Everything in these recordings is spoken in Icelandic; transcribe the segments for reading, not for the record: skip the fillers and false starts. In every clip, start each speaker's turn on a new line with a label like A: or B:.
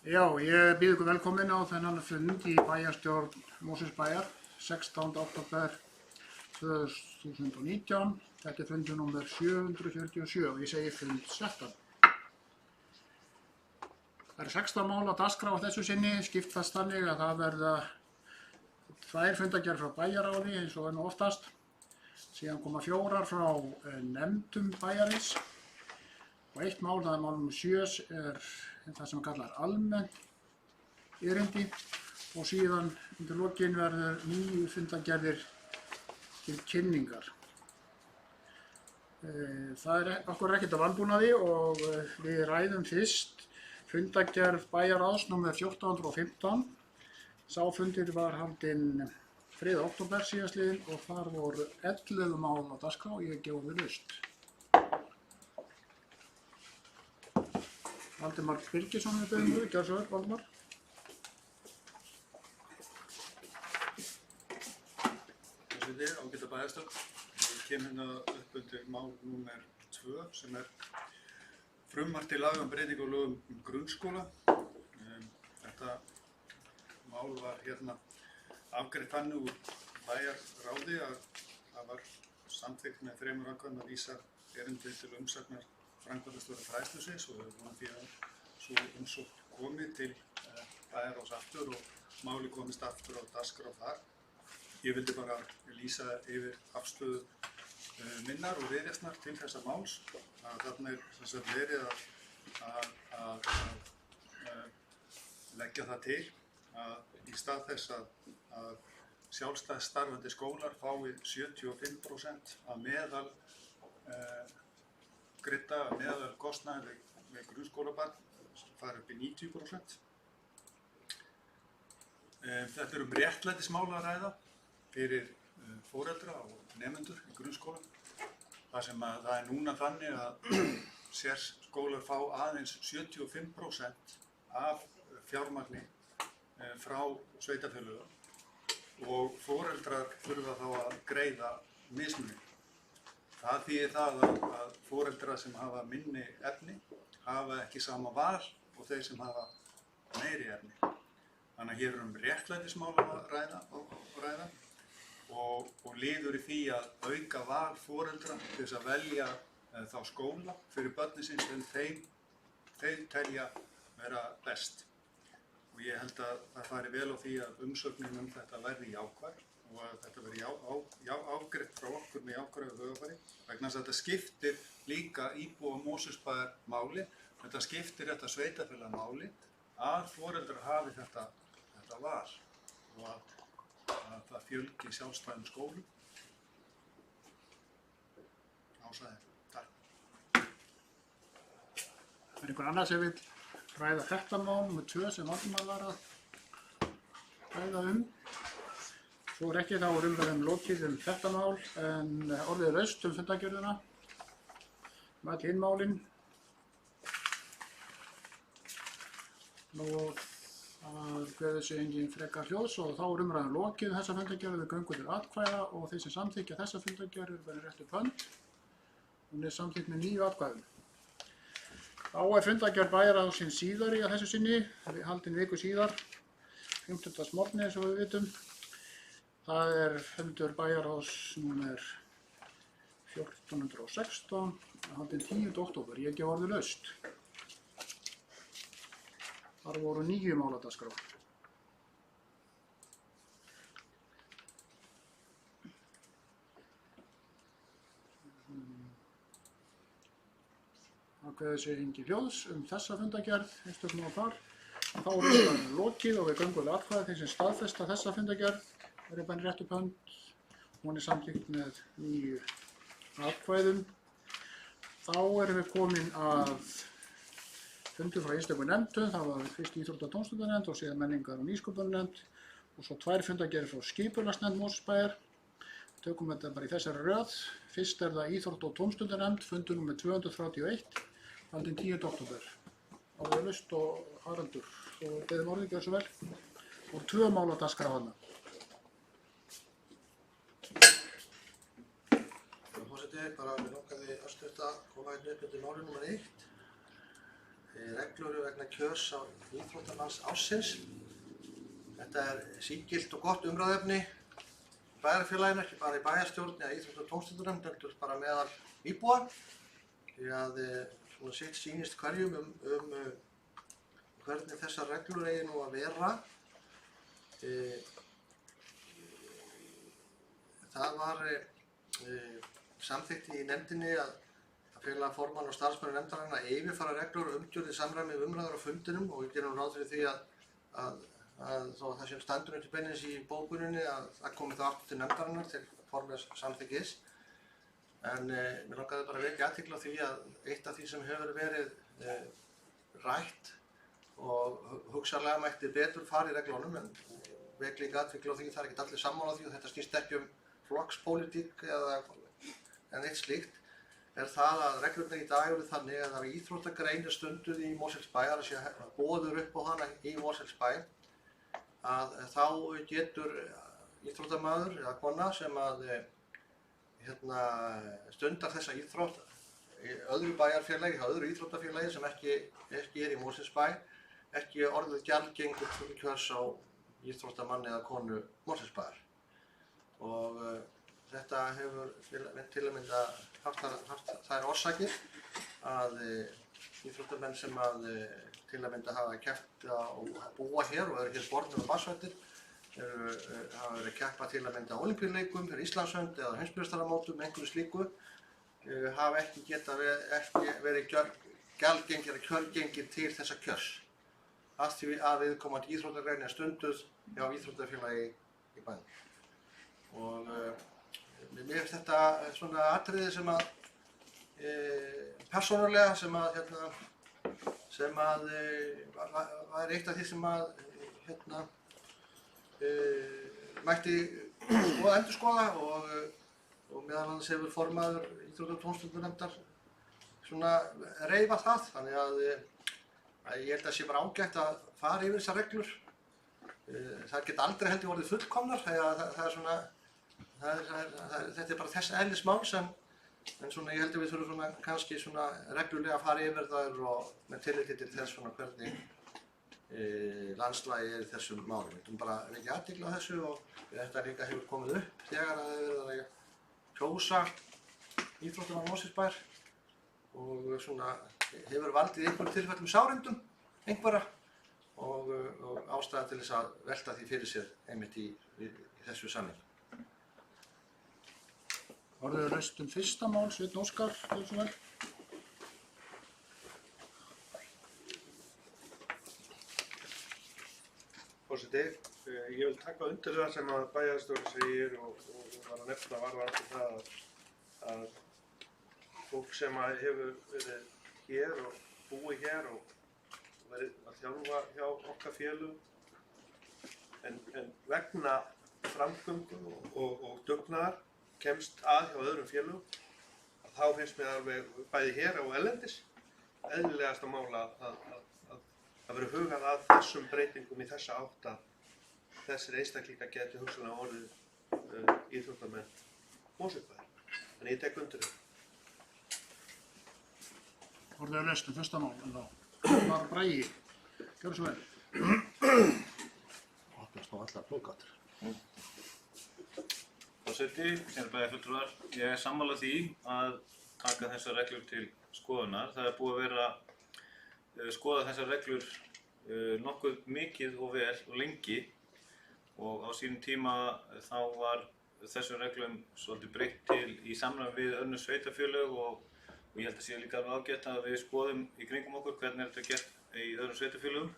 A: Já, ég býð ykkur velkomin á þennan fund í bæjarstjórn Mosfellsbæjar 16. október 2019. Þetta er fundur númer 747 og ég segi fund 16. Það eru 16 mál á dagskrá á þessu sinni, skiptast þannig að það verða 2 fundargerðir frá bæjaráði eins og er nú oftast. Síðan koma 4 frá nefndum bæjarins og 1 mál, það er mál nr. 7, er það sem kallar almennt erindi og síðan undir lokin verður 9 fundargerðir til kynningar. Það er okkur ekkert af vanbúnaði og við ræðum fyrst fundargerð bæjarráðs nr. 1415. Sá fundur var haldinn 3. október síðastliðinn og þar voru 11 mál á dagskrá. Ég gef orðið laust. Valdimar Birgisson er beðinn við, gjör svo vel, Valdimar.
B: Forseti, ágæta bæjarstjórn. Ég kem hérna upp undir mál nr. 2 sem er frumvarp til laga um breytingu á lögum um grunnskóla. Þetta mál var hérna afgreitt þannig úr bæjarráði að það var samþykkt með 3 atkvæðum að vísa erindi til umsagnar framkvæmdastjóra fræðslusviðs og við vonum því að sú umsókn komi til bæjarráðs aftur og máli komist aftur á dagskrá þar. Ég vildi bara lýsa yfir afstöðu minnar og viðreisnar til þessa máls. Þarna er sem sagt verið að leggja það til að í stað þess að sjálfstætt starfandi skólar fái 75% af meðal greidda meðal kostnaði við grunnskólabarn fara upp í 90%. Þetta er réttlætismál að ræða fyrir foreldra og nemendur í grunnskóla. Það er núna þannig að sérskólar fá aðeins 75% af fjármagni frá sveitarfélögum og foreldrar þurfa þá að greiða mismuninn. Það þýðir það að foreldrar sem hafa minni efni hafa ekki sama val og þeir sem hafa meiri efni. Þannig að hér er réttlætismál að ræða og liður í því að auka val foreldra til þess að velja þá skóla fyrir börnin sín sem þeir telja vera best. Og ég held að það fari vel á því að umsögnin þetta verði jákvæð og að þetta verði afgreitt frá okkur með jákvæðu hugarfari vegna þess að þetta skiptir líka íbúa Mosfellsbæjar máli, þetta skiptir þetta sveitarfélag máli að foreldrar hafi þetta val og að það fjölgi sjálfstæðum skólum. Ásæði. Takk.
A: Er einhver annar sem vil ræða þetta mál nr. 2 sem Valdimar var að ræða Svo ekki, þá er umræðum lokið þetta mál, en orðið er laust fundargerðina með öll hin málin. Nú kveður sig engin frekar hljóðs og þá er umræðum lokið þessa fundargerð við göngum til atkvæða og þeir sem samþykkja þessa fundargerð verður rétt upp hönd. Hún er samþykkt með 9 atkvæðum. Þá er fundargerð bæjarráðsins síðari að þessu sinni, haldin viku síðar, 15. morgni eins og við vitum. Það er fundur bæjarráðs nr. 1416, haldinn 10. október. Ég gef orðið laust. Þar voru 9 mál á dagskrá. Það kveður sig engin hljóðs þessa fundargerð, einstökum á þar. Þá er umræðum lokið og við göngum til atkvæða þeir sem staðfesta þessa fundargerð. Það er bara rétt upp hönd. Hún er samþykkt með 9 atkvæðum. Þá erum við komin að fundur frá einstökum nefndum. Það var fyrst íþrótta- og tómstundanefnd og síðan menningar- og nýsköpunarnefnd og svo 2 fundargerðir frá skipulagsnefnd Mosfellsbæjar. Tökum þetta bara í þessari röð. Fyrst er það íþrótta- og tómstundanefnd, fundur nr. 231, haldinn 10. október. Orðið laust og Haraldur. Og beðum orðið, gjör svo vel. Og 2 mál á dagskrá þarna.
C: Forseti, bara við langaði örstutt að koma hérna upp undir máli nr. 1. reglur vegna kjörs á íþróttamanns ársins. Þetta sígilt og gott umræðuefni í bæjarfélaginu, ekki bara í bæjarstjórn eða íþrótta- og tómstundunefnd, heldur bara meðal íbúa. Því að svona sitt sýnist hverjum hvernig þessar reglur eigi nú að vera. Það var samþykkt í nefndinni að fela formann og starfsmenn nefndarinnar að yfirfara reglur og umgjörð í samræmi við umræður á fundinum og við gerum ráð fyrir því að þó að það sé standur undir beinlínis í bókuninni að það komi þá aftur til nefndarinnar til formlegs samþykkis. En mér langaði bara að vekja athygli á því að eitt af því sem hefur verið rætt og hugsanlega mætti betur fara í reglunum, en vek líka athygli á því það ekki allir sammála því og þetta snýst ekki flokkspólitík eða eitt slíkt, það að reglurnar í dag eru þannig að ef íþróttagrein stunduð í Mosfellsbæ, það sé boðið upp á hana í Mosfellsbæ, að þá getur íþróttamaður eða kona sem að stundar þessa íþrótt í öðru bæjarfélagi, hjá öðru íþróttafélagi sem ekki í Mosfellsbæ, ekki orðið gjaldgengur til kjörs á íþróttamann eða konu Mosfellsbæjar. Og þetta hefur til að mynda haft þær orsakir að íþróttamenn sem til að mynda hafa keppt og búa hér og eru hér bornir og barnsvættir hafa verið að keppa til að mynda á Ólympíuleikum fyrir Íslandshönd eða heimsmeistaramótum, einhverju slíku, hafa ekki verið gjaldgengir eða kjörgengir til þessa kjörs af því að viðkomandi íþróttagrein stunduð hjá íþróttafélagi í bænum. Og mér finnst þetta svona atriði sem að persónulega sem að var eitt af því sem að mætti endurskoða og meðal annars hefur formaður íþrótta- og tómstundunefndar svona reifað það, þannig að ég held að sé bara ágætt að fara yfir þessar reglur. Það geta aldrei heldur orðið fullkomnar, þetta bara þess eðlis máls, en svona ég held að við þurfum svona kannski svona reglulega að fara yfir þær og með tilliti til þess svona hvernig landslagið í þessum málum. Við ætlum bara að vekja athygli á þessu og þetta líka hefur komið upp þegar það hefur verið að kjósa íþróttamann Mosfellsbæjar og svona hefur valdið í einhverjum tilfellum sárindum einhverra og ástæða til þess að velta því fyrir sér einmitt í þessu samhengi.
A: Orðið laust fyrsta mál, Sveinn Óskar, gjörðu svo vel.
D: Forseti, ég vil taka undir það sem að bæjarstjóri segir og var að nefna varðandi það að fólk sem hefur verið hér og búið hér og verið að þjálfa hjá okkar félögum en vegna framgöngu og dugnaðar kemst að hjá öðrum félögum, þá finnst mér alveg bæði hér og erlendis eðlilegasta mála að vera hugað að þessum breytingum í þessa átt að þessir einstaklingar geti hugsanlega orðið íþróttamenn Mosfellsbæjar. Þannig ég tek undir það.
A: Orðið laust fyrsta mál, en þá var Bragi, gjörðu svo vel.
C: Opnast á allar plókatur.
E: Forseti, kæru bæjarfulltrúar, ég sammála því að taka þessar reglur til skoðunar. Það búið að vera skoða þessar reglur nokkuð mikið og vel og lengi og á sínum tíma þá var þessum reglum svolítið breytt til í samræmi við önnur sveitarfélög og ég held að sé líka alveg ágætt að við skoðum í kringum okkur hvernig þetta gert í öðrum sveitarfélögum.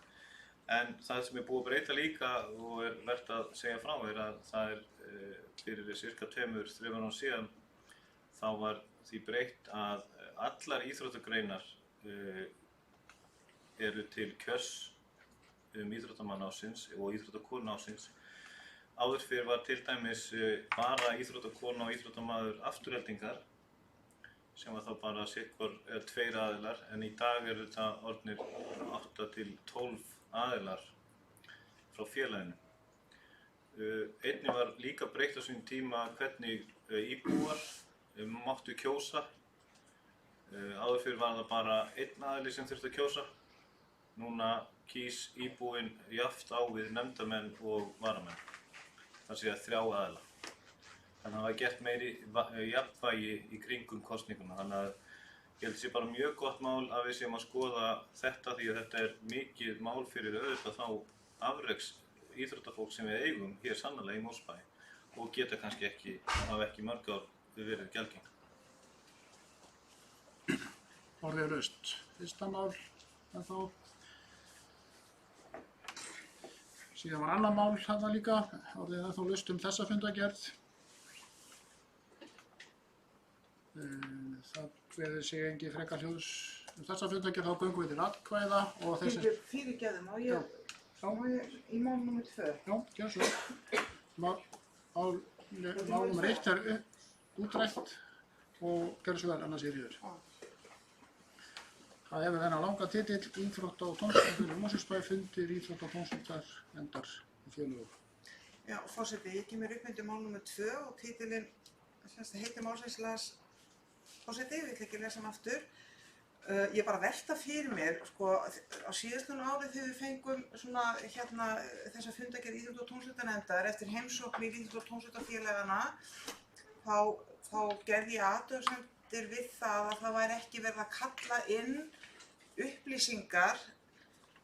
E: En það sem búið að breyta líka og vert að segja frá að það fyrir cirka 2-3 árum síðan þá var því breytt að allar íþróttagreinar eru til kjörs íþróttamann ársins og íþróttakonu ársins. Áður fyrr var til dæmis bara íþróttakona og íþróttamaður afturheldingar sem var þá bara sitthvor 2 aðilar, en í dag eru þetta orðnir 8-12 aðilar frá félaginu. Einnig var líka breytt á sínum tíma hvernig íbúar máttu kjósa. Áður fyrr var það bara einn aðili sem þurfti að kjósa núna kýs íbúinn jafnt á við nefndarmenn og varamenn. Það sé að 3 aðila. Þannig að það var gert meiri jafnvægi í kringum kosninguna. Þannig að ég held að sé bara mjög gott mál að við séum að skoða þetta því að þetta er mikið mál fyrir auðvitað þá afreks íþróttafólk sem við eigum hér sannarlega í Mosfellsbæ og geta kannski ekki, hafa ekki mörg ár verið gjaldgeng.
A: Orðið er laust. Fyrsta mál en þá. Síðan var annað mál þarna líka. Orðið er þá laust þessa fundargerð. Það kveður sig engin frekar hljóðs þessa fundargerð, þá göngum við til atkvæða og þessi...
F: Fyrirgefðu, má ég í mál nr. 2?
A: Já, gjör svo. Mál nr. 1 er útrætt og gerð svo vel, annars er yfir. Það hefur þennan langa titill Íþrótta- og tómstundafélag Mosfellsbæ fundir Íþrótta- og tómstundanefndar í félögum.
F: Já, forseti, ég kemur upp undir mál nr. 2 og titillinn heitir málsins forseti, ég ætla ekki að lesa hann aftur. Ég bara velta fyrir mér, sko, á síðastlunum árið þegar við fengum svona þessa fundargerð Íþrótta- og tómstundanefndar eftir heimsókn í Íþrótta- og tómstundafélagana, þá gerði ég athugasemdir við það að það væri ekki verið að kalla inn upplýsingar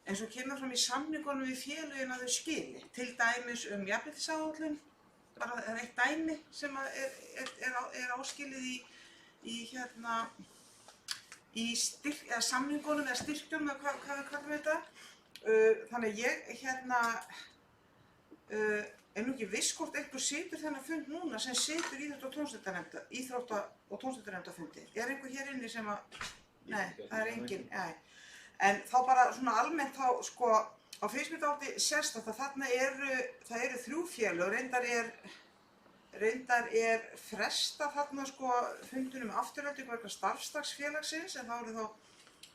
F: eins og kemur fram í samningunum við félögin að þau skili, til dæmis jafnréttisáætlun, bara það er eitt dæmi sem er áskilið í samningunum eða styrkjunum eða hvað við kallum þetta. Þannig að ég er nú ekki viss hvort einhver situr þennan fund núna sem situr Íþrótta- og tómstundanefndarfundi. Er einhver hér inni sem að, nei, það er enginn, nei. En þá bara svona almennt þá, sko, á finnst mér dálítið sérstakt að þarna það eru 3 félög, reyndar er frestað þarna, sko, fundunum afturhaldingu vegna starfsdagsfélagsins, en þá eru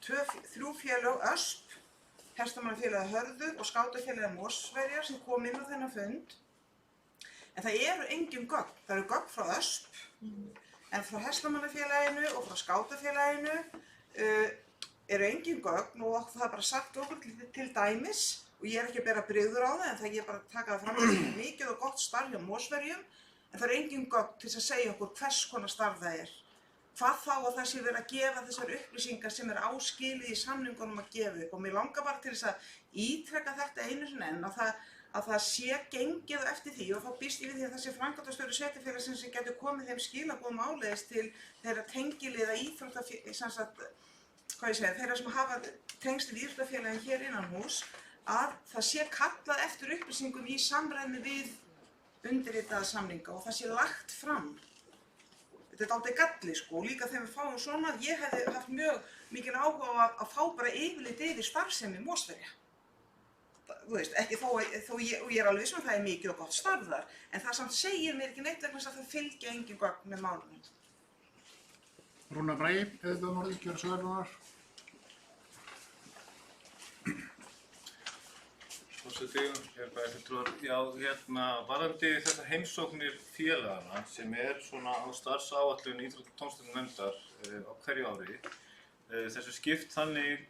F: 3 félög, ÖSP, Hestamannafélagið Hörður og Skátafélagið Mosfellsverjar sem kom inn á þennan fund. En það eru engin gögn. Það eru gögn frá ÖSP, en frá Hestamannafélaginu og frá Skátafélaginu eru engin gögn og það er bara sagt okkur til dæmis, og ég er ekki að bera brigður á það, en það ég er bara að taka það fram að mikið og gott starf hjá Mosfellsverjum, en það eru engin gögn til að segja okkur hvers konar starf það er. Hvað þá að það sé verið að gefa þessar upplýsingar sem er áskilið í samningunum að gefa upp, og mér langar bara til þess að ítreka þetta einu sinni enn að það sé gengið eftir því, og þá býst ég við því að það sé framkvæmdastjóri sveitarfélagsins sem getur komið þeim skilaboðum áleiðis til þeirra tengiliða þeirra sem hafa tengst við íþróttafélagin hér innan hús, að það sé kallað eftir upplýsingum í samræmi við undirritaða samninga og það sé lagt fram. Þetta er dálítið galli, sko, líka þegar við fáum svona, ég hefði haft mjög mikinn áhuga að fá bara yfirlit yfir starfsemi Mosfellsverja. Þú veist, ekki þó ég er alveg viss um að það er mikið og gott starf þar, en það samt segir mér ekki neitt vegna þess að það fylgja engin gögn með málunum.
A: Rúnar Bragi, hefur orðið, gjör svo vel, Rúnar.
E: Forseti, bæjarfulltrúar, já, varðandi þessar heimsóknir félagana sem er svona á starfsáætlun Íþrótta- og tómstundanefndar á hverju ári, þessu skipt þannig,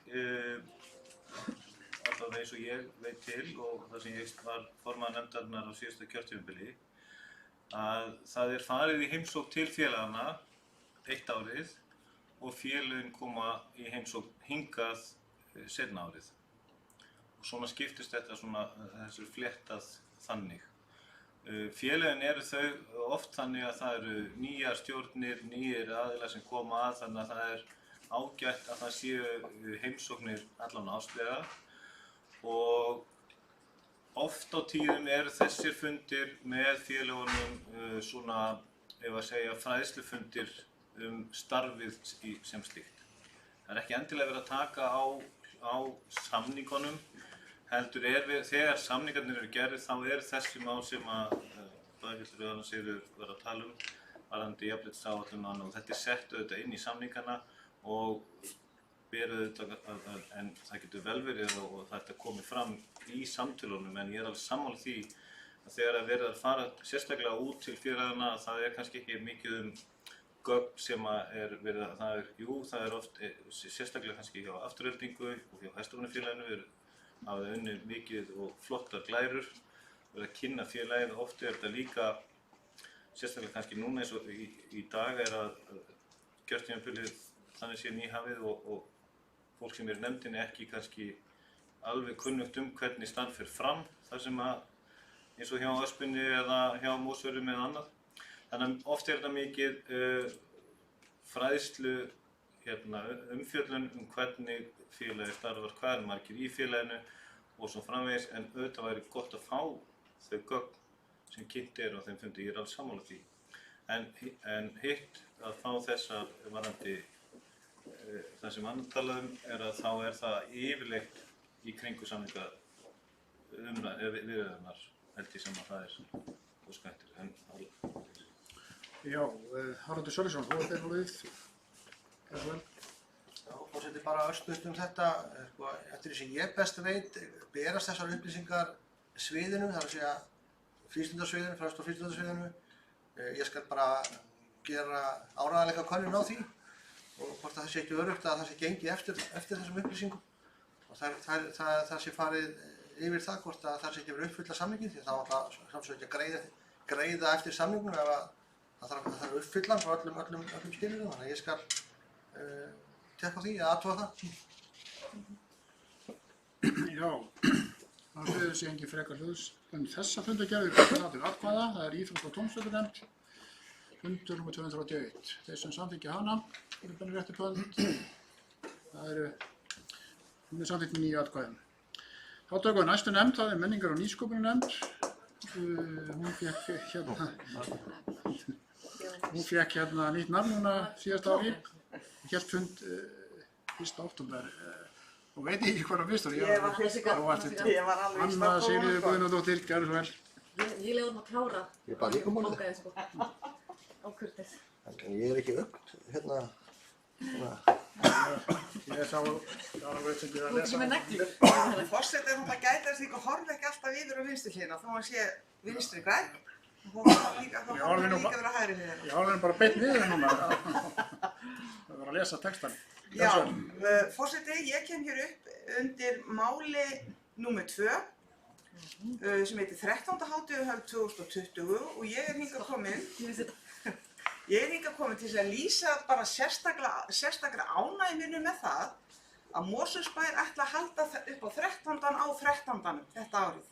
E: allavega eins og ég veit til og það sem ég var formaður nefndarinnar á síðasta kjörtímabili, að það er farið í heimsókn til félagana eitt árið og félögin koma í heimsókn hingað seinna árið. Og svona skiptist þetta þessu fléttað þannig. Félögin eru þau oft þannig að það eru nýjar stjórnir, nýjir aðilar sem koma að, þannig að það er ágætt að það séu heimsóknir allan áslega og oft á tíðum eru þessir fundir með félögunum svona, ef að segja, fræðslufundir starfið sem slíkt. Það er ekki endilega verið að taka á samningunum, heldur þegar samningarnir eru gerðir þá þessi mál sem að bæjarfulltrúarnir Sigurður var að tala varðandi jafnréttisáætlun og þetta er sett auðvitað inn í samningana og ber auðvitað en það getur vel verið og þetta komið fram í samtölunum, en ég er alveg sammála því að þegar að verið að fara sérstaklega út til félagana það er kannski ekki mikið gögn sem er verið að, það er oft, sérstaklega kannski hjá Aftureldingu og hjá Hestamannafélaginu hafa unnið mikið og flottar glærur, verið að kynna félagið. Oft er þetta líka, sérstaklega kannski núna eins og í dag að kjörtímabilið þannig sé nýhafið og fólk sem í nefndinni ekki kannski alveg kunnugt hvernig starf fer fram, þar sem eins og hjá Öspinni eða hjá Mosfjörðum eða annað. Þannig oft er þetta mikið fræðslu, umfjöllun hvernig félagið starfar, hvað margir í félaginu og svo framvegis, en auðvitað væri gott að fá þau gögn sem kynnt á þeim fundi, ég alls sammála því. En hitt að fá þessa varðandi, það sem hann talaði að þá það yfirleitt í kringu samninga viðræðurnar, held ég sem að það óskættir.
A: Já, Haraldur Sölvísson, þú ert einhverjum við.
C: Já, forseti bara örstutt þetta. Eftir því sem ég best veit berast þessar upplýsingar sviðinu, það segja frístundasviðinu, fræðslu- og frístundasviðinu. Ég skal bara gera áreiðanleika könnun á því og hvort það sé ekki öruggt að það sé gengið eftir þessum upplýsingum og það sé farið yfir það hvort að það sé ekki verið uppfylla samningin, því þá er það sjálfsög ekki að greiða eftir samningnum ef það þarf að uppfylla hann frá öllum skilyrðum, þannig að ég skal tekka á því að athuga það.
A: Já, það fyrir sig engin frekar hljóðs. Þessa fundargerð er komið til atkvæða, það er íþrótta- og tómstundunefnd, fundur nr. 281. Þeir sem samþykkja hana eru bennir rétt upp hönd. Það er samþykkt með 9 atkvæðum. Þá tökum við næstu nefnd, það er menningar- og nýsköpunarnefnd. Hún fékk hérna nýtt nafn núna síðasta ári. Hélt fund 1. október og veit ég ekki hvað það fyrst var.
F: Ég var fyrst ég var alveg
A: Anna Sigríður Guðnadóttir, gerðu svo vel.
G: Ég leiði að klára
C: Ég er bara líka málið.
G: bókaði sko á kurteis.
C: En ég er ekki ögn hérna.
A: Ég sá veit ekki að
G: Þú ekki með neglur.
F: Forseti þetta gæti því að horfa ekki alltaf yfir á vinstri hliðina þó hann sé vinstri grænn. Þá horfa hann líka vera hægri hliðina.
A: Ég horfði bara beint niður núna. Það var að lesa textan.
F: Já, forseti, ég kem hér upp undir máli nr. 2 sem heitir 13. hátíðarhöld 2020 og ég er hingað komin til þess að lýsa bara sérstaklega ánægju minni með það að Mosfellsbær ætla að halda upp á 13. á 13. þetta árið.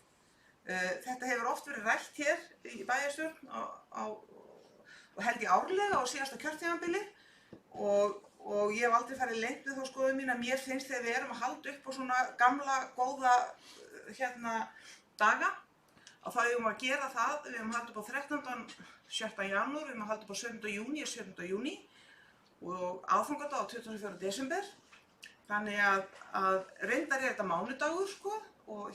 F: Þetta hefur oft verið rætt hér í bæjarstjórn og held ég árlega á síðasta kjörtímabili og ég hef aldrei farið leynt við þá skoðun mín að mér finnst þegar við erum að halda upp á svona gamla, góða daga og þá eigum við að gera það, við eigum að halda upp á 13. 7. janúar, við eigum að halda upp á 7. júní og 7. júní og aðfangadag á 24. desember. Þannig að reyndar er þetta mánudagur sko og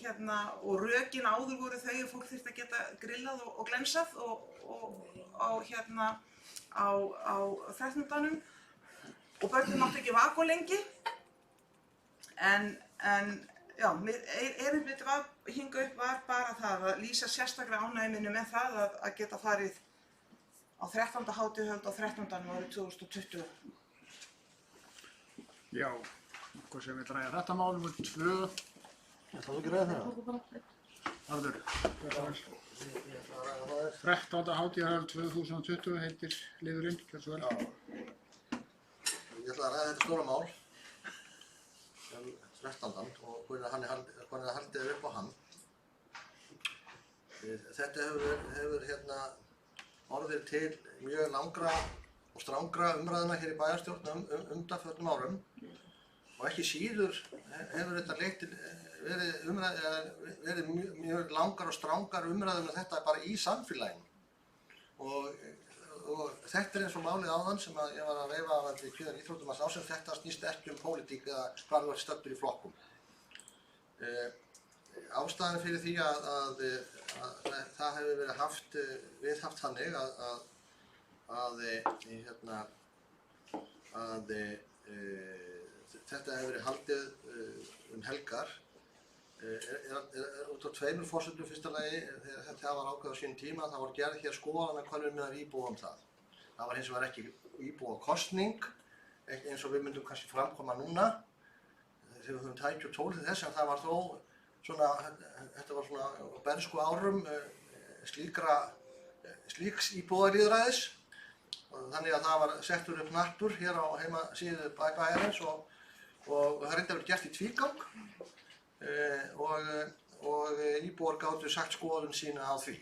F: rökin áður voru þau að fólk þyrfti að geta grillað og glensað á 13. og börnin máttu ekki vaka lengi en já, erindið mitt hingað upp var bara það að lýsa sérstaklega ánægju minni með það að geta farið á 13. hátíðarhöld á 13. árið 2020.
A: Já, hvað sem við ræða þetta mál nr. 2.
C: Það er ekki ræða það.
A: Harður, 13. hátíðarhöld 2020 heitir liðurinn, gerðu svo vel.
C: Ég ætla að ræða þetta stóra mál, 13. og hvernig það haldið upp á hann. Þetta hefur orðið til mjög langra og strangra umræðina hér í bæjarstjórn undanförnum árum og ekki síður hefur þetta verið mjög langar og strangar umræðum um þetta bara í samfélaginu og þetta er eins og málið áðan sem ég var að veifa af kvíðan íþróttum að sem þetta snýst ekki pólitík eða hvað þú ert stöddur í flokkum. Ástæðan fyrir því að það hefur verið viðhaft þannig að þetta hefur verið haldið helgar út á tveimur forsendum. Fyrsta lagi, þegar það var ákveðið á sínum tíma, það var gerð hér skoðanakönnun meðal íbúa það. Það var hins vegar ekki íbúa kosning, eins og við myndum kannski framkoma núna, þegar við höfum tæki og tól til þess, en það var þó svona, þetta var svona á bernsku árum slíks íbúðalýðræðis, þannig að það var settur upp hnappur hér á heimasíðu bæjarins og það reyndi að vera gert í tvígang og íbúar gátu sagt skoðun sína á því.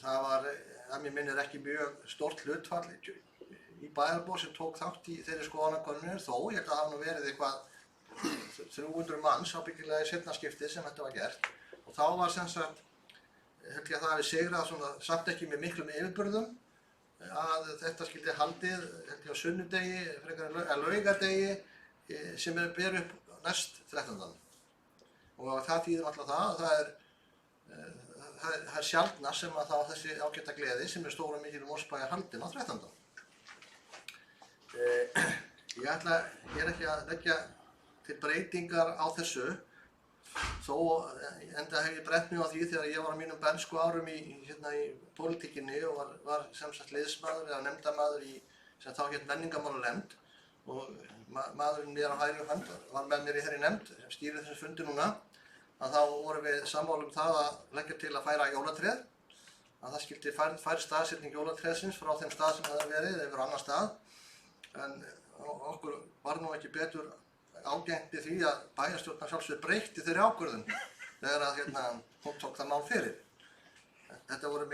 C: Það var, að mér minnir, ekki mjög stórt hlutfall í bæjarbúa sem tók þátt í þeirri skoðanakönnun, þó ég held að það hafi nú verið eitthvað 300 manns ábyggilega í seinna skiptið sem þetta var gert. Og þá var sem sagt, held ég að það hafi sigrað svona, samt ekki með miklum yfirburðum, að þetta skyldi haldið, held ég á sunnudegi, frekar en laugardegi, sem ber upp næst 13. Og það þýðir alltaf það að það er sjaldnast sem að þá þessi ágæta gleði sem stóra mikil Mosfellsbæjar haldin á 13. Ég er ekki að leggja til breytingar á þessu, þó enda hef ég brennt mjög á því þegar ég var á mínum bernsku árum í pólitíkinni og var sem sagt liðsmaður eða nefndamaður í sem þá hét menningarmálanefnd og maðurinn mér á hægri hönd var með mér í þeirri nefnd sem stýrir þessu fundi núna, að þá vorum við sammála það að leggja til að færa jólatréð, að það skyldi færa staðsetning jólatréðsins frá þeim stað sem það hefði verið yfir á annan stað, en okkur var nú ekki betur ágengt í því að bæjarstjórnin sjálfsögðu breytti þeirri ákvörðun þegar að hún tók það mál fyrir. Þetta voru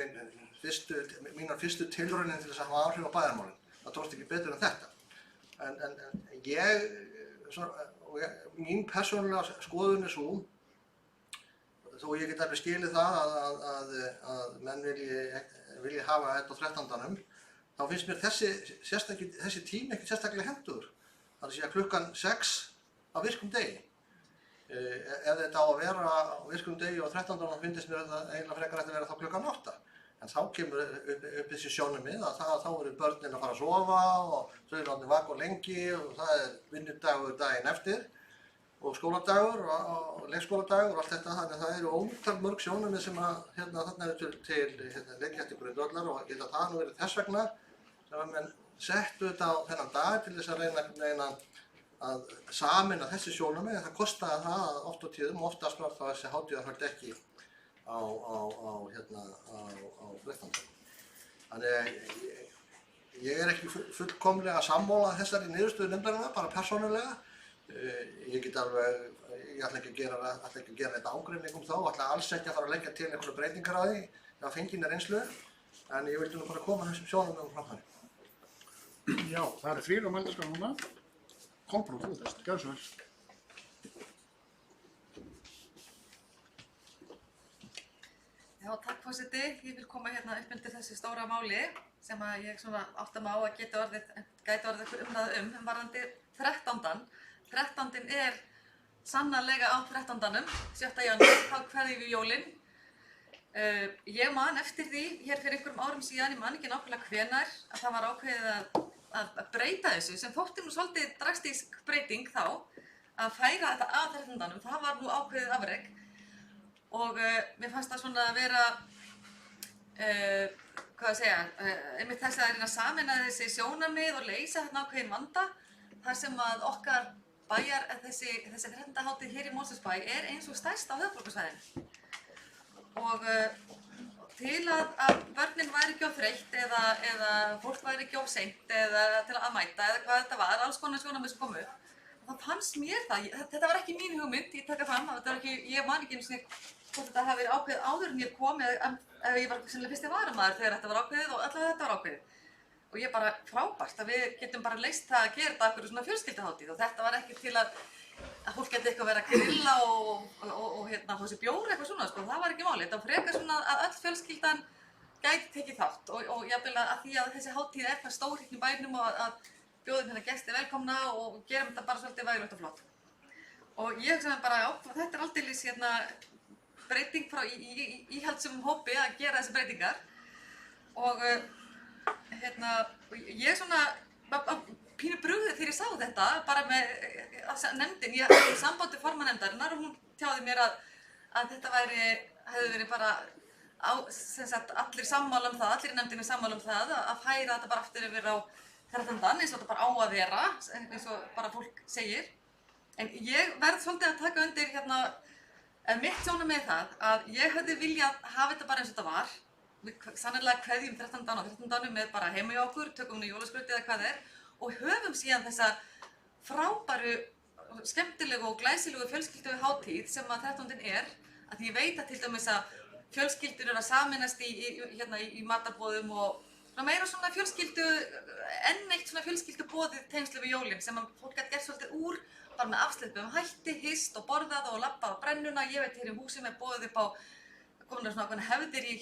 C: mínar fyrstu tilraunir til þess að hafa áhrif á bæjarmálin. Það tókst ekki betur en þetta. En mín persónulega skoðun er svo, þó ég get alveg skilið það að menn vilji hafa þetta á 13. Þá finnst mér þessi tími ekkert sérstaklega hentugur. Það er að segja klukkan 6 á virkum degi. Ef þetta á að vera á virkum degi og 13. þá finnst mér þetta eiginlega frekar ætti að vera þá klukkan 8. En þá kemur upp þessi sjónarmið að þá eru börnin að fara að sofa og þau eru orðin vaka lengi og það er vinnudagur daginn eftir og skóladagur og leikskóladagur og allt þetta. Þannig að það eru ótal mörg sjónarmið sem að þarna eru til leggja eftir grundvallar og ég held að það nú verið þess vegna sem að menn settu þetta á þennan dag til þess að reyna að sameina þessi sjónarmið, en það kostaði það oft og tíðum og oftast var það þessi hátíðarhöld ekki á 13. Þannig að ég er ekki fullkomlega sammála þessari niðurstöðu nefndarinnar, bara persónulega. Ég ætla ekki að gera þetta ágreining þá, ætla alls ekki að fara að leggja til einhverja breytingar á því, á fenginni reynslu, en ég vildi nú bara koma þessum sjónarmiðum frá þannig.
A: Já, það eru 3 á mælendaskrá núna. Kolbrún, þú veist, gjörðu svo vel.
G: Já, takk forseti. Ég vil koma hérna upp undir þessu stóra máli sem að ég svona átta mig á að gæti orðið eitthvað umræða varðandi 13. 13. er sannarlega á 13. 7. janúar, þá kveðjum við jólin. Ég man eftir því, hér fyrir einhverjum árum síðan, ég man ekki nákvæmlega hvenær, að það var ákveðið að breyta þessu, sem þótti nú svolítið drastísk breyting þá, að færa þetta að 13. Það var nú ákveðið afrek og mér fannst það svona að vera, einmitt þess að reyna að sameina þessi sjónarmið og leysa þarna ákveðin vanda, þar sem að okkar þessi 13. hátíð hér í Mosfellsbæ er eins og stærst á höfuðborgarsvæðinu. Og til að börnin væri ekki of þreytt eða fólk væri ekki of seint eða til að mæta eða hvað þetta var, alls konar sjónarmið sem komu, þá fannst mér þetta var ekki mín hugmynd, ég taka fram, ég man ekki einu sinni hvort þetta hafi verið ákveðið áður en ég kom eða ég var sennilega fyrsti varamaður þegar þetta var ákveðið og allavega þetta var ákveðið. Og ég bara frábært að við getum bara leyst það að gera þetta af hverju svona fjölskylduhátíð og þetta var ekki til að fólk geti eitthvað verið að grilla og fá sér bjór eitthvað svona, sko, það var ekki málið. Þetta var frekar svona að öll fjölskyldan gæti tekið þátt og jafnvel að því að þessi hátíð er það stór hérna í bænum og að bjóðum hérna gesti velkomna og gerum þetta bara svolítið vægilegt og flott. Og ég hugsaði bara, já, þetta er aldeilis breyting frá íhaldssömum hópi að gera þessi breytingar og ég svona pínu brugðið þegar ég sá þetta, bara með nefndin, ég hafði samband við formann nefndarinnar og hún tjáði mér að þetta hefði verið bara sem sagt, allir sammála það, allir í nefndinni sammála það að færa þetta bara aftur yfir á 13. eins og þetta bara á að vera, eins og bara fólk segir. En ég verð svolítið að taka undir hérna, mitt sjónarmið það að ég hefði viljað hafa þetta bara eins og þetta var. Við sannarlega kveðjum 13. á 13. með bara heima í okkur, tökum hún í jólaskrautið eða hvað það er og höfum síðan þessa frábæru, skemmtilegu og glæsilegu fjölskyldu hátíð sem að 13. er. Að ég veit að til dæmis að fjölskyldur eru að sameinast í matarboðum og meira svona fjölskyldu, enn eitt svona fjölskylduboðið tengslu við jólin sem að fólk gæti gert svolítið úr, bara með afsleipum hætti, hist og borðað og labbað á brennuna. Ég veit hér í húsi með boðið upp á komin svona ákveðna hefðir í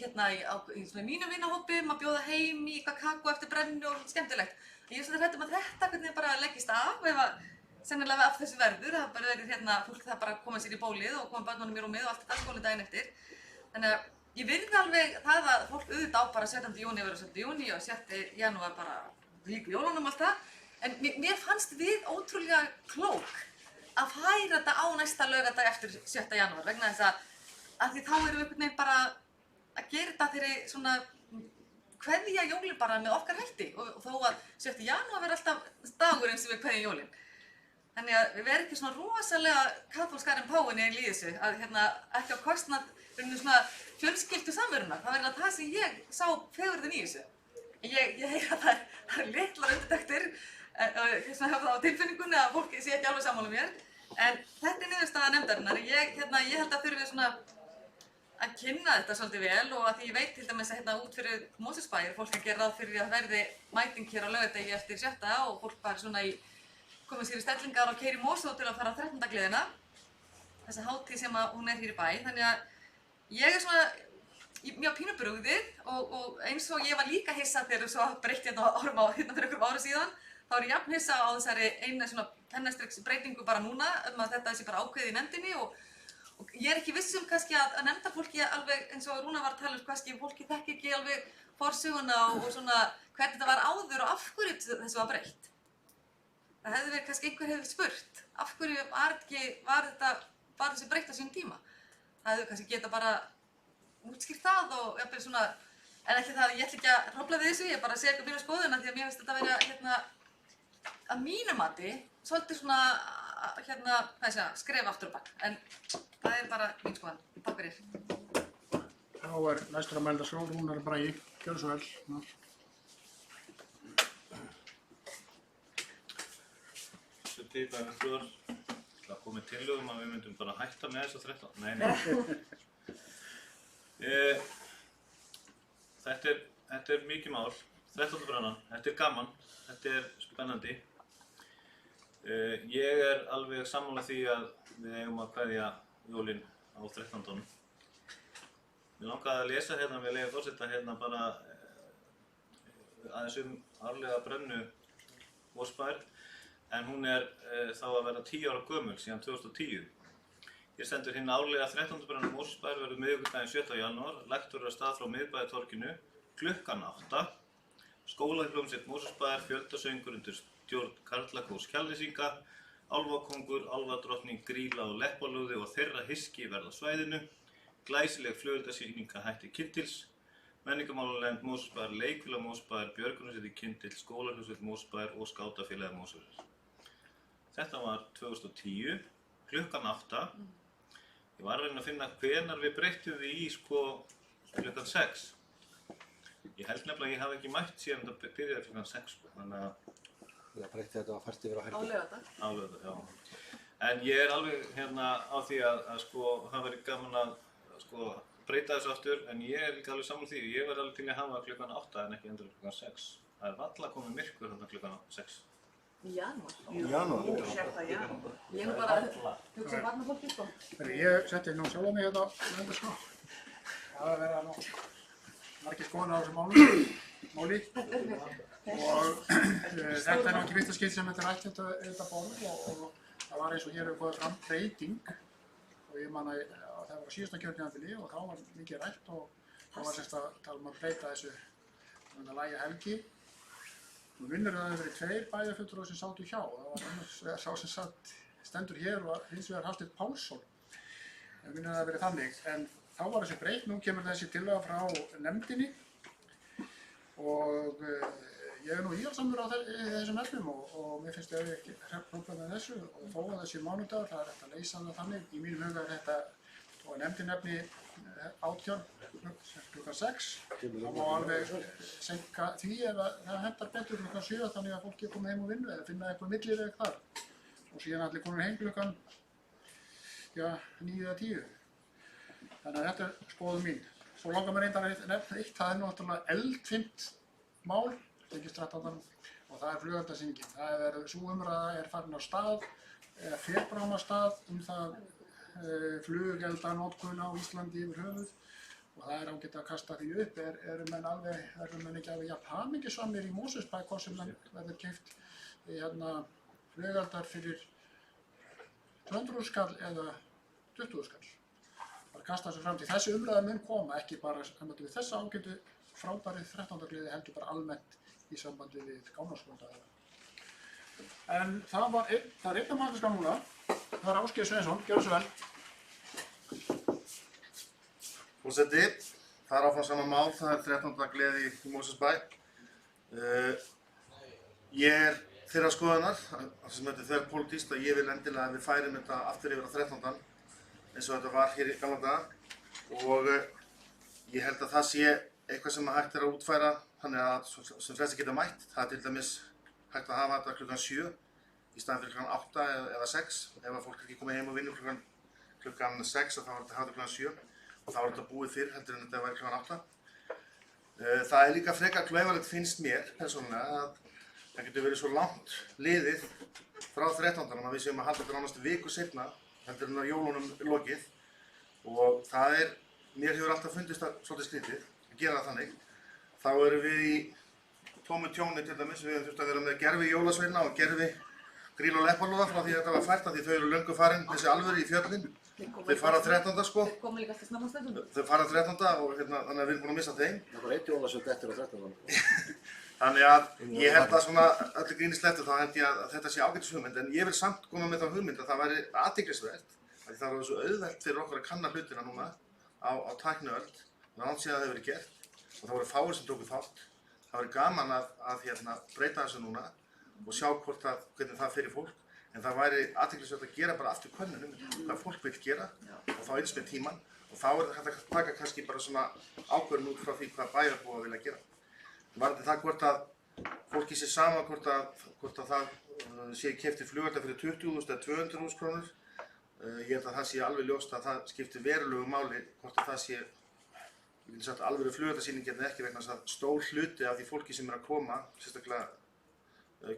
G: svona mínum vinahópum að bjóða heim í eitthvað kakó eftir brennu og skemmtilegt. Ég er svolítið hrædd að þetta hvernig bara leggist af ef að sennilega af þessu verður. Það bara verið fólk það bara koma sér í bólið og koma börnunum í rúmið og allt þetta skólinn daginn eftir. Þannig að ég virði alveg það að fólk auðvitað á bara 17. júní verður 17. júní og 7. janúar bara líka jólunum allt það. En mér fannst við ótrúlega klók að færa þetta á næsta laugardag eftir 7. janúar vegna þess að því þá erum við einhvern veginn bara að gera þetta þeirri svona kveðja jólin bara með okkar hætti og þó að 7. janúar verður alltaf dagurinn sem við kveðjum jólin. Þannig að við verðum ekki svona rosalega kaþólskar en páin í þessu að ekki á kostnað svona fjölskyldu samverunar. Það verður það sem ég sá fegurðin í þessu. Ég heyra að það er litlar undirtektir sem hafa það á tilfinningunni að fólki sé ekki alveg sammála mér. En þetta er niðurstaða nefndarinnar. Ég held að þurfum svona að kynna þetta svolítið vel og að því ég veit til dæmis að út fyrir Mosfellsbæ er fólk að gera ráð fyrir að verði mæting hér á laugardegi eftir 7. og fólk bara svona komið sér í stellingar og keyra í Mosó til að fara á 13. gleðina. Þessa hátíð sem hún er hér í bæ. Þannig að ég er svona mjög pínubrugðið og eins og ég var líka hissa þegar svo breytti fyrir einhverjum árum síðan, þá er ég jafn hissa á þessari eina svona pennastriksbreytingu bara núna að þetta sé bara ákveðið í nefndinni og ég er ekki viss kannski að nefndarfólki alveg eins og Rúna var að tala kannski fólki þekki ekki alveg forsöguna og svona hvernig þetta var áður og af hverju þessu var breytt. Það hefði verið kannski einhver hefði spurt af hverju var þessi breytt á sínum tíma. Það hefði kannski geta bara útskýrt það og jafnvel svona, en ekki það, ég ætla ekki að hrófla við þessu, ég bara segja eitthvað mínu skoðuna því að mér finnst þetta að vera að mínu mati svolítið svona skref aftur og bak, en það er bara mín skoðan. Takk fyrir.
A: Þá er næstur að melda svo, Rúnar Bragi, gjörðu svo vel.
E: Þetta er bara hljóðar, það komið tillögum að við myndum bara hætta með þess að 13. Nei. Þetta er mikið mál, 13. brennan, þetta er gaman, þetta er spennandi. Ég er alveg sammála því að við eigum að kveðja jólin á 13. Mér langaði að lesa með leyfi forseta bara aðeins árlega brennu Mosfellsbæjar, en hún er þá að vera 10 ára gömul síðan 2010. Hér stendur hinn árlega 13. brennu Mosfellsbæjar verður miðvikudaginn 7. janúar, lagt verður af stað frá miðbæjartorginu klukkan 8. Skólahljómsveit Mosfellsbæjar, fjöldasöngur undir stjórn Karlakórs Kjalnesinga, álfakóngur, álfadrottning, Grýla og Leppalúði og þeirra hyski verða á svæðinu, glæsileg flugeldasýning að hætti Kyndils, menningarmálanefnd Mosfellsbæjar, leikfélag Mosfellsbæjar, björgunarsveit Kyndil, skólahljómsveit Mosfellsbæjar og skátafélagið Mosfellsbæjar. Þetta var 2010, klukkan 8. Ég var að reyna að finna hvenær við breyttum því í klukkan 6. Ég held nefnilega að ég hafi ekki mætt síðan þetta byrjaði klukkan 6, þannig að
C: Það breytti þetta að fært yfir á helgi.
G: Á laugardag.
E: Á laugardag, já. En ég er alveg á því að það væri gaman að breyta þessu aftur, en ég er líka alveg sammála því. Ég var alveg til að hafa klukkan 8 en ekki endur klukkan 6. Það er varla komið myrkur þarna klukkan 6.
G: Í janúar.
C: Í janúar?
F: Ó, 7. janúar.
G: Ég er bara að hugsa barnafólki
A: Ég setti nú sjálf á mig hérna Það er verið að margir skoðan á þessu máli og þetta er nú ekki fyrsta skipti sem þetta er rætt þetta borð og það var eins og hér hefur komið fram breyting og ég man að það var á síðasta kjörtímabili og þá var mikið rætt og þá var semst að tala um að breyta þessu að lægja helgi. Nú minnir það hefur verið 2 bæjarfulltrúar sem sátu hjá, það var annars sá sem stendur hér og hins vegar Hafsteinn Pálsson. Minnir það hefur verið þannig, en þá var þessi breytt, nú kemur þessi tillaga frá nefndinni og ég er nú íhaldssamur á þessum efnum og mér finnst ég ekki problem með þessu og þó að þessi mánudagur, það er hægt að leysa það þannig. Í mínum huga er þetta, og nefndin nefni 18 klukkan 6, þá má alveg seinka því ef það hentar betur klukkan 7 þannig að fólki er komið heim og vinnu eða finna eitthvað milliveg þar. Og síðan allir komin heim klukkan 9 eða 10. Þannig að þetta er skoðun mín. Svo langar mér reyndar að nefna eitt, það er náttúrulega eldfimt mál, tengist 13. og það er flugeldasýningin. Það er, sú umræða er farin á stað, fer fram á stað það flugeldanotkun á Íslandi yfir höfuð og það er ágætt að kasta því upp. Eru menn ekki alveg jafn hamingjusamir í Mosfellsbæ hvort sem verður keypt flugeldar fyrir 200 skall eða 20 skall. Það kasta þessu fram til þessi umræða mun koma, ekki bara sambandi við þessa ágætu frábæri 13. gleði heldur bara almennt í sambandi við Gámarskvölda. En það er einn af mannskap núna, það er Ásgeir Sveinsson, gjörðu svo vel.
H: Forseti, það er áfram sama mál, það er 13. gleði í Mosfellsbæ. Ég er þeirra skoðunar, sem þetta er þverpólitískt, að ég vil endilega að við færum þetta aftur yfir á 13. eins og þetta var hér í gamla daga og ég held að það sé eitthvað sem hægt er að útfæra þannig að sem flesti geta mætt. Það er til dæmis hægt að hafa þetta klukkan 7 í staðinn fyrir klukkan 8 eða 6. Ef að fólk er ekki komið heim og vinnur klukkan 6 þá er þetta hafa klukkan 7 og þá er þetta búið fyrr heldur en þetta væri klukkan 8. Það er líka frekar klaufalegt finnst mér persónulega að það getur verið svo langt liðið frá 13. að við séum að halda þetta nánast viku seinna heldur en að jólunum lokið og það er, mér hefur alltaf fundist það svolítið skrítið að gera það þannig. Þá erum við í tómu tjóni til dæmis, við höfum þurft að vera með gervi jólasveina og gervi gríl og leppalúða frá því að þetta var fært af því þau eru löngu farin þessi alvöru í fjöllin. Þau fara 13. sko.
G: Þeir koma líka alltaf snemma stundum.
H: Þau fara 13. og þannig að við erum búin að missa þeim.
C: Það var eitt jólasveinn eftir á 13.
H: Þannig að ég held að svona öllu gríni slettu þá held ég að þetta sé ágætis hugmynd en ég vil samt koma með þá hugmynd að það væri athyglisvert því það er svo auðvelt fyrir okkur að kanna hlutina núna á tækniöld langt síðan það hefur verið gert og það voru fáir sem tóku þátt. Það væri gaman að breyta þessu núna og sjá hvernig það fyrir fólk en það væri athyglisvert að gera bara aftur könnun hvað fólk vil gera og þá eins með tíman og þá er þetta að taka kannski bara svona ákvörðun út frá því hvað bæjarbúar vilja gera. Varðandi það hvort að fólki sé sama hvort að það sé keyptir flugelda fyrir 20.000 eða 200.000 krónur. Ég held að það sé alveg ljóst að það skiptir verulegu máli hvort að það sé ég vil sagt alvöru flugeldasýning eða ekki vegna þess að stór hluti af því fólki sem er að koma sérstaklega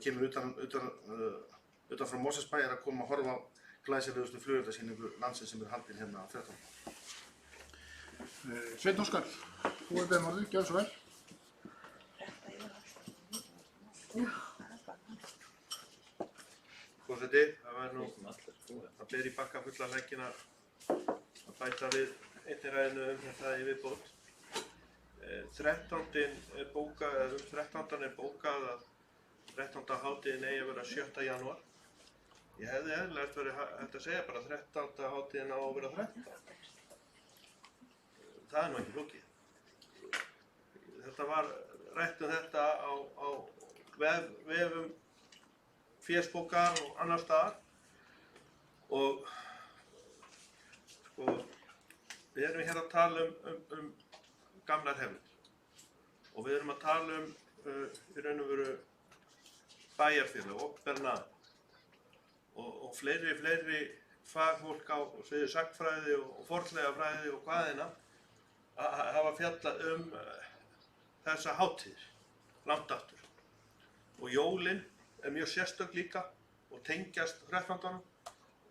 H: kemur utan frá Mosfellsbæ er að koma að horfa á glæsilegustu flugeldasýningu landsins sem er haldin hérna á 13.
A: Sveinn Óskar, þú er beðin orðið, gjörðu svo vel.
D: Forseti, það var nú að ber í bakka fulla leggina að bæta við einni ræðinu þetta í viðbót. 13. er bókað, eða 13. er bókað að 13. hátíðin eigi að vera 7. janúar. Ég hefði eðlilegt verið hægt að segja bara 13. hátíðin á að vera 13. Það er nú ekki flókið. Þetta var rætt þetta á vefum fésbókar og annar staðar og sko við erum hér að tala um gamlar hefðir og við erum að tala í raun og veru bæjarfélag, opinber og fleiri fagfólk á sviði sagnfræði og fornleifafræði og hvaðina að hafa fjallað þessa hátíðir langt aftur. Og jólin er mjög sérstök líka og tengjast 13.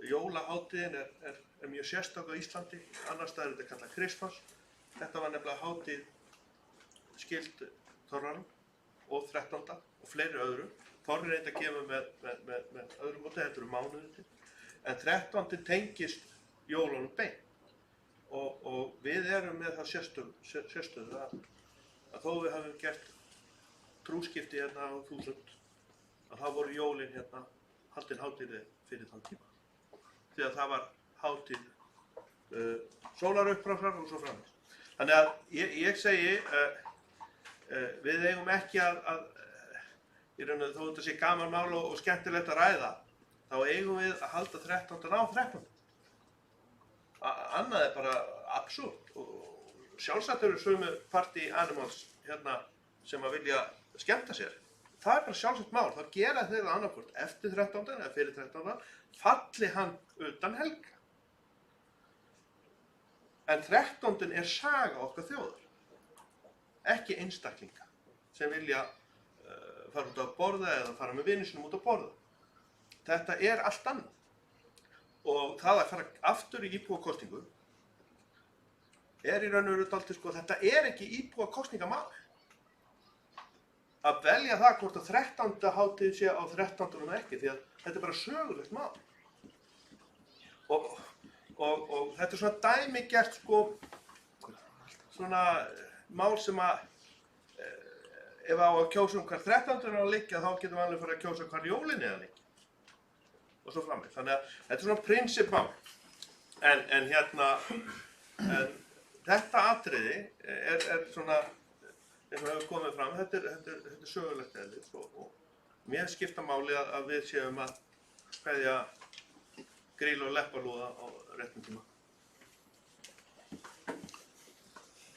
D: Jólahátíðin er mjög sérstök á Íslandi, annars staðar er þetta kallað Kristmas. Þetta var nefnilega hátíð skyld Þorranum og 13. og fleiri öðrum. Þorri reyndi að gefa með öðrum móti, þetta eru mánuðir til. En 13. tengist jólunum beint og við erum með það sérstöðu að þó við hafum gert trúskipti hérna á 1000 að það voru jólin hérna haldin hátíði fyrir þann tíma. Því að það var hátíð sólarupprásar og svo framvegis. Þannig að ég segi, við eigum ekki í raun og þó þetta sé gaman mál og skemmtilegt að ræða, þá eigum við að halda 13. á 13. Annað er bara absúrt og sjálfsagt eru sömu party animals hérna sem að vilja skemmta sér. Það er bara sjálfsagt mál, þá gera þeir það annarkvort eftir 13. eða fyrir 13. falli hann utan helga. En 13. er saga okkar þjóðar, ekki einstaklinga sem vilja fara út að borða eða fara með vinum sínum út að borða. Þetta er allt annað. Og það að fara aftur í íbúakosningu er í raun og veru dálítið sko, þetta er ekki íbúakosningamál. Að velja það hvort að 13. hátíð sé á 13. ekki, því að þetta er bara sögulegt mál. Og þetta er svona dæmigert sko, svona mál sem að ef á að kjósa hvar 13. er að liggja, þá getum við alveg farið að kjósa hvar jólin er að liggja. Og svo framvegis. Þannig að þetta er svona prinsipmál. En þetta atriði er svona, eins og hefur komið fram, þetta er sögulegt eðlis og mér skipta máli að við séum að kveðja Grýlu og Leppalúða á réttum tíma.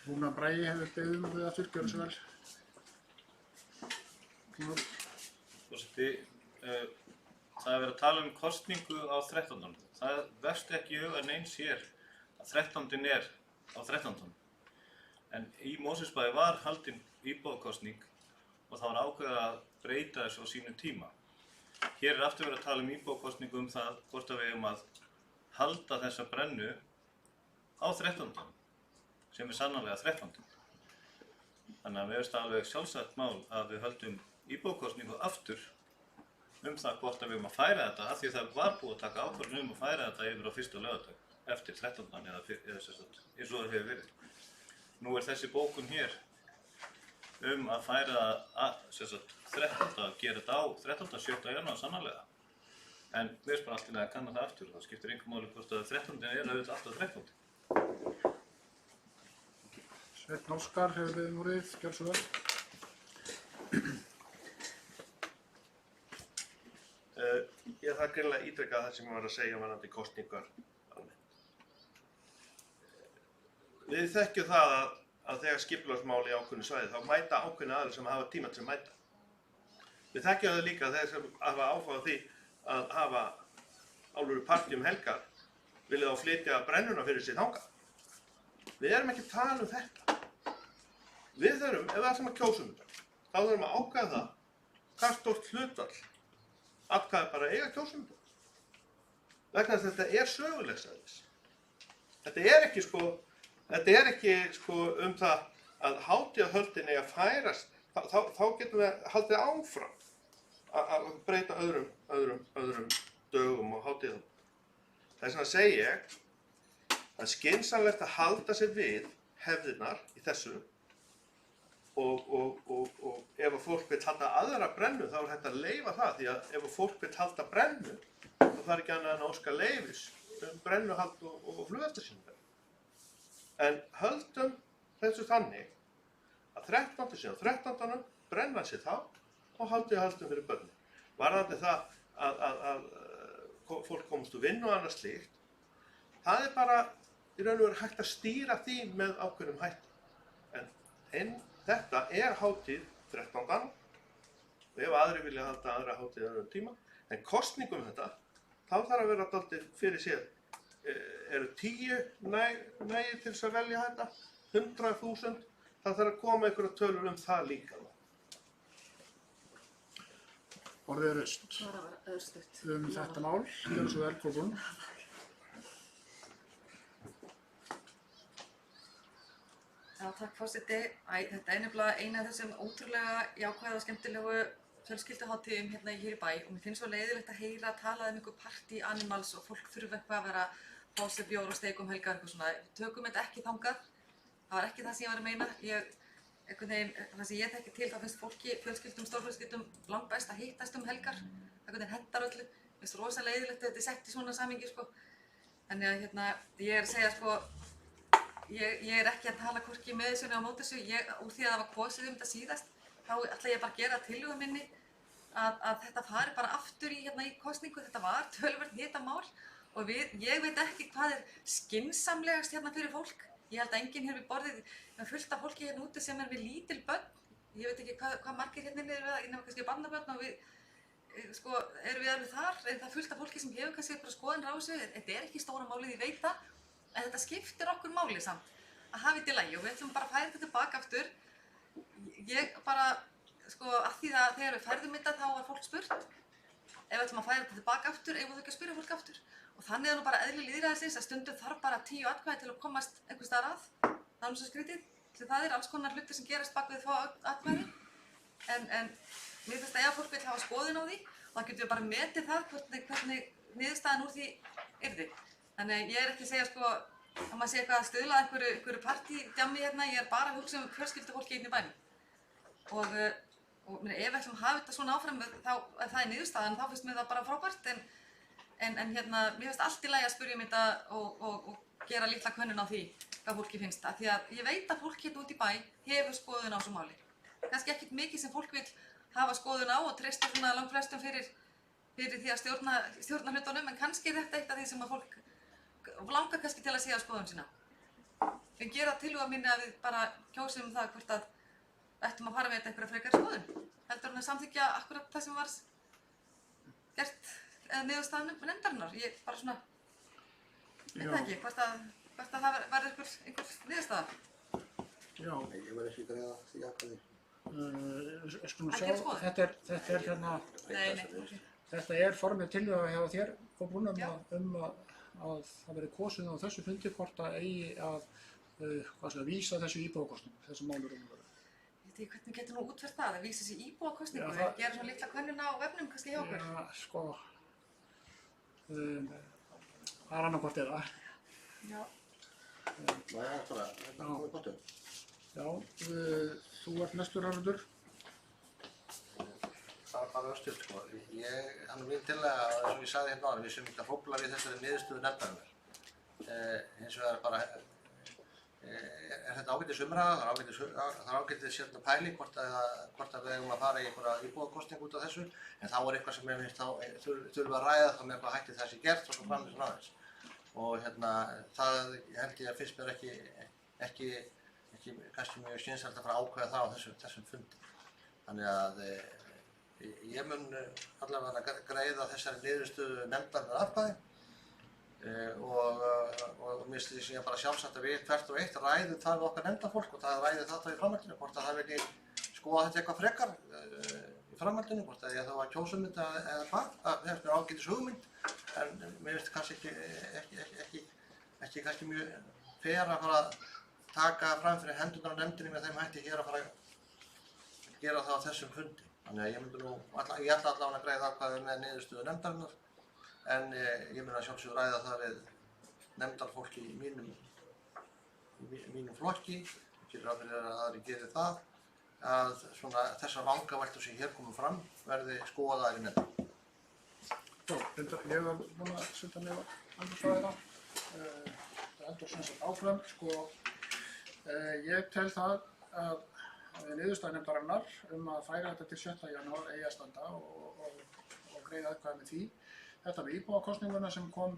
A: Rúnar Bragi hefur beðið við að gjörðu svo vel.
E: Forseti, það er verið að tala um kosningu á 13. Það verst ekki í huga neins hér að 13. er á 13. En í Mosfellsbæ var haldin íbúakosning og það var ákveðið að breyta þessu á sínum tíma. Hér er aftur verið að tala um íbúakosningu það hvort að við eigum að halda þessa brennu á 13. sem er sannarlega 13. Þannig að mér finnst alveg sjálfsagt mál að við höldum íbúakosningu aftur það hvort að við eigum að færa þetta af því að það var búið að taka ákvörðun að færa þetta yfir á fyrsta laugardag eftir 13. eða eins og það hefur verið. Nú er þessi bókun hér að færa að 13. að gera þetta á 13. 7. janúar sannarlega. En við erum bara alltaf að kanna það aftur og það skiptir engu máli hvort að 13. er auðvitað alltaf 13.
A: Sveinn Óskar hefur beðið orðið, gjörðu svo vel.
D: Ég þarf greinilega að ítreka það sem ég var að segja varðandi kosningar almennt. Við þekkjum það að þegar skipulagsmál í ákveðnu svæði þá mæta ákveðnu aðrir sem hafa tíma til að mæta. Við þekkjum það líka þeir sem hafa áhuga á því að hafa alvöru partí helgar vilja þá flytja brennuna fyrir sér þangað. Við erum ekki að tala um þetta. Við þurfum, ef við ætlum að kjósa þetta, þá þurfum að ákveða það hvað stórt hlutfall atkvæði bara eiga kjósa þetta. Vegna þess að þetta er sögulegs eðlis. Þetta er ekki það að hátíðahöldin eigi að færast, þá getum við haldið áfram að breyta öðrum dögum og hátíðum. Þess vegna segi ég að skynsamlegt að halda sig við hefðirnar í þessu og ef að fólk vil halda aðra brennu þá er hægt að leyfa það því að ef að fólk vil halda brennu þá þarf ekki annað en að óska leyfis brennuhald og flugeftirsýningar. En höldum þessu þannig að 13. síðan 13. brenna sér þá og haldum fyrir börnin. Varðandi það að fólk komast úr vinnu og annað slíkt, það er bara í raun og veru hægt að stýra því með ákveðnum hætti. En þetta er hátíð 13. og ef aðrir vilja halda aðra hátíð öðrum tíma, en kosningum þetta, þá þarf að vera dálítið fyrir sér. Eru 10 nægir til þess að velja þetta? 100.000? Það þarf að koma einhverja tölur það líka.
A: Orðið er raust. Þetta mál, gjörðu svo vel, Kolbrún.
G: Já, takk forseti. Þetta er nefnilega eina af þessum ótrúlega jákvæða og skemmtilegu fjölskylduhátíðum hérna hér í bæ og mér finnst svo leiðilegt að heyra talað um einhver party animals og fólk þurfa eitthvað að vera að fá sér bjór og steik helgar eitthvað svona. Við tökum þetta ekki þangað. Það var ekki það sem ég var að meina. Það sem ég þekki til, þá finnst fólki, fjölskyldum, stórfjölskyldum langbest að hittast helgar. Það hentar öllu. Mér finnst rosa leiðilegt að þetta er sett í svona samhengi sko. Þannig að ég er að segja sko, ég er ekki að tala hvorki með þessu eða á móti þessu. Úr því að það var kosið þetta síðast, þá ætla ég bara að gera tillögu minni að þetta fari bara aftur í kosningu. Þetta var töluvert hitamál og ég veit ekki hvað skynsamlegast fyrir fólk. Ég held að enginn við borðið, fullt af fólki úti sem við lítil börn. Ég veit ekki hvað margir inni eru kannski barnabörn og við erum við alveg þar, en það fullt af fólki sem hefur kannski bara skoðanir á þessu. Þetta ekki stóra málið, ég veit það, en þetta skiptir okkur máli samt að hafa þetta í lagi og við ætlum bara að færa þetta tilbaka aftur. Ég bara, af því að þegar við færðum þetta þá var fólk spurt. Ef við ætlum að færa þetta tilbaka aftur, eigum við ekki að spyrja fólk aftur. Og þannig nú bara eðli lýðræðisins að stundum þarf bara 10 atkvæði til að komast einhvers staðar að. Það svo skrítið, sem það alls konar hlutir sem gerast bak við fá atkvæði. En mér finnst að ef fólk vil hafa skoðun á því, þá getum við bara metið það hvernig niðurstaðan úr því yrði. Þannig ég ekki að segja að maður sé eitthvað að stuðla að einhverju partydjammi ég er bara að hugsa fjölskyldufólki í bænum. Og ef við ætlum að hafa þetta svona áfram, þá það niðurstaðan, þá finnst mér það bara frábært. En mér finnst allt í lagi að spyrja þetta og gera litla könnun á því hvað fólki finnst. Af því að ég veit að fólk út í bæ hefur skoðun á þessu máli. Kannski ekkert mikið sem fólk vil hafa skoðun á og treysta svona langflestum fyrir því að stjórna hlutunum, en kannski þetta eitt af því sem að fólk langar kannski til að segja skoðun sína. En gera tillögu minni að við bara kjósum það hvort að ættum að fara með einhverja frekar skoðun. Heldur hann að samþykkja akkurat það sem var gert niðurstaðan nefndarinnar. Ég bara svona, veit það ekki, hvort að það verði einhver niðurstaða.
A: Já.
C: Nei, ég verð ekki greiða því atkvæði.
A: Skulum sjá, þetta er formið tillögu hjá þér og Brúnum að það verði kosið á þessu fundi hvort að eigi að vísa þessu íbúakosningu, þessu málur Ég
G: veit ekki hvernig getur nú útfært það að vísa þessi íbúakosningu, gera svona litla könnun á vefnum kannski hjá okkur.
A: Það er annarkvort eða.
G: Já. Já, þú ert næstur Haraldur.
C: Það var bara östuð hann mín til að, eins og ég sagði áðan, við sem ekki að hrófla við þessari niðurstöðu nefndarinnar. Hins vegar bara þetta ágætis umræða, það er ágætis pæling hvort að við eigum að fara í einhverja íbúakosningu út af þessu, en þá er eitthvað sem ég finnst þurfa að ræða þá með eitthvað hætti þessi gert og svo framvegis og aðeins. Og það held ég að finnst mér ekki kannski mjög skynsamlegt að fara að ákveða það á þessum fundi. Þannig að ég mun allavega greiða þessari niðurstöðu nefndarinnar atkvæði og mér finnst því sem ég bara sjálfsagt að við hvert og eitt ræðum það við okkar nefndarfólk og það ræði það þá í framhaldinu, hvort að það vilji skoða þetta eitthvað frekar í framhaldinu, hvort að ég þá að kjósa þetta eða hvað, það finnst mér ágætis hugmynd, en mér finnst kannski ekki kannski mjög fer að fara að taka fram fyrir hendurnar á nefndinni með þeim hætti hér að fara að gera það á þessum fundi. Þannig að ég ætla allavega að greiða atkvæði með niðurstöðu nefndarinnar, en ég mun að sjálfsögðu ræða það við nefndarfólki í mínum flokki, fyrir að aðri geri það, að þessar vangaveltur sem hér komum fram verði skoðaðar í nefndar.
A: Ég var búinn að setja mig á andursvæðina. Heldur sem sagt áfram, ég tel það að niðurstaða nefndarinnar að færa þetta til 7. janúar eigi að standa og greiða atkvæði með því. Þetta með íbúakosninguna sem kom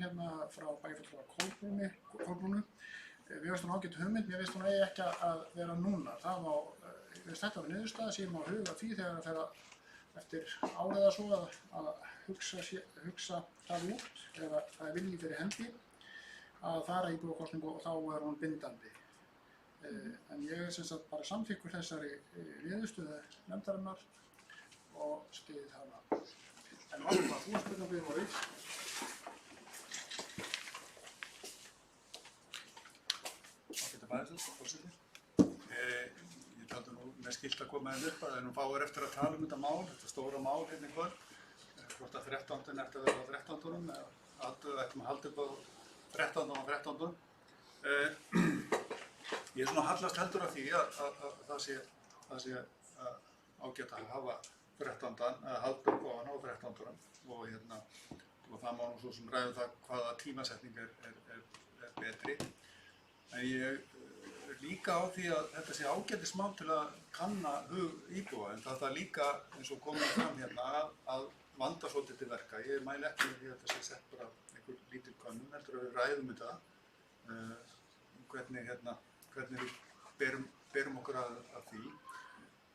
A: frá bæjarfulltrúa Kolbrúnu. Mér finnst hún ágæt hugmynd, mér finnst hún eigi ekki að vera núna. Þetta var niðurstaða sem má huga því þegar það fer eftir árið eða svo að hugsa það út, ef það er vilji fyrir hendi að fara í íbúakosningu og þá er hún bindandi. En ég er sem sagt bara samþykkur þessari niðurstöðu nefndarinnar og styð hana. En Valva, þú spurði við voru.
B: Ágæta bæjarstjórn, forseti. Ég taldi nú með skylt að koma upp að nú fáir eftir að tala þetta mál, þetta stóra mál í kvöld. Hvort að 13. ætti að vera á 13. eða ættum að halda upp á 13. og 13. Ég er svona hallast heldur af því að það sé ágætt að hafa 13. að halda upp á hana á 13. og það má nú svo sem ræðum það hvaða tímasetning er betri. En ég líka á því að þetta sé ágætismál til að kanna hug íbúa, en það þarf líka, eins og komið fram hérna, að vanda svolítið til verka. Ég mæli ekki með því að þetta sé sett bara einhver lítil könnun, heldur að við ræðum þetta, hvernig við berum okkur að því.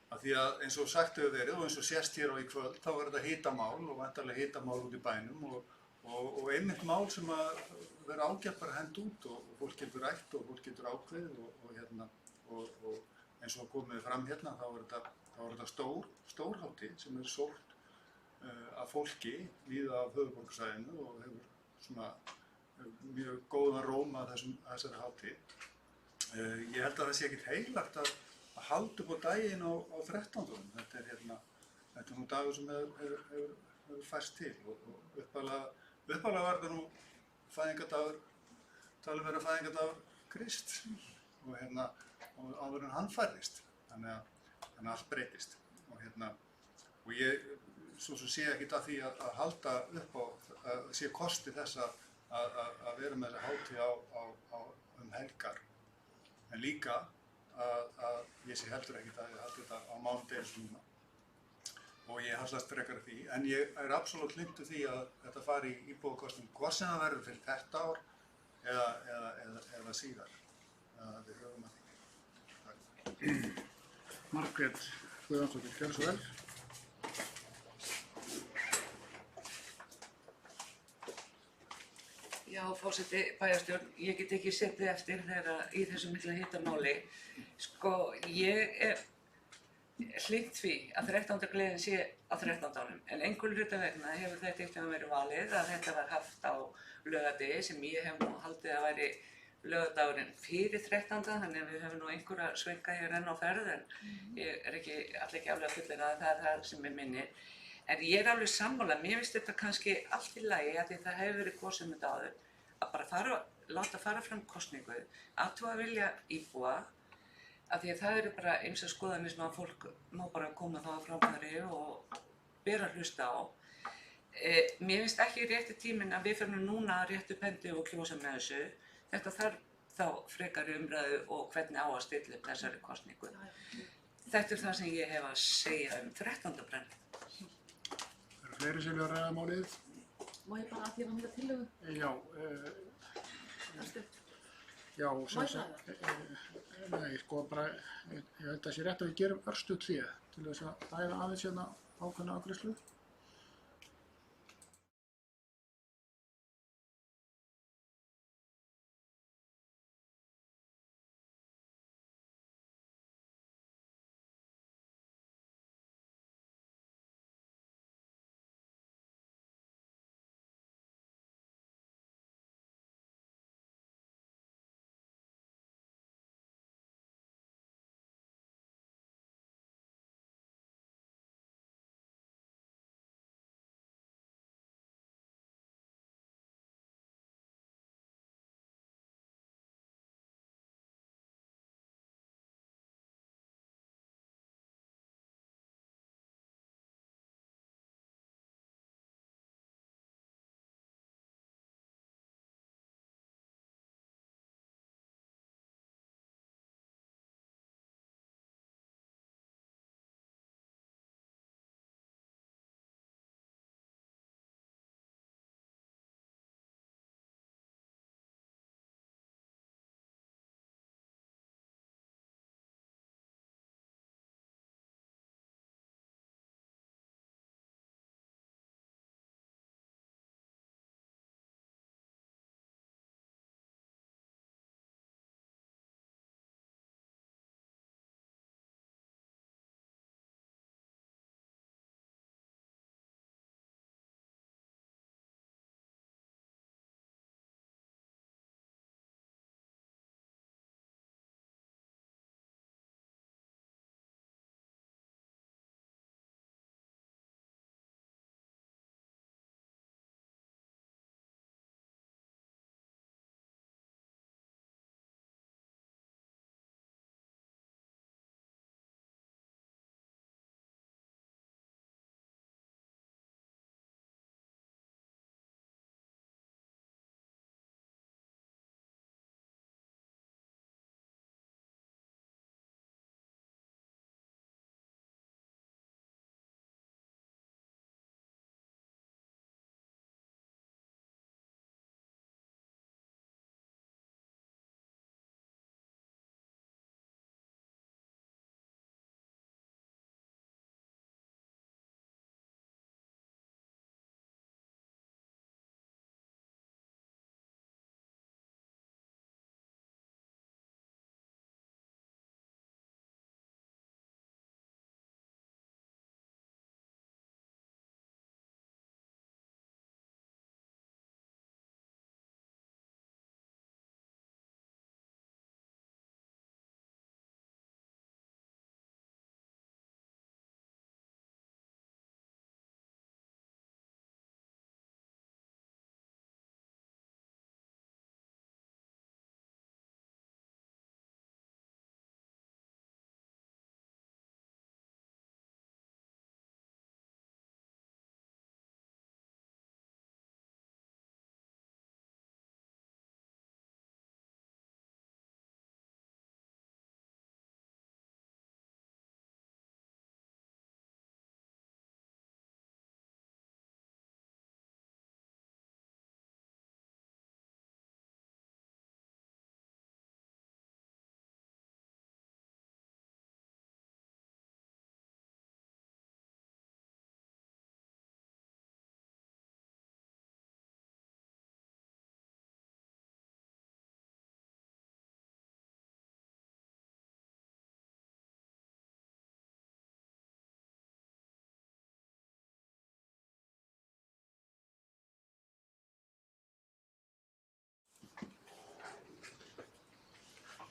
B: Af því að eins og sagt hefur verið og eins og sést hér á í kvöld, þá er þetta hitamál og vantarlega hitamál út í bænum og einmitt mál sem að vera ágætt bara hend út og fólk getur rætt og fólk getur ákveðið og eins og komið fram hérna þá er þetta stór hátíð sem er sótt af fólki víða af höfuðborgarsvæðinu og hefur svona mjög góðan róma þessari hátíð. Ég held að það sé ekkert heilagt að halda upp á daginn á 13. Þetta er nú dagur sem hefur færst til og upphaflega var þetta nú fæðingardagur, talið vera fæðingardagur Krist og áður en hann færðist, þannig að allt breytist og ég svo sem sé ekkert að því að halda upp á að sé kosti þess að vera með þessa hátíð um helgar, en líka að ég sé heldur ekkert að ég haldi þetta á mánudegi eins og núna og ég hallast frekar því, en ég er absolutt hlynntur því að þetta fari í íbúakosningu, hvort sem það verður fyrir þetta ár eða síðar. Við höfum að því.
A: Margrét Guðjónsdóttir, gjörðu svo vel.
I: Já, forseti bæjarstjórn, ég get ekki setið eftir þegar í þessu mikla hitamáli. Sko, ég er hlynnt því að 13. gleðin sé á 13. en einhverju hluta vegna hefur þetta eitt verið valið að þetta var haft á laugardegi sem ég hef nú haldið að væri laugardagurinn fyrir 13. þannig að við höfum nú einhverja svenka hér enn á ferð en ég er ekki alveg að fullera að það er það sem ég minnir. En ég er alveg sammála, mér finnst þetta kannski allt í lagi að því það hefur verið kosið með áður að bara láta fara fram kosningu, athuga vilja íbúa af því að það eru bara ýmsar skoðanir sem að fólk má bara koma þá á framfæri og bera að hlusta á. Mér finnst ekki rétti tíminn að við fyrir núna að réttu pendi og kjósa með þessu. Þetta þarf þá frekari umræðu og hvernig á að stilla upp þessari kosningu. Þetta er það sem ég hef að segja 13. brenn.
A: Eru fleiri sem vilja ræða málið?
G: Má ég bara að því að hann tillögu?
A: Já, já, sem sagt, nei, sko bara, ég held að það sé rétt að við gerum örstutt hlé til þess að ræða aðeins hérna ákveðna afgreiðslu.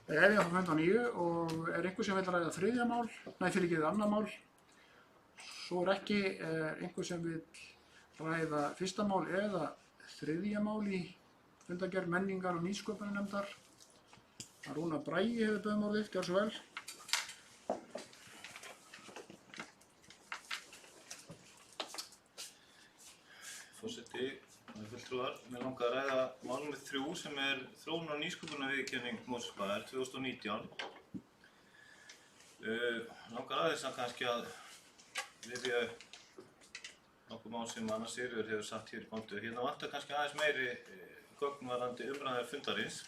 A: Við hefjum þá fund á 9 og er einhver sem vil ræða þriðja mál, nei fyrirgefið annað mál. Svo er ekki einhver sem vil ræða fyrsta mál eða þriðja mál í fundargerð menningar og nýsköpunarnefndar. Rúnar Bragi hefur beðið um orðið, gjörðu svo vel.
E: Forseti, fulltrúar, mér langar að ræða mál nr. 3 sem er þróun og nýsköpunarviðurkenning Mosfellsbæjar 2019. Langar aðeins að kannski að rifja nokkuð mál sem Anna Sigríður hefur sagt hér í pontu. Hérna vantar kannski aðeins meiri gögn varðandi umræður fundarins.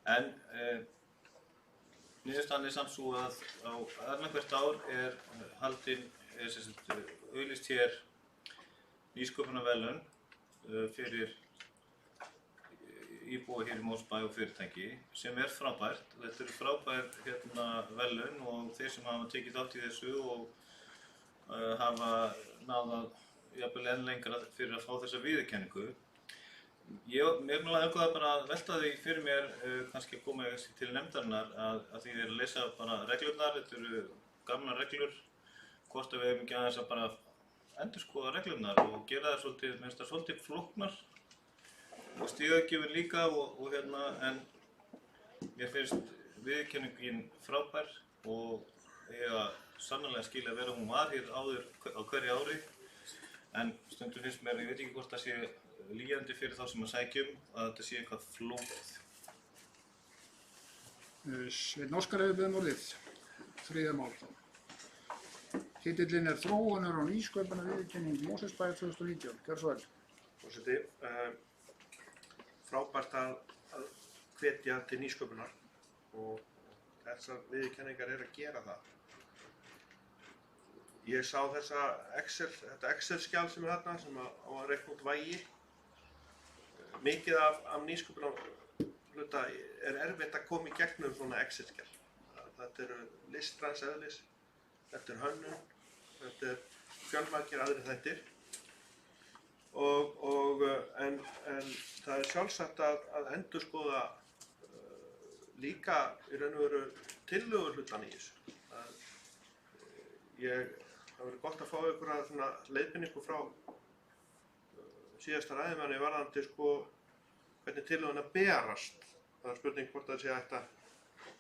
E: En niðurstaðan er samt svo að á annað hvert ár er auglýst hér nýsköpunarverðlaun fyrir íbúa hér í Mosfellsbæ og fyrirtæki sem er frábært. Þetta eru frábær verðlaun og þeir sem hafa tekið þátt í þessu og hafa náð að jafnvel enn lengra fyrir að fá þessa viðurkenningu. Mér langaði bara að velta því fyrir mér, kannski að koma til nefndarinnar, að því ég er að lesa bara reglurnar, þetta eru gamlar reglur, hvort að við hefum ekki aðeins að bara endurskoða reglurnar og gera það svolítið, minnst það svolítið flóknar og stigagjöfin líka en mér finnst viðurkenningin frábær og eiga sannarlega skilja að vera hún var hér áður á hverju ári en stundum finnst mér, ég veit ekki hvort það sé lýjandi fyrir þá sem að sækjum að þetta sé eitthvað flókið.
A: Sveinn Óskar hefur beðið um orðið, þriðja mál þá. Titillinn er Þróunar og nýsköpunarviðurkenning Mosfellsbæjar 2019. Gjörðu svo vel.
D: Forseti, frábært að hvetja til nýsköpunar og þessar viðurkenningar eru að gera það. Ég sá þetta Excel-skjal sem er þarna sem á að reikna út vægi. Mikið af nýsköpunarhluta er erfitt að koma í gegnum svona Excel-skjal. Þetta eru listræns eðlis, þetta er hönnun, þetta er fjölmargir aðrir þættir en það er sjálfsagt að endurskoða líka í raun og veru tillöguhlutann í þessu. Það verður gott að fá einhverja svona leiðbeiningu frá síðasta ræðumanni varðandi hvernig tillöguna berast. Það er spurning hvort það sé hægt að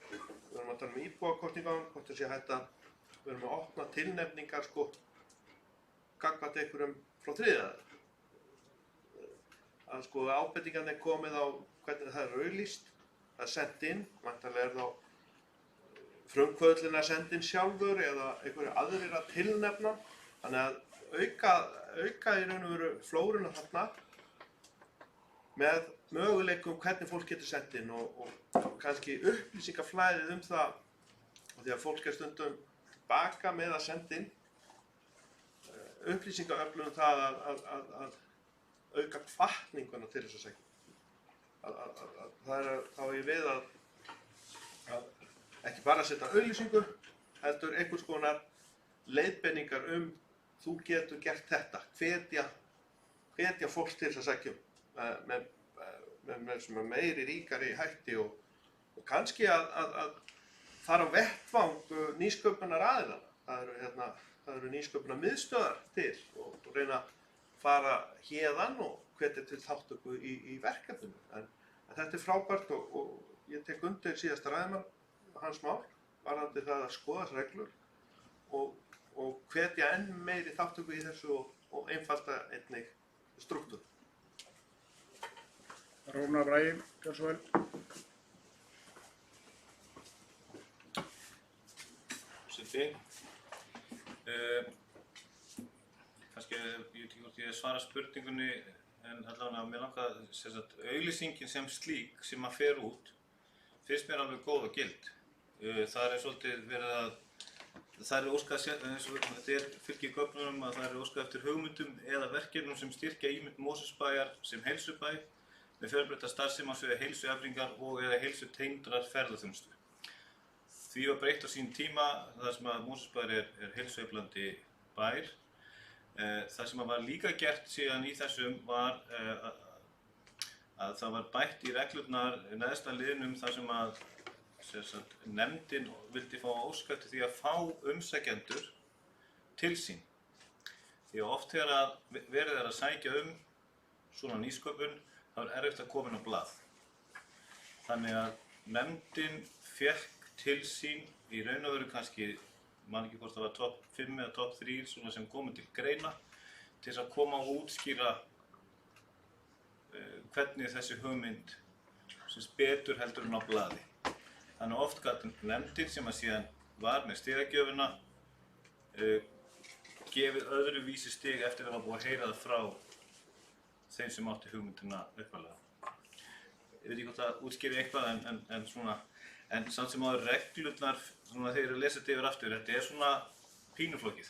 D: við erum að tala um íbúakosningar, hvort það sé hægt að við erum að opna tilnefningar gagnvart einhverjum frá þriðja. Að ábendingarnir er komið á hvernig það er auglýst, það er sent inn, væntanlega er þá frumkvöðlinn að senda inn sjálfur eða einhverju aðrir að tilnefna. Þannig að auka í raun og veru flóruna þarna með möguleikum hvernig fólk getur sendt inn og kannski upplýsingaflæðið það því að fólk er stundum baka með að senda inn upplýsingaöflun það að auka hvatninguna til þess að segja. Það er þá ég við að ekki bara setja auglýsingu, heldur einhvers konar leiðbeiningar þú getur gert þetta, hvetja fólk til þess að segja með meiri ríkari hætti og kannski að fara á vettvang nýsköpunar aðila. Það eru nýsköpunar miðstöðar til og reyna að fara héðan og hvetja til þátttöku í verkefninu. En þetta er frábært og ég tek undir síðasta ræðumann hans mál varðandi það að skoða þessar reglur og hvetja enn meiri þátttöku í þessu og einfalda einnig strúktúr.
A: Rúnar Bragi, gjörðu svo vel.
E: Forseti, kannski, ég veit ekki hvort ég svara spurningunni en allavega mér langar auglýsingin sem slík sem að fer út finnst mér alveg góð og gild. Það er svolítið verið að það er óskað, eins og þetta er fylgir gögnunum að það er óskað eftir hugmyndum eða verkefnum sem styrkja ímynd Mosfellsbæjar sem heilsubæ með fjölbreytta starfsemi á sviði heilsueflingar og eða heilsutengdrar ferðaþjónustu. Því var breytt á sín tíma þar sem að Mosfellsbæjar er heilsueflandi bær. Það sem var líka gert síðan í þessum var að það var bætt í reglurnar neðsta liðnum þar nefndin vildi fá óska eftir því að fá umsækjendur til sín. Því að oft þegar að verið að sækja svona nýsköpun, þá erfitt að koma inn á blað. Þannig að nefndin fékk til sín í raun og veru kannski, man ekki hvort það var topp 5 eða topp 3 svona sem komu til greina til þess að koma og útskýra hvernig þessi hugmynd sem betur heldur en á blaði. Þannig oft gat nefndin sem að síðan var með stigagjöfina gefið öðruvísi stig eftir að hafa búið að heyra það frá þeim sem átti hugmyndina upphaflega. Ég veit ekki hvort það útskýri eitthvað en svona, en samt sem áður reglurnar, svona þegar ég lesa þetta yfir aftur, þetta svona pínuflókið.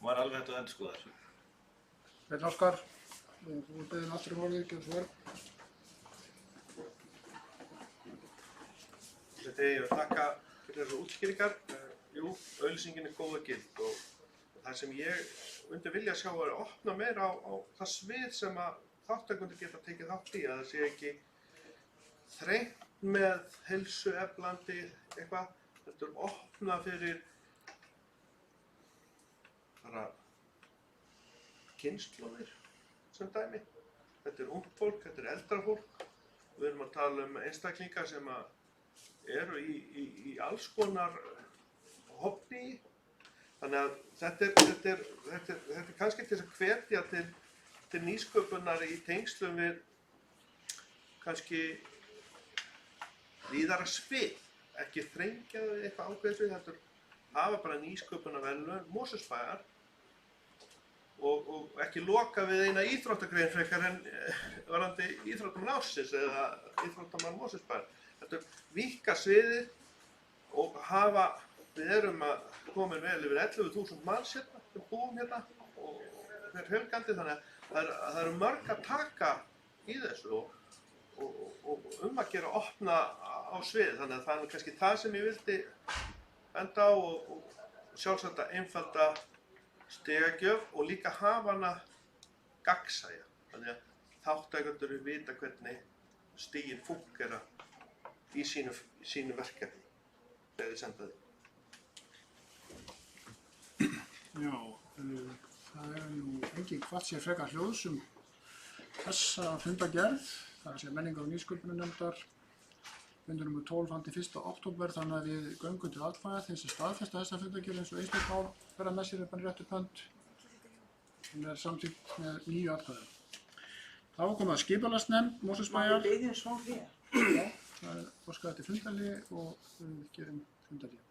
E: Var alveg hægt að endurskoða þessu.
A: Sveinn Óskar, þú beðin aftur orðið, gjörðu svo vel.
D: Þetta ég vil þakka fyrir þessu útskýringar. Jú, auglýsingin er góð og gild og það sem ég myndi vilja sjá er að opna meira á það svið sem að þátttakendur geta tekið þátt í, að það sé ekki þrengt með heilsueflandi eitthvað, þetta er opna fyrir bara kynslóðir sem dæmi. Þetta er ungt fólk, þetta er eldra fólk. Við erum að tala um einstaklingar sem að eru í alls konar hobby. Þannig að þetta er kannski til þess að hvetja til nýsköpunar í tengslum við kannski víðara svið, ekki þrengja við eitthvað ákveðið svið, heldur hafa bara nýsköpunarverðlaun Mosfellsbæjar og ekki loka við eina íþróttagrein frekar en varðandi íþróttamann ársins eða íþróttamann Mosfellsbæjar. Þetta víkka sviðið og hafa. Við erum að koma vel yfir 11.000 manns hérna, sem búum hérna og fer fjölgandi, þannig að það eru mörg að taka í þessu og að gera opna á svið. Þannig að það er kannski það sem ég vildi enda á og sjálfsagt að einfalda stigagjöf og líka hafa hana gagnsæja. Þannig að þátttakendur vita hvernig stigin fúnkera í sínu verkefni þegar þið senda því.
A: Já, það nú engin hvart sér frekar hljóðs þessa fundargerð, það er að segja menningar- og nýsköpunarnefndar, fundur nr. 12 til 1. október, þannig að við göngum til atkvæða þeim sem staðfesta þessa fundargerð eins og einstök mál verða með sér í réttu pönt, sem er samþykkt með 9 atkvæðum. Þá komum að skipulagsnefnd Mosfellsbæjar.
F: Má ég biðja smá hlé?
A: Já, það er óskað eftir fundarhlé og við gerum fundarhlé.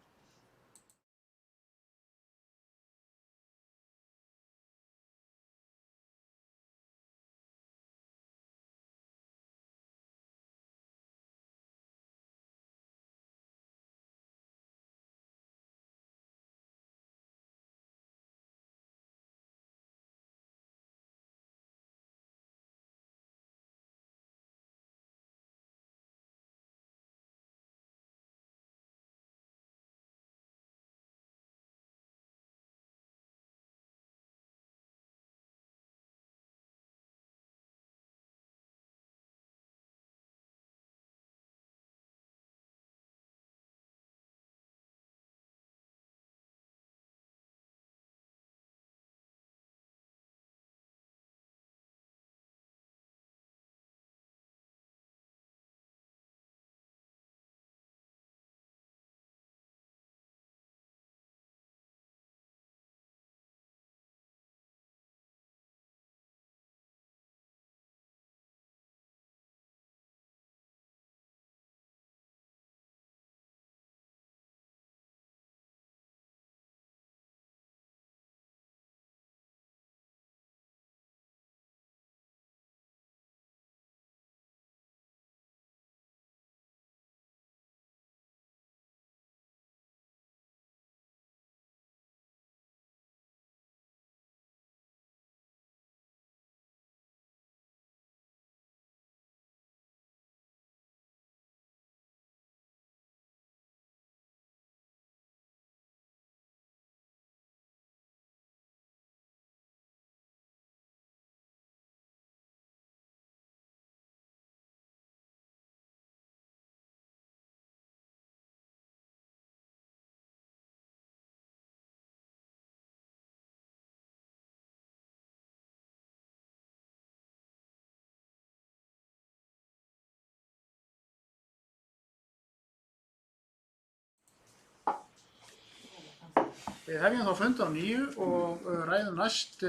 A: Við hefjum þá fund á 9 og ræðum næst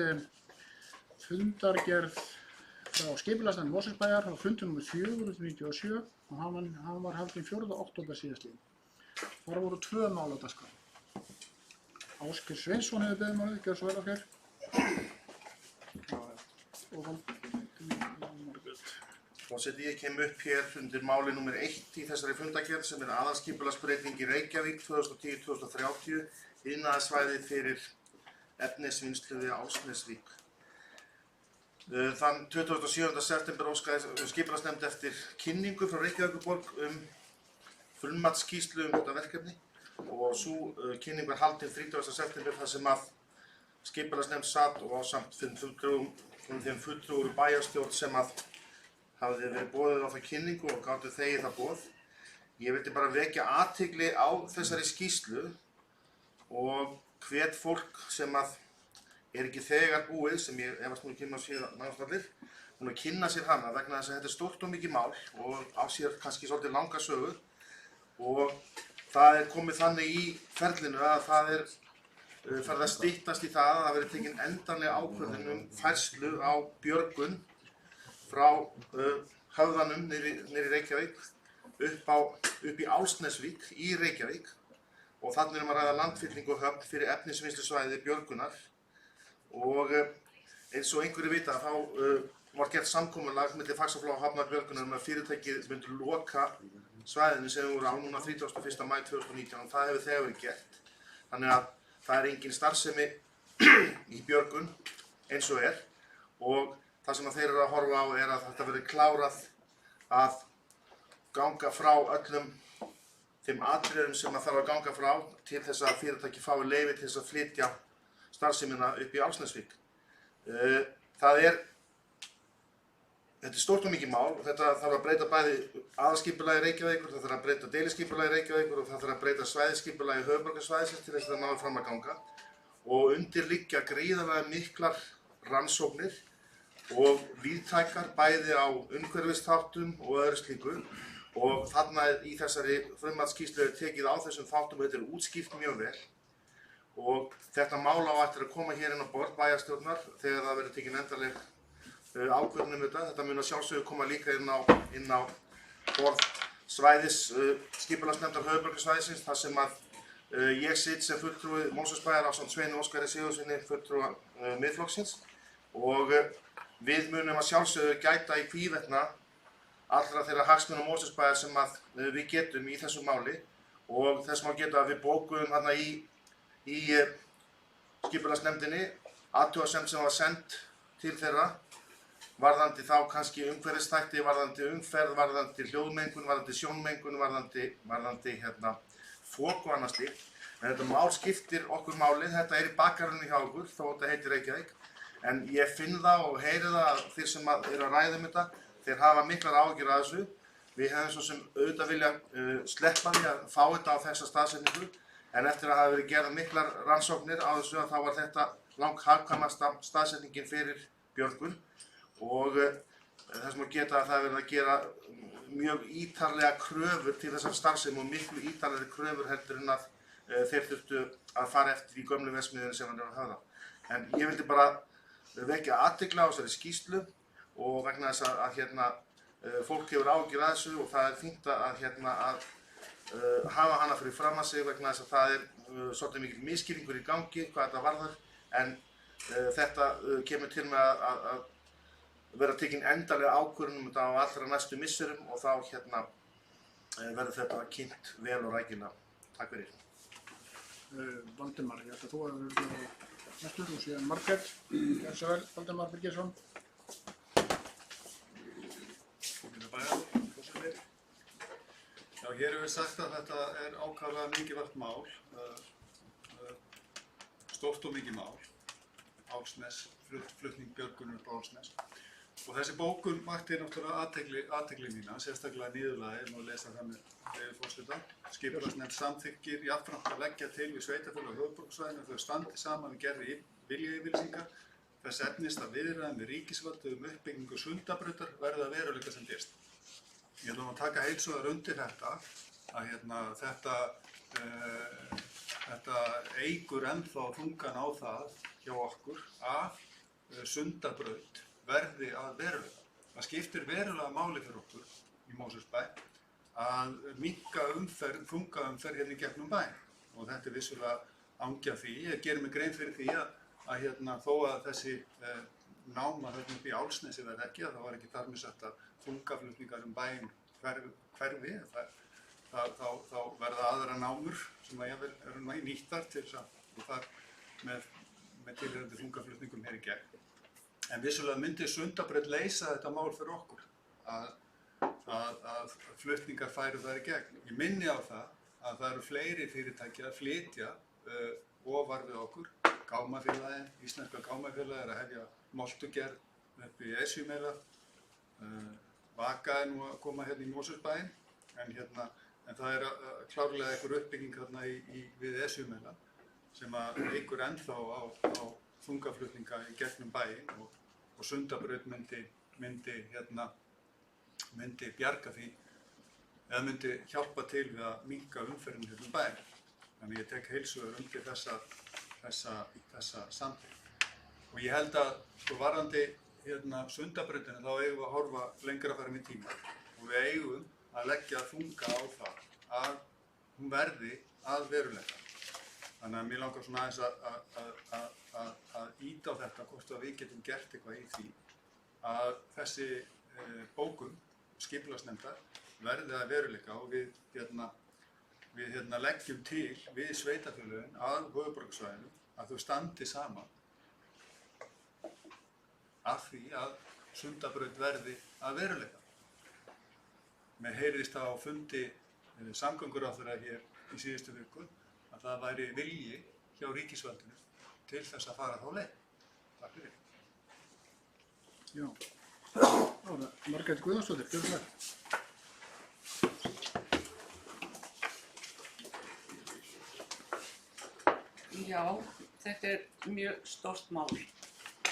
A: fundargerð frá skipulagsnefnd Mosfellsbæjar á fundi nr. 497 og hann var haldinn 4. október síðastliðinn. Þar voru 2 mál á dagskrá. Ásgeir Sveinsson hefur beðið um orðið, gjörðu svo vel Ásgeir. Og Margrét.
H: Forseti, ég kem upp hér undir máli nr. 1 í þessari fundargerð sem aðalskipulagsbreyting í Reykjavík 2010-2030, iðnaðarsvæði fyrir efnisvinnslu við Álfsnesvík. Þann 27. september óskaði skipulagsnefnd eftir kynningu frá Reykjavíkurborg frummatsskýrslu þetta verkefni og svo kynning var haldin 30. september þar sem að skipulagsnefnd satt og ásamt þeim fulltrúum bæjarstjórn sem að hafði verið boðið á það kynningu og gátu þegið það boð. Ég vildi bara vekja athygli á þessari skýrslu og hvet fólk sem að er ekki þegar búið, sem ég efast nú ekki inn á síðan náttúrulega, hún að kynna sér hana vegna þess að þetta er stórt og mikið mál og á sér kannski svolítið langa sögu og það er komið þannig í ferlinu að það er farið að styttast í það að það verið tekin endanlega ákvörðun færslu á björgun frá höfðanum niðri Reykjavík upp í Álfsnesvík í Reykjavík og þannig að ræða landfyllingu og höfn fyrir efnisvinnslusvæði björgunar og eins og einhverju vita þá var gert samkomulag milli Faxaflóa og Hafnarbjörgunar að fyrirtækið myndi loka svæðinu sem voru á núna 31. maí 2019 og það hefur þegar verið gert. Þannig að það er engin starfsemi í björgun eins og og það sem þeir eru að horfa á er að þetta verið klárað að ganga frá öllum þeim atriðum sem það þarf að ganga frá til þess að fyrirtæki fái leyfi til þess að flytja starfsemina upp í Álfsnesvík. Þetta er stórt og mikið mál og þetta þarf að breyta bæði aðalskipulagi Reykjavíkur, það þarf að breyta deiliskipulagi Reykjavíkur og það þarf að breyta svæðisskipulagi höfuðborgarsvæðisins til þess að það náði fram að ganga og undir liggja gríðarlega miklar rannsóknir og víðtækar bæði á umhverfisþáttum og öðru slíku og þarna í þessari frummatsskýrslu er tekið á þessum þáttum og þetta er útskýrt mjög vel og þetta mál á eftir að koma hér inn á borð bæjarstjórnar þegar það verður tekin endanleg ákvörðun þetta mun að sjálfsögðu koma líka inn á borð svæðis skipulagsnefndar höfuðborgarsvæðisins þar sem að ég sitt sem fulltrúi Mosfellsbæjar ásamt Sveini Óskari Sigurðssyni fulltrúa Miðflokksins og við munum að sjálfsögðu gæta í hvívetna allra þeirra hagsmuna Mosfellsbæjar sem að við getum í þessu máli og þess má geta að við bókuðum þarna í skipulagsnefndinni athugasemd sem var send til þeirra varðandi þá kannski umhverfisþætti, varðandi umferð, varðandi hljóðmengun, varðandi sjónmengun, varðandi fok og annað slíkt. En þetta mál skiptir okkur málið, þetta er í bakgarðinum hjá okkur, þó þetta heitir Reykjavík. En ég finn það og heyri það að þeir sem eru að ræða þetta, þeir hafa miklar áhyggjur af þessu. Við hefum svo sem auðvitað vilja sleppa því að fá þetta á þessa staðsetningu, en eftir að hafa verið gerðar miklar rannsóknir á þessu þá var þetta langhagkvæmasta staðsetningin fyrir björgun. Og þess má geta að það er verið að gera mjög ítarlega kröfur til þessar starfsemi og miklu ítarlegri kröfur heldur en að þeir þurftu að fara eftir í gömlu verksmiðjunni sem hann er að höfða. En ég vildi bara vekja athygli á þessari skýrslu og vegna þess að fólk hefur áhyggjur af þessu og það er fínt að hafa hana fyrir fram að sig vegna þess að það er svolítið mikill misskilningur í gangi hvað þetta varðar en þetta kemur til með að vera tekin endanlega ákvörðun þetta á allra næstu misserum og þá verður þetta kynnt vel og rækilega. Takk fyrir.
A: Valdimar, ég held að þú hefur verið næstur og síðan Margrét. Gjörðu svo vel, Valdimar Birgisson.
B: Já, hér hefur við sagt að þetta er ákaflega mikilvægt mál, stórt og mikið mál, Álfsnes, flutning björgunar upp á Álfsnes. Og þessi bókun vakti náttúrulega athygli mína, sérstaklega niðurlagið, má lesa það með leyfi forseta. Skipulagsnefnd samþykkir jafnframt að leggja til við sveitarfélög á höfuðborgarsvæðinu að þau standi saman við gerð viljayfirlýsingar þess efnis að viðræðum við ríkisvaldið uppbyggingu Sundabrautar verði að veruleika sem fyrst. Ég ætla að taka heilshugar undir þetta, að þetta þetta eykur ennþá þungan á það hjá okkur að Sundabraut verði að veruleika. Það skiptir verulega máli fyrir okkur í Mosfellsbæ að minnka þunga umferð hérna í gegnum bæinn. Og þetta er vissulega angi af því. Ég gerir mig grein fyrir því að hérna, þó að þessi náma hérna upp í Álfsnesi verði ekki, að það var ekki þar með sett að þungaflutningar bæinn hverfi. Þá verða aðra námur sem að jafnvel eru nýttar til þess að þar með tilheyrandi þungaflutningum hér í gegn. En vissulega myndi Sundabraut leysa þetta mál fyrir okkur að flutningar færu þar í gegn. Ég minni á það að það eru fleiri fyrirtæki að flytja ofar við okkur. Gámafélagið, Íslenska gámafélagið er að hefja moltugerð upp í Esjumeila. Vaka er nú að koma hérna í Mosfellsbæinn, en það er klárlega einhver uppbygging þarna við Esjumeila sem að eykur ennþá á þungaflutninga í gegnum bæinn og Sundabraut myndi bjarga því eða myndi hjálpa til við að minnka umferðin hérna um bæinn. Þannig ég tek heilshugar undir þessa samþykkt. Og ég held að sko varðandi Sundabrautina þá eigum við að horfa lengra fram í tíma og við eigum að leggja þunga á það að hún verði að veruleika. Þannig að mér langar svona aðeins að ýta á þetta hvort að við getum gert eitthvað í því að þessi bókun skipulagsnefndar verði að veruleika og við leggjum til við sveitarfélögin að höfuðborgarsvæðinu að þau standi saman af því að Sundabraut verði að veruleika. Mér heyrðist það á fundi samgönguráðherra hér í síðustu viku að það væri vilji hjá ríkisvaldinu til þess að fara þá leið. Takk fyrir.
A: Já, þá er það Margrét Guðjónsdóttir, gjörðu það.
I: Já, þetta er mjög stórt mál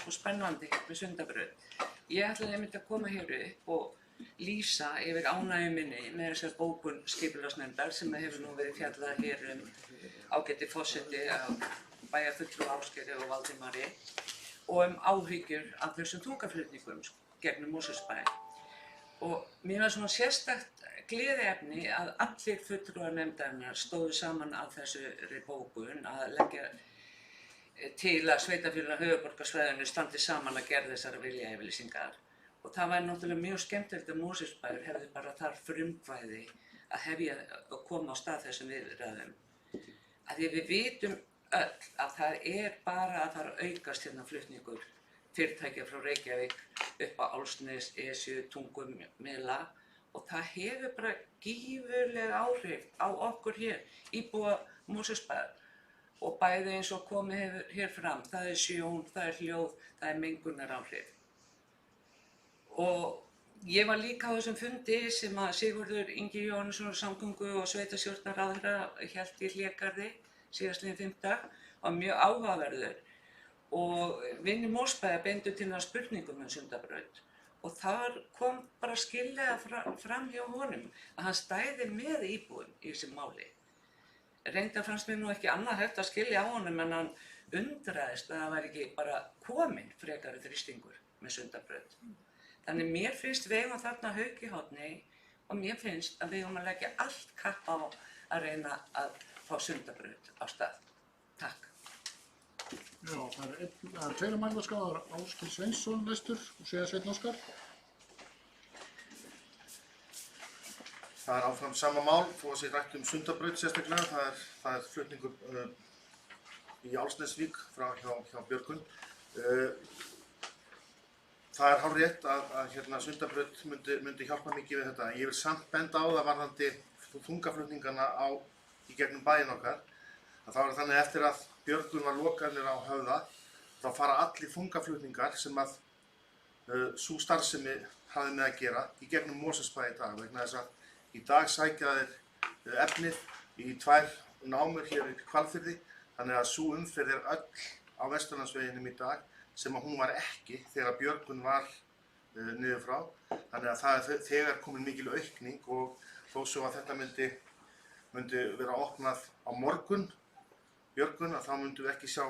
I: og spennandi með Sundabraut. Ég ætlaði einmitt að koma hér upp og lýsa yfir ánægju minni með þessar bókun skipulagsnefndar sem hefur nú verið fjallað hér ágæti forseti af bæjarfulltrúa Ásgeiri og Valdimari og áhyggjur af þessum þungaflutningum gegnum Mosfellsbæ. Og mér var svona sérstakt gleðiefni að allir fulltrúar nefndarinnar stóðu saman að þessari bókun að leggja til að sveitarfélögin á höfuðborgarsvæðinu standi saman að gera þessar viljayfirlýsingar. Og það væri náttúrulega mjög skemmtilegt að Mosfellsbær hefði bara þar frumkvæði að koma á stað þessum viðræðum. Af því við vitum öll að það er bara að fara að aukast hérna flutningur fyrirtækja frá Reykjavík upp á Álfsnes, Esju, Tungumela og það hefur bara gífurlega áhrif á okkur hér, íbúa Mosfellsbæjar og bæði eins og komið hefur hér fram, það er sjón, það er hljóð, það er mengunaráhrif. Og ég var líka á þessum fundi sem að Sigurður Ingi Jóhannesson samgöngu- og sveitarstjórnarráðherra hélt í Hlégarði síðastliðinn fimmtudag var mjög áhugaverður og vinir Mosfellsbæjar beindu til hann spurningum Sundabraut og þar kom bara skillega fram hjá honum að hann stæði með íbúum í þessu máli. Reyndar fannst mér nú ekki annað hægt að skilja á honum en hann undraðist að það væri ekki bara kominn frekari þrýstingur með Sundabraut. Þannig mér finnst við eigum þarna hauk í horni og mér finnst að við eigum að leggja allt kapp á að reyna að fá Sundabraut á stað. Takk.
A: Já, það er tveir mældarskráðar, Ásgeir Sveinsson lestur og síðan Sveinn Óskar.
H: Það er áfram sama mál, þó að sé rætt Sundabraut sérstaklega. Það er flutningur í Álfsnesvík hjá Björgun. Það er hárrétt að Sundabraut myndi hjálpa mikið við þetta. Ég vil samt benda á það varðandi þungaflutningana í gegnum bæinn okkar. Að það var þannig eftir að Björgun var lokaðir á Höfða, þá fara allir þungaflutningar sem að sú starfsemi hafði með að gera í gegnum Mosfellsbæ í dag. Vegna þess að í dag sækja þeir efnið í 2 námur hér í Hvalfirði, þannig að sú umferð er öll á Vesturlandsveginum í dag sem að hún var ekki þegar Björgun var niður frá. Þannig að það er þegar komin mikil aukning og þó svo að þetta myndi vera opnað á morgun björgun að þá myndum við ekki sjá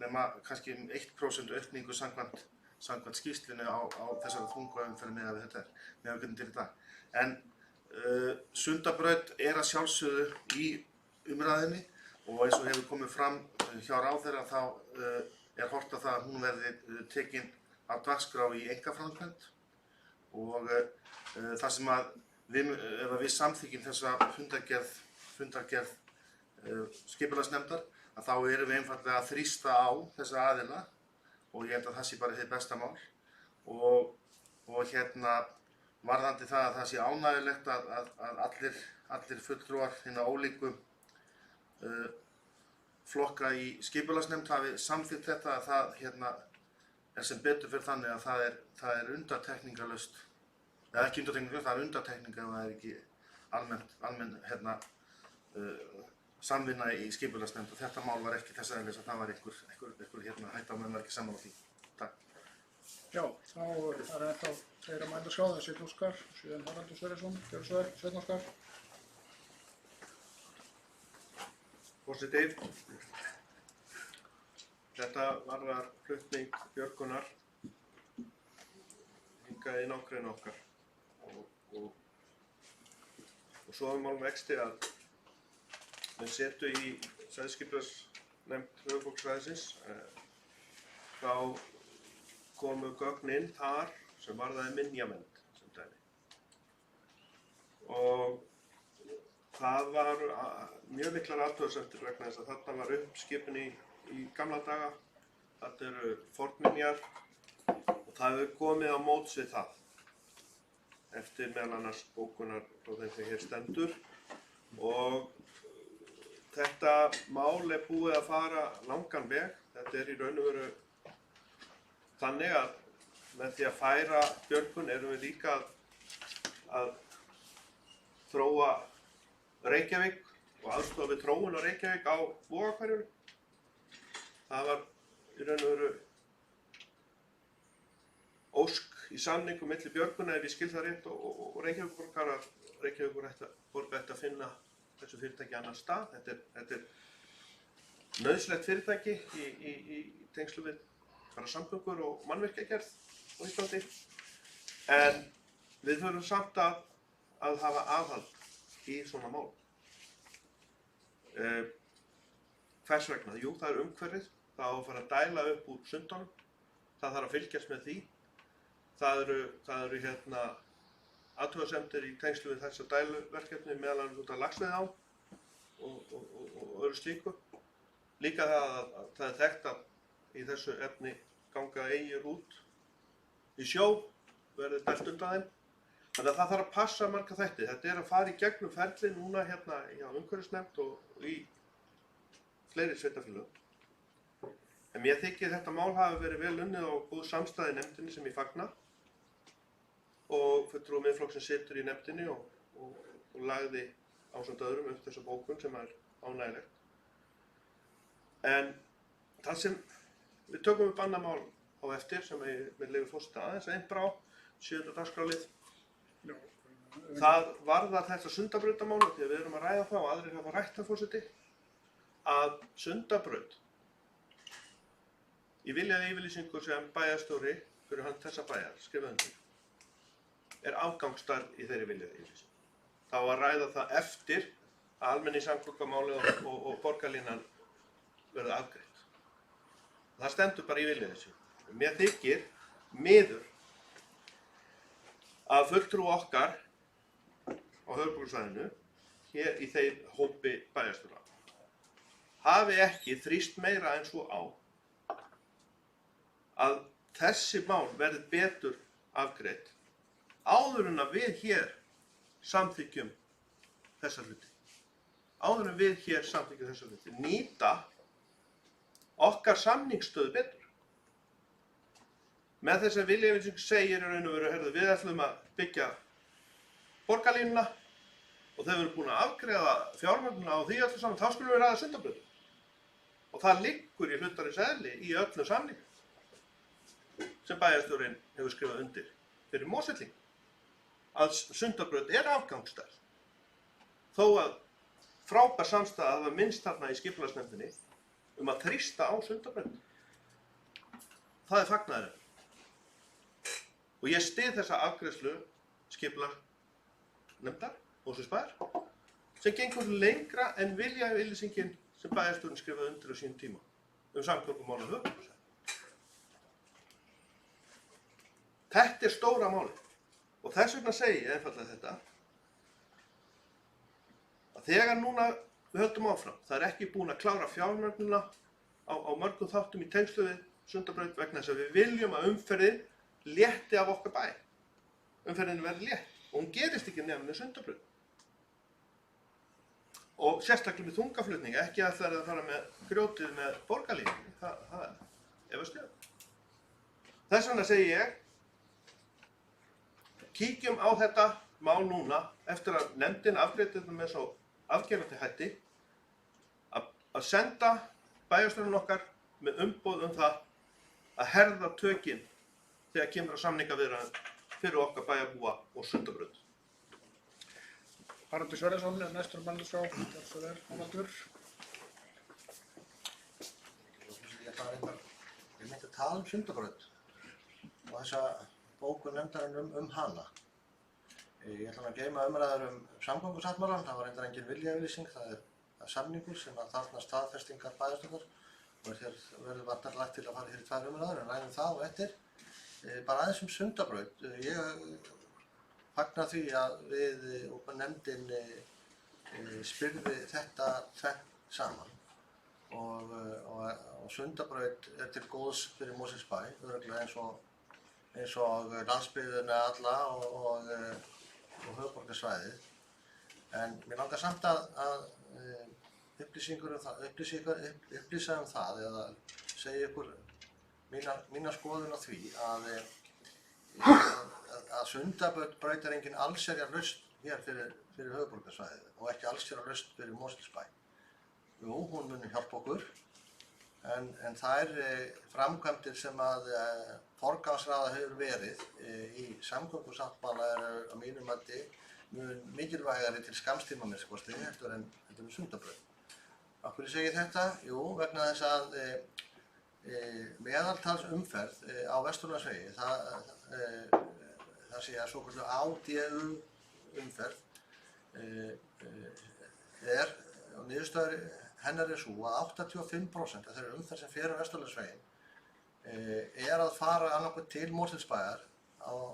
H: nema kannski 1% aukningu samkvæmt skýrslunni á þessari þungu umferð með við þetta með hvernig til í dag. En Sundabraut að sjálfsögðu í umræðinni og eins og hefur komið fram hjá ráðherra þá horft á það að hún verði tekin af dagskrá í einkaframkvæmd og það sem að ef við samþykkjum þessa fundargerð skipulagsnefndar að þá erum við einfaldlega að þrýsta á þessa aðila og ég held að það sé bara hið besta mál og varðandi það að það sé ánægjulegt að allir fulltrúar hinna ólíku flokka í skipulagsnefnd hafi samþykkt þetta að það sem betur fyrir þannig að það er undantekningarlaust eða ekki undantekningarlaust, það er undantekningar ef það er ekki almenn samvinna í skipulagsnefnd og þetta mál var ekki þess eðlis að það var einhver hætta og menn var ekki saman á því. Takk.
A: Já, þá er ennþá þeirra mæla skráð, Sveinn Óskar, síðan Haraldur Sverrisson, gjörðu svo vel, Sveinn Óskar.
D: Forseti, þetta varðar flutning björgunar hingað í nágrenni okkar og svo er málum vexti að við setjum í Svæðisskipulagsnefnd höfuðborgarsvæðisins þá komu gögn inn þar sem varðaði minjavernd sem dæmi. Og það var mjög miklar athugasemdir vegna þess að þarna var uppskipun í gamla daga. Þetta eru fornminjar og það hefur komið á móts við það eftir meðal annars bókunar frá þeim sem hér stendur og þetta mál er búið að fara langan veg. Þetta er í raun og veru þannig að með því að færa björgun erum við líka að þróa Reykjavík og aðstoða við þróun á Reykjavík á Vogahverfinu. Það var í raun og veru ósk í samningum milli björguna ef ég skil það rétt og Reykjavíkurborgar að Reykjavíkurborg ætti að finna þessu fyrirtæki annan stað. Þetta er nauðsynlegt fyrirtæki í tengslu við samgöngur og mannvirkjagerð á Íslandi. En við þurfum samt að hafa aðhald í svona mál. Hvers vegna? Jú, það er umhverfið. Það á að fara að dæla upp úr sundunum. Það þarf að fylgjast með því. Það eru athugasemdir í tengslu við þessa dæluverkefni meðal annars út af laxveiðiám og öðru slíku. Líka það er þekkt að í þessu efni ganga eyjur út í sjó, verður dælt undan þeim. Þannig að það þarf að passa marga þætti. Þetta er að fara í gegnum ferli núna hjá umhverfisnefnd og í fleiri sveitarfélögum. En mér þykir þetta mál hafi verið vel unnið og góð samstæða í nefndinni sem ég fagna. Og fulltrúi Miðflokksins situr í nefndinni og lagði ásamt öðrum upp þessa bókun sem er ánægilegt. En það sem við tökum upp annað mál á eftir sem við leyfum forseta aðeins einbrá, 7. dagskrárlið. Það varðar þetta Sundabrautarmáli því að við erum að ræða það og aðrir hafa rætt það forseti að Sundabraut í viljayfirlýsingu sem bæjarstjóri fyrir hönd þessa bæjar skrifaði undir er afgangsstærð í þeirri viljayfirlýsingu. Það var að ræða það eftir að almenningssamgöngumáli og borgarlínan verði afgreitt. Það stendur bara í viljayfirlýsingu. Mér þykir miður að fulltrúi okkar á höfuðborgarsvæðinu hér í þeim hópi bæjarstjóra hafi ekki þrýst meira en svo á að þessi mál verði betur afgreitt áður en að við hér samþykkjum þessa hluti. Áður en við hér samþykkjum þessa hluti. Nýta okkar samningsstöðu betur. Með þess að viljayfirlýsing segir í raun og veru, við ætlum að byggja borgarlínuna og þegar við erum búin að afgreiða fjármögnuna á því öllu saman, þá skulum við ræða Sundabrautina. Og það liggur í hlutarins eðli í öllum samningum sem bæjarstjórinn hefur skrifað undir fyrir Mosfelling að Sundabraut er afgangsstærð. Þó að frábær samstaða var minnst þarna í skipulagsnefndinni að þrýsta á Sundabraut. Það fagnaðurinn. Og ég styð þessa afgreiðslu skipulagsnefndar Mosfellsbæjar sem gengur lengra en viljayfirlýsingin sem bæjarstjórinn skrifaði undir á sínum tíma samgöngumál á höfuðborgarsvæðinu. Þetta stóra málið og þess vegna segi ég einfaldlega þetta að þegar núna við höldum áfram, það ekki búin að klára fjármögnunina á mörgum þáttum í tengslu við Sundabraut vegna þess að við viljum að umferðin létti af okkar bæ. Umferðin verði létt og hún gerist ekki nema með Sundabraut. Og sérstaklega með þungaflutninga, ekki að það að fara með grjótið með borgarlínunni, það efast ég. Þess vegna segi ég, kíkjum á þetta mál núna eftir að nefndin afgreiddi þetta með svo afgerandi hætti að senda bæjarstjórinn okkar með umboð það að herða tökin þegar kemur að samningaviðræðum fyrir okkar bæjarbúa og Sundabraut.
A: Haraldur Sverrisson er næstur mannlýskrá, gjörðu svo vel, Haraldur.
C: Ég myndi að tala Sundabraut og þessa bókun nefndarinn hana. Ég ætla að geyma umræður samgöngusáttmálann, það var reyndar engin viljayfirlýsing, það er samningur sem þarfnast staðfestingar bæjarstjórnar og hér verður vartar lagt til að fara hér í 2 umræður en ræðum það og eftir. Bara aðeins Sundabraut, ég fagna því að við og nefndin spyrði þetta tvennt saman og Sundabraut til góðs fyrir Mosfellsbæ, örugglega eins og landsbyggðina alla og höfuðborgarsvæðið. En mér langar samt að upplýsa það eða segja ykkur mína skoðun á því að Sundabraut er engin allsherjar lausn hér fyrir höfuðborgarsvæðið og ekki allsherjar lausn fyrir Mosfellsbæ. Jú, hún mun hjálpa okkur en þær framkvæmdir sem að forgangsraða hefur verið í samgöngusáttmála eru að mínu mati mun mikilvægari til skamstíma minnskosti heldur en Sundabraut. Af hverju segi ég þetta? Jú, vegna þess að meðaltalsumferð á Vesturlandsvegi, það sé að svoköldu ADU umferð og niðurstöður hennar svo að 85% af þeirri umferð sem fer á Vesturlandsveginn að fara annaðhvort til Mosfellsbæjar og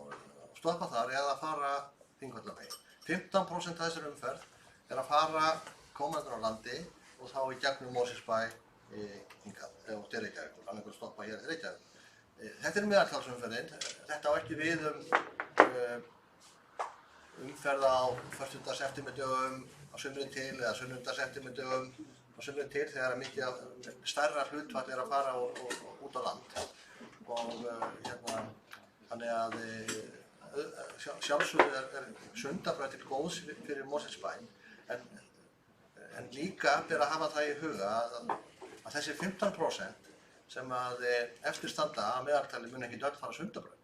C: stoppa þar eða að fara Þingvallavegi. 15% af þessari umferð að fara komandur á landi og þá í gegnum Mosfellsbæ hingað og til Reykjavíkur, annaðhvort stoppa hér til Reykjavíkur. Þetta er meðaltalsumferðin, þetta á ekki við umferð á föstudagseftirmiðdögum á sumrin til eða sunnudagseftirmiðdögum á sumrin til þegar mikið stærra hlutfall að fara út á land. Og þannig að sjálfsögðu er Sundabraut til góðs fyrir Mosfellsbæ en líka ber að hafa það í huga að þessi 15% sem að eftir standa að meðaltali mun ekki öll fara Sundabraut.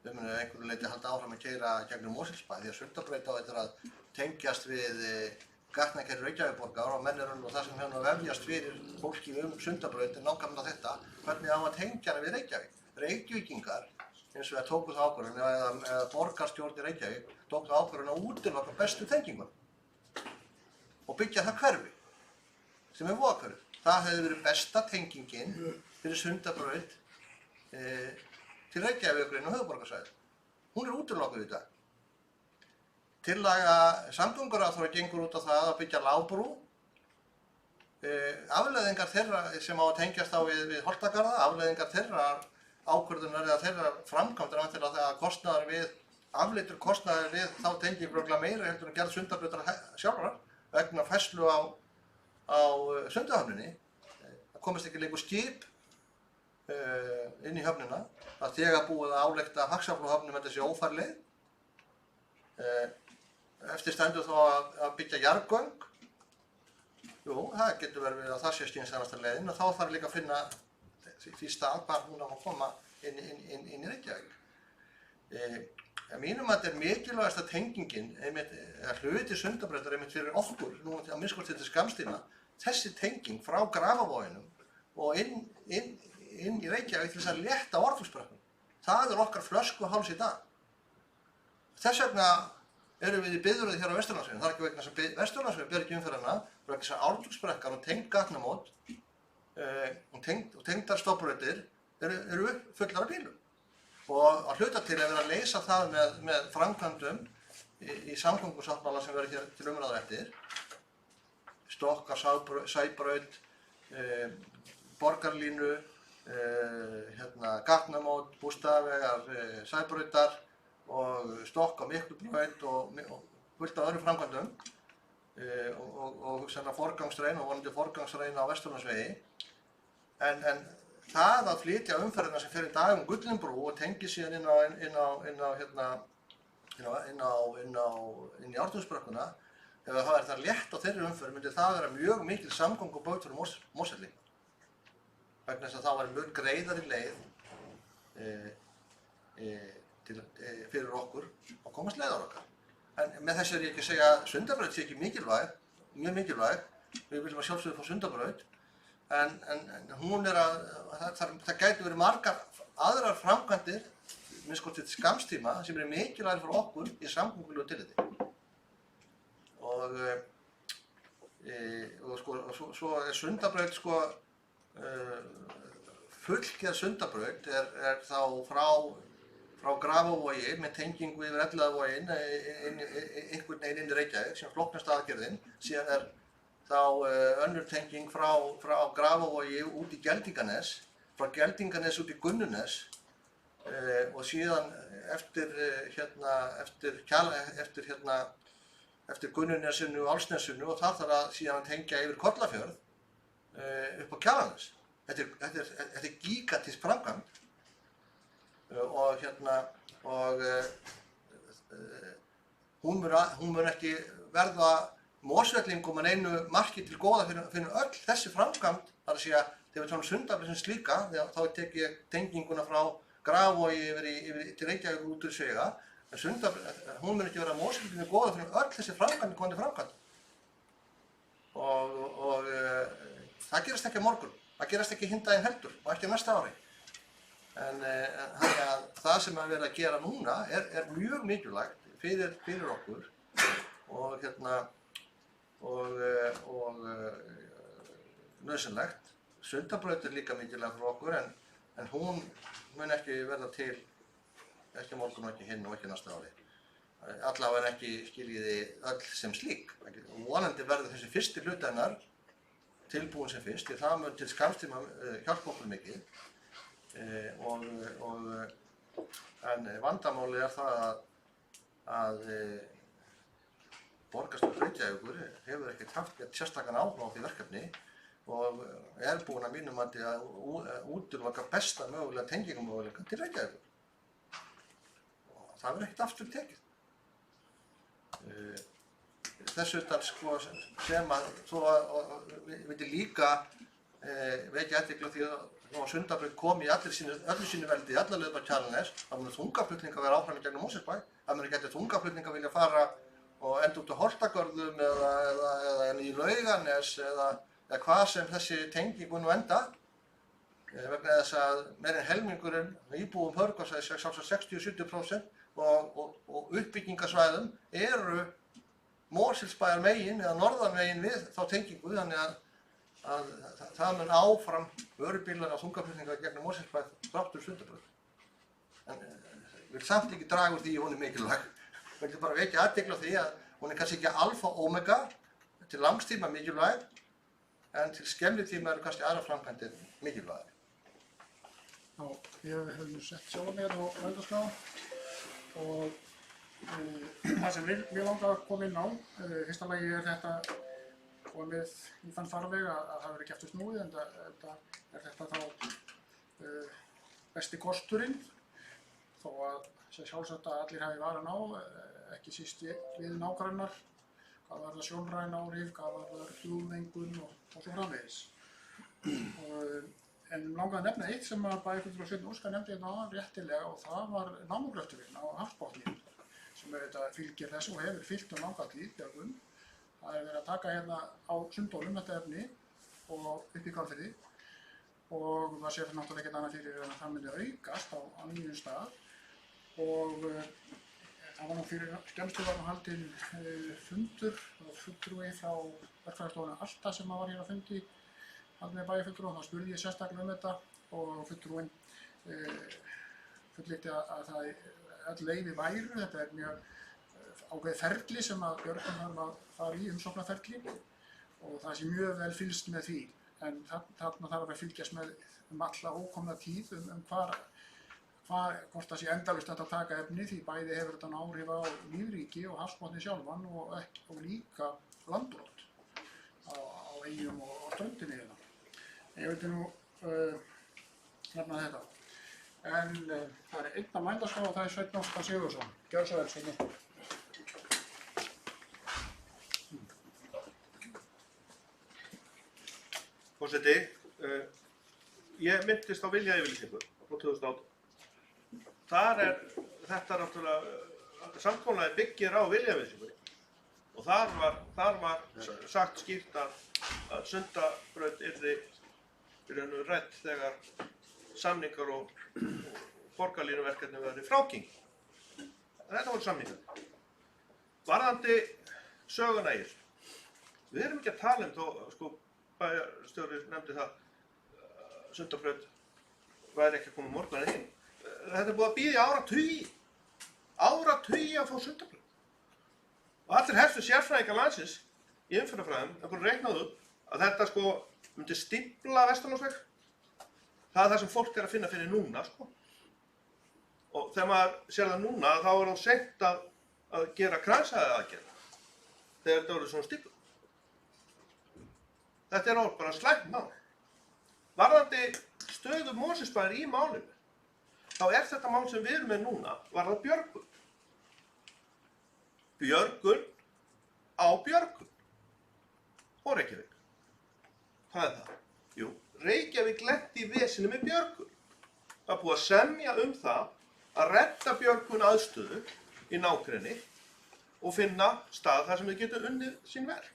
C: Við munum einhverju leyti halda áfram að keyra gegnum Mosfellsbæ því að Sundabraut á eftir að tengjast við gatnakerfi Reykjavíkurborgar og menn eru nú það sem hefur vefjast fyrir fólki Sundabraut nákvæmlega þetta, hvernig á að tengja hana við Reykjavík. Reykjavíkingar eins og það tóku það ákvörðun eða borgarstjórn í Reykjavík tóku það ákvörðun að útiloka bestu tengingun og byggja það hverfi sem voðahverfi. Það hefði verið besta tengingin fyrir Sundabraut til Reykjavíkurinn og höfuðborgarsvæðið. Hún útilokuð í dag. Tillaga samgönguráðherra gengur út á það að byggja lágbrú. Afleiðingar þeirra sem á að tengjast á við Holtagarða, afleiðingar þeirra ákvörðunar eða þeirra framkvæmdar til að það kostnaðar við, afleiddur kostnaðar við þá tengingu örugglega meira heldur en gerð Sundabrautar sjálfrar vegna færslu á Sundahöfninni. Það komist ekki lengur skip inn í höfnina. Það þegar búið að álykta Faxaflóahöfnum með þessi ófærleið. Eftir stendur þá að byggja jarðgöng. Jú, það getur verið að það sé skynsamasta leiðin og þá þarf líka að finna því stað hvar hún á að koma inn í Reykjavík. Að mínum að þetta er mikilvægasta tengingin, hluti Sundabrautar einmitt fyrir okkur, nú að minnst til skamstíma, þessi tenging frá Grafarvoginum og inn í Reykjavík til þess að létta Ormsbrekkunni. Það er okkar flöskuháls í dag. Þess vegna erum við í biðröð hér á Vesturlandsveginum. Það er ekki vegna þess að Vesturlandsvegur ber ekki umferðina, vegna þess að Ártúnsbrekkan og tengd gatnamót og tengdar stofnbrautir eru fullar af bílum. Og að hluta til er verið að leysa það með framkvæmdum í samgöngusáttmála sem verður hér til umræðu eftir. Stokkar, Sæbraut, borgarlínu, gatnamót, bústaðavegar, Sæbrautar og stokk á Miklubraut og fullt af öðrum framkvæmdum og senna forgangsrein og vonandi forgangsrein á Vesturlandsvegi. En það að flytja umferðina sem fer í dag Gullinbrú og tengi síðan inn í Ártúnsbrekkuna, ef það er það létt á þeirri umferð, myndi það vera mjög mikil samgöngubót fyrir Mosfellinga. Vegna þess að það var mjög greiðari leið fyrir okkur að komast leiðar okkar. En með þessu er ég ekki að segja að Sundabraut sé ekki mikilvæg, mjög mikilvæg. Við viljum að sjálfsögðu fá Sundabraut. En hún það gæti verið margar aðrar framkvæmdir, minnst til skamstíma, sem eru mikilvægir fyrir okkur í samgöngulegu tilliti. Og svo er Sundabraut fullgerð Sundabraut er þá frá Grafarvogi með tengingu yfir Elliðavoginn einhvern veginn inn í Reykjavík sem flóknasta aðgerðin. Síðan er þá önnur tenging frá Grafarvogi út í Geldinganes, frá Geldinganes út í Gunnunes og síðan eftir Gunnunesinu og Álfsnesinu og þar þarf að síðan tengja yfir Kollafjörð upp á Kjalarnes. Þetta er gigantísk framkvæmd og hún mun ekki verða Mosfellingum að neinu marki til góða fyrir öll þessi framkvæmd. Það er að segja, þegar við tala Sundabraut sem slíka, þá tek ég tenginguna frá Grafarvogi yfir til Reykjavík út úr Svega, en Sundabraut, hún mun ekki verða Mosfellingum góða fyrir öll þessi framkvæmd. Og það gerast ekki á morgun. Það gerast ekki hinn daginn heldur og ekki næsta ári. En það sem við erum að gera núna er mjög mikilvægt fyrir okkur og nauðsynlegt. Sundabraut er líka mikilvægt fyrir okkur en hún mun ekki verða til ekki morgun og ekki hinn og ekki næsta ári. Allavega ekki skiljiði öll sem slík. Vonandi verður þessi fyrsti hluti hennar tilbúin sem fyrst, því það mun til skamstíma hjálpa okkur mikið. En vandamálið er það að borgarstjórn Reykjavíkur hefur ekkert haft sérstakan áhuga á því verkefni og er búin að mínum mati að útiloka besta mögulega tengingumöguleika til Reykjavíkur. Og það verður ekkert aftur tekið. Þess utan sem að við myndum líka vekja athygli á því að Sundabraut kom í öllu sínu veldi, alla leið upp á Kjalarnes. Það munu þungaflutningar vera áfram í gegnum Mosfellsbæ. Það munu ekki þungaflutningar vilja fara og enda út á Holtagörðum eða í Laugarnes eða hvað sem þessi tengingu nú enda. Vegna þess að meira en helmingurinn íbúum Hörgársvæðis, 60–70% og uppbyggingarsvæðum eru Mosfellsbæjar megin eða norðan megin við þá tengingu, þannig að það mun áfram vörubílar og þungaflutningar gegnum Mosfellsbæ þráttur Sundabraut. En ég vil samt ekki draga úr því að hún er mikilvæg. Ég vil bara vekja athygli á því að hún er kannski ekki alfa og omega, til langstíma mikilvæg, en til skemmri tíma eru kannski aðra framkvæmdir mikilvægir.
A: Já, ég hef nú sett sjálf mig á vændaskrá og það sem við langar að koma inn á, fyrsta lagi er þetta komið í þann farveg að það verður ekki eftir snúið, en er þetta þá besti kosturinn, þó að sjálfsagt að allir hafi varan á, ekki síst við nágrannar, hvað var það sjónræn áhrif, hvað var það hljóðmengun og svo framvegis. En langaði að nefna eitt sem að bæjarfulltrúi Sveinn Óskar nefndi hérna réttilega og það var námugröfturinn á hafsbotni sem fylgir þessu og hefur fylgt langa tíð björgun. Það verið að taka hérna á Sundhólum þetta efni og upp í Hvalfirði og það sér náttúrulega ekkert annað fyrir en að það myndi aukast á nýjum stað og það var nú fyrir skemmstu var nú haldinn fundur og fulltrúi frá verkfræðistofunni Alta sem var hér á fundi haldinn með bæjarfulltrúa og þá spurði ég sérstaklega um þetta og fulltrúinn fullyrti að það öll leyfi væru, þetta mjög ákveðið ferli sem að Björgun þarf að fara í umsóknarferli og það sé mjög vel fylgst með því en þarna þarf að fylgjast með alla ókomna tíð hvort það sé endalaust að taka efni því bæði hefur þetta áhrif á lífríki og hafsbotninn sjálfan og líka landbrot á eyjum og ströndinni hérna. Ég vildi nú nefna þetta. En það einn að mældaská og það Sveinn Óskar Sigurðsson. Gjörðu svo vel, Sveinn Óskar.
D: Forseti, ég myndist á viljayfirlýsingu frá 2018. Þetta náttúrulega, samkomulagið byggir á viljayfirlýsingu og þar var sagt skýrt að Sundabraut yrði rædd þegar samningar og borgarlínuverkefni verði frágengin. Þetta voru samningar. Varðandi söguna í þessu. Við erum ekki að tala þó, bæjarstjóri nefndi það, Sundabraut væri ekki að koma morgunin inn. Þetta búið að bíða áratugi að fá Sundabraut. Og allir helstu sérfræðingar landsins í umferðarfræðum reiknaðu að þetta myndi stífla Vesturlandsveg. Það það sem fólk að finna fyrir núna, Og þegar maður sér það núna, þá það seint að gera kransæðaaðgerð þegar þetta voru svona stífla. Þetta bara slæmt mál. Varðandi stöðu Mosfellsbæjar í málinu, þá þetta mál sem við erum með núna, varðað Björgun. Björgun á Björgun. Og Reykjavík. Hvað það? Jú, Reykjavík lenti í veseni með Björgun. Það búið að semja það að redda Björgun aðstöðu í nágrenni og finna stað þar sem þau getur unnið sín verk.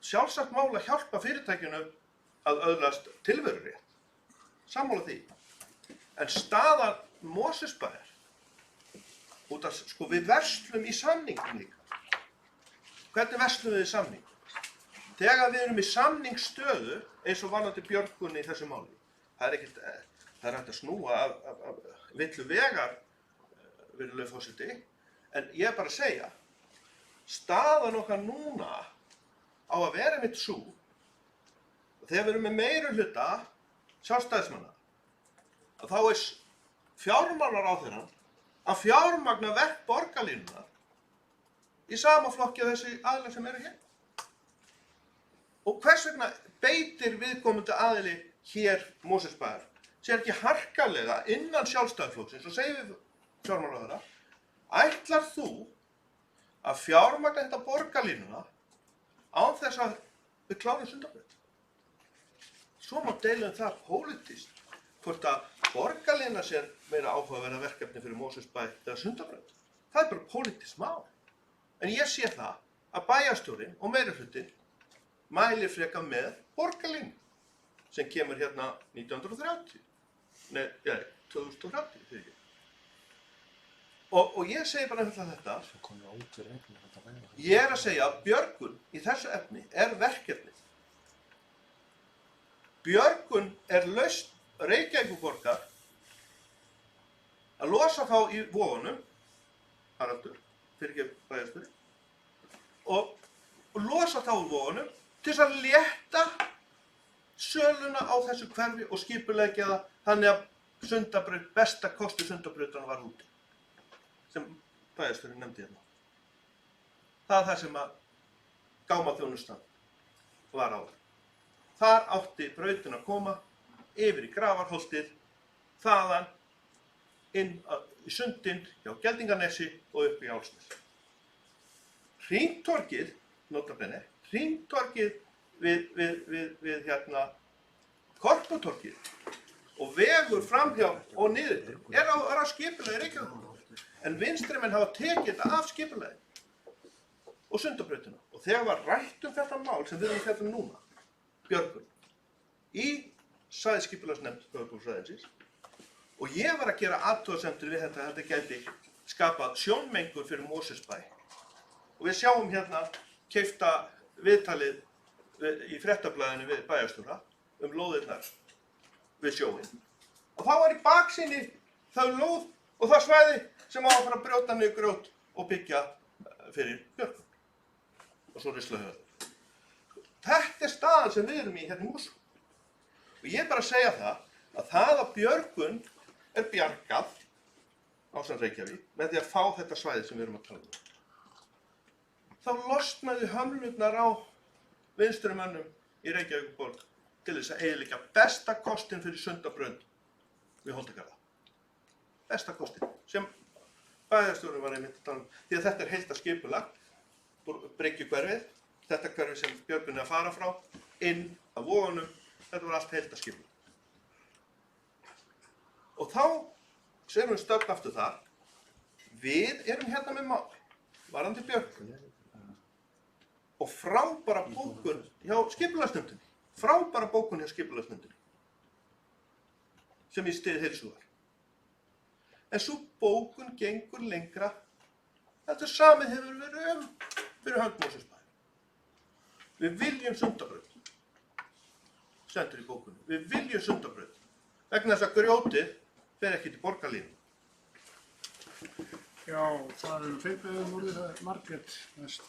D: Sjálfsagt mál að hjálpa fyrirtækjunu að öðlast tilverurétt. Sammála því. En staðan Mosfellsbæjar, út af við verslum í samningum líka. Hvernig verslum við í samningum? Þegar við erum í samningsstöðu, eins og varðandi Björgun í þessu máli, það er hægt að snúa af villu vegar, virðulegur forseti, en ég bara að segja, staðan okkar núna á að vera mitt sú, og þegar við erum með meirihluta sjálfstæðismanna, að þá fjármálaráðherrann að fjármagna verk borgarlínunnar í sama flokki af þessi aðilar sem eru hér. Og hvers vegna beitir viðkomandi aðili hér Mosfellsbæjar sér ekki harkalega innan sjálfstæðisflokksins og segir við fjármálaráðherra, ætlar þú að fjármagna þetta borgarlínuna án þess að við klárum Sundabraut? Svo má deila það pólitískt hvort að borgarlína sér meira áhugaverða verkefni fyrir Mosfellsbæ eða Sundabraut. Það bara pólitískt mál. En ég sé það að bæjarstjórinn og meirihlutinn mælir frekar með borgarlínu sem kemur hérna 2030. Nei, 2030 fyrir ég. Og ég segi bara þetta. Ég að segja að Björgun í þessu efni verkefnið. Björgun lausn Reykjavíkurborgar að losa þá í Vogunum, Haraldur, fyrir ekki bæjarstjóri, og losa þá í Vogunum til þess að létta söluna á þessu hverfi og skipuleggja það þannig að Sundabraut, besta kosti Sundabrautanna var úti, sem bæjarstjórinn nefndi hérna. Það það sem að gámaþjónustan var á. Þar átti brautin að koma yfir í Grafarholtið, þaðan inn í Sundin, hjá Geldinganesi og upp í Álfsnes. Hringtorgið, notabene, hringtorgið við Korputorgið og vegur framhjá og niður á skipulagi Reykjavíkur. En vinstrimenn hafa tekið þetta af skipulagi og Sundabrautina. Og þegar var rætt þetta mál sem við erum núna, Björgun, í sagði skipulagsnefnd höfuðborgarsvæðisins og ég var að gera athugasemdir við þetta gæti skapað sjónmengun fyrir Mosfellsbæ. Og við sjáum hérna keypta viðtalið í fréttablaðinu við bæjarstjóra lóðirnar við sjóinn. Og þá var í baksýni það lóð og það svæði sem á að fara að brjóta niður grjót og byggja fyrir björgun. Og svo rislahöfn. Þetta staðan sem við erum í hérna í Mosfellsbæ. Og ég er bara að segja það að björgun bjargað ásamt Reykjavík með því að fá þetta svæði sem við erum að tala um. Þá losnaði hömlurnar á vinstrumönnum í Reykjavíkurborg til þess að eyðileggja besta kostinn fyrir Sundabraut við Holtagarða. Besta kostinn sem bæjarstjórinn var einmitt að tala um. Því að þetta heildarskipulag, Bryggjuhverfið, þetta hverfi sem björgun að fara frá, inn að Vogunum, þetta var allt heildarskipulag. Og þá sem við stöfn aftur þar, við erum hérna með mál, varðandi björgun og frábæra bókun hjá skipulagsnefndinni, sem ég styð heils hugar. En sú bókun gengur lengra, þetta samið hefur verið fyrir hönd Mosfellsbæ. Við viljum Sundabraut, stendur í bókunni, við viljum Sundabraut, vegna þess að grjótið fer ekki til borgarlínu.
A: Já, það eru feitbeðum úr því Margrét næst.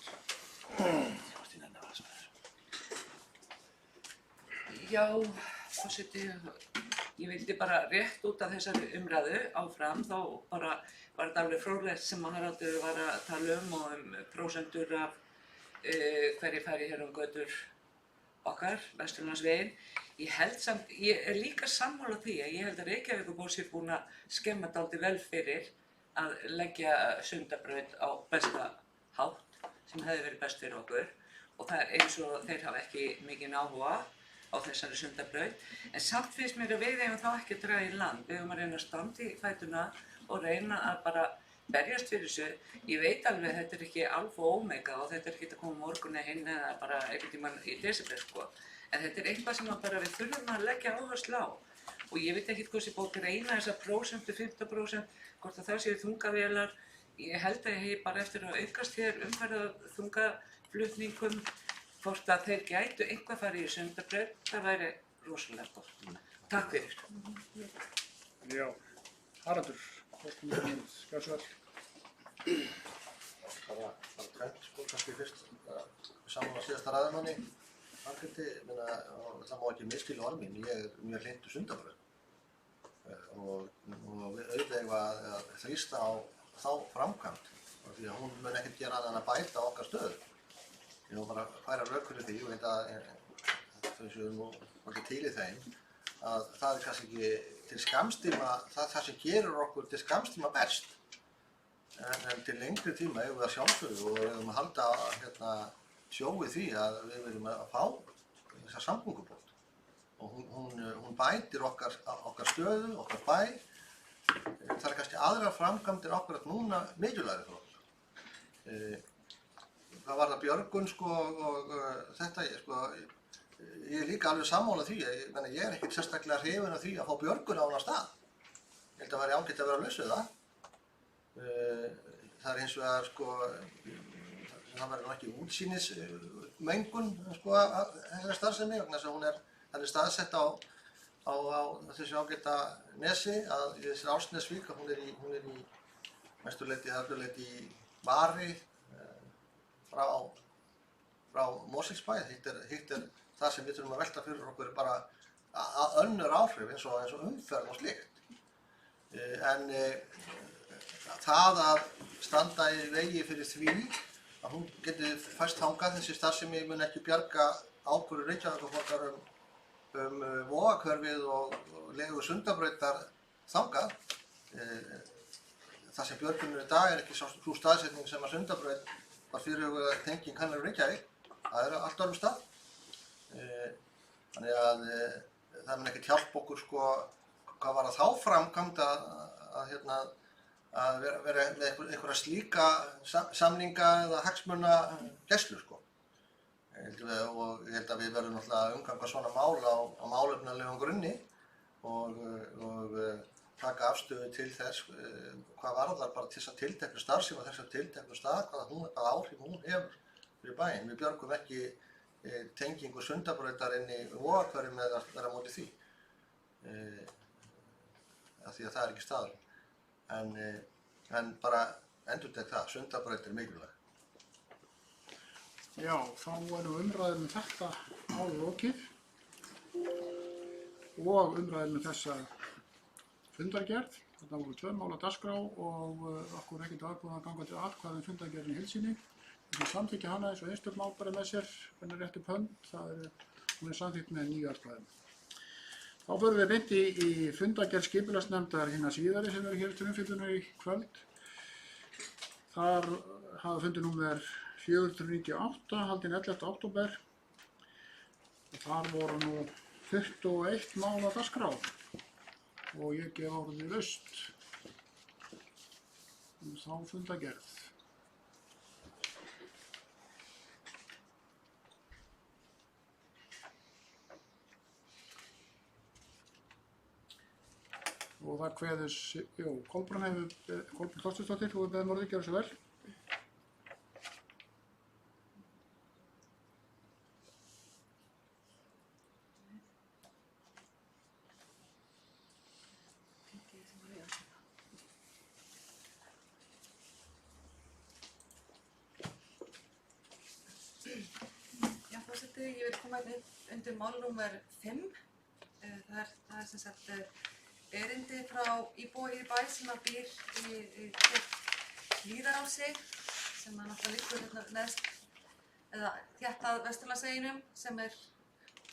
I: Já, forseti, ég vildi bara rétt út af þessari umræðu áfram, þá bara var þetta alveg fróðlegt sem Haraldur var að tala og prósentur af hverju færi hér götur okkar, Vesturlandsveginn. Ég er líka sammála því að ég held að Reykjavíkurborg sé búin að skemma dálítið vel fyrir að leggja Sundabraut á besta hátt sem hefði verið best fyrir okkur og það er eins og þeir hafa ekki mikinn áhuga á þessari Sundabraut. En samt finnst mér að við eigum þá ekki að draga í land. Við eigum að reyna að standa í fætuna og reyna að bara berjast fyrir þessu. Ég veit alveg að þetta er ekki alfa og omega og þetta er ekki að koma morgun eða hinn eða bara einhvern tímann í desember sko. En þetta er eitthvað sem við þurfum að leggja áherslu á. Og ég veit ekki hvort sem búið að greina þessa prósentu, 15%, hvort að það séu þungavélar. Ég held að ég hef bara eftir að aukast hér þungaflutningum, hvort að þeir gætu eitthvað farið í Sundabraut, það væri rosalega gott. Takk fyrir.
A: Já, Haraldur, kostumöðumönd, gjörðu vel.
C: Bara tvennt, sko, kannski fyrst saman að síðasta ræðumanni. Margréti, það má ekki misskilja orð mín, ég er mjög hlynntur Sundabraut. Og auðvitað eigum að þrýsta á þá framkvæmd, því að hún mun ekkert gera annað en að bæta okkar stöðu. Ég vil bara færa rök fyrir því og veit að þau séu nú ekki til í þeim, að það er kannski ekki til skamstíma, það sem gerir okkur til skamstíma best. En til lengri tíma eigum við að sjálfsögðu og eigum að halda sjói því að við viljum að fá þessa samgöngubót. Og hún bætir okkar stöðu, okkar bæ. Það er kannski aðrar framkvæmdir akkurat núna mikilvægari fyrir okkur. Það var það björgun sko og þetta ég er líka alveg sammála því. Ég er ekkert sérstaklega hrifinn af því að fá björgun á annan stað. Ég held að væri ágætt að vera laus við það. Það er hins vegar sko, það verður ekki útsýnismengun sko þessari starfsemi vegna þess að hún er staðsett á þessu ágæta nesi að í þessari Álfsnesvík að hún er í mesturleyti eða ölluleyti í Vari frá Mosfellsbæ. Hitt er það sem við þurfum að velta fyrir okkur bara önnur áhrif eins og umferð og slíkt. En það að standa í vegi fyrir því að hún geti fæst þangað, þessi starfsemi mun ekki bjarga ákvörðun Reykjavíkurborgar Vogahverfið og legu Sundabrautar þangað. Það sem björgunin í dag er ekki sú staðsetning sem að Sundabraut var fyrirhugað tenging hennar í Reykjavík. Það er allt öðrum stað. Þannig að það mun ekkert hjálpa okkur sko, hvað var að þá framkvæmd að vera með einhverja slíka samninga eða hagsmuna gæslu sko. Og ég held að við verðum náttúrulega að umganga svona mál á málefnalegum grunni og taka afstöðu til þess hvað varðar bara til þess að tilteknu starfsemi á þessar tilteknu stað, hvaða áhrif hún hefur fyrir bæinn. Við björgum ekki tengingu Sundabrautar inn í Vogahverfi með að vera á móti því. Af því að það ekki staðurinn. En bara endurtek það, Sundabraut mikilvæg.
A: Já, þá umræðum þetta lokið og umræðum þessa fundargerð. Þetta voru 2 mál á dagskrá og okkur er ekkert aðbúið að ganga til atkvæði fundargerðin í heild sinni. Við samþykkja hana eins og einstök mál bara með sér, hvernig rétt upp hönd, hún samþykkt með 9 atkvæðum. Þá förum við beint í fundargerð skipulagsnefndar hinna síðari sem hér til umfjöllunar í kvöld. Þar hafa fundur númer 498 haldinn 11. október og þar voru nú 21 mál á dagskrá og ég gef orðið laust þá fundargerð. Og það kveður, Kolbrún Þorsteinsdóttir, þú beðum orðið, gjörðu svo vel.
G: Já, forseti, ég vil koma undir mál númer 5. Það er sem sagt erindi frá íbúa hér í bæ sem býr í Hlíðarási sem náttúrulega liggur hérna neðst eða þétt að Vesturlandsveginum sem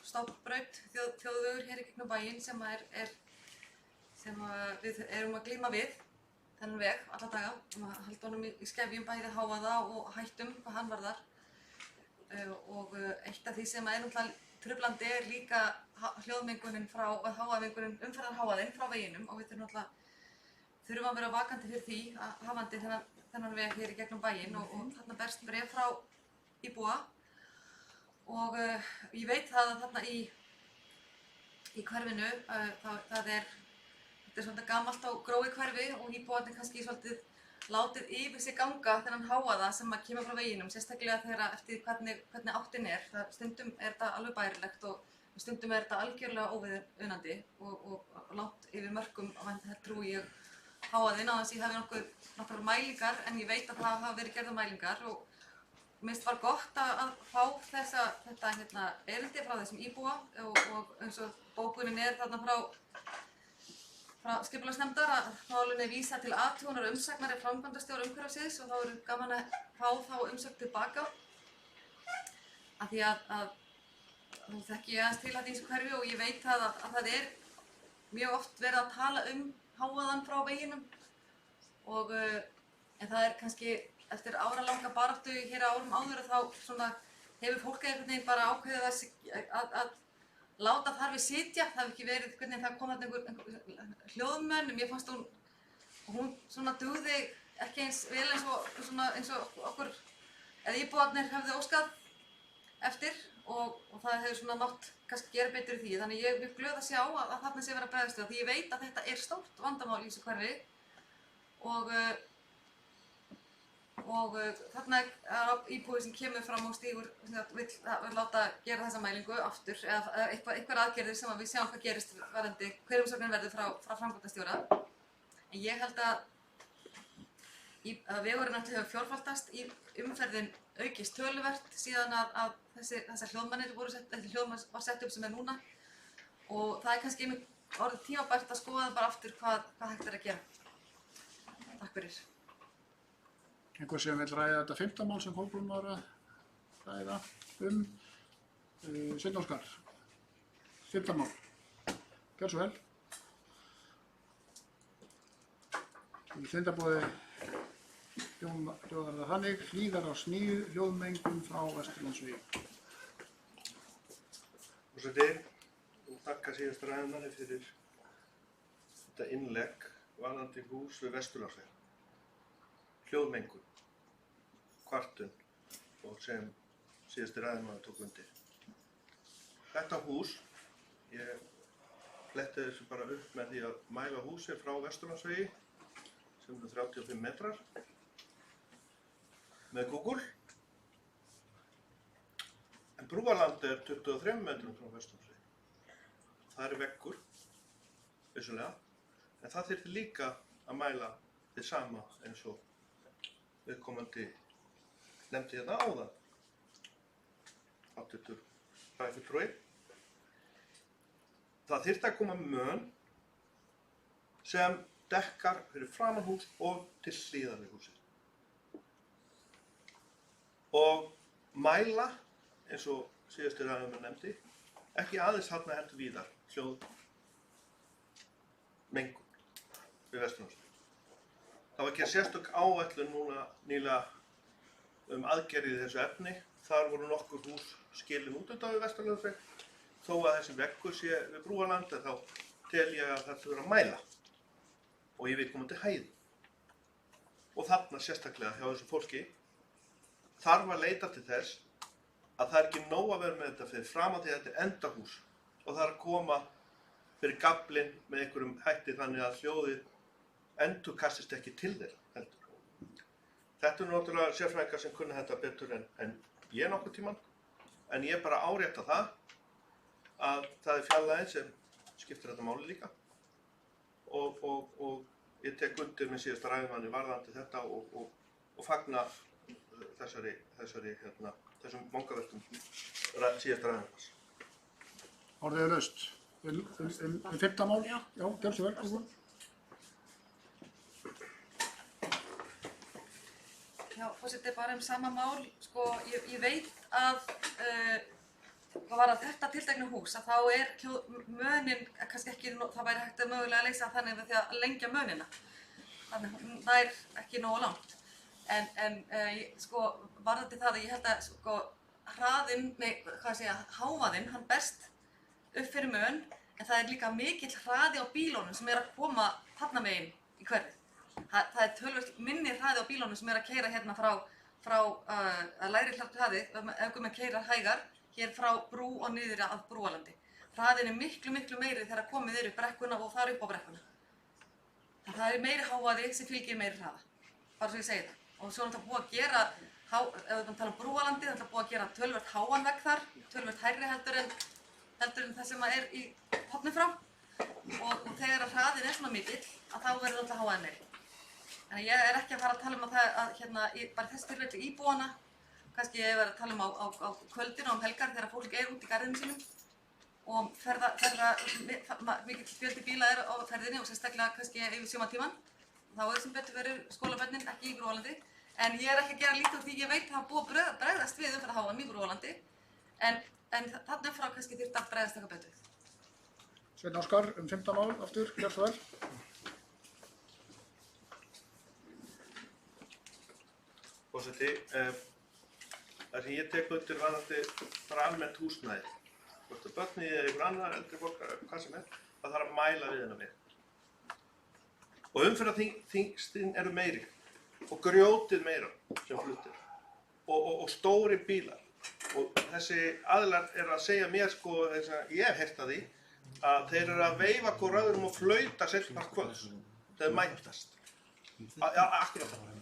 G: stofnbraut, þjóðvegur hér í gegnum bæinn sem við erum að glíma við þennan veg alla daga og halda honum í skefjum bæði hávaða og hættum hvað hann varðar og eitt af því sem náttúrulega truflandi líka hljóðmengunin umferðarhávaðinn frá veginum og við þurfum að vera vakandi fyrir því að hafandi þennan veg hér í gegnum bæinn og þarna berst bréf frá íbúa og ég veit það að þarna í hverfinu þetta er svolítið gamalt og gróið hverfi og íbúarnir kannski svolítið látið yfir sig ganga þennan hávaða sem kemur frá veginum, sérstaklega þegar eftir hvernig áttin er. Stundum er þetta alveg bærilegt og stundum er þetta algjörlega óviðunandi og langt yfir mörkum trúi ég hávaðinn á þess að ég hafi nokkrar mælingar en ég veit að það hafa verið gerðar mælingar og minnst var gott að fá þetta erindi frá þessum íbúa og eins og bókunin er þarna frá skipulagsnefndar að málunni vísa til athugunar og umsagnar framkvæmdastjóra umhverfissviðs og þá er gaman að fá þá umsögn tilbaka af því að nú þekki ég aðeins til í þessu hverfi og ég veit að það er mjög oft verið að tala hávaðann frá veginum og en það er kannski eftir áralanga baráttu hér árum áður þá hefur fólk einhvern veginn bara ákveðið að láta þar við sitja, það hefur ekki verið hvernig það kom einhver hljóðmenn, mér fannst hún svona dugði ekki eins vel eins og okkur eða íbúarnir hefðu óskað eftir og það hefur svona mátt kannski gera betur í því, þannig ég er mjög glöð að sjá að þarna sé verið að bregðast við því ég veit að þetta er stórt vandamál í þessu hverfi og þarna er íbúi sem kemur fram og stígur vill láta gera þessa mælingu aftur eða einhver aðgerðir sem við sjáum hvað gerist varðandi hver umsóknin verður frá framkvæmdastjóra. En ég held að vegurinn hefur fjórfaldast í umferðin aukist töluvert síðan að þessar hljóðmannir var sett upp sem er núna og það er kannski orðið tímabært að skoða bara aftur hvað hægt er að gera. Takk fyrir.
A: Einhver sem vil ræða þetta 5. mál sem Kolbrún var að ræða Sveinn Óskar. 5. mál. Gjörðu svo vel. Í fundarboði hljóðar það þannig, Hlíðarás 9, hljóðmengun frá Vesturlandsvegi.
D: Forseti, og þakka síðast ræðumanni fyrir þetta innlegg varðandi hús við Vesturlandsveg. Hljóðmengun, kvartun og sem síðasti ræðumaður tók undir. þetta hús, ég fletti þessu bara upp með því að mæla húsið frá Vesturlandsvegi sem eru 35 metrar með Google. En Brúarland er 23 metrum frá Vesturlandsvegi. Það er veggur, vissulega, en það þyrfti líka að mæla þið sama eins og viðkomandi nefndi hérna áðan. Háttvirtur bæjarfulltrúi. Það þyrfti að koma mön sem dekkar fyrir framan hús og til hliðar við húsið. Og mæla, eins og síðastur ræðumaður nefndi, ekki aðeins þarna heldur víðar, hljóð mengun við Vesturlandsveg. Það var gerð sérstök áætlun núna nýlega aðgerðir í þessu efni. Þar voru nokkur hús skilin út undan við Vesturlandsveg. Þó að þessi veggur sé við Brúarland, þá tel ég að það þurfi að mæla og ég viðkomandi hæð. Og þarna sérstaklega hjá þessu fólki þarf að leita til þess að það er ekki nóg að vera með þetta fyrir framan því að þetta er endahús og það er að koma fyrir gaflinn með einhverjum hætti þannig að hljóðið endurkastist ekki til þeirra heldur. Þetta er náttúrulega sérfræðingar sem kunna þetta betur en ég nokkuð tímann, en ég bara árétta það að það er fjarlægðin sem skiptir þetta máli líka og ég tek undir með síðasta ræðumanni varðandi þetta og fagna þessum vangaveltum síðasta ræðumans.
A: Orðið er laust. Fimmta mál? Já, gjörðu svo vel, Guðrún.
G: Já, forseti, bara sama mál, sko, ég veit að hvað var að þetta tiltekna hús, að þá er mönin kannski ekki, það væri hægt að mögulega leysa þannig með því að lengja mönina. Þannig það er ekki nógu langt. En sko, varðandi það að ég held að sko, hávaðinn, hann berst upp fyrir mön, en það er líka mikill hraði á bílunum sem er að koma þarna megin í hverfið. Það er tölvöld minni hraði á bílunum sem er að keyra hérna frá að lægri hraði, ef við keyra hægar, hér frá brú og niður að Brúarlandi. Hraðin er miklu meiri þegar komið upp brekkuna og þar upp á brekkuna. Það er meiri hávaði sem fylgir meiri hraða, bara svo ég segi það. Og svo er þetta búið að gera, ef við tala um Brúarlandi, það er búið að gera tölvöld háan vegg þar, tölvöld hærri heldur en það sem er í hopni frá. Og þegar að hraðin er svona mikill, að þá verður alltaf háaðin meiri. Þannig ég er ekki að fara að tala um að það, bara þessi tilfelli íbúana, kannski ég verið að tala um á kvöldinu og helgar þegar fólk er út í garðinum sínum og mikill fjöldi bíla er á ferðinni og sérstaklega kannski yfir sumartímann. Þá er sem betur verið skólabörnin ekki í Brúarlandi. En ég er ekki að gera lítið úr því ég veit að það er búið að bregðast við umferðarhávaðanum í Brúarlandi. En þarna frá kannski þyrfti að bregðast eitthvað betur.
A: Sveinn Óskar, 15 mál aftur, gjörðu svo vel.
D: Forseti, það sem ég tek undir varðandi bara almennt húsnæði. Hvort að börni eða einhver annar eldri fólk, hvað sem er, það þarf að mæla við hennar við. Og umferðarþyngstin eru meiri og grjótið meira sem fluttir og stóri bílar. Og þessi aðilar eru að segja mér sko, þess að ég hef heyrt að því, að þeir eru að veifa hvor öðrum og flauta seinna kvölds. Þeir mætast. Akkurat það.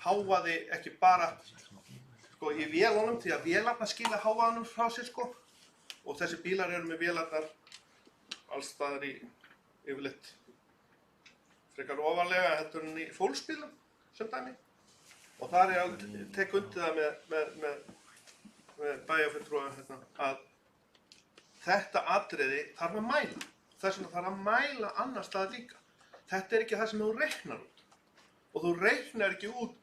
D: Hávaði ekki bara sko, í vélunum, því að vélarnar skila hávaðanum frá sér sko. Og þessi bílar eru með vélarnar alls staðar í yfirleitt frekar ofarlega heldur en í fólksbílum sem dæmi. Og þar er að tek undir það með bæjarfulltrúa hérna, að þetta atriði þarf að mæla. Þess vegna þarf að mæla annar stað líka. Þetta er ekki það sem þú reiknar út. Og þú reiknar ekki út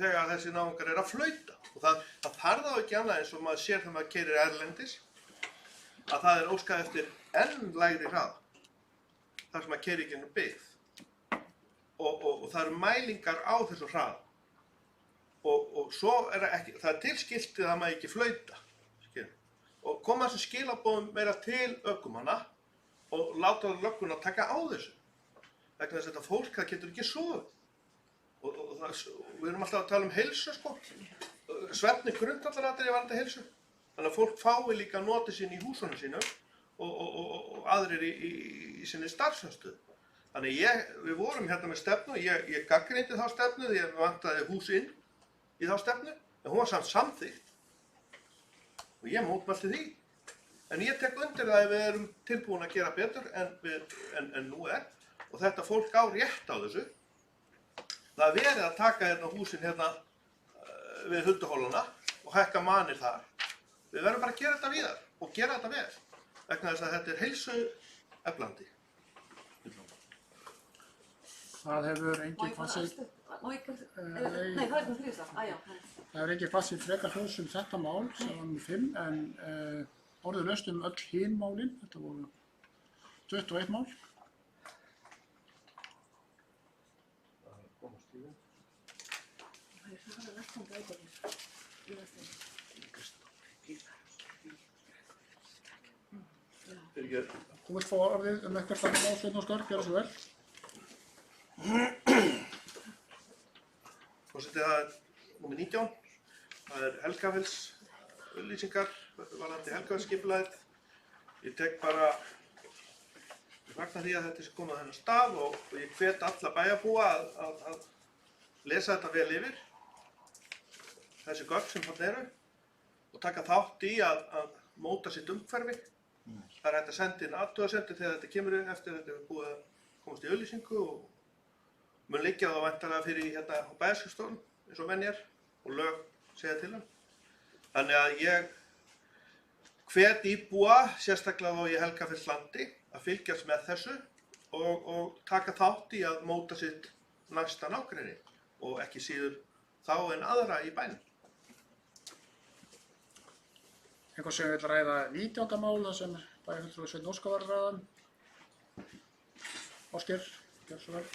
D: þegar þessi náungar er að flauta. Og það þarf þá ekki annað eins og maður sér þegar maður keyrir erlendis, að það er óskað eftir enn lægri hraða. Þar sem maður keyrir ekki ennum byggð. Og það eru mælingar á þessu hraða. Og svo er það er tilskiltið að maður ekki flauta. Og koma þessu skilaboðum meira til ökumanna og láta lögguna taka á þessu. Vegna þess að þetta fólk, það getur ekki sofið. Og við erum alltaf að tala um heilsu, sko. Svefn er grundvallaratriði varðandi heilsu. þannig að fólk fái líka notið sín í húsunum sínum og aðrir í sinni starfsföstu. Þannig við vorum hérna með stefnu, ég gagnrýndi þá stefnu því að við vantaði hús inn í þá stefnu, en hún var samt samþykkt og ég mótmælti því. En ég tek undir það að við erum tilbúin að gera betur en nú og þetta fólk á rétt á þessu. Það er verið að taka hérna húsin hérna við Hulduhólana og hækka manir þar. Við verðum bara að gera þetta víðar og gera þetta vel, vegna þess að þetta er heilsueflandi.
A: Það hefur engin hvað sig frekar hljóðs þetta mál sem var með 5 en orðið laust öll hin málin. Þetta voru 21 mál. Þú vilt fá orðið eitthvað þannig mál, Sveinn Óskar, gjörðu svo vel.
D: Forseti, það númer 19. Það Helgafells auglýsingar varðandi Helgafells-skipulagið. Ég tek bara fagna því að þetta sé komið á þennan stað og ég hvet alla bæjarbúa að lesa þetta vel yfir, þessi gögn sem þarna eru, og taka þátt í að móta sitt umhverfi. Það er hægt að senda inn athugasemdir þegar þetta kemur eftir þetta er búið að komast í auglýsingu og mun liggja þá væntanlega fyrir hérna á bæjarskrifstofum eins og venjar og lög segja til hann. Þannig að ég hvet íbúa, sérstaklega þá í Helgafellslandi, að fylgjast með þessu og taka þátt í að móta sitt næsta nágrenni og ekki síður þá en aðra í bænum.
A: Eitthvað sem við viljum ræða 19. mála sem bæjarfulltrúi Sveinn Óskar var að ræða. Ásgeir, gjörðu svo vel.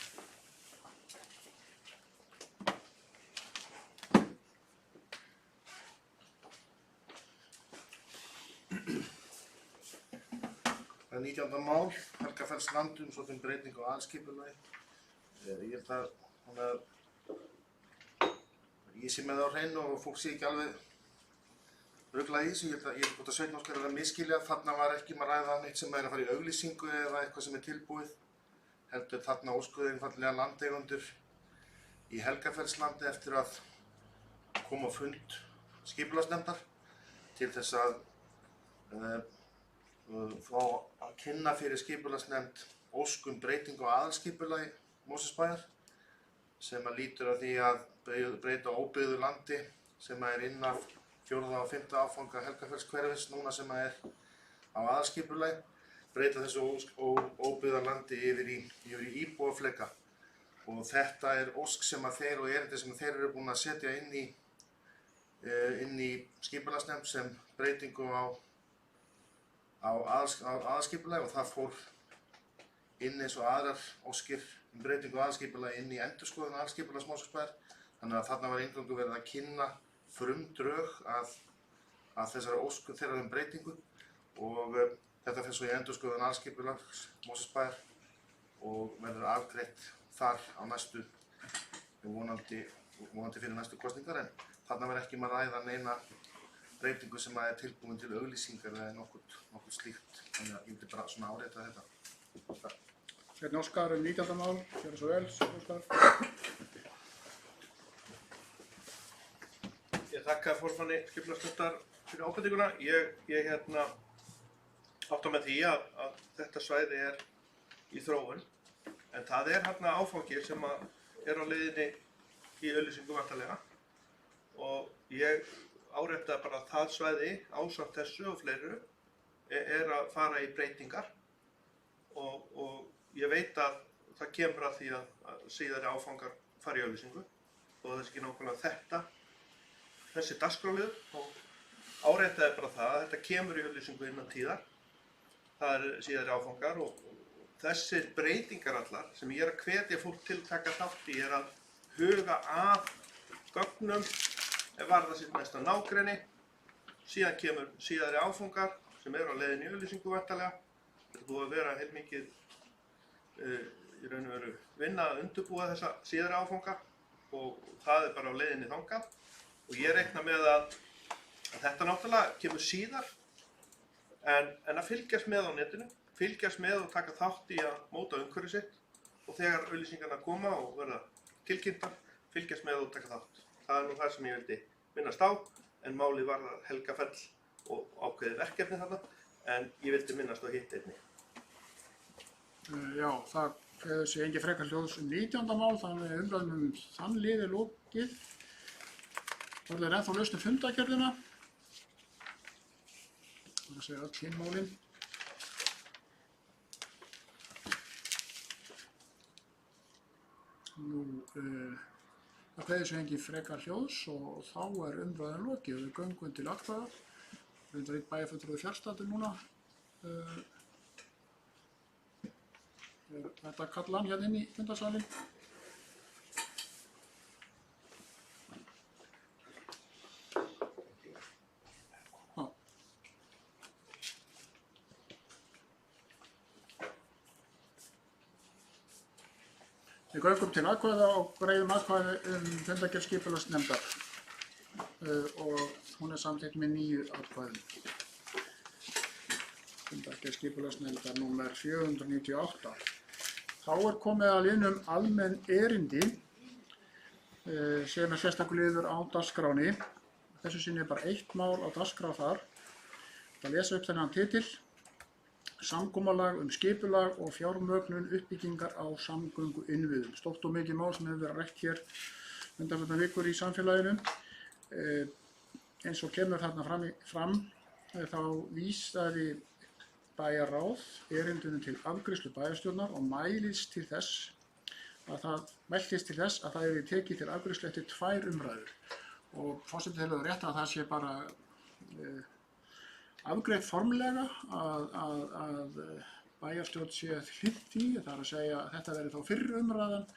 H: Það er 19. mál, Helgafells-land umsókn breyting á aðalskipulagi. Ég held að ég sé með það á hreinu og fólk sé ekki alveg ruglað í þessu. Ég held að Sveinn Óskar er að miskilja. Þarna var ekki að ræða neitt sem er að fara í auglýsingu eða eitthvað sem er tilbúið. Heldur þarna óskuðu einfaldlega landeigendur í Helgafellslandi eftir að koma á fund skipulagsnefndar til þess að fá að kynna fyrir skipulagsnefnd óskun breytingu á aðalskipulagi Mosfellsbæjar sem að lítur að því að breyta óbyggðu landi sem er innan 4. og 5. áfanga Helgafellshverfis núna sem er á aðalskipulagi, breyta þessu óbyggða landi yfir í íbúafleka. Og þetta er ósk sem að þeir og erindi sem þeir eru búin að setja inn í skipulagsnefnd sem breytingu á aðalskipulagi og það fór inn eins og aðrar óskir breytingu á aðalskipulagi inn í endurskoðun aðalskipulags Mosfellsbæjar. Þannig að þarna var eingöngu verið að kynna frumdrög að þessari ósku þeirra breytingu og þetta fer svo í endurskoðun aðalskipulags Mosfellsbæjar og verður afgreitt þar á næstu, vonandi fyrir næstu kosningar, en þarna verður ekki að ræða neina breytingu sem er tilbúin til auglýsingar eða nokkuð slíkt. Þannig að ég myndi bara svona árétta þetta.
A: Sveinn Óskar 19. mál, gjörðu svo vel, Sveinn Óskar.
D: Ég þakka formanni skipulagsnefndar fyrir ábendinguna. Ég átta með því að þetta svæði er í þróun, en það er hérna áfangi sem er á leiðinni í auglýsingu væntanlega og ég árétta bara að það svæði ásamt þessu og fleiru er að fara í breytingar og ég veit að það kemur að því að síðari áfangar fara í auglýsingu og það er ekki nákvæmlega þessi dagskrárliður og áréttaði bara það að þetta kemur í auglýsingu innan tíðar. Það er síðari áfangar og þessir breytingar allar sem ég er að hvetja fólk til að taka þátt í er að huga að gögnum varða sitt næsta nágrenni. Síðan kemur síðari áfangar sem eru á leiðinni í auglýsingu væntanlega. Þetta er búið að vera heilmikið í raun og veru vinna að undirbúa þessa síðari áfanga og það er bara á leiðinni þangað. Og ég reikna með að Þetta náttúrulega kemur síðar en að fylgjast með á netinu, fylgjast með og taka þátt í að móta umhverfi sitt og þegar auglýsingarnar koma og verða tilkynntar, fylgjast með og taka þátt. Það er nú það sem ég vildi minnast á, en málið varðar Helgafell og ákveðið verkefni þarna, en ég vildi minnast á hitt einnig.
A: Já, það kveður sig engin frekar hljóðs 19. mál, þannig umræðum þann lið lokið. Það ennþá laust fundargerðina. Það segja öll hinn málin. Nú, það kveður sig engin frekar hljóðs og þá umræðan lokið. Við göngum til atkvæða. Reyndar einn bæjarfulltrúi fjarstaddur núna. Þetta kalla hann hérna inn í fundarsalinn. Við göngum til atkvæða og greiðum atkvæði fundargerð skipulagsnefndar og hún samþykkt með 9 atkvæðum. Fundargerð skipulagsnefndar númer 498. Þá komið að liðnum almenn erindi sem sérstakur liður á dagskránni. Þessu sinni bara eitt mál á dagskrá þar. Það lesa upp þennan titil. Samkomulag skipulag og fjármögnun uppbyggingar á samgönguinnviðum. Stórt og mikið mál sem hefur verið rætt hér undanfarnar vikur í samfélaginu. Eins og kemur þarna fram þá vísaði bæjarráð erindinu til afgreiðslu bæjarstjórnar og mæltist til þess að það yrði tekið til afgreiðslu eftir 2 umræður. Og forseti telur rétt að það sé bara afgreitt formlega að bæjarstjórn sé hlynnt því, það er að segja að þetta verði þá fyrri umræðan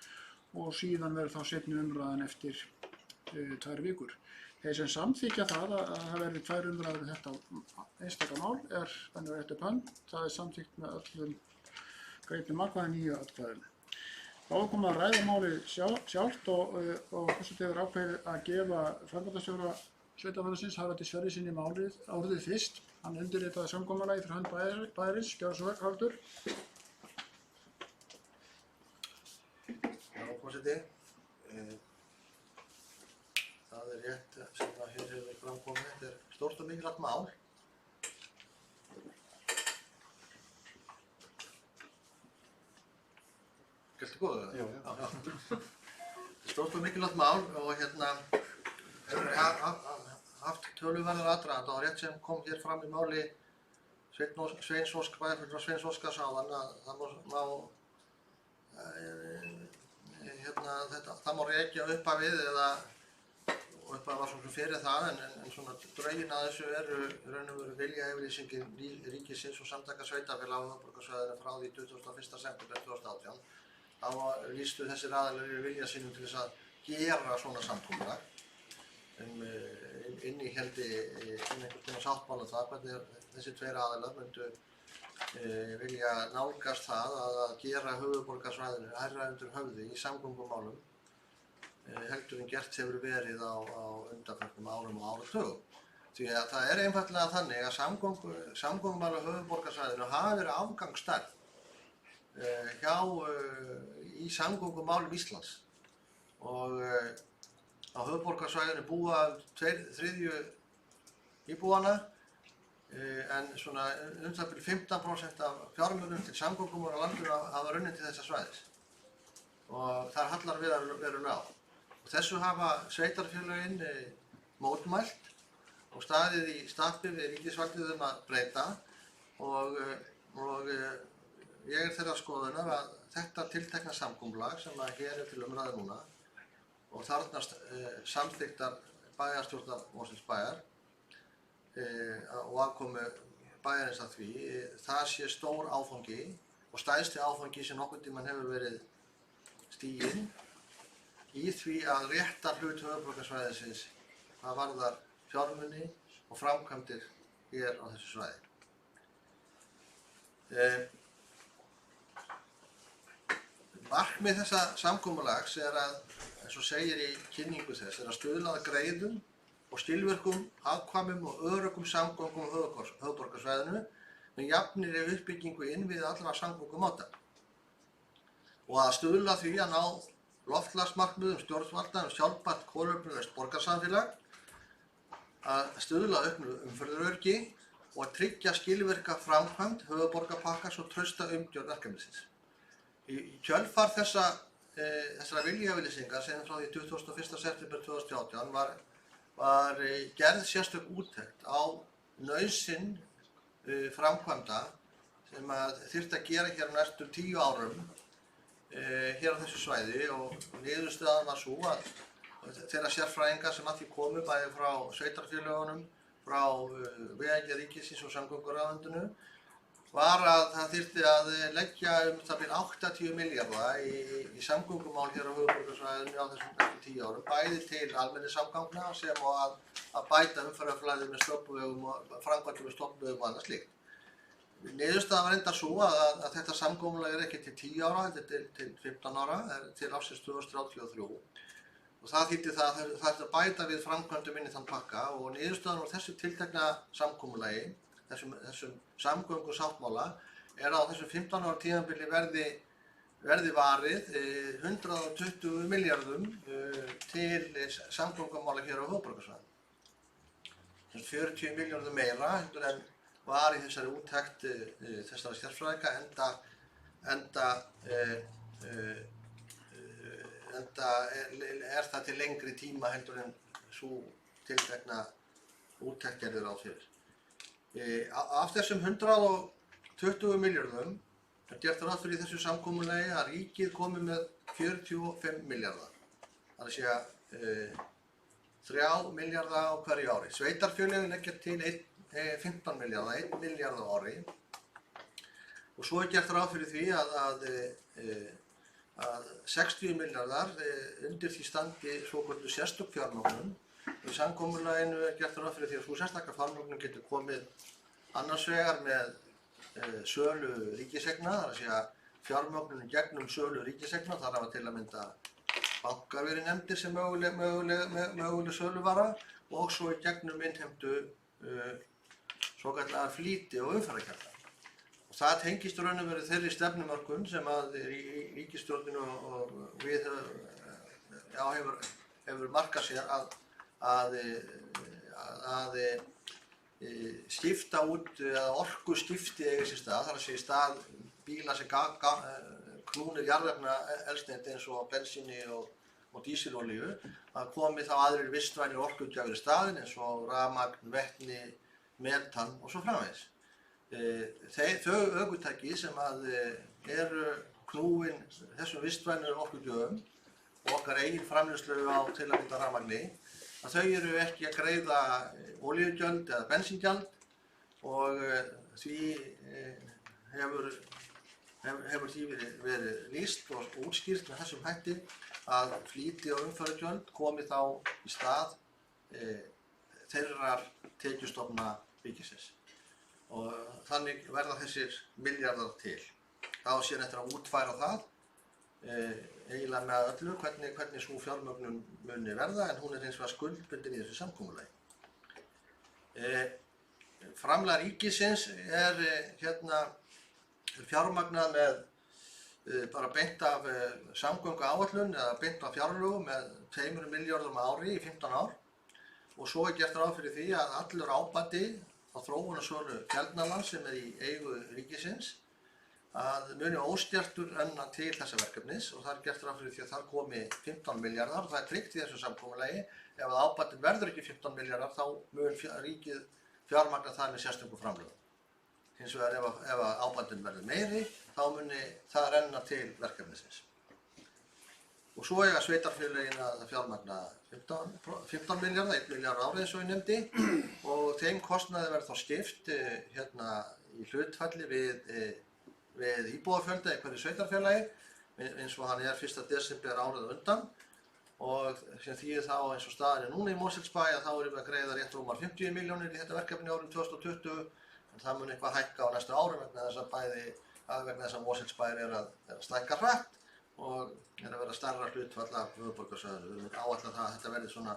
A: og síðan verði þá seinni umræðan eftir 2 vikur. Þeir sem samþykja það að það verði 2 umræður þetta einstaka mál þannig rétt upp hönd, það samþykkt með öllum greiddum atkvæðum 9 atkvæðum. Þá komið að ræða málið sjálft og forseti hefur ákveðið að gefa framkvæmdastjóra Sveitarfélagsins Haraldi Sverrissyni orðið fyrst. Hann undirritaði samkomulagið fyrir hönd bæjarins. Gjörðu svo vel, Haraldur.
C: Já, forseti. Það er rétt sem að hér hefur framkomið. Þetta er stórt og mikilvægt mál. Gæltu góðu það? Já. Stórt og mikilvægt mál og haft töluverðar aðdraganda og rétt sem kom hér fram í máli Sveins Óskars áðan að það má rekja upphafið eða upphafið var svona fyrir það en svona drögin að þessu eru raun og veru viljayfirlýsingin ríkisins og samtaka sveitarfélaga á höfuðborgarsvæðinu frá því 21. september 2018. Þá lýstu þessir aðilar vilja sínum til þess að gera svona samkomulag. Innihéldi einhvers konar sáttmála það hvernig þessi 2 aðilar myndu vilja nálgast það að gera höfuðborgarsvæðinu hærra undir höfði í samgöngumálum heldur en gert hefur verið á undanfarnum árum og áratugum. Því að það er einfaldlega þannig að samgöngumál á höfuðborgarsvæðinu hafa verið afgangsstærð í samgöngumálum Íslands og á höfuðborgarsvæðinu búa 2/3 íbúanna en svona það byrju 15% af fjármunum til samgöngumál á landinu hafa runnið til þessa svæðis og þar hallar verulega á. Og þessu hafa sveitarfélögin mótmælt og staðið í stappi við ríkisvaldið að breyta og ég þeirrar skoðunar að þetta tiltekna samkomulag sem hér til umræðu núna og þarnast samþykktar bæjarstjórnar Mosfellsbæjar og aðkomu bæjarins að því, það sé stór áfangi og stærsti áfangi sem nokkurn tímann hefur verið stiginn í því að rétta hlut höfuðborgarsvæðisins hvað varðar fjármuni og framkvæmdir hér á þessu svæði. Markmið þessa samkomulags er að, eins og segir í kynningu þess, er að stuðla að greiðum og skilvirkum, hagkvæmum og öruggum samgöngum á höfuðborgarsvæðinu með jafnri uppbyggingu innviði allra samgöngumáta og að stuðla að því að ná loftslagsmarkmiðum stjórnvalda sjálfbært kolefnislaust borgarsamfélag, að stuðla að auknu umferðaröryggi og að tryggja skilvirka framkvæmd höfuðborgarpakkans og trausta umgjörð verkefnisins. Í kjölfar þessara viljayfirlýsingar sem frá því 21. september 2018 var gerð sérstök úttekt á nauðsyn framkvæmda sem þyrfti að gera hér á næstu 10 árum hér á þessu svæði og niðurstaðan var sú að þeirra sérfræðingar sem að því komu bæði frá sveitarfélögunum, frá Vegagerð ríkisins og samgönguráðuneytinu var að það þyrfti að leggja það byrja 80 milljarða í samgöngumál hér á höfuðborgarsvæðinu á þessum næstu 10 árum, bæði til almenningssamgangna sem og að bæta umferðarflæði með stofnvegum og framkvæmdum með stofnvegum og annað slíkt. Niðurstaðan var reyndar sú að þetta samkomulag ekki til 10 ára, þetta til 15 ára, til ársins 2033. Og það þýddi það að bæta við framkvæmdum inn í þann pakka og niðurstaðan úr þessu tiltekna samkomulagi, þessum samgöngusáttmála, á þessum 15 ára tímabili verði varið 120 milljörðum til samgöngumála hér á höfuðborgarsvæðinu. 40 milljörðum meira en var í þessari úttekt þessara sérfræðinga enda er það til lengri tíma heldur en sú tiltekna úttekt gerði ráð fyrir. Af þessum 120 milljörðum er gert ráð fyrir þessu samkomulagi að ríkið komi með 45 milljarða. Það er að segja 3 milljarða á hverju ári. Sveitarfélögin leggja til 15 milljarða, 1 milljarð á ári og svo er gert ráð fyrir því að 60 milljarðar undir því standi svokölluð sérstök fjármögnun og í samkomulaginu er gert ráð fyrir því að sú sérstaka fjármögnun getur komið annars vegar með sölu ríkiseigna, það er að segja fjármögnun gegnum sölu ríkiseigna, þar hafa til að mynda bankar verið nefndir sem möguleg söluvara og svo í gegnum innheimtu svokallaðar flýti og umferðargjalda. Og það tengist raun og veru þeirri stefnumörkun sem að ríkisstjórnin og við hefur markað sér að skipta út eða orkuskipti eiga sér stað, þar að segja í stað bíla sem knúnir jarðefnaeldsneyti eins og bensíni og dísilolíu, að komi þá aðrir vistvænir orkugjafir í staðinn eins og rafmagn, vetni, metan og svo framvegis. Þau ökutæki sem eru knúin þessum vistvænu orkugjöfum og okkar eigin framleiðslu á til að mynda rafmagni, að þau eru ekki að greiða olíugjöld eða bensíngjald og því hefur því verið lýst og útskýrt með þessum hætti að flýti og umferðargjöld komi þá í stað þeirrar tekjustofna ríkisins. Og þannig verða þessir milljarðar til. Þá sér eftir að útfæra það eiginlega með öllu hvernig sú fjármögnun muni verða, en hún er hins vegar skuldbundin í þessu samkomulagi. Framlag ríkisins er fjármagnað með bara beint af samgönguáætlun eða beint af fjárlögum með 2 milljörðum á ári í 15 ár og svo er gert ráð fyrir því að allur ábati á þróun og sölu Keldnalands sem er í eigu ríkisins að muni óskertur renna til þessa verkefnis og það er gert ráð fyrir því að þar komi 15 milljarðar og það er tryggt í þessu samkomulagi. Ef að ábatin verður ekki 15 milljarðar þá mun ríkið fjármagna það með sérstökum framlögum. Hins vegar ef að ábatin verður meiri þá muni það renna til verkefnisins. Og svo eiga sveitarfélögin að fjármagna 15 milljarða, 1 milljarð árið eins og ég nefndi og þeim kostnaði verður þá skipt í hlutfalli við íbúafjölda í hverju sveitarfélagi eins og hann er 1. desember árið undan og sem þýðir þá eins og staðan er núna í Mosfellsbæ að þá erum við að greiða rétt rúmar 50 milljónir í þetta verkefni árið 2020 en það mun eitthvað hækka á næstu árum vegna þess að Mosfellsbær er að stækka hratt og er að vera stærra hlutfall af höfuðborgarsvæðinu. Við erum áætlað það að þetta verði svona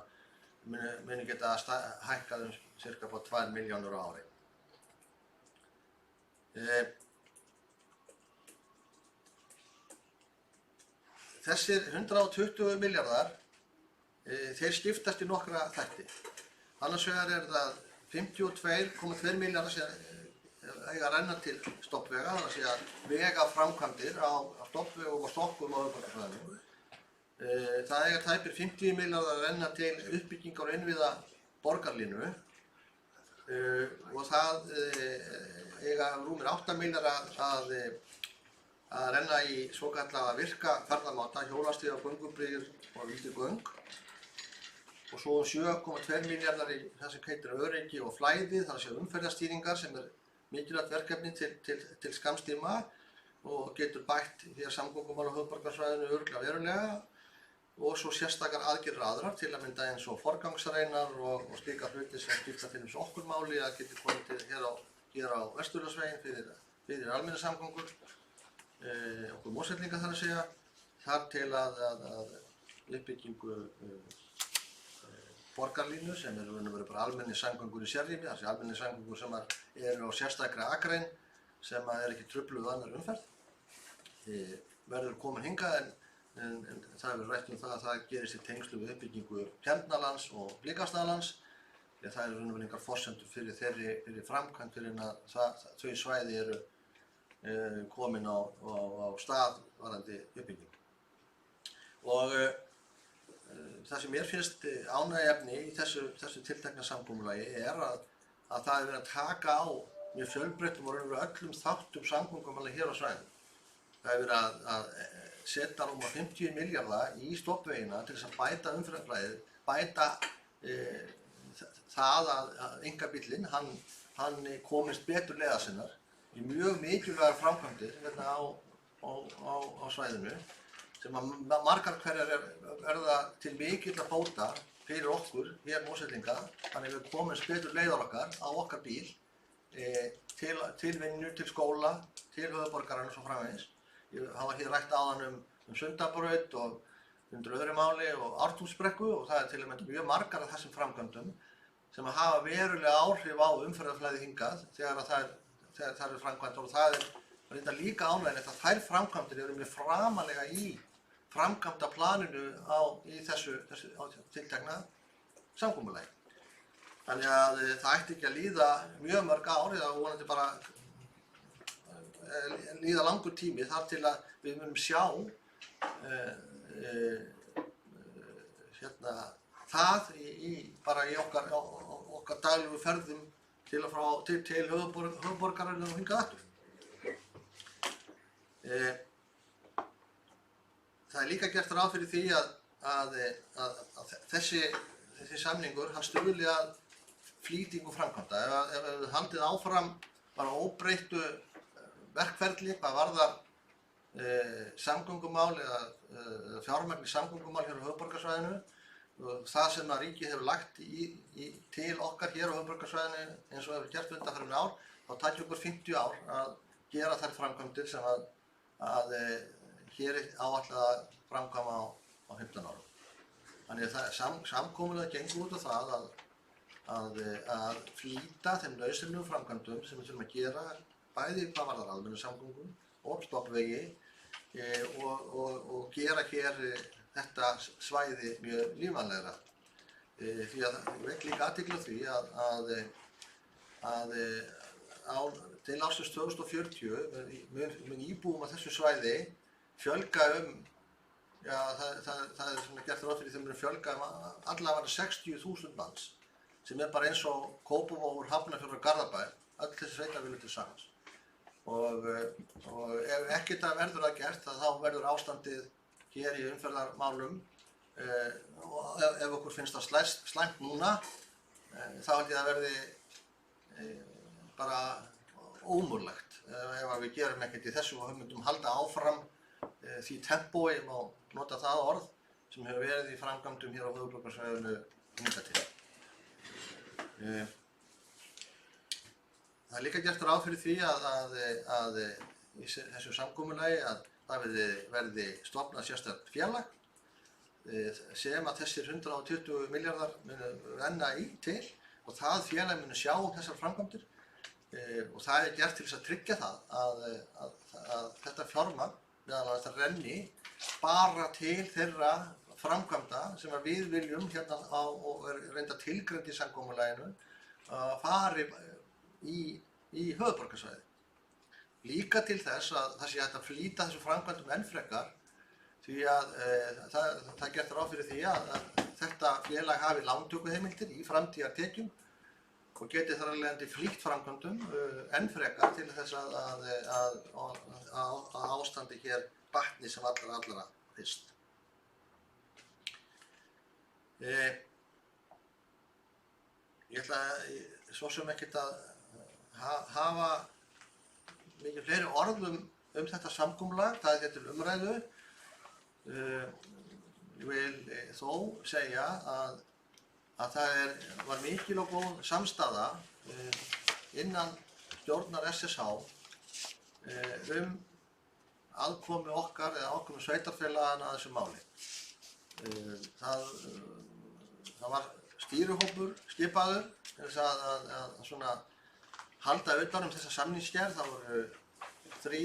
C: muni geta hækkað cirka på 2 milljónir á ári. Þessir 120 milljarðar, þeir skiptast í nokkra þætti. Annars vegar það 52,2 milljarðar sem eiga að renna til stofnvega, þannig að segja vegaframkvæmdir á stofnvegum og stokkum á höfuðborgarsvæðinu. Það eiga tæpir 50 milljarðar að renna til uppbyggingar og innviða borgarlínu og það eiga rúmir 8 milljarðar að renna í svokallaða virka ferðamáta, hjólastíga, göngubrýr og villigöng. Og svo 7,2 milljarðar í það sem heitir öryggi og flæði, þannig að umferðarstýringar sem mikilvægt verkefni til skamms tíma og getur bætt því að samgöngumál á höfuðborgarsvæðinu örugglega verulega. Og svo sérstakar aðgerðir aðrar, til að mynda eins og forgangsreinar og slíka hluti sem skipta til þess okkur máli að geti komið til hér á Vesturlandsveginn fyrir almenningssamgöngur, okkur Mosfellinga þar að segja, þar til að uppbyggingu borgarlínu sem eru bara almenningssamgöngur í sérrými, þessi almenningssamgöngur sem eru á sérstakri akrein sem ekki trufluð annar umferð, verður komin hingað en það verður rætt það að það gerist í tengslu við uppbyggingu Tjarnarlands og Blikastaðalands. Það eru engar forsendur fyrir þeirri framkvæmd fyrir að þau svæði eru komin á stað varðandi uppbyggingu. Og það sem mér finnst ánægjuefni í þessu tiltekna samkomulagi að það er verið að taka á mjög fjölbreyttum og raunverulega öllum þáttum samgöngumála hér á svæðinu. Það er verið að setja rúma 50 milljarða í stofnvegina til þess að bæta umferðarflæðið, bæta það að einkabíllinn, hann komist betur leiða sinnar í mjög mikilvægar framkvæmdir hérna á svæðinu sem að margar hverjar verða til mikilla bóta fyrir okkur hér Mosfellinga, þannig við komumst betur leiðar okkar á okkar bíl til vinnu, til skóla, til höfuðborgarins og framvegis. Það var hér rætt áðan Sundabraut og undir öðru máli og Ártúnsbrekku og það til að mynda mjög margar af þessum framkvæmdum sem að hafa verulega áhrif á umferðarflæði hingað þegar það eru framkvæmdar og það reyndar líka ánægjulegt að þær framkvæmdir eru mjög framalega í framkvæmdaplaninu í þessu tiltekna samkomulagi. Þannig að það ætti ekki að líða mjög mörg ár eða vonandi bara líða langur tími þar til að við munum sjá það bara í okkar daglegu ferðum til höfuðborgarinnar og hingað aftur. Það líka gert ráð fyrir því að þessi samningur hann stuðli að flýtingu framkvæmda. Ef við haldið áfram bara óbreyttu verkferli hvað varðar samgöngumál eða fjármagn í samgöngumál hér á höfuðborgarsvæðinu. Það sem að ríkið hefur lagt til okkar hér á höfuðborgarsvæðinu eins og hefur gert undanfarin ár, þá tæki okkur 50 ár að gera þær framkvæmdir sem að hér áætlað að framkvæma á 15 árum. Þannig að samkomulag gengur út á það að flýta þeim nauðsynlegum framkvæmdum sem við þurfum að gera bæði hvað varðar almenningssamgöngum og stofnvegi og gera hér þetta svæði mjög lífvænlegra. Því að ég veit líka athygli á því að til ársins 2040 mun íbúum á þessu svæði fjölga það er svona gert ráð fyrir þeim mun fjölga allavega 60.000 manns sem bara eins og Kópavogur, Hafnarfjörður og Garðabær, öll þessi sveitarfélög til samans. Og ef ekkert verður það gert þá verður ástandið hér í umferðarmálum og ef okkur finnst það slæmt núna þá held ég að verði bara ómögulegt ef við gerum ekkert í þessu og myndum halda áfram því tempói, ég má nota það orð sem hefur verið í framkvæmdum hér á höfuðborgarsvæðinu hingað til. Það er líka gert ráð fyrir því að í þessu samkomulagi að það verði stofnað sérstakt félag sem að þessir 120 milljarðar munu renna til og það félag munu sjá þessar framkvæmdir og það gert til þess að tryggja það að þetta fjármagn meðal annars það renni bara til þeirra framkvæmda sem að við viljum hérna og reynda tilgreind í samkomulaginu fari í höfuðborgarsvæði. Líka til þess að það sé hægt að flýta þessu framkvæmdum enn frekar því að það er gert ráð fyrir því að þetta félag hafi lántökuheimildir í framtíðartekjum og geti þar af leiðandi flýtt framkvæmdum enn frekar til þess að ástandi hér batni sem allra fyrst. Ég ætla svo sem ekkert að hafa mikið fleiri orðum þetta samkomulag, það er til umræðu. Ég vil þó segja að það var mikil og góð samstaða innan stjórnar SSH aðkomu okkar eða aðkomu sveitarfélagana að þessu máli. Það var stýrihópur skipaður til þess að svona halda utan þessa samningsgerð. Það voru 3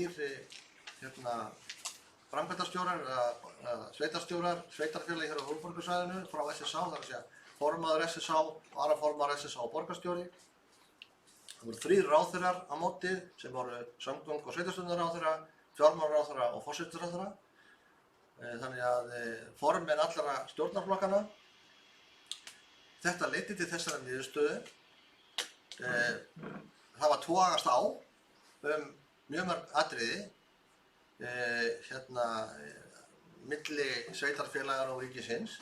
C: framkvæmdastjórar eða sveitarstjórar, sveitarfélagi hér á höfuðborgarsvæðinu frá SSH, það er að segja formaður SSH, varaformaður SSH og borgarstjóri. Það voru 3 ráðherrar á móti sem voru samgöng- og sveitarstjórnarráðherra, fjármálaráðherra og forsætisráðherra. Þannig að formenn allra stjórnarflokkana. Þetta leiddi til þessara niðurstöðu. Það var togast á mjög mörg atriði milli sveitarfélaganna og ríkisins.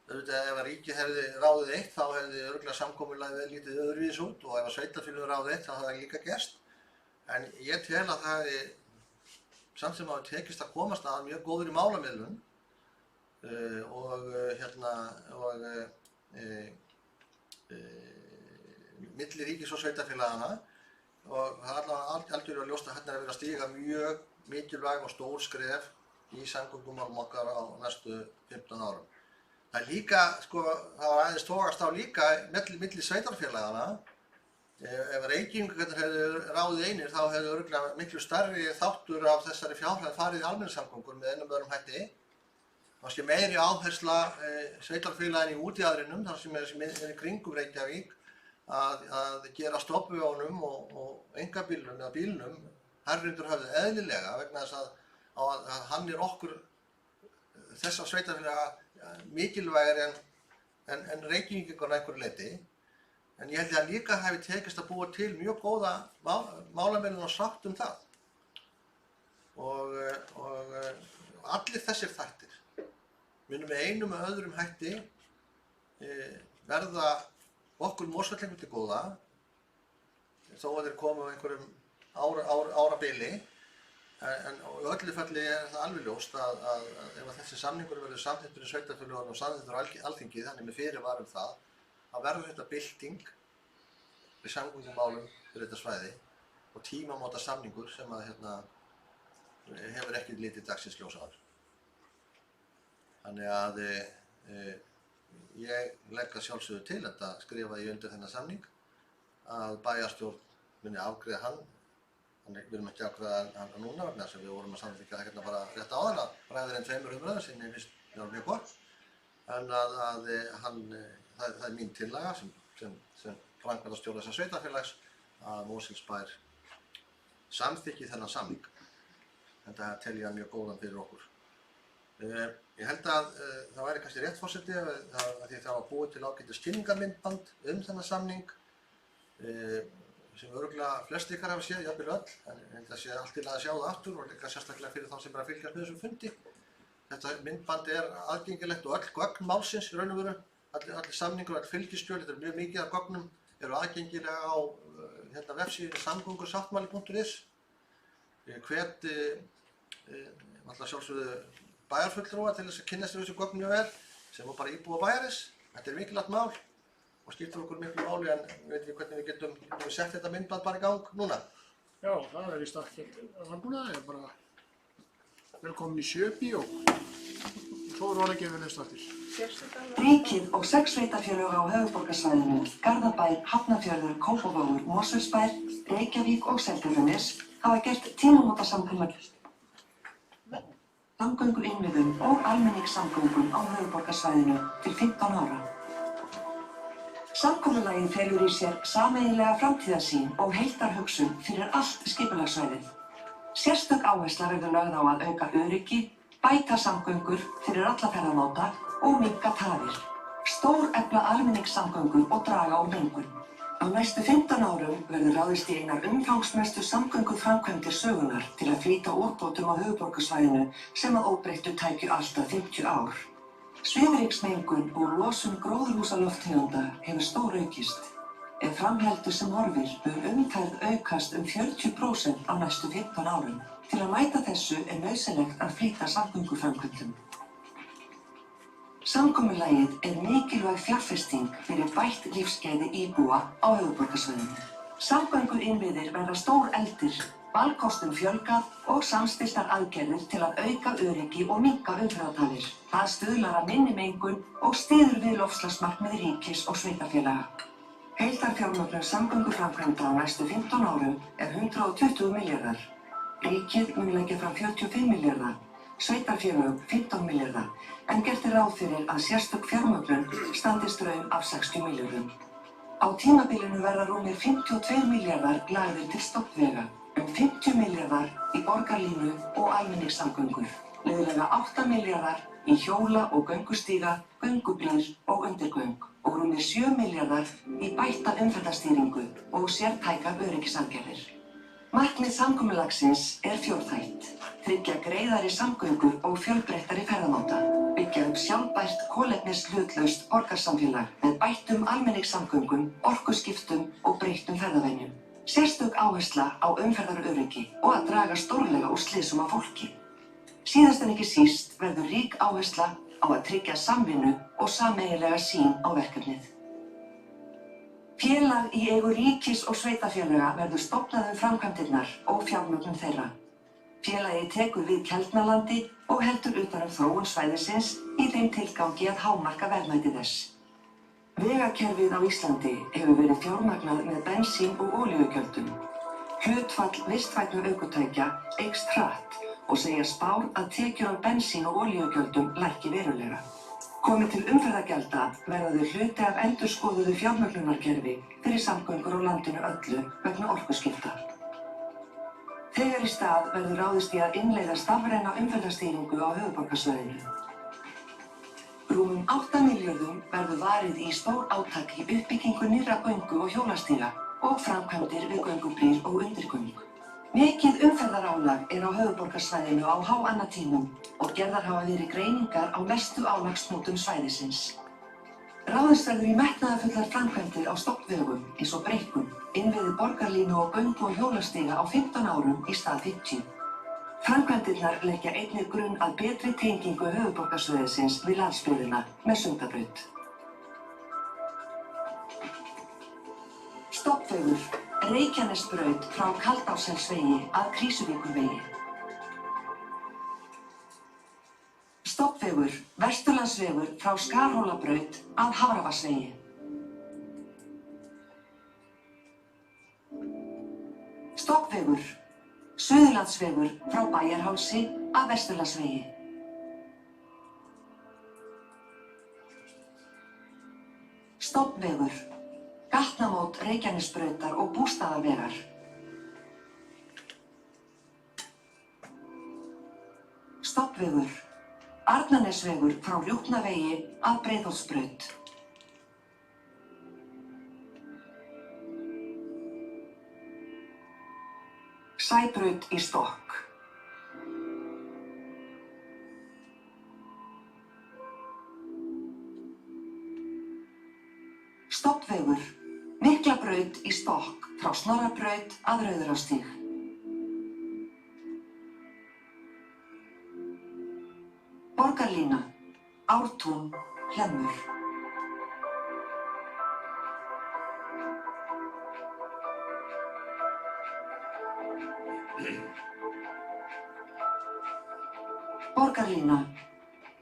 C: Auðvitað ef að ríkið hefði ráðið eitt þá hefði örugglega samkomulagið lítið öðruvísi út og ef að sveitarfélögin ráðið eitt þá hefði það líka gerst. En ég tel að það hefði samt sem hafi tekist að komast að mjög góður í málamiðlun milli ríkis og sveitarfélagana og það er algjörlega ljóst að hérna er verið að stíga mjög mikilvæg og stór skref í samgöngumálum okkar á næstu 15 árum. Það er líka, það var aðeins togast á líka milli sveitarfélagana. Ef Reykvíkingar hefðu ráðið einir þá hefðu örugglega miklu stærri þáttur af þessari fjárhæð farið í almenningssamgöngur með einum öðrum hætti. Það sé meiri áhersla sveitarfélagin í útjaðrinum, þar sem er í kringum Reykjavík, að gera stoppvögunum og einkabílnum eða bílnum hærri undir höfði eðlilega vegna þess að hann er okkur þessa sveitarfélaga mikilvægari en Reykvíkingar að einhverju leyti. En ég held að líka hafi tekist að búa til mjög góða málamiðlun og sátt það. Og allir þessir þættir munu með einum og öðrum hætti verða okkur Mosfellingum til góða, þó að þeir komu á einhverjum árabili. En á öllu falli er það alveg ljóst að ef þessi samningur verður samþykktur í sveitarfélögunum og samþykktur á Alþingi, þannig með fyrirvara það, að verður þetta bylting í samgöngumálum fyrir þetta svæði og tímamóta samningur sem að hefur ekki litið dagsins ljós á. Þannig að ég legg að sjálfsögðu til þetta skrifa ég undir þennan samning að bæjarstjórn muni afgreiða hann. Við erum ekki afgreiða hann núna vegna þess að við vorum að samþykkja það hérna bara rétt áðan að ræða 2 umræður sem ég finnst vera mjög gott. En það er mín tillaga sem framkvæmdastjóri þessa sveitarfélags að Mosfellsbær samþykki þennan samning. Þetta tel ég mjög góðan fyrir okkur. Ég held að það væri kannski rétt forseti að því það var búið til ágætis kynningarmyndband þennan samning sem örugglega flest ykkar hafa séð, jafnvel öll, en það sé allt til að sjá það aftur og líka sérstaklega fyrir þá sem er að fylgjast með þessum fundi. Þetta myndband er aðgengilegt og öll gögn málsins í raun og veru, allir samningur og öll fylgiskjöl, þetta er mjög mikið af gögnum, eru aðgengilega á vefsíðunni samgöngusáttmáli.is. Ég hvet alltaf sjálfsögðu bæjarfulltrúa til þess að kynnast þessu gögn mjög vel, sem var bara íbúa bæjarins. Þetta er mikilvægt mál og skiptir okkur miklu máli en ég veit ekki hvernig við getum sett þetta myndband bara í gang núna.
A: Já, það er víst ekkert vanbúnað, ég er bara velkomin í Sjöbíó. Svo er orðið gefið list eftir.
J: Ríkið og 6 sveitarfélög á höfuðborgarsvæðinu, Garðabær, Hafnarfjörður, Kópavogur, Mosfellsbær, Reykjavík og Seltjarnarnes hafa gert tímamótasamkomulag samgönguinnviðum og almenningssamgöngum á höfuðborgarsvæðinu til 15 ára. Samkomulagið felur í sér sameiginlega framtíðarsýn og heildarhugsun fyrir allt skipulagssvæðið. Sérstök áhersla verður lögð á að auka öryggi, bæta samgöngur fyrir alla ferðamáta og minnka tafir. Stórefla almenningssamgöngur og draga úr mengun. Á næstu 15 árum verður ráðist í einar umfangsmestu samgönguframkvæmdir sögunnar til að flýta úrbótum á höfuðborgarsvæðinu sem að óbreyttu tækju allt að 50 ár. Svifryksmengun og losun gróðurhúsalofttegunda hefur stóraukist. Ef fram heldur sem horfir mun umferð aukast 40% á næstu 15 árum. Til að mæta þessu er nauðsynlegt að flýta samgönguframkvæmdum. Samkomulagið er mikilvæg fjárfesting fyrir bætt lífsgæði íbúa á höfuðborgarsvæðinu. Samgönguinnviðir verða stórefldir, valkostum fjölgað og samstilltar aðgerðir til að auka öryggi og minnka umferðartafir. Það stuðlar að minni mengun og styður við loftslagsmarkmið ríkis og sveitarfélaga. Heildarfjármögnun samgönguframkvæmda á næstu 15 árum er 120 milljarðar. Ríkið mun leggja fram 45 milljarða, sveitarfélög 15 milljarða, en gert er ráð fyrir að sérstök fjármögnun standi straum af 60 milljörðum. Á tímabilinu verða rúmir 52 milljarðar lagðir til stofnvega, 50 milljarðar í borgarlínu og almenningssamgöngur, liðlega 8 milljarðar í hjóla- og göngustíga, göngubíl og undirgöng og rúmir 7 milljarðar í bætta umferðarstýringu og sértækar öryggisaðgerðir. Markmið samkomulagsins er fjórþætt: tryggja greiðari samgöngur og fjölbreyttari ferðamáta, byggja upp sjálfbært kolefnishlutlaust borgarsamfélag með bættum almenningssamgöngum, orkuskiptum og breyttum ferðavenjum. Sérstök áhersla á umferðaröryggi og að draga stórlega úr slysum af fólki. Síðast en ekki síst verður rík áhersla á að tryggja samvinnu og sameiginlega sýn á verkefnið. Félag í eigu ríkis og sveitarfélaga verður stofnað framkvæmdirnar og fjármögnun þeirra. Félagið tekur við Keldnalandi og heldur utan þróun svæðisins í þeim tilgangi að hámarka verðmæti þess. Vegakerfið á Íslandi hefur verið fjármagnað með bensín- og olíugjöldum. Hlutfall vistvænna ökutækja eykst hratt og segja spár að tekjur af bensín- og olíugjöldum lækki verulega. Komi til umferðargjalda verða þau hluti af endurskoðuðu fjármögnunarkerfi fyrir samgöngur á landinu öllu vegna orkuskipta. Þegar í stað verður ráðist í að innleiða stafræna umferðarstýringu á höfuðborgarsvæðinu. Rúmum 8 milljörðum verður varið í stór átak í uppbyggingu nýrra göngu- og hjólastíga og framkvæmdir við göngubrýr og undirgöng. Mikið umferðarálag er á höfuðborgarsvæðinu á háannatímum og gerðar hafa verið greiningar á mestu álagshnútum svæðisins. Ráðist verður í metnaðarfullar framkvæmdir á stofnvegum eins og breikkun, innviði borgarlínu og göngu- og hjólastíga á 15 árum í stað 50. Framkvæmdirnar leggja einnig grunn að betri tengingu höfuðborgarsvæðisins við landsbyggðina með Sundabraut. Stofnvegur, Reykjanesbraut frá Kaldárselsvegi að Krýsuvíkurvegi. Stofnvegur, Vesturlandsvegur frá Skarhólabraut að Hafravatnsvegi. Stofnvegur, Suðurlandsvegur frá Bæjarhálsi að Vesturlandsvegi. Stofnvegur, gatnamót Reykjanesbrautar og Bústaðavegar. Stofnvegur, Arnarnesvegur frá Rjúpnavegi að Breiðholtsbraut. Sæbraut í Stokk. Stofnvegur, Miklabraut í Stokk frá Snorrabraut að Rauðarárstíg. Borgarlína, Ártún, Hlemmur. Borgarlína,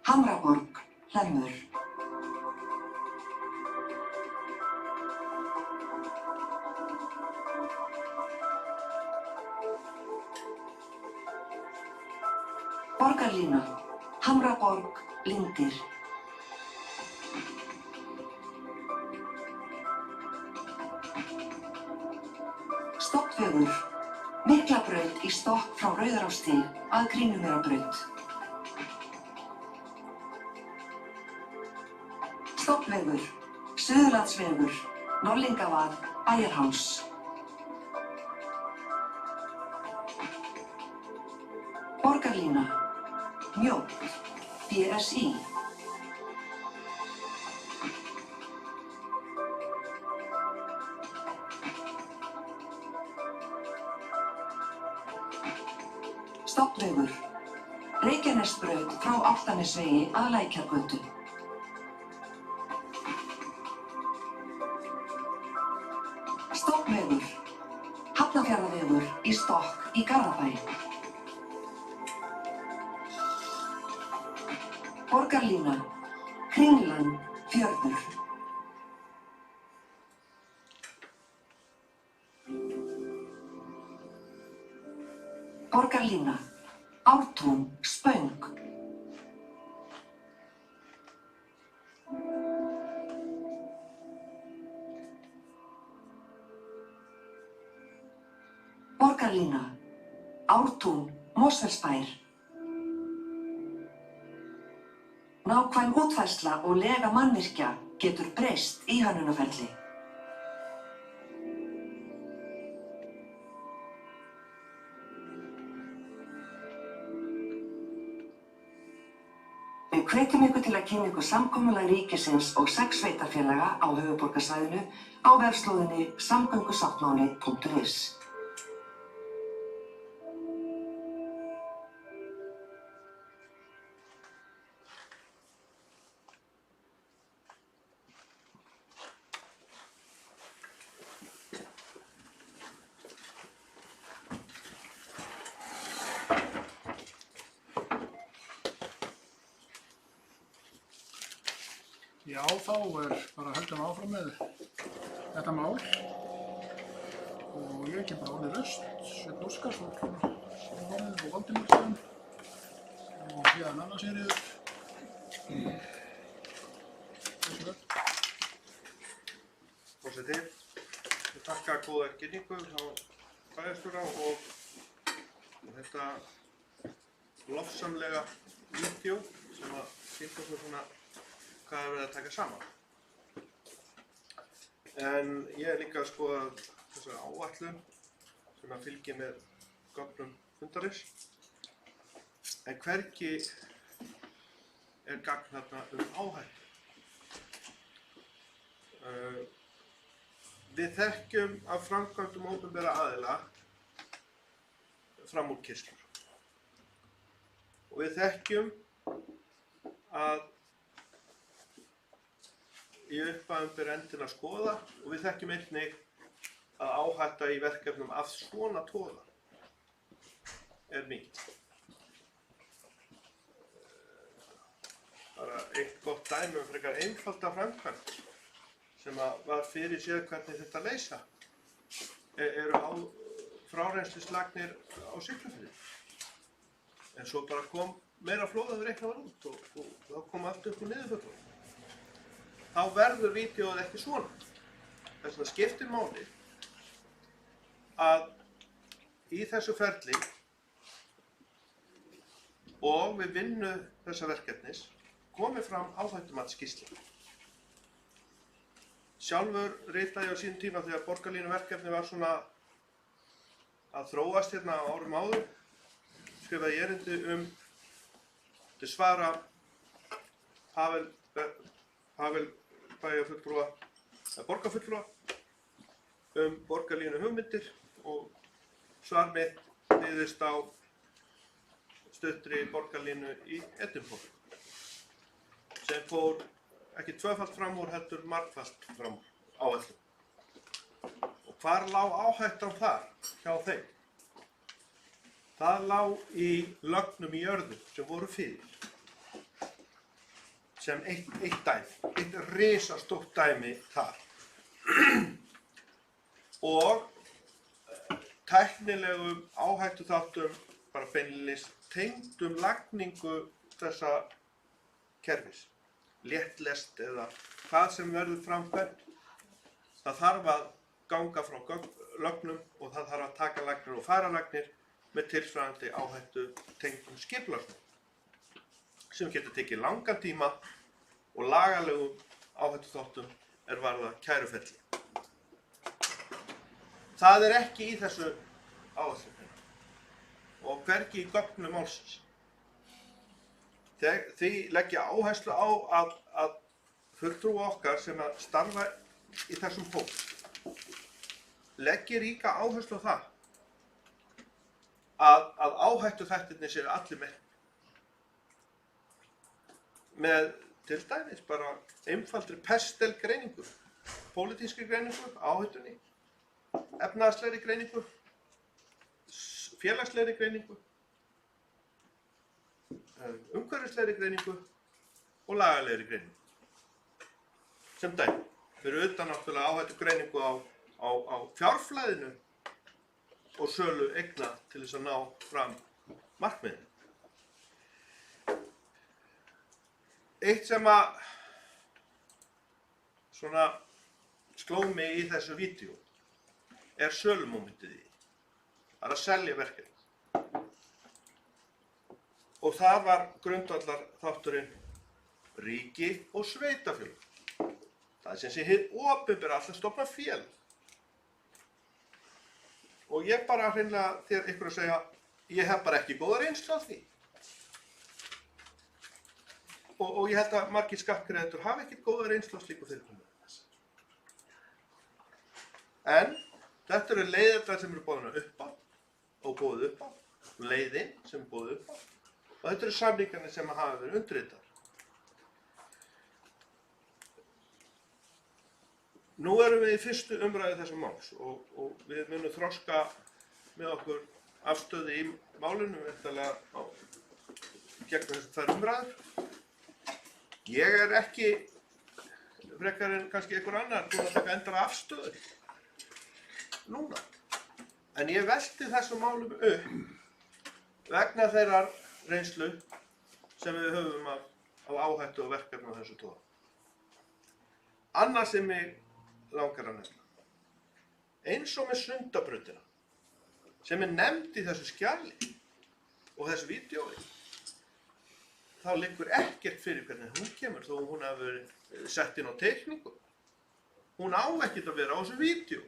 J: Hamraborg, Hlemmur. Borgarlína, Hamraborg, Lindir. Stofnvegur, Miklabraut í stokk frá Rauðarárstíg að Kringlumýrarbraut. Stofnvegur, Suðurlandsvegur, Norlingavað, Bæjarháls. Borgarlína, Mjódd, BSI. Stofnvegur, Reykjanesbraut frá Álftanesvegi að Lækjargötu. Stofnvegur, Hafnarfjarðarvegur í stokk í Garðabæ. Borgarlína, Kringlan, Fjörður. Borgarlína, Ártún, Spöng. Borgarlína, Ártún, Mosfellsbær. Nákvæm útfærsla og lega mannvirkja getur breyst í hönnunarferli. Við hvetjum ykkur til að kynna ykkur samkomulag ríkisins og 6 sveitarfélaga á höfuðborgarsvæðinu á vefslóðinni samgöngusáttmáli.is.
A: Já, þá bara höldum áfram með þetta mál og ég kem bara Óli Röst, Sveinn Óskarsson og Valdimar og síðan Anna Sigríður.
D: Forseti, ég þakka góða kynningu hjá bæjarstjóra og þetta lofsamlega vídeó sem að sýnir okkur svona hvað er verið að taka saman. En ég er líka að skoða þessa áætlun sem að fylgir með gögnum fundarins. En hvergi er gagn þarna áhættu. Við þekkjum af framkvæmdum opinberra aðila framúrkeyrslur. Og við þekkjum að í upphafi ber endinn að skoða og við þekkjum einnig að áhætta í verkefnum af svona toga er mikil. Bara eitt gott dæmi frekar einfalda framkvæmd sem var fyrir séð hvernig þetta leysa eru frárennslislagnir á Siglufirði. En svo bara kom meira flóð en við reiknaði út og þá kom allt upp úr niðurföllunum. Þá verður vídeóið ekki svona. Þess vegna skiptir máli að í þessu ferli og við vinnu þessa verkefnis komi fram áhættumatsskýrsla. Sjálfur ritaði ég á sínum tíma þegar borgarlínuverkefni var svona að þróast hérna á árum áður. Skrifaði ég erindi til svara Pavel bæjarfulltrúa eða borgarfulltrúa borgarlínu hugmyndir og svar mitt byggðist á stuttri borgarlínu í Edinborg sem fór ekki tvöfalt fram úr heldur margfalt fram úr áætlun. Og hvar lá áhættan þar hjá þeim? Það lá í lögnum í jörðu sem voru fyrir. sem eitt dæmi, eitt risastórt dæmi þar. Og tæknilegum áhættuþáttum bara beinlínis tengdum lagningu þessa kerfis, léttlest eða hvað sem verður framkvæmt. Það þarf að ganga frá lögnum og það þarf að taka lagnir og færa lagnir með tilsvarandi áhættu tengdum skipulagsmálum sem getur tekið langan tíma og lagalegum áhættuþáttum er varða kæruferli. Það er ekki í þessu áætlunum og hvergi í gögnum málsins. Því leggja áherslu á að fulltrúar okkar sem að starfa í þessum hóp leggja ríka áherslu á það að áhættuþættirnir séu allir með til dæmis bara einfaldri pestelgreiningu, pólitískri greiningu, áhættunni, efnahagslegri greiningu, félagslegri greiningu, umhverfislegri greiningu og lagalegri greiningu. Sem dæmi, fyrir utan náttúrulega áhættugreiningu á fjárflæðinu og sölu eigna til þess að ná fram markmiðinu. Eitt sem að svona sló mig í þessu vídeó er sölumómentið í því. Það er að selja verkefni. Og það var grundvallar þátturinn ríki og sveitafélög. Það er sem sé hið opinbera alltaf stofna félag. Og ég bara hreinlega þér ykkur að segja, ég hef bara ekki góða reynslu af því. Og ég held að margir skattgreiðendur hafa ekkert góða reynslu af slíku fyrirkomulagi. En þetta eru leiðirnar sem eru boðnar upp á og boðið upp á, leiðin sem er boðið upp á og þetta eru samningarnir sem hafa verið undirritaðir. Nú erum við í fyrstu umræðu þessa máls og við munum þroska með okkur afstöðu í málinu eftirlega á gegnum þessum tvær umræður. Ég er ekki frekar en kannski einhver annar búinn að taka endalega afstöðu núna. En ég velti þessum málum upp vegna þeirrar reynslu sem við höfum af áhættu og verkefni á þessu toga. Annað sem mig langar að nefna. Eins og með Sundabrautina sem er nefnd í þessu skjali og þessu vídeói. Þá liggur ekkert fyrir hvernig hún kemur þó hún hafi verið sett inn á teikningu. Hún á ekkert að vera á þessu vídeó.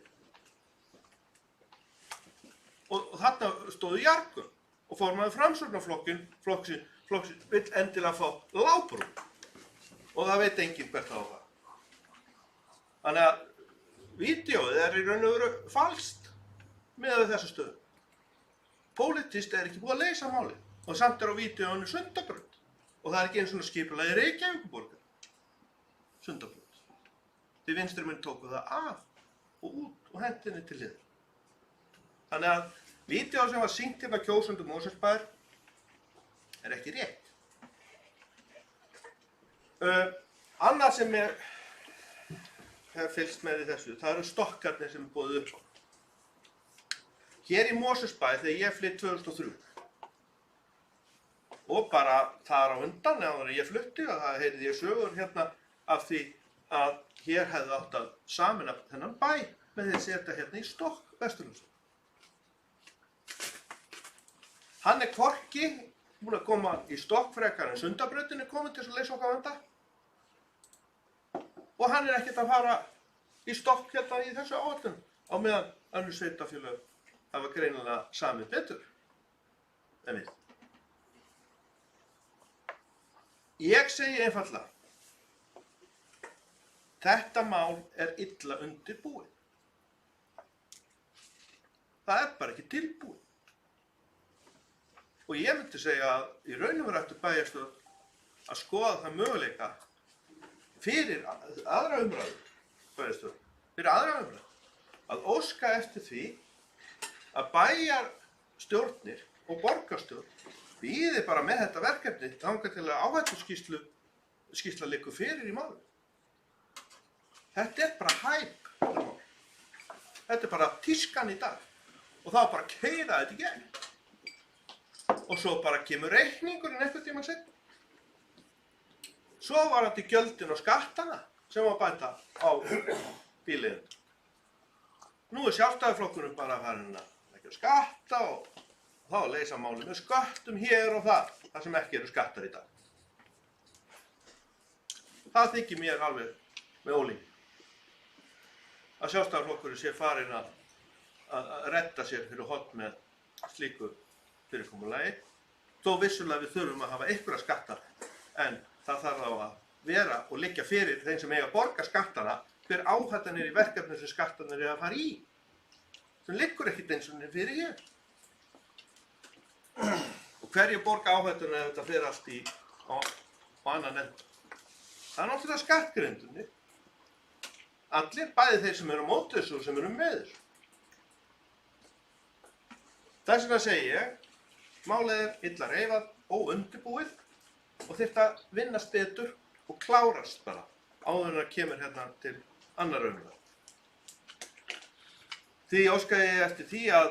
D: Og þarna stóðu Jargun og formaður Framsóknarflokksins vill endilega fá lágbrú. Og það veit enginn hvert á það. Þannig að vídeóið er í raun og veru falskt miðað við þessa stöðu. Pólitískt er ekki búið að leysa málið og samt er á vídeóinu Sundabraut. Og það er ekki eins og skipulagi Reykjavíkurborgar. Sundabraut. Því vinstri menn tóku það af og út og hentu henni til hliðar. Þannig að vídeó sem var sýnt hérna kjósendum Mosfellsbæjar er ekki rétt. Annað sem ég hef fylgst með í þessu, það eru stokkarnir sem er boðið upp á. Hér í Mosfellsbæ þegar ég flytt 2003 og bara þar á undan eða ég flutti og það heyrði ég sögur hérna af því að hér hefði átt að sameina þennan bæ með því að setja hérna í stokk Vesturlands. Hann er hvorki búinn að koma í stokk frekar en Sundabrautin er komin til að leysa okkar vanda og hann er ekkert að fara í stokk hérna í þessu áætlun á meðan önnur sveitafélög hafa greinilega samið betur en við. Ég segi einfaldlega, þetta mál er illa undirbúið. Það er bara ekki tilbúið. Og ég myndi segja að í raun og veru ættu bæjarstjórn að skoða það möguleika fyrir aðra umræðu, að óska eftir því að bæjarstjórnir og borgarstjórn bíði bara með þetta verkefni þangað til að áhættuskýrslu skýrsla liggur fyrir í málum. Þetta er bara hæp, þetta mál. Þetta er bara tískan í dag. Og það er bara að keyra þetta í gegn. Og svo bara kemur reikningurinn einhvern tímann seinna. Svo var þetta gjöldin og skattana sem var bæta á bíliðin. Nú er Sjálfstæðisflokkurinn bara farin að leggja skatta og þá að leysa máli með sköttum hér og þar sem ekki eru skattar í dag. Það þykir mér alveg með ólíki. Að Sjálfstæðisflokkurinn sé farin að redda sér fyrir horn með slíku fyrirkomulagi. Þó vissulega við þurfum að hafa einhverja skattar, en það þarf á að vera og liggja fyrir þeim sem eiga að borga skattana hver áhættan er í verkefni sem skattarnir er að fara í. Sem liggur ekkert eins og fyrir hér. Og hverju borga áhættuna ef þetta fer allt á annan enda? Það er náttúrulega skattgrindunni. Allir, bæði þeir sem eru á móti þessu og sem eru með þessu. Þess vegna segi ég, málið er illa reifað, óundirbúið og þyrfti að vinnast betur og klárast bara áður en það kemur hérna til annar umræðu. Því óska ég eftir því að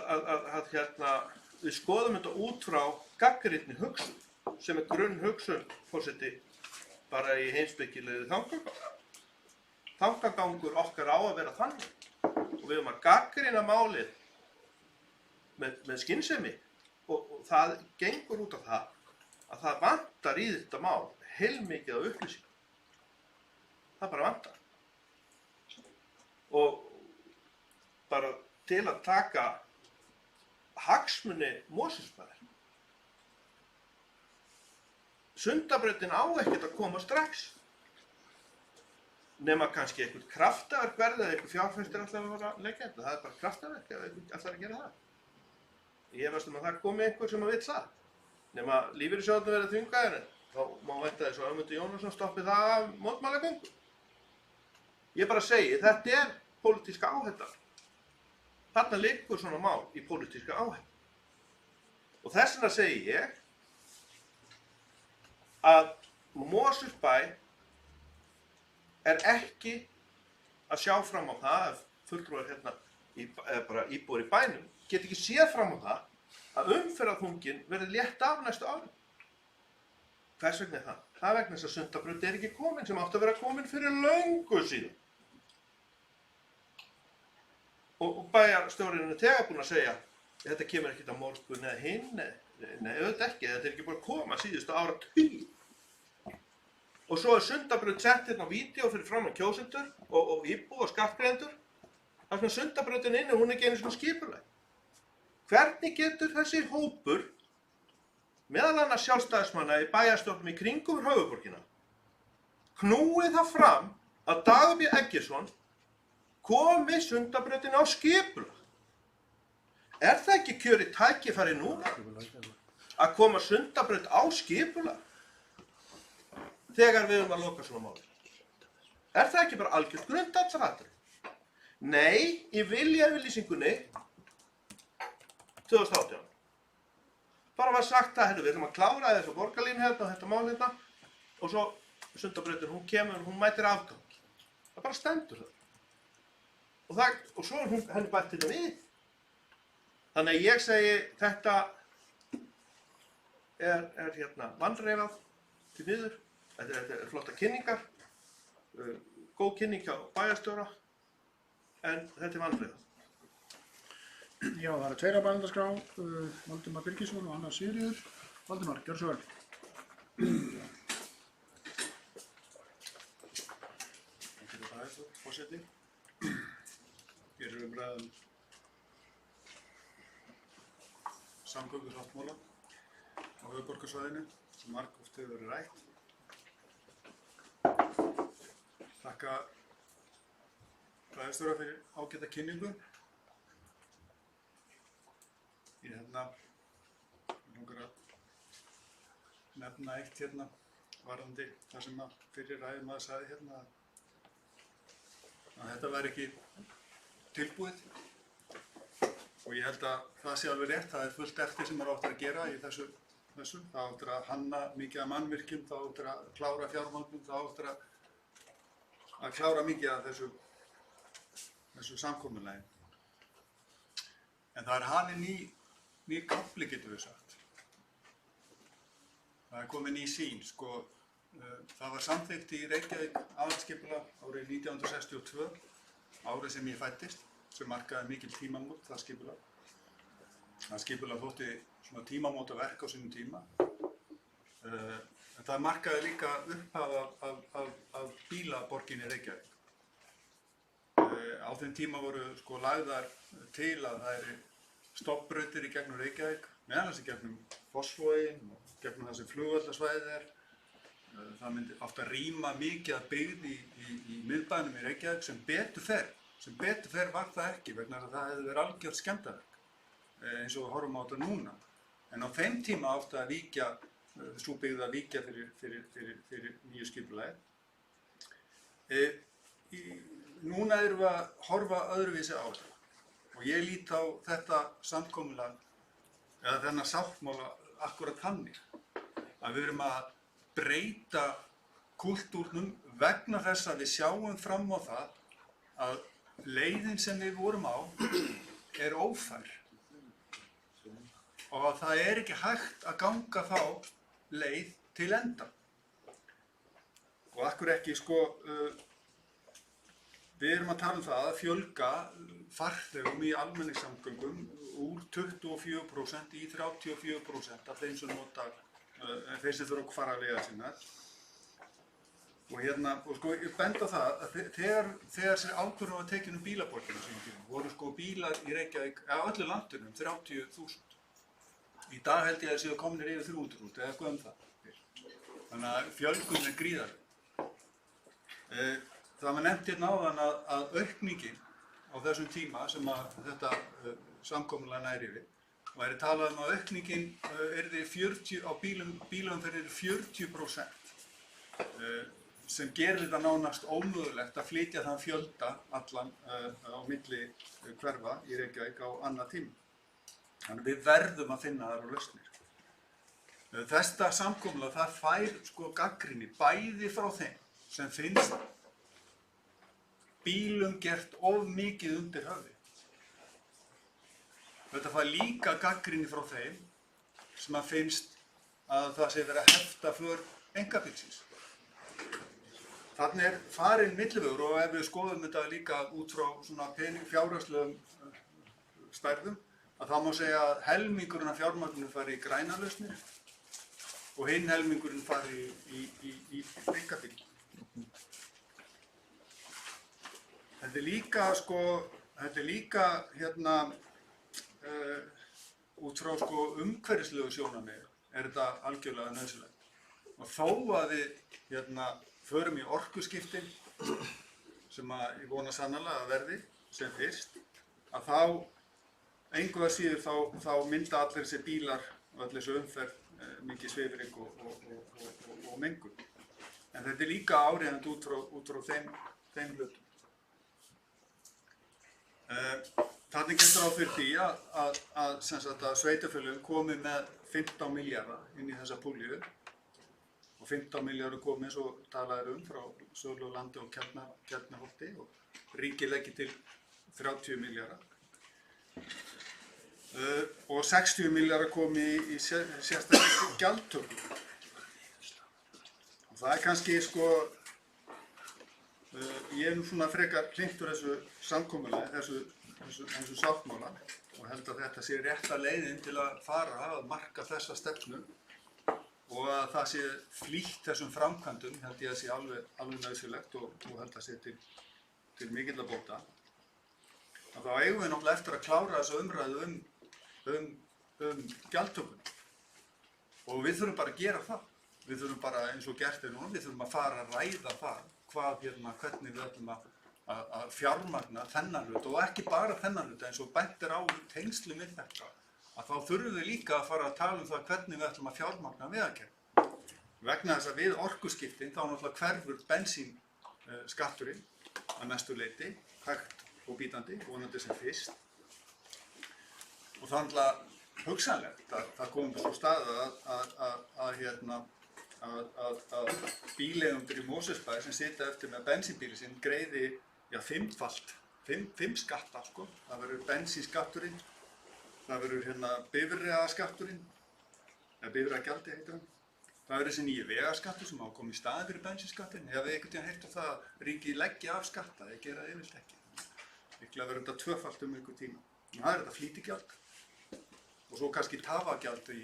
D: við skoðum þetta út frá gagnrýnni hugsun, sem er grunnhugsun, forseti, bara í heimspekilegu þangagangur. Þangagangur okkar á að vera þannig og við höfum að gagnrýna málið með skynsemi og það gengur út á það að það vantar í þetta mál heilmikið af upplýsingum. Það bara vantar. Og bara til að taka hagsmuni Mosfellsbæjar. Sundabrautin á ekkert að koma strax. Nema kannski einhvern kraftaverk verði eða einhver fjárfestir ætlar að fara að leggja þetta. Það er bara kraftaverk ef einhvern ætlar að gera það. Ég efast að það komi einhver sem að vill það. Nema lífeyrissjóðirnir verði þvingaðir en þá má vænta þess að Ögmundur Jónasson stoppi það af mótmælagöngu. Ég bara segi, þetta er pólitíska áhætta. Þarna liggur svona mál í pólitíska áhætta. Og þess vegna segi ég að Mosfellsbæ er ekki að sjá fram á það ef fulltrúar hérna bara íbúar í bænum get ekki séð fram á það að umferðarþungin verði létt af næstu árum. Hvers vegna er það? Það er vegna þess að Sundabraut er ekki komin sem átti að vera komin fyrir löngu síðan. Og bæjarstjórinn er þegar búinn að segja þetta kemur ekkert á morgun eða hinn, nei auðvitað ekki, þetta er ekki búin að koma síðustu áratugi. Og svo er Sundabraut sett hérna á vídeó fyrir framan kjósendur og íbúa og skattgreiðendur. Þar sem Sundabrautin inni, hún er ekki einu svona skipulag. Hvernig getur þessi hópur, meðal annars sjálfstæðismanna í bæjarstjórnum í kringum höfuðborgina, knúið það fram að Dagur B. Eggertsson komi Sundabrautin á skipulag? Er það ekki kjörið tækifæri núna að koma Sundabraut á skipulag þegar við erum að loka svona máli? Er það ekki bara algjört grundvallaratriði? Nei, í viljayfirlýsingunni 2018 bara var sagt að við ætlum að klára þessa borgarlínu hérna og þetta mál hérna og svo Sundabrautin, hún kemur, hún mætir afgang. Það bara stendur það. Og svo er henni bætt þetta við. Þannig að ég segi þetta er hérna vanreifað til miður. Þetta er flotta kynningar, góð kynning hjá bæjarstjóra, en þetta er vanreifað.
A: Já, það eru tveir á bæjendaskrá, Valdimar Birgisson og Anna Sigríður. Valdimar, gjörðu svo vel.
B: Forseti. Hér er umræðan samgöngusáttmála á höfuðborgarsvæðinu sem margoft hefur verið rætt. Þakka bæjarstjóra fyrir ágæta kynningu. Ég langar að nefna eitt hérna varðandi það sem að fyrir ræðumaður sagði hérna að þetta væri ekki tilbúið og ég held að það sé alveg rétt, það er fullt eftir sem átt að gera í þessu þessu. Það áttur að hanna mikið af mannvirkjum, það áttur að klára fjármagnum, það áttur að klára mikið af þessu samkomulagi. En það er hafinn ný kafli, getur við sagt. Það er komin ný sýn, sko. Það var samþykkt í Reykjavík aðalskipulag árið 1962, árið sem ég fæddist, sem markaði mikil tímamót, það skipulag. Það skipulag þótti svona tímamótaverk á sínum tíma. En það markaði líka upphaf af bílaborginni Reykjavík. Á þeim tíma voru sko lagðar til að það eru stofnbrautir í gegnum Reykjavík, meðal þess í gegnum Fossvoginn og gegnum það sem flugvallarsvæðið er. Það myndi oft að rýma mikið að byggð í miðbænum í Reykjavík sem betur fer. Sem betur fer var það ekki vegna að það hefði verið algjört skemmdarverk eins og við horfum á þetta núna. En á þeim tíma átti að víkja, sú byggð að víkja fyrir nýju skipulagi. Núna erum við að horfa öðruvísi á þetta og ég lít á þetta samkomulag eða þennan sáttmála akkurat þannig að við erum að breyta kúltúrnum vegna þess að við sjáum fram á það að leiðin sem við vorum á er ófær og að það er ekki hægt að ganga þá leið til enda. Og akkur ekki, sko, við erum að tala um það að fjölga farþegum í almenningssamgöngum úr 24% í 34% af þeim sem nota þeir sem þurfa að fara að leiða sinnar. Og sko, ég benda á það að þegar sér ákvörðun var tekin bílaborgina sínum tíma, voru sko bílar í Reykjavík, öllu landinu 30.000. Í dag held ég að séu komnir yfir 300.000 eða eitthvað það. Þannig að fjölgun er gríðarleg. Það var nefnt hérna áðan að aukningin á þessum tíma sem að þetta samkomulag nær yfir, væri talað um að aukningin yrði 40 á bílaumferð 40%, sem gerir þetta nánast ómögulegt að flytja þann fjölda allan á milli hverfa í Reykjavík á annað tíma. Þannig við verðum að finna þar á lausnir. Þetta samkomulag það fær sko gagnrýni bæði frá þeim sem finnst bílum gert of mikið undir höfði. Þetta fær líka gagnrýni frá þeim sem að finnst að það sé verið að hefta för einkabílsins. Þannig er farin millivegur og ef við skoðum þetta líka út frá svona fjárhagslegum stærðum, að það má segja að helmingurinn af fjármagninu fari í grænar lausnir og hinn helmingurinn fari í einkabíl. Þetta er líka hérna út frá sko umhverfislegu sjónarmiði er þetta algjörlega nauðsynlegt. Og þó að við förum í orkuskiptin sem að ég vona sannarlega að verði sem fyrst, að þá engu að síður þá mynda allir þessi bílar og allir þessi umferð mikið svifryk og mengun. En þetta er líka áríðandi út frá þeim hlutum. Þannig getur á fyrir því að sveitarfélögin komi með 15 milljarða inn í þessa púlju og 15 milljarður komi eins og talað frá Sörlulandi og Keldnaholti og ríkið leggi til 30 milljarða. Og 60 milljarðar komi í sérstaklega gjaldtöku. Og það er kannski sko, ég er svona frekar hlynntur þessu samkomulagi, þessu sáttmála og held að þetta sé rétta leiðin til að fara að marka þessa stefnu og að það sé flýtt þessum framkvæmdum, held ég að sé alveg nauðsynlegt og held að sé til mikilla bóta. Þá eigum við náttúrulega eftir að klára þessu umræðu um gjaldtökuna og við þurfum bara að gera það. Við þurfum bara eins og gert er núna, við þurfum að fara að ræða það hvernig við ætlum að fjármagna þennan hlut og ekki bara þennan hlut eins og bent er á tengslum við þetta. Að þá þurfum við líka að fara að tala um það hvernig við ætlum að fjármagna vegakerfið. Vegna þess að við orkuskiptin þá náttúrulega hverfur bensínskatturinn að mestu leyti, hægt og bítandi, vonandi sem fyrst. Og þannig að hugsanlegt að það komi svo stað að bíleigendur í Mosfellsbæ sem sitja eftir með bensínbíli sinn greiði fimm skatta sko. Það verður bensínskatturinn, það verður bifreiðaskatturinn, eða bifreiðagjaldi heitir hann. Það verður þessi nýji vegaskattur sem á að koma í staðinn fyrir bensínskattin. Hefur einhvern veginn heyrt það að ríkið leggja af skatta, þeir gera það yfirleitt ekki. Líklega verður þetta tvöfalt einhver tíma. En það þetta flýtigjald og svo kannski tafagjald í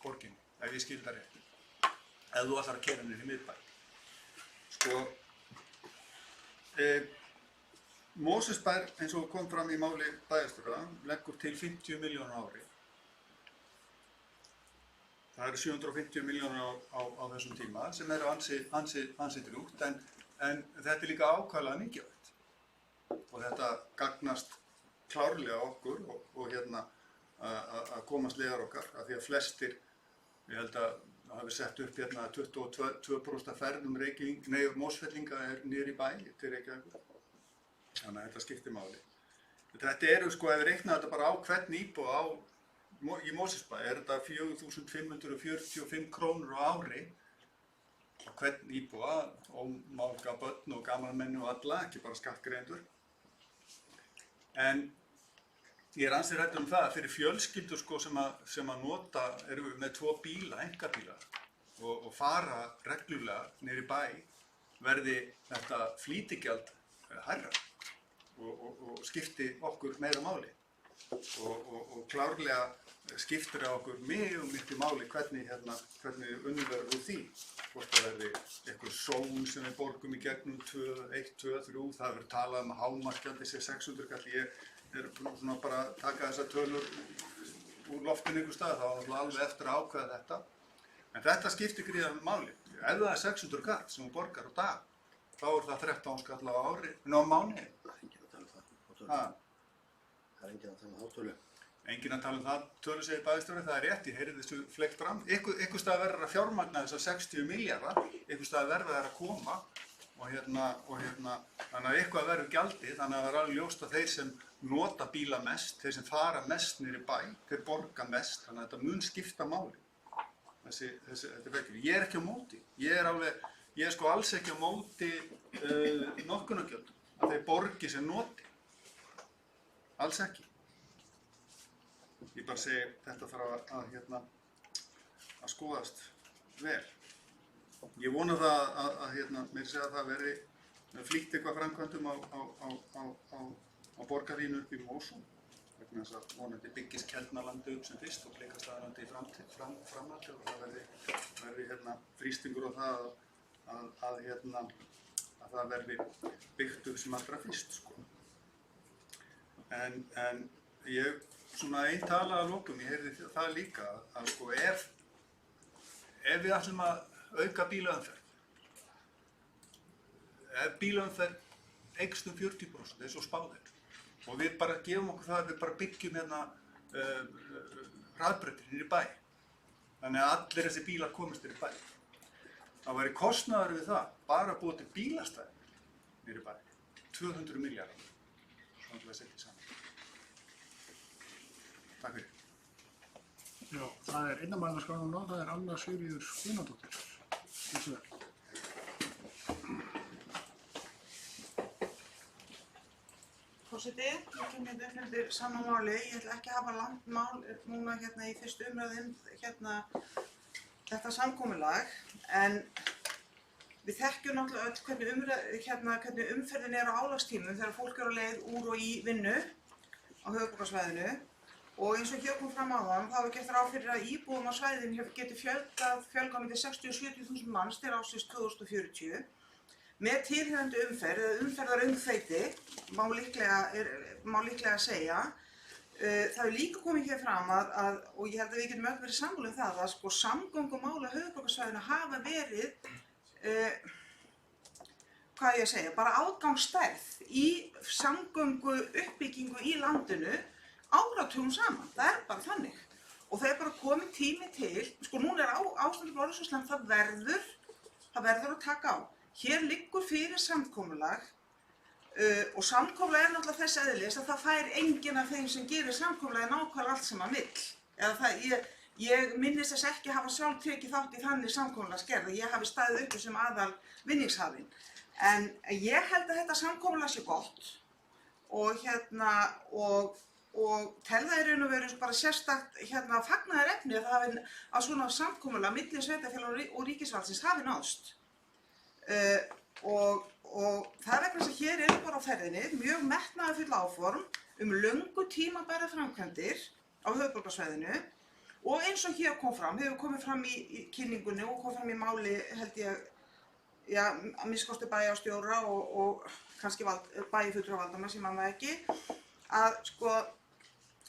B: borginni, ef ég skil það rétt. Ef þú ætlar að keyra niður í miðbæ. Sko, Mosfellsbær, eins og kom fram í máli bæjarstjóra, leggur til 50 milljónir á ári. Það eru 750 milljónir á þessum tíma sem eru ansi drjúgt, en þetta er líka ákaflega mikilvægt. Og þetta gagnast klárlega okkur og að komast leiðar okkar, af því að flestir, ég held að það hafi sett upp 22% af ferðum Mosfellinga niður í bæ til Reykjavíkur. Þannig að þetta skiptir máli. Þetta eru sko, ef við reikna þetta bara á hvern íbúa í Mosfellsbæ, er þetta 4.545 krónur á ári á hvern íbúa, og málga börn og gamalmenni og alla, ekki bara skattgreiðendur. En ég er ansi hræddur það að fyrir fjölskyldur sko, sem að nota, eru með 2 bíla, einkabíla, og fara reglulega niður í bæ, verði þetta flýtigjald hærra og skipti okkur meira máli. Og klárlega skiptir það okkur mjög miklu máli hvernig unnið verður úr því. Hvort það verði einhver són sem við borgum í gegnum 1, 2, 3, það verður talað um að hámarksgjaldið sé 600 kall. Ég er svona bara að taka þessar tölur úr loftinu einhver stað, þá er náttúrulega alveg eftir að ákveða þetta. En þetta skiptir gríðarlegu máli. Ef það er 600 kall sem þú borgar á dag, þá er það 13 skall á mánuði.
C: Það er enginn að tala um hátölu.
B: Enginn að tala um það tölu segir bæjarstjóri, það er rétt, ég heyri þessu fleygt fram. Einhvers staðar verður að fjármagna þessar 60 milljarða, einhvers staðar verður þær að koma og þannig að eitthvað verður gjaldið, þannig að það er alveg ljóst að þeir sem nota bíla mest, þeir sem fara mest niður í bæ, þeir borga mest, þannig að þetta mun skipta máli. Þetta vekjur. Ég er ekki á móti, ég er sko alls ekki á móti notkunargjöldum, að þeir borgi sem noti. Alls ekki. Ég bara segi þetta þarf að skoðast vel. Ég vona það að mér segja að það verði flýtt eitthvað framkvæmdum á borgarlínu upp í Mosó. Vegna þess að vonandi byggist Keldnalandi upp sem fyrst og Blikastaðalandi í framhaldi og það verði þrýstingur á það að það verði byggt upp sem allra fyrst sko. En ég svona einn tala að lokum, ég heyrði það líka að sko ef við ætlum að auka bílaumferð, ef bílaumferð eykst 40% eins og spáð er og við bara gefum okkur það að við bara byggjum hraðbrautir niður í bæ, þannig að allir þessi bílar komist niður í bæ, þá væri kostnaður við það bara að búa til bílastæði niður í bæ, 200 milljarðar, svona til að setja saman. Takk fyrir.
A: Já, það er innanmælanskráð núna, það er Anna Sigríður Gunnarsdóttir. Þessu vel.
F: Forseti, ég kem hérna upp undir sama máli. Ég ætla ekki að hafa langt mál núna í fyrstu umræðu þetta samkomulag, en við þekkjum náttúrulega öll hvernig umferðin er á álagstímum þegar fólk er á leið úr og í vinnu á höfuðborgarsvæðinu. Og eins og hér kom fram áðan, þá er gert ráð fyrir að íbúum á svæðinu geti fjölgað milli 60 og 70.000 manns til ársins 2040 með tilheyrandi umferð eða umferðaröngþveiti, má líklega segja. Það er líka komið hér fram og ég held að við getum öll verið sammála um það að sko samgöngumál á höfuðborgarsvæðinu hafa verið, bara ágangsstærð í samgöngu uppbyggingu í landinu áratugum saman, það er bara þannig og það er bara komið tími til, sko núna er ástandið orðið svo slæmt, það verður að taka á. Hér liggur fyrir samkomulag Og samkomulag náttúrulega þess eðlis að það fær enginn af þeim sem gerir samkomulagi nákvæmlega allt sem hann vill. Ég minnist þess ekki hafa sjálf tekið þátt í þannig samkomulagsgerð að ég hafi staðið uppi sem aðal vinningshafinn. En ég held að þetta samkomulag sé gott og tel það í raun og veru bara sérstakt fagnaðarefni að svona samkomulag milli sveitarfélaga og ríkisvaldsins hafi náðst. Og það er vegna þess að hér eru bara á ferðinni mjög metnaðarfull áform löngu tímabærar framkvæmdir á höfuðborgarsvæðinu og eins og hér hefur komið fram í kynningunni og kom fram í máli held ég, að minnsta kosti bæjarstjóra og kannski bæjarfulltrúa valdamanns, ég man það ekki,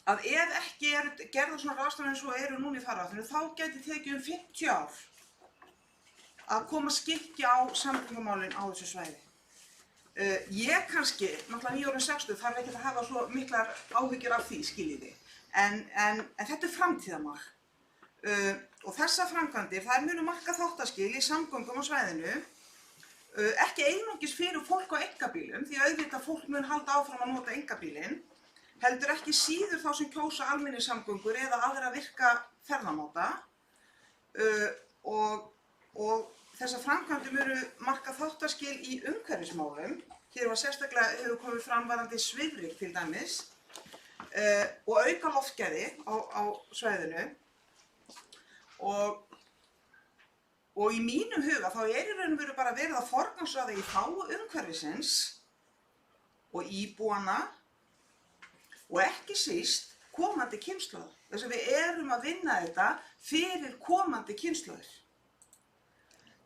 F: að ef ekki eru gerðar svona ráðstafanir eins og eru núna í farvatninu þá gæti tekið 50 ár að koma skikki á samgöngumálin á þessu svæði. Ég kannski, náttúrulega nýorðin 60, þarf ekki að hafa svo miklar áhyggjur af því, skiljiði, en þetta er framtíðarmál. Og þessar framkvæmdir, þær munu marka þáttaskil í samgöngum á svæðinu, ekki einungis fyrir fólk á einkabílum, því auðvitað fólk mun halda áfram að nota einkabílinn, heldur ekki síður þá sem kjósa almenningssamgöngur eða aðra virka ferðamáta og þessar framkvæmdir munu marka þáttaskil í umhverfismálum. Hér hefur komið fram varðandi svifryk til dæmis og auka loftgæði á svæðinu og í mínum huga þá í raun og veru bara verið að forgangsraða í þágu umhverfisins og íbúanna og ekki síst komandi kynslóðir. Þess að við erum að vinna þetta fyrir komandi kynslóðir.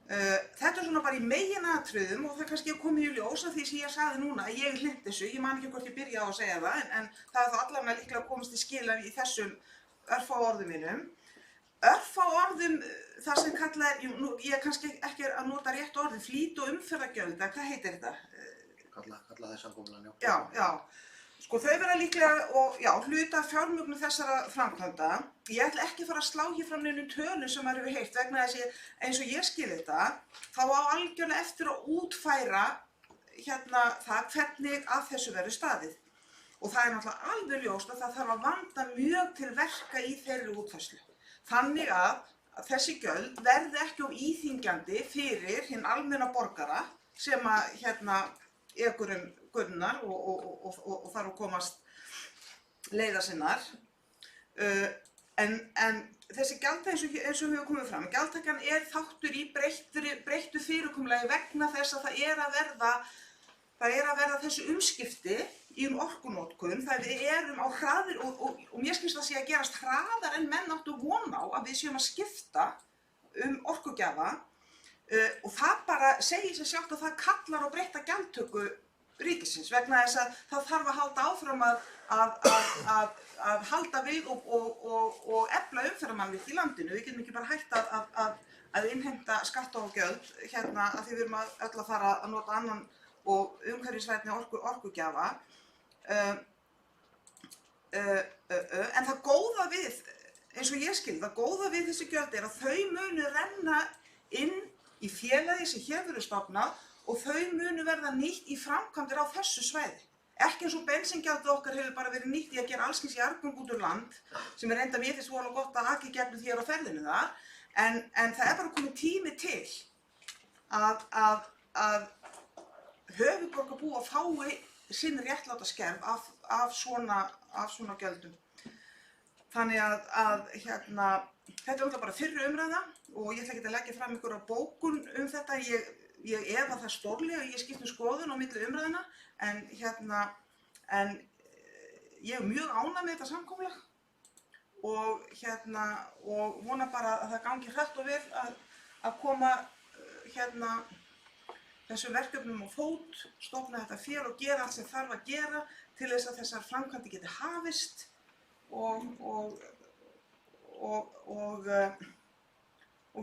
F: Þetta er svona bara í meginatriðum og það kannski komið í ljós af því sem ég sagði núna að ég hlynnt þessu, ég man ekki hvort ég byrjaði á að segja það en það er þá allavega líklega að komast til skila í þessum örfá orðum mínum. Örfá orðum það sem kallað ég er kannski ekki að nota rétt orðin, flýt- og umferðargjöld, hvað heitir þetta?
C: Kalla það samkomulag,
F: Já. Sko þau verða líklega hluta fjármögnun þessara framkvæmda. Ég ætla ekki að fara að slá hér fram neinum tölum sem maður hefur heyrt vegna þess að eins og ég skil þetta, þá á algjörlega eftir að útfæra það hvernig að þessu verður staðið. Og það er náttúrulega alveg ljóst að það þarf að vanda mjög til verka í þeirri útfærslu. Þannig að þessi gjöld verði ekki of íþyngjandi fyrir hinn almenna borgara sem að ekur gunnar og þarf að komast leiðar sinnar. En þessi gjaldtaka eins og hefur komið fram, gjaldtakan er þáttur í breyttu fyrirkomulagi vegna þess að það er að verða þessu umskipti í orkunotkun. Við erum á hraðir og mér skilst það sé að gerast hraðar en menn áttu von á að við séum að skipta orkugjafa. Og það bara segir sig sjálft að það kallar á breytta gjaldtöku ríkisins vegna þess að það þarf að halda áfram að halda við og efla umferðarmannvirki í landinu. Við getum ekki bara hægt að innheimta skatta og gjöld að því við erum öll að fara að nota annan og umhverfisvænni orkugjafa. En það góða við, eins og ég skil, það góða við þessi gjöld er að þau munu renna inn í félagi sem hér verður stofnað og þau munu verða nýtt í framkvæmdir á þessu svæði. Ekki eins og bensíngjaldið okkar hefur bara verið nýtt í að gera alls kyns jarðgöng út úr land, sem er enda mér finnst voðalega gott að aka í gegnum því á ferðinu þar, en það er bara komið tími til að höfuðborgarbúar fái sinn réttláta skerf af svona gjöldum. Þannig að þetta er náttúrulega bara fyrri umræða og ég ætla ekki að leggja fram einhverja bókun þetta. Ég efa það stórlega, ég skipti skoðun á milli umræðina en ég er mjög ánægð með þetta samkomulag og vona bara að það gangi hratt og vel að koma þessum verkefnum á fót, stofna þetta fél og gera allt sem þarf að gera til þess að þessar framkvæmdir geti hafist og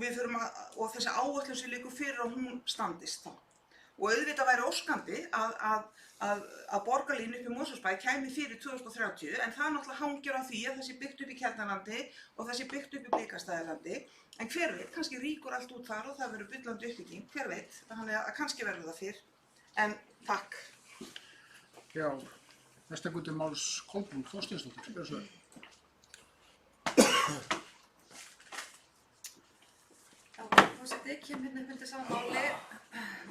F: við þurfum og þessi áætlun sem liggur fyrir að hún standist þá. Og auðvitað væri óskandi að borgarlínu upp í Mosfellsbæ kæmi fyrir 2030 en það náttúrulega hangir á því að það sé byggt upp í Keldnalandi og það sé byggt upp í Blikastaðalandi. En hver veit, kannski ríkur allt út þar og það verður bullandi uppbygging, hver veit, þannig að kannski verður það fyrr. En takk.
A: Já, næst tekur til máls Kolbrún Þorsteinsdóttir. Gjörðu svo vel.
G: Já, forseti, kem hérna upp undir sama máli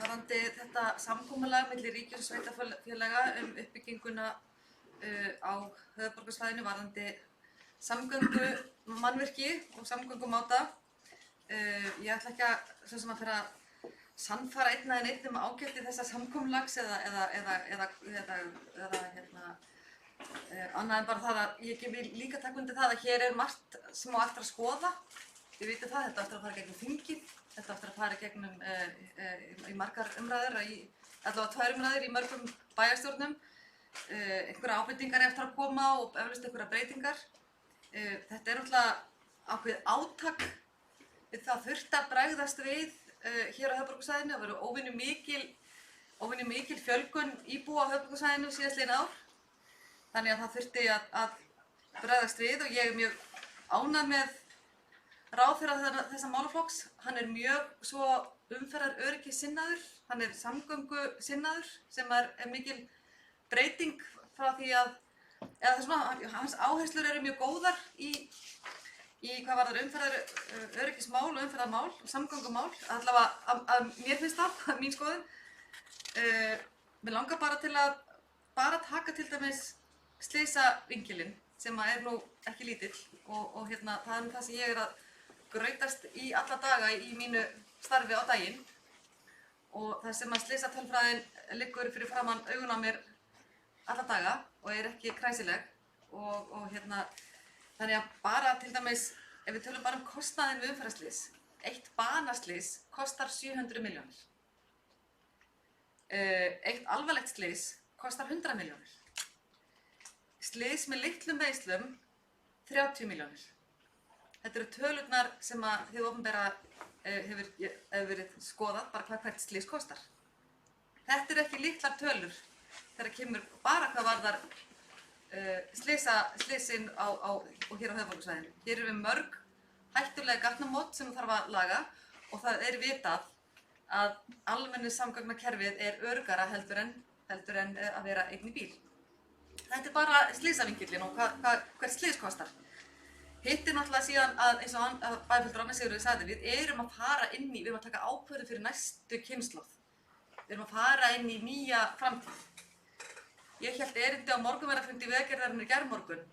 G: varðandi þetta samkomulag milli ríkis og sveitarfélaga uppbygginguna á höfuðborgarsvæðinu varðandi samgöngumannvirki og samgöngumáta. Ég ætla ekki að fara að sannfara einn að einn ágæti þessa samkomulags eða annað en bara það að ég vil líka taka undir það að hér margt sem á eftir að skoða. Við vitum það, þetta á eftir að fara gegnum þingið, þetta á eftir að fara gegnum í margar umræður, allavega 2 umræður í mörgum bæjarstjórnum, einhverja ábendingar eftir að koma og eflaust einhverja breytingar. Þetta er náttúrulega ákveðið átak við það þurfti að bregðast við hér á höfuðborgarsvæðinu. Það verður óvenju mikil fjölgun íbúa á höfuðborgarsvæðinu síðastliðin ár. Þannig að það þurfti að bregðast við og ég er mjög ánægð með ráðherra þessa málaflokks. Hann er mjög svo umferðaröryggissinnaður, hann er samgöngusinnaður sem er mikil breyting frá því að hans áherslur eru mjög góðar í hvað varðar umferðaröryggismál og umferðarmál og samgöngumál, allavega að mér finnst það, mín skoðun. Mér langar bara til að taka til dæmis slysavinkilinn sem er nú ekki lítill og það er það sem ég er að grautast í alla daga í mínu starfi á daginn og það sem að slysatölfræðin liggur fyrir framan augun á mér alla daga og er ekki kræsileg og þannig að bara til dæmis, ef við tölum bara kostnaðinn við umferðarslys, eitt banaslys kostar 700 milljónir. Eitt alvarlegt slys kostar 100 milljónir. Slys með litlum meiðslum 30 milljónir. Þetta eru tölurnar sem að hið opinbera hefur verið skoðað, bara hvert slys kostar. Þetta eru ekki litlar tölur þegar kemur bara hvað varðar slysin og hér á höfuðborgarsvæðinu. Hér eru við mörg hættulega gatnamót sem þarf að laga og það er vitað að almennu samgangnakerfið er öruggara heldur en að vera einn í bíl. Þetta er bara slysavinkillinn og hvert slys kostar. Hitt er náttúrulega síðan að eins og bæjarfulltrúi Anna Sigurður sagði, við erum að taka ákvörðun fyrir næstu kynslóð. Við erum að fara inn í nýja framtíð. Ég hélt erindi á morgunverðarfundi Vegagerðarinnar í gærmorgun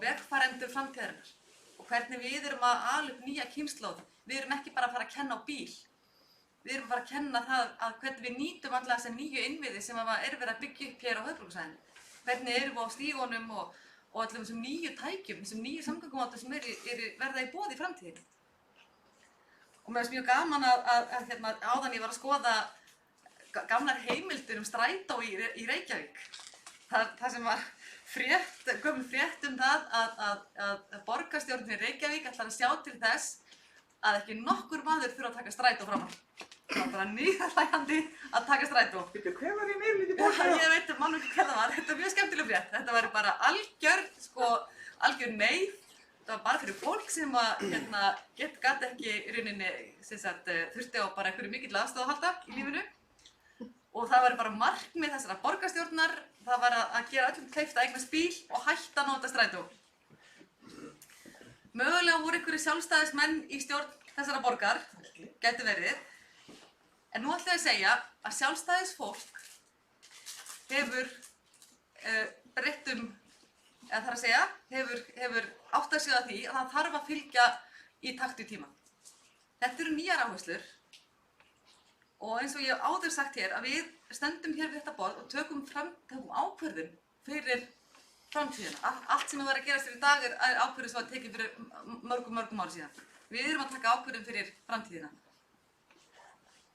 G: vegfarendur framtíðarinnar og hvernig við erum að ala upp nýja kynslóð. Við erum ekki bara að fara að kenna á bíl. Við erum bara að kenna það að hvernig við nýtum alla þessa nýju innviði sem er verið að byggja upp hér á höfuðborgarsvæðinu. Hvernig erum við á stígunum og öllum þessum nýju tækjum, þessum nýju samgöngumátum sem verða í boði í framtíðinni. Og mér finnst mjög gaman að áðan ég var að skoða gamlar heimildir strætó í Reykjavík. Það sem var gömul frétt það að borgarstjórnin í Reykjavík ætlar að sjá til þess að ekki nokkur maður þurfa að taka strætó framan. Það var bara niðurlægjandi að taka strætó.
F: Hver var í meirihluta borgar?
G: Ég veit alveg ekki hver það var. Þetta er mjög skemmtileg frétt. Þetta var bara algjör neyð. Það var bara fyrir fólk sem gat ekki í rauninni þurfti á bara einhverju mikilli aðstoð að halda í lífinu. Og það var bara markmið þessara borgarstjórnar, það var að gera öllum kleift að eignast bíl og hætta að nota strætó. Mögulega voru einhverjir sjálfstæðismenn í stjórn þessara borgar, gæti verið. En nú ætla ég að segja að sjálfstæðisfólk hefur hefur áttað sig að því að það þarf að fylgja í takt við tímann. Þetta eru nýjar áherslur. Og eins og ég hef áður sagt hér að við stöndum hér við þetta borð og tökum ákvörðun fyrir framtíðina. Allt sem er að gerast í dag er ákvörðun sem var tekin fyrir mörgum ári síðan. Við erum að taka ákvörðun fyrir framtíðina.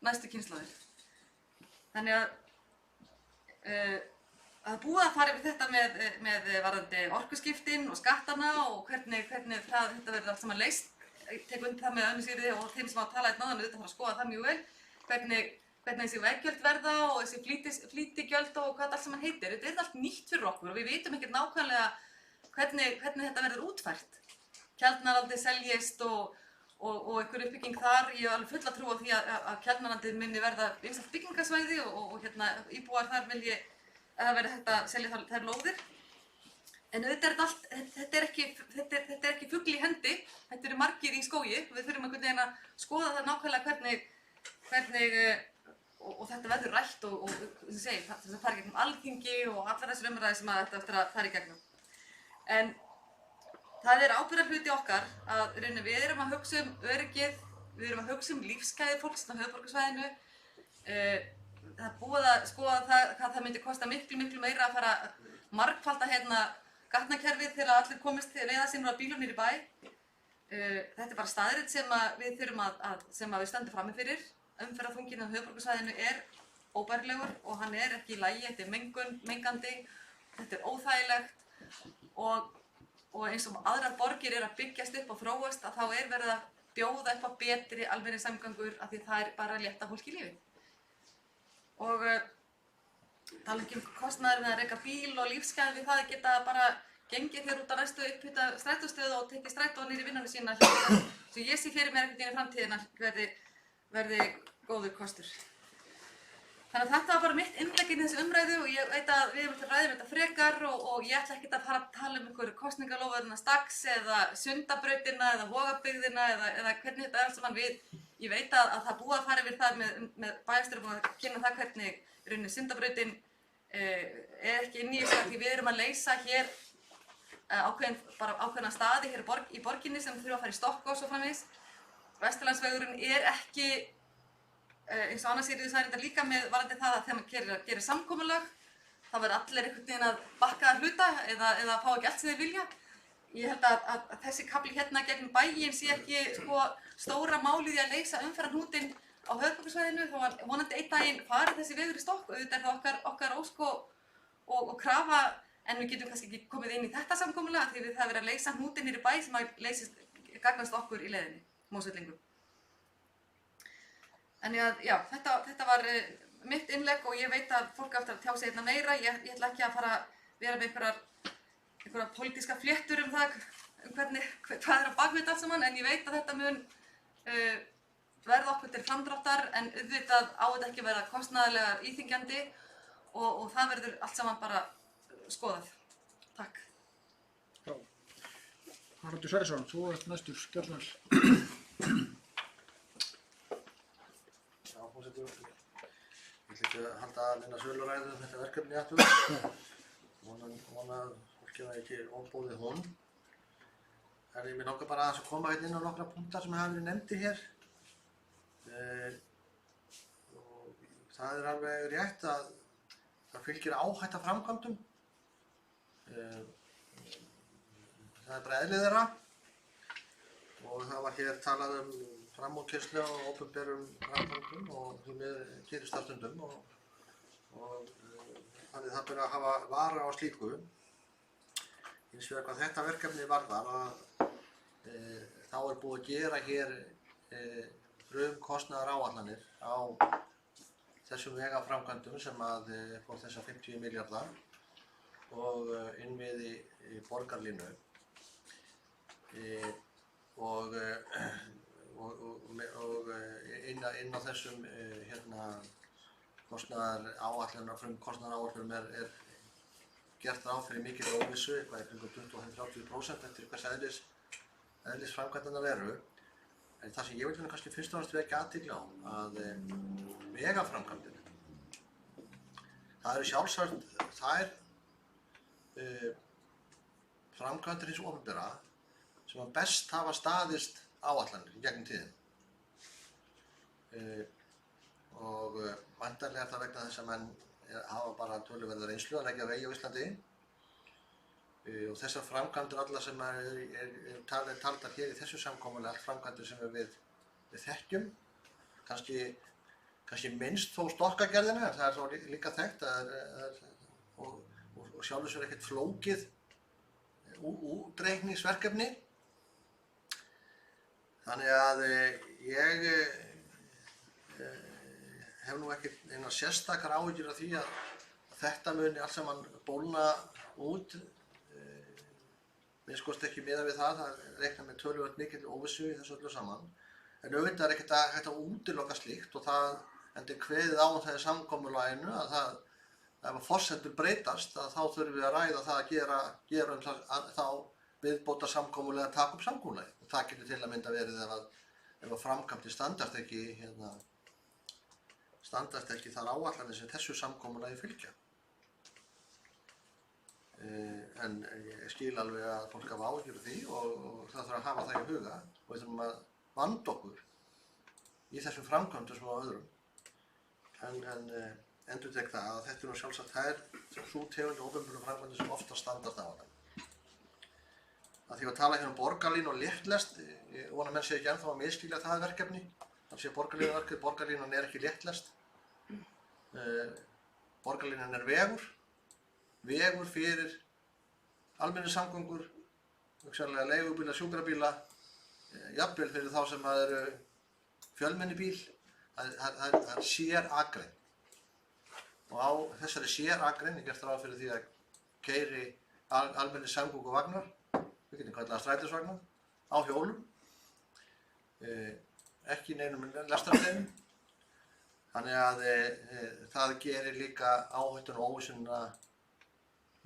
G: Næstu kynslóðir. Þannig að búið að fara yfir þetta með varðandi orkuskiptin og skattana og hvernig þetta verður allt saman leyst. Ég tek undir það með Önnu Sigríði og þeim sem hafa talað einn áðan, þetta þarf að skoða það mjög vel. Hvernig þessi veggjöld verða og þessi flýtigjöld og hvað allt saman heitir. Þetta er allt nýtt fyrir okkur og við vitum ekkert nákvæmlega hvernig þetta verður útfært. Keldnaraldi seljist og og einhver uppbygging þar. Ég hef alveg fulla trú á því að Keldnalandið minni verða vinsælt byggingasvæði og íbúar þar vilji að það verði hægt að selja þær lóðir. En auðvitað þetta er ekki fugl í hendi, þetta eru margir í skógi. Við þurfum einhvern veginn að skoða það nákvæmlega hvernig og þetta verður rætt og sem ég segi, það fari gegnum Alþingi og allar þessar umræður sem þetta eftir að fara í gegnum. En það er ábyrgðarhluti okkar að við erum að hugsa um öryggið, við erum að hugsa um lífsgæði fólks á höfuðborgarsvæðinu. Það er búið að skoða hvað það myndi kosta miklu meira að fara margfalda gatnakerfið þegar allir komist leiða sinna á bílum niður í bæ. Þetta er bara staðreynd sem við þurfum sem við stöndum frammi fyrir. Umferðarþunginn á höfuðborgarsvæðinu er óbærilegur og hann er ekki í lagi, þetta er mengandi, þetta er óþægilegt og eins og aðrar borgir eru að byggjast upp og þróast að þá er verið að bjóða upp á betri almenningssamgöngur af því það er bara að létta fólki lífið. Og tala ekki kostnaður við að reka bíl og lífsgæði við það að geta bara gengið hér út á næstu upphitta strætóstöð og tekið strætó niður í vinnunni sína svo ég sé fyrir mér einhvern veginn í framtíðina verði góður kostur. Þannig að þetta var bara mitt innlegg í þessu umræðu og ég veit að við erum ræðum þetta frekar og ég ætla ekkert að fara að tala um einhverju kosningaloforðina Stakks eða Sundabrautina eða Vogabyggðina eða hvernig þetta er alls saman við. Ég veit að það búið að fara yfir það með bæjarstjóra og að kynna það hvernig í rauninni Sundabrautin er ekki inn í þessu því við erum að leysa hér ákveðna staði hér í borginni sem þurfa að fara í stokk og svo framvegis. Vesturlandsvegurinn er ekki, eins og annars er það reyndar líka með varðandi það að þegar maður gerir samkomulag, þá verður allir einhvern veginn að bakka að hluta eða fá ekki allt sem þeir vilja. Ég held að þessi kafli hérna gegnum bæinn sé ekki stóra málið í að leysa umferðarhnútinn á höfuðborgarsvæðinu, þó að vonandi einn daginn fari þessi vegur í stokk. Auðvitað er það okkar ósk og krafa, en við getum kannski ekki komið inn í þetta samkomulag því það er verið að leysa hnútinn niður í bæ sem að gagnast okkur í leiðinni. Mósvellingum. Þannig að já, þetta var mitt innlegg og ég veit að fólk á eftir að tjá sig hérna meira. Ég ætla ekki að fara að vera með einhverjar pólitíska fléttur um það hvað er á bakvið allt saman en ég veit að þetta mun verða okkur til framdráttar en auðvitað á þetta ekki að vera kostnaðarlega íþyngjandi og það verður allt saman bara skoðað. Takk.
A: Já. Haraldur Sverrisson, þú ert næstur skjálfnars.
C: Já, forseti, ég ætla ekki að halda neina söluræðu um þetta verkefni aftur. Vona að fólki það ekki ofbóðið hún. En ég langar bara aðeins að koma inn á nokkra punktar sem hafa verið nefndir hér. Og það er alveg rétt að það fylgir áhætta framkvæmdum. Það er bara eðlið þeirra og það var hér talað framúrkeyrslu á opinberum framkvæmdum og því með gerist það stundum og þannig það byrja að hafa vara á slíku. Hins vegar hvað þetta verkefni varðar þá er búið að gera hér frumkostnaðaráætlanir á þessum vegaframkvæmdum sem að fór þessa 50 milljarða og innviði borgarlínu. Og inn á þessum frumkostnaðaráætlunum er gert ráð fyrir mikil óvissu, eitthvað í kringum 25–30% eftir hvers eðlis framkvæmdirnar eru. En það sem ég vil kannski fyrst og fremst vekja athygli á að vegaframkvæmdir, það eru sjálfsagt þær framkvæmdir hins opinbera sem að best hafa staðist áætlanir í gegnum tíðin. Og væntanlega er það vegna þess að menn hafa bara töluverða reynslu að leggja vegi á Íslandi. Og þessar framkvæmdir allar sem eru taldar hér í þessu samkomulagi, allt framkvæmdir sem við þekkjum, kannski minnst þó stokkagerðina, það er þá líka þekkt og sjálfur sér ekkert flókið útreikningsverkefni. Þannig að ég hef nú ekki eina sérstakar áhyggjur af því að þetta muni allt saman bólna út minnst kosti ekki miðað við það reikna með töluvert mikill óvissu í þessu öllu saman. En auðvitað er ekkert hægt að útiloka slíkt og það endur kveðið á það í samkomulaginu að það, ef að forsendur breytast, að þá þurfum við að ræða það að gera þá viðbóta samkomulega að taka upp samkomulagi. Og það getur til að mynda verið ef að framkvæmdir standast ekki þar áætlanir sem þessu samkomulagi fylgja. En ég skil alveg að fólk hafa áhyggjur af því og það þarf að hafa það í huga og við þurfum að vanda okkur í þessum framkvæmdum sem á öðrum. En endurtek það að þetta er nú sjálfsagt það er sú tegund opinberu framkvæmdum sem ofta standast áætlanir. Að því að tala hérna um borgarlínu og léttlest, ég vona að menn sé ekki ennþá að misskilja það verkefni. Þannig að borgarlínuverkið, borgarlínan er ekki léttlest. Borgarlínan er vegur fyrir almenningssamgöngur, hugsanlega leigubíla, sjúkrabíla, jafnvel fyrir þá sem eru fjölmennibíl, það er sérakrein. Og á þessari sérakrein er gert ráð fyrir því að keyri almenningssamgönguvagnar, við getum kallað strætisvagnar, á hjólum, ekki neinum lestarsteinum. Þannig að það gerir líka áhættuna og óvissuna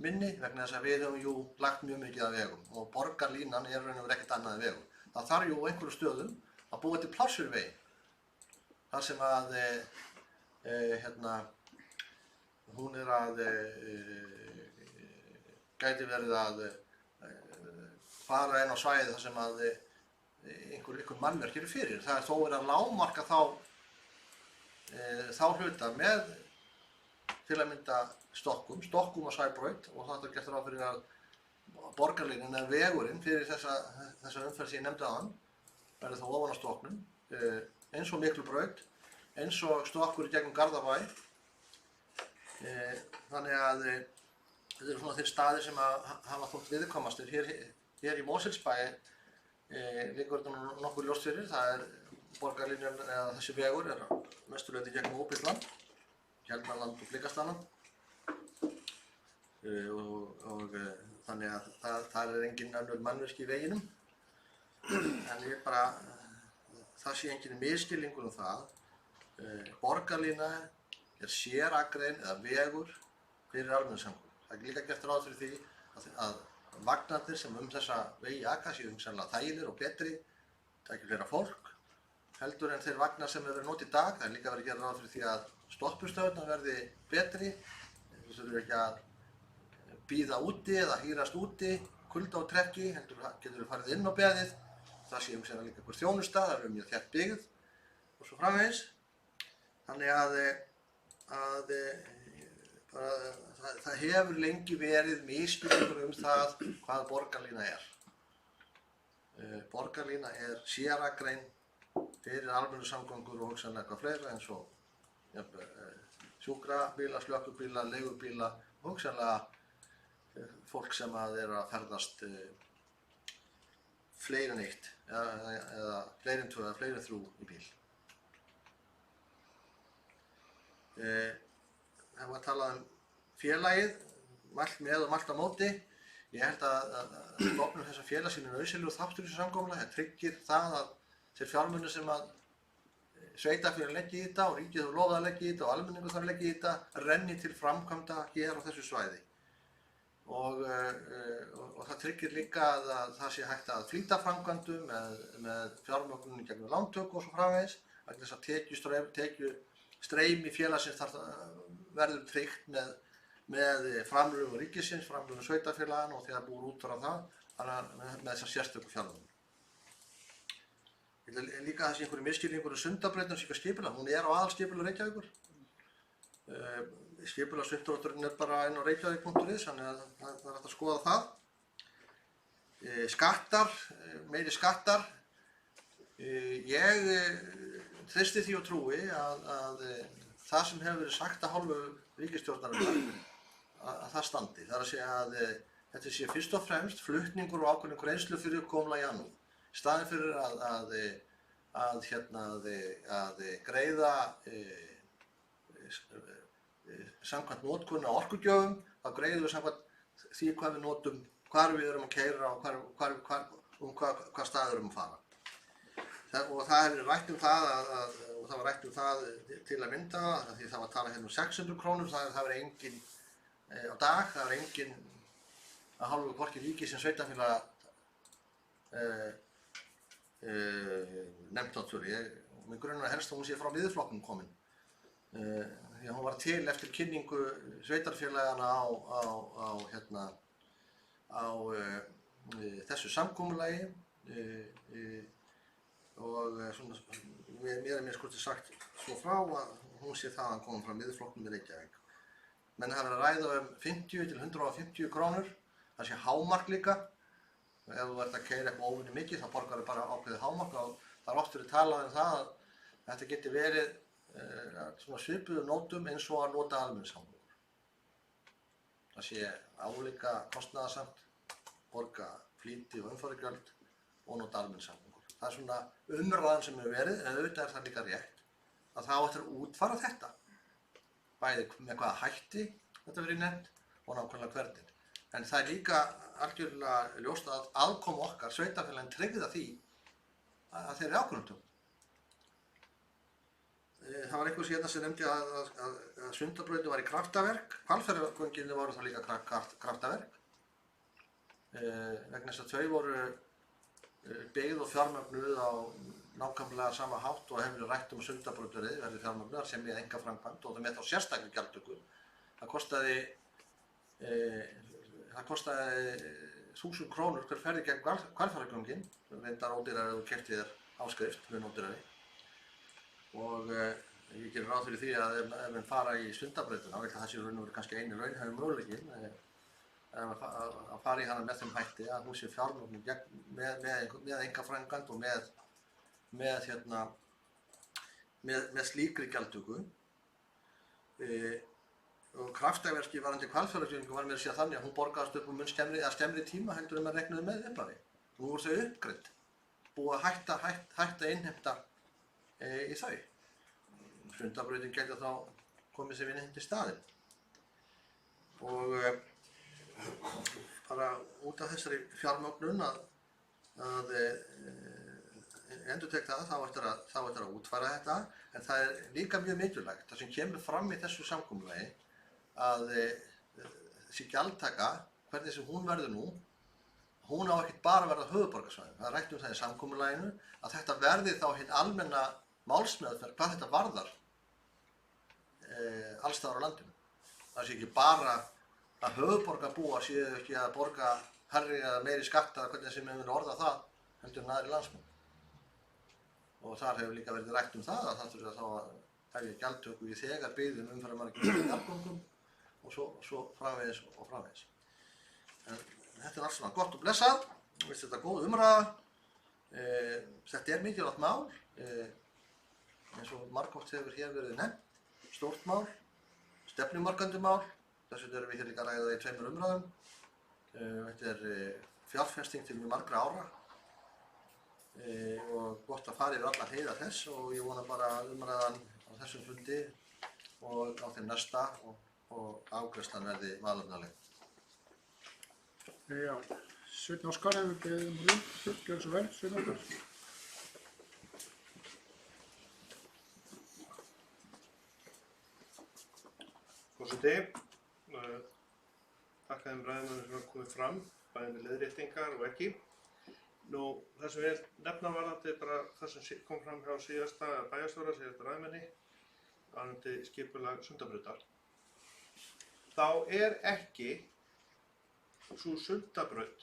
C: minni vegna þess að við höfum jú lagt mjög mikið af vegum og borgarlínan er raun og veru ekkert annað en vegum. Það þarf jú á einhverjum stöðum að búa til pláss fyrir veginn. Þar sem að hún er að gæti verið að fara inn á svæði þar sem að einhver mannverk eru fyrir. Það er þó verið að lágmarka þá hluta með til að mynda stokkum á Sæbraut og það er gert ráð fyrir að borgarlínan eða vegurinn fyrir þessa umferð sem ég nefndi áðan verði þá ofan á stokknum eins og Miklubraut, eins og stokkur í gegnum Garðabæ. Þannig að þetta eru svona þeir staðir sem að hafa þótt viðkvæmastir. Hér í Mosfellsbæ liggur þetta nokkuð ljóst fyrir. Það er borgarlínan eða þessi vegur er mesturleyti gegnum Óbyggland, Hjelmaland og Blikastaland. Og þannig að það er engin önnur mannvirki í veginum. En það sé engin misskilningur um það. Borgarlína er sérakrein eða vegur fyrir almenningssamgöngur. Það er líka gert ráð fyrir því að vagnarnir sem þessa vegi aka séu hugsanlega þægilegir og betri, taki fleira fólk, heldur en þeir vagnar sem hefur verið notað í dag. Það er líka verið að gera ráð fyrir því að stoppustöðurnar verði betri. Þú þurfur ekki að bíða úti eða hírast úti, kulda og trekki, heldur getur þú farið inn á beðið. Það sé hugsanlega líka einhver þjónusta, það eru mjög þétt byggð og svo framvegis. Þannig að það hefur lengi verið misskilningur um það hvað borgarlína er. Borgarlína er sérakrein fyrir almenningssamgöngur og hugsanlega eitthvað fleira eins og sjúkrabíla, slökkubíla, leigubíla og hugsanlega fólk sem er að ferðast fleiri en eitt eða fleiri en 2 eða fleiri en 3 í bíl. Ef að tala um félagið, mælt með og mælt á móti, ég held að stofnun þessa félags er nauðsynlegur þáttur í þessu samkomulagi. Það tryggir það að þeir fjármunir sem að sveitarfélögin leggja í þetta og ríkið hefur lofað að leggja í þetta og almenningur þarf að leggja í þetta renni til framkvæmda hér á þessu svæði. Og það tryggir líka að það sé hægt að flýta framkvæmdum með fjármögnun gegnum lántöku og svo framvegis. Vegna þess að tekjustreymi félagsins verður tryggt með framlögum ríkisins, framlögum sveitarfélagana og þegar búið út frá það með þessar sérstöku fjármögnun. Ég held líka að það sé einhverju misskilningur um Sundabrautin sem skipulag. Hún er á aðalskipulag Reykjavíkur. Skipulagsuppdrátturinn er bara inn á reykjavík.is, þannig að það er hægt að skoða það. Skattar, meiri skattar. Ég treysti því og trúi að það sem hefur verið sagt af hálfu ríkisstjórnarinnar að það standi. Það er að segja að þetta sé fyrst og fremst flutningur og ákveðin greiðslufyrirkomulagi í annað. Í staðinn fyrir að greiða samkvæmt notkun á orkugjöfum, þá greiðum við samkvæmt því hvað við notum hvar við erum að keyra og hvað stað við erum að fara. Og það hefur rætt það og það var rætt það til að mynda því það var að tala hérna 600 krónur, það var engin á dag, það var engin að hálfu hvorki ríki sem sveitarfélaga nefnt náttúrulega. Mig grunar helst að hún sé frá miðflokknum komin. Því að hún var til eftir kynningu sveitarfélagana á þessu samkomulagi og svona, mér er skurtið sagt svo frá að hún sé það að koma frá miðflokknum í Reykjavík. Menn hafa verið að ræða 50 til 150 krónur, það sé hámark líka. Ef þú ert að keyra eitthvað óvenju mikið þá borgar þau bara ákveðið hámark og það oft verið talað það að þetta geti verið svona svipuðum nótum eins og að nota almenningssamgöngur. Það sé álíka kostnaðarsamt, borga flýti og umferðargjöld og nota almenningssamgöngur. Það er svona umræðan sem hefur verið, en auðvitað er það líka rétt að það á eftir að útfæra þetta. Bæði með hvaða hætti þetta verið nefnt og nákvæmlega hvernig. En það er líka algjörlega ljóst að aðkoma okkar, sveitarfélagin tryggði því að þeir eru ákvörðunum. Það var einhvers hérna sem nefndi að Sundabrautin var í kraftaverk, Hvalfjarðargöngin voru það líka kraftaverk. Vegna þess að þau voru byggð og fjármögnuð á nákvæmlega sama hátt og hefur rætt að Sundabrautarið verði fjármögnuð sem í einkaframkvæmd og það með þá sérstakri gjaldtöku. Það kostaði 1000 krónur hver ferð gegn Hvalfjarðargöngin, reyndar ódýrari ef þú keyptir þér áskrift, mun ódýrari. Og ég gerir ráð fyrir því að ef menn fara í Sundabrautina, þá það sé raun og veru kannski eini raunhæfur möguleikinn að fara í hana með þeim hætti að hún sé fjármögnuð með einkaframkvæmd og með slíkri gjaldtöku. Og kraftaverki varðandi Hvalfjarðargöngin var með að segja þannig að hún borgaðist upp mun skemmri tíma heldur en maður reiknaði með upphafi. Nú voru þau uppgreidd, búið að hætta að innheimta í þau. Sundabrautin gæti þá komið sér innheimt í staðinn. Og bara út af þessari fjármögnun að endurtek það, þá eftir að útfæra þetta, en það er líka mjög mikilvægt. Það sem kemur fram í þessu samkomulagi að þessi gjaldtaka, hvernig sem hún verður nú, hún á ekkert bara að verða höfuðborgarsvæðinu. Það er rætt það í samkomulaginu að þetta verði þá hinn almenna málsmeðferð hvað þetta varðar alls staðar á landinu. Það sé ekki bara að höfuðborgarbúar séu ekki að borga hærri eða meiri skatta, hvernig sem við orða það, heldur en aðrir landsmenn. Og þar hefur líka verið rætt það að það þurfi þá að hefja gjaldtöku í þegar byggðum umferðarmannvirkjum í jarðgöngum og svo framvegis og framvegis. En þetta er allt svona gott og blessað, þetta er góð umræða. Þetta er mikilvægt mál, eins og margoft hefur hér verið nefnt, stórt mál, stefnumarkandi mál. Þess vegna erum við hér líka að ræða það í 2 umræðum. Þetta er fjárfesting til mjög margra ára og gott að fara yfir allar heiðar þess og ég vona bara umræðan á þessum fundi og á þeim næsta og afgreiðslan verði málefnaleg.
A: Já, Sveinn Óskar hefur beðið hlut, gjörðu svo vel, Sveinn Óskar.
D: Forseti, þakka þeim ræðumönnum sem hafa komið fram, bæði með leiðréttingar og ekki. Það sem ég nefna varðandi bara það sem kom fram hjá síðasta bæjarstjóra, síðasta ræðumenni, varðandi skipulag Sundabrautar. Þá er ekki sú Sundabraut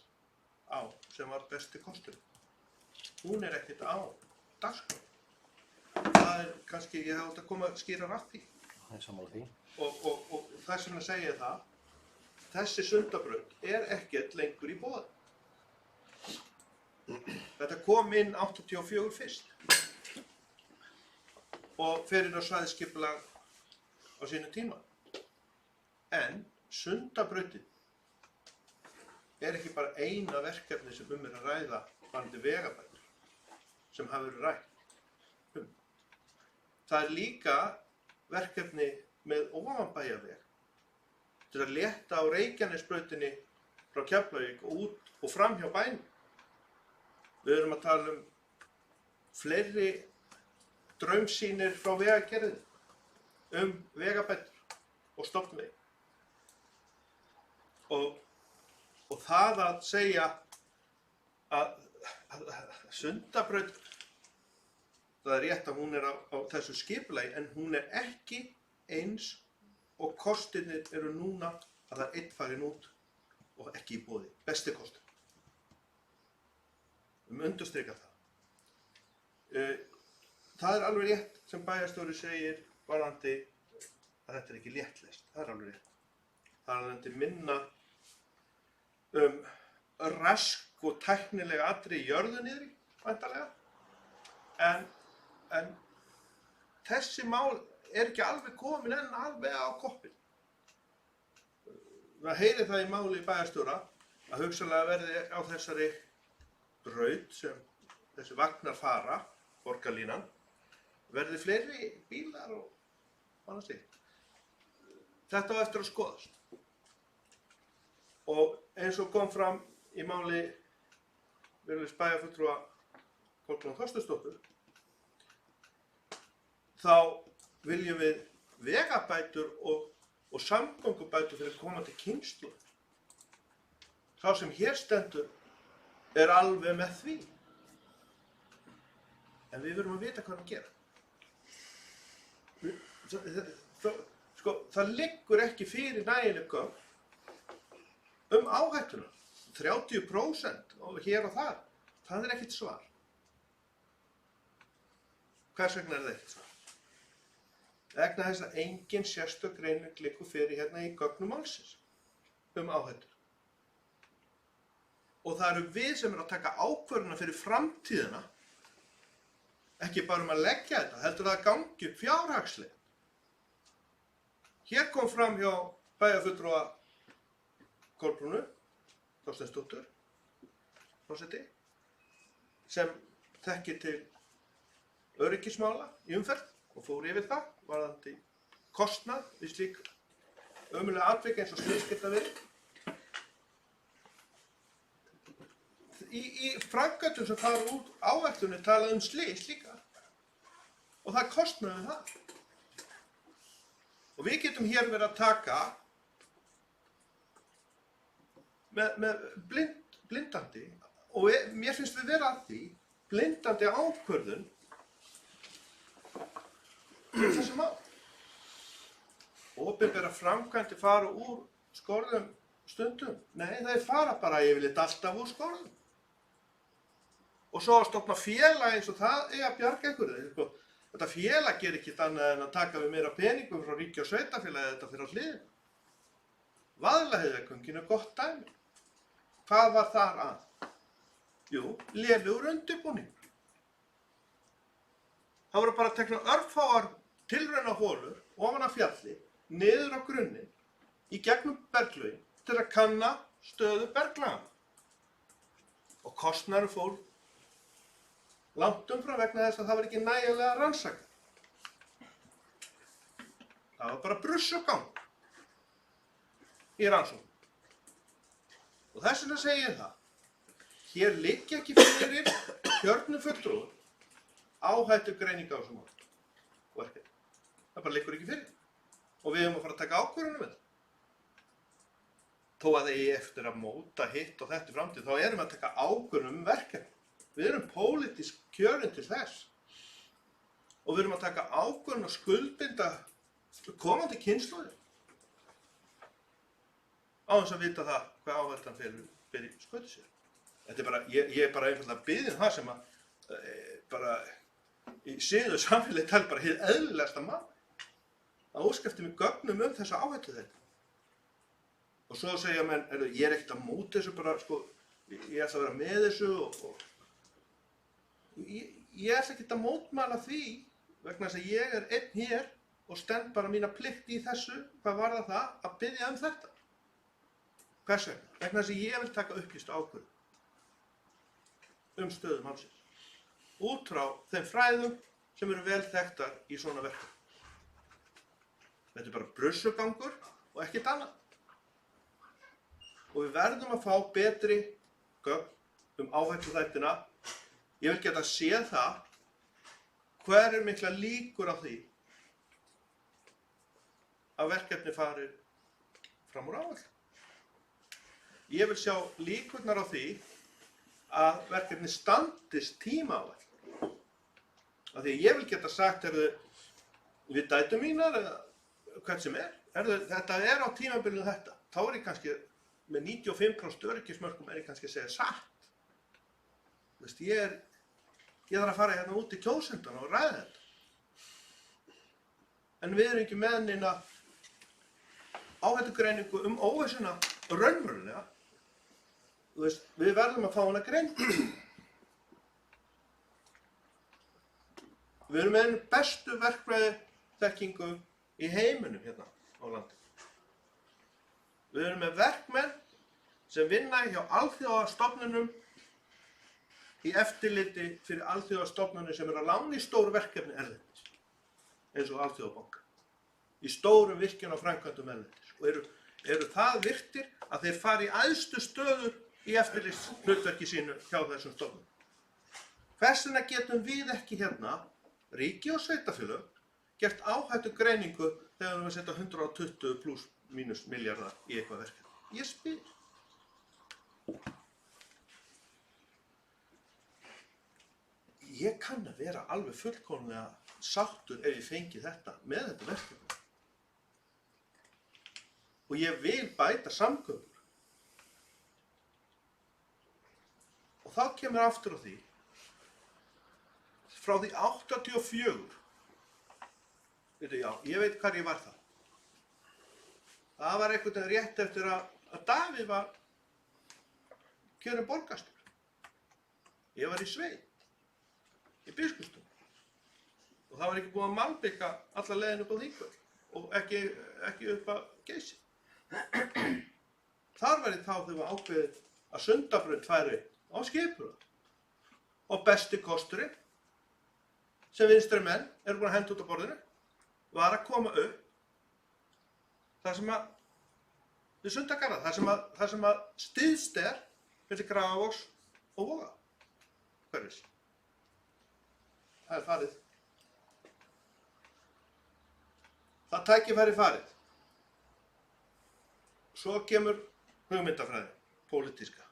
D: sem var besti kostur. Hún er ekkert á dagskrá. Það er kannski, ég hef átt að koma að skýra rætt því.
C: Það er sammála því.
D: Og þess vegna segi ég það, þessi Sundabraut er ekkert lengur í boði. Þetta kom inn 84 fyrst og fer inn á svæðisskipulag á sínu tíma. En Sundabrautin er ekki bara eina verkefni sem er að ræða varðandi vegabætur sem hafa verið rætt. Það er líka verkefni með ofanbæjarveg til að létta á Reykjanesbrautinni frá Keflavík og út og fram hjá bænum. Við erum að tala um fleiri draumsýnir frá vegagerðinni vegabætur og stofnvegi. Og það að segja að Sundabraut, það er rétt að hún er á þessu skipulagi, en hún er ekki eins og kostirnir eru núna að það er einn farin út og ekki í boði. Besti kostur. Undirstrika það. Það er alveg rétt sem bæjarstjóri segir varðandi að þetta er ekki léttlest. Það er alveg rétt. Það er minna rask og tæknilega atriði í jörðu niðri, væntanlega. En þessi mál er ekki alveg komin enn alveg á koppinn. Það heyrir það í máli bæjarstjóra að hugsanlega verði á þessari braut sem þessi vagnar fara, borgarlínan, verði fleiri bílar og annað slíkt. Þetta á eftir að skoðast. Og eins og kom fram í máli virðulegs bæjarfulltrúa Kolbrúnar Þorsteinsdóttur, þá viljum við vegabætur og samgöngubætur fyrir komandi kynslóð. Sá sem hér stendur er alveg með því. En við verðum að vita hvað að gera. Það liggur ekki fyrir nægileg gögn áhættuna. 30% og hér og þar. Það er ekkert svar. Hvers vegna er það ekkert svar? Vegna þess að engin sérstök greining liggur fyrir hérna í gögnum málsins áhættur. Og það eru við sem erum að taka ákvörðuna fyrir framtíðina, ekki bara að leggja þetta, heldur það að gangi upp fjárhagslega. Hér kom fram hjá bæjarfulltrúa Kolbrúnu Þorsteinsdóttur, forseti, sem þekkir til öryggismála í umferð og fór yfir það, varðandi kostnað við slík ömurleg atvik eins og slys geta verið. Í framkvæmdum sem fara út áætlunni talað slys líka og það er kostnað við það. Og við getum hér verið að taka með blindandi, og mér finnst við vera að því, blindandi ákvörðun fyrir þessi mál. Opinberar framkvæmdir fara úr skorðum stundum. Nei, þeir fara bara yfirleitt alltaf úr skorðum. Og svo að stofna félag eins og það að bjarga einhverju. Þetta félag gerir ekkert annað en að taka við meira peningum frá ríki og sveitarfélagi þetta fyrir á hliðina. Vaðlaheiðargöngin er gott dæmi. Hvað var þar að? Jú, lélegur undirbúningur. Það voru bara teknar örfáar tilraunaholur ofan af fjalli, niður á grunninn, í gegnum berglögin til að kanna stöðu berglaganna. Og kostnaður fór langt umfram vegna þess að það var ekki nægilega rannsakað. Það var bara brussugang í rannsókn. Og þess vegna segi ég það. Hér liggja ekki fyrir kjörnum fulltrúum áhættugreining á þessum málum. Það bara liggur ekki fyrir. Og við höfum að fara að taka ákvörðunum með það. Þó að það eigi eftir að móta hitt og þetta í framtíð, þá erum við að taka ákvörðunum verkefni. Við erum pólitísk kjörin til þess. Og við erum að taka ákvörðun og skuldbinda komandi kynslóðir. Á þess að vita það hvað áhættan fer í skauti sér. Þetta er bara, ég er bara einfaldlega biðin það sem að bara í siðu samfélagi tali bara hið eðlilegasta mál. Að óska eftir mig gögnum þessa áhættu þetta. Og svo segja menn, ég er ekkert að móta þessu bara, ég ætla að vera með þessu og ég ætla ekkert að mótmæla því vegna þess að ég er einn hér og stend bara mína plikt í þessu, hvað varðar það, að biðja þetta. Hvers vegna? Vegna þess að ég vil taka upplýsta ákvörðun stöðu málsins. Út frá þeim fræðum sem eru vel þekktar í svona verkum. Þetta er bara brussugangur og ekkert annað. og við verðum að fá betri gögn áhættuþættina. Ég vil geta séð það hver mikla líkur á því að verkefni fari fram úr áætlun. Ég vil sjá líkurnar á því að verkefni standist tímaáætlun. Af því að ég vil geta sagt, við dætur mínar eða hvert sem þetta á tímabilinu þetta. Þá ég kannski með 95% öryggismörkum ég kannski að segja satt. Þú veist, ég þarf að fara hérna út í kjósendana og ræða þetta. En við erum ekki með neina áhættugreiningu óvissuna raunverulega. Þú veist, við verðum að fá hana greiningu. Við erum með einu bestu verkfræðiþekkingu í heiminum hérna á landinu. Við erum með verkmenn sem vinna hjá alþjóðastofnunum í eftirliti fyrir alþjóðastofnunum sem að lána í stóru verkefni erlendis, eins og Alþjóðabanka, í stórum virkjun og framkvæmdum erlendis og eru það virtir að þeir fari í æðstu stöður í eftirlitshlutverki sínu hjá þessum stofnunum. Hvers vegna getum við ekki hérna, ríki og sveitarfélög, gert áhættugreiningu þegar við setja 120 pluss mínus milljarða í eitthvað verkefni? Ég spyr. Ég kann að vera alveg fullkomlega sáttur ef ég fengi þetta með þetta verkefni. Og ég vil bæta samgöngur. Og þá kemur aftur á því, frá því 84, ég veit hvar ég var það. Það var einhvern veginn rétt eftir að Davíð var kjörinn borgarstjóri. Ég var í sveit, í Biskupstungum. Og það var ekki búið að malbika alla leiðin upp á Þingvöll og ekki upp að Geysi. Þar var ég þá þegar var ákveðið að Sundabraut færi á Skipurá. Og besti kosturinn, sem vinstri menn eru búin að henda út á borðinu, var að koma upp þar sem að, við Sundagarða, þar sem að styðst milli Grafarvogs og Voga. Hverfis. Það farið. Það tækifæri farið. Svo kemur hugmyndafræði, pólitíska.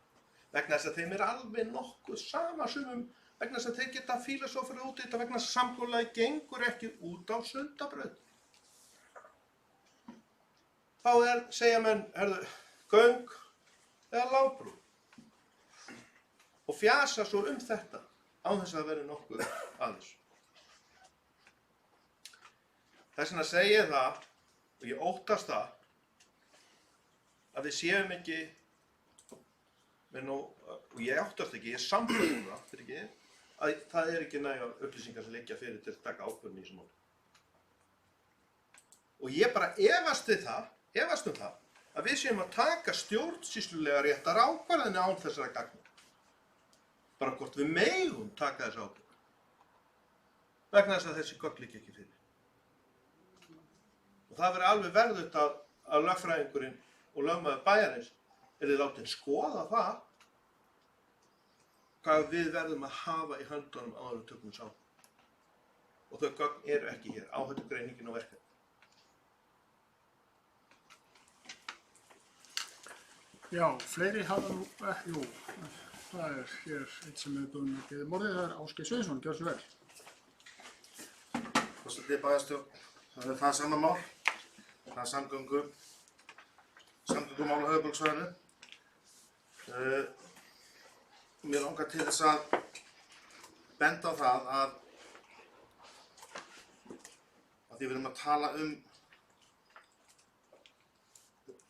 D: Vegna þess að þeim alveg nokkuð sama sumum, vegna þess að þeir geta fílósófar út í þetta, vegna þess að samkomulagið gengur ekki út á Sundabraut. Þá segja menn, göng eða lágbrú. Og fjasa svo þetta án þess að vera nokkuð aðeins. Þess vegna segi ég það, og ég óttast það, að við séum ekki, og ég óttast ekki, ég samfélagum það, að það ekki nægar upplýsingar sem liggja fyrir til að taka ákvörðun í þessu máli. Og ég bara efast um það, að við séum að taka stjórnsýslulega réttar ákvarðanir án þessara gagna. Bara hvort við megum taka þessu ákvörðun. Vegna þess að þessi gögn liggja ekki fyrir. Og það verður alveg verðugt að lögfræðingurinn og lögmaður bæjarins látið skoða það hvað við verðum að hafa í höndunum áður við tökum þess á. Og þau gögn eru ekki hér, áhættugreiningin og verkefni.
A: Já, fleiri hafa nú, það hér eitt sem við búin að geða morðið, það Ásgeir Sveinsson, gjör svo vel.
H: Forseti bæjarstjórn, það það sama mál, það samgöngumál á höfuðborgarsvæðinu. Mér langar til þess að benda á það að því við erum að tala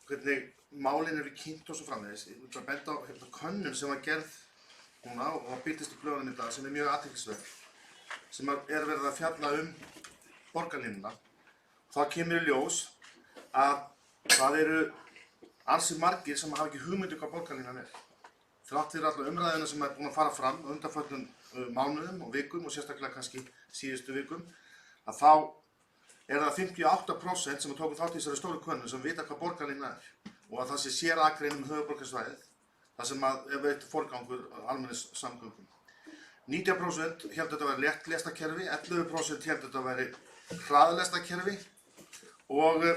H: hvernig málin eru kynnt og svo framvegis. Ég vil bara benda á könnun sem var gerð núna og birtist í blöðunum í dag sem mjög athyglisverð, sem verið að fjalla borgarlínuna. Það kemur í ljós að það eru ansi margir sem hafa ekki hugmyndu hvað borgarlínan er. Þrátt fyrir alla umræðina sem búin að fara fram á undanförnum mánuðum og vikum og sérstaklega kannski síðustu vikum, að þá það 58% sem tóku þátt í þessari stóru könnun sem vita hvað borgarlínan er. og að það sé sérakrein höfuðborgarsvæðið, þar sem að er veitt forgangur almenningssamgöngum. 90% héldu þetta að vera léttlestakerfi, 11% héldu þetta að vera hraðlestakerfi og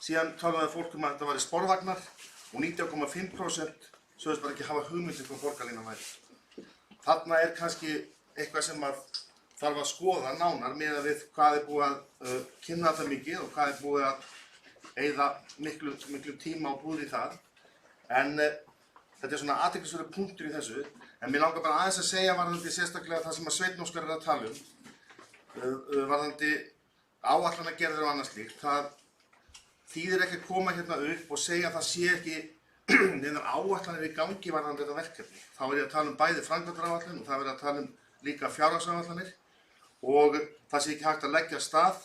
H: síðan talaði fólk að þetta væri sporvagnar og 90,5% sögðust bara ekki hafa hugmyndir hvað borgarlínan væri. Þarna er kannski eitthvað sem að þarf að skoða nánar miðað við hvað er búið að kynna það mikið og hvað er búið að eyða miklu tíma og búið í það. En þetta er svona athyglisverður punktur í þessu. En mér langar bara aðeins að segja varðandi sérstaklega það sem að Sveinn Óskar er að tala varðandi áætlanagerðir og annað slíkt. Það þýðir ekki að koma hérna upp og segja að það sé ekki neinar áætlanir í gangi varðandi þetta verkefni. Þá er ég að tala um bæði framkvæmdaráætlun og það er að tala um líka fjárhagsáætlanir og það sé ekki hægt að leggja af stað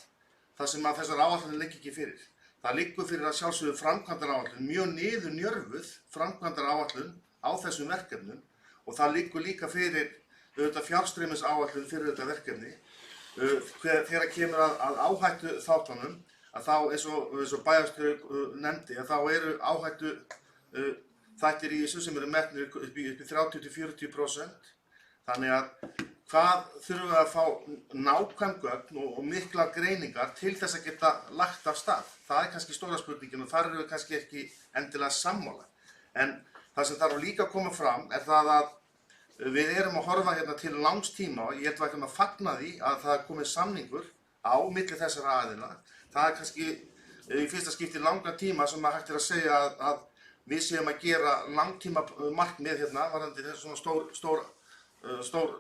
H: þar sem að þessar áætlanir liggi ekki fyrir. Það liggur fyrir að sjálfsögðu framkvæmdaráætlun, mjög niðurnjörfuð framkvæmdaráætlun á þessum verkefnum og það liggur líka fyrir fjárstreymisáætlun fyrir þetta verkefni. Þegar kemur að áhættu þáttunum, að þá eins og bæjarstjóri nefndi, að þá eru áhættu þættir í þessu sem eru metnir upp í 30–40%. Þannig að hvað þurfum við að fá nákvæm gögn og miklar greiningar til þess að geta lagt af stað? Það er kannski stóra spurningin og þar eru við kannski ekki endilega sammála. En það sem þarf líka að koma fram er það að við erum að horfa hérna til langs tíma og ég held að við ætlum að fagna því að það er komið samningur á milli þessara aðila. Það er kannski í fyrsta skipti langan tíma sem að hægt er að segja að við séum að gera langtíma markmið hérna varðandi þessu svona stór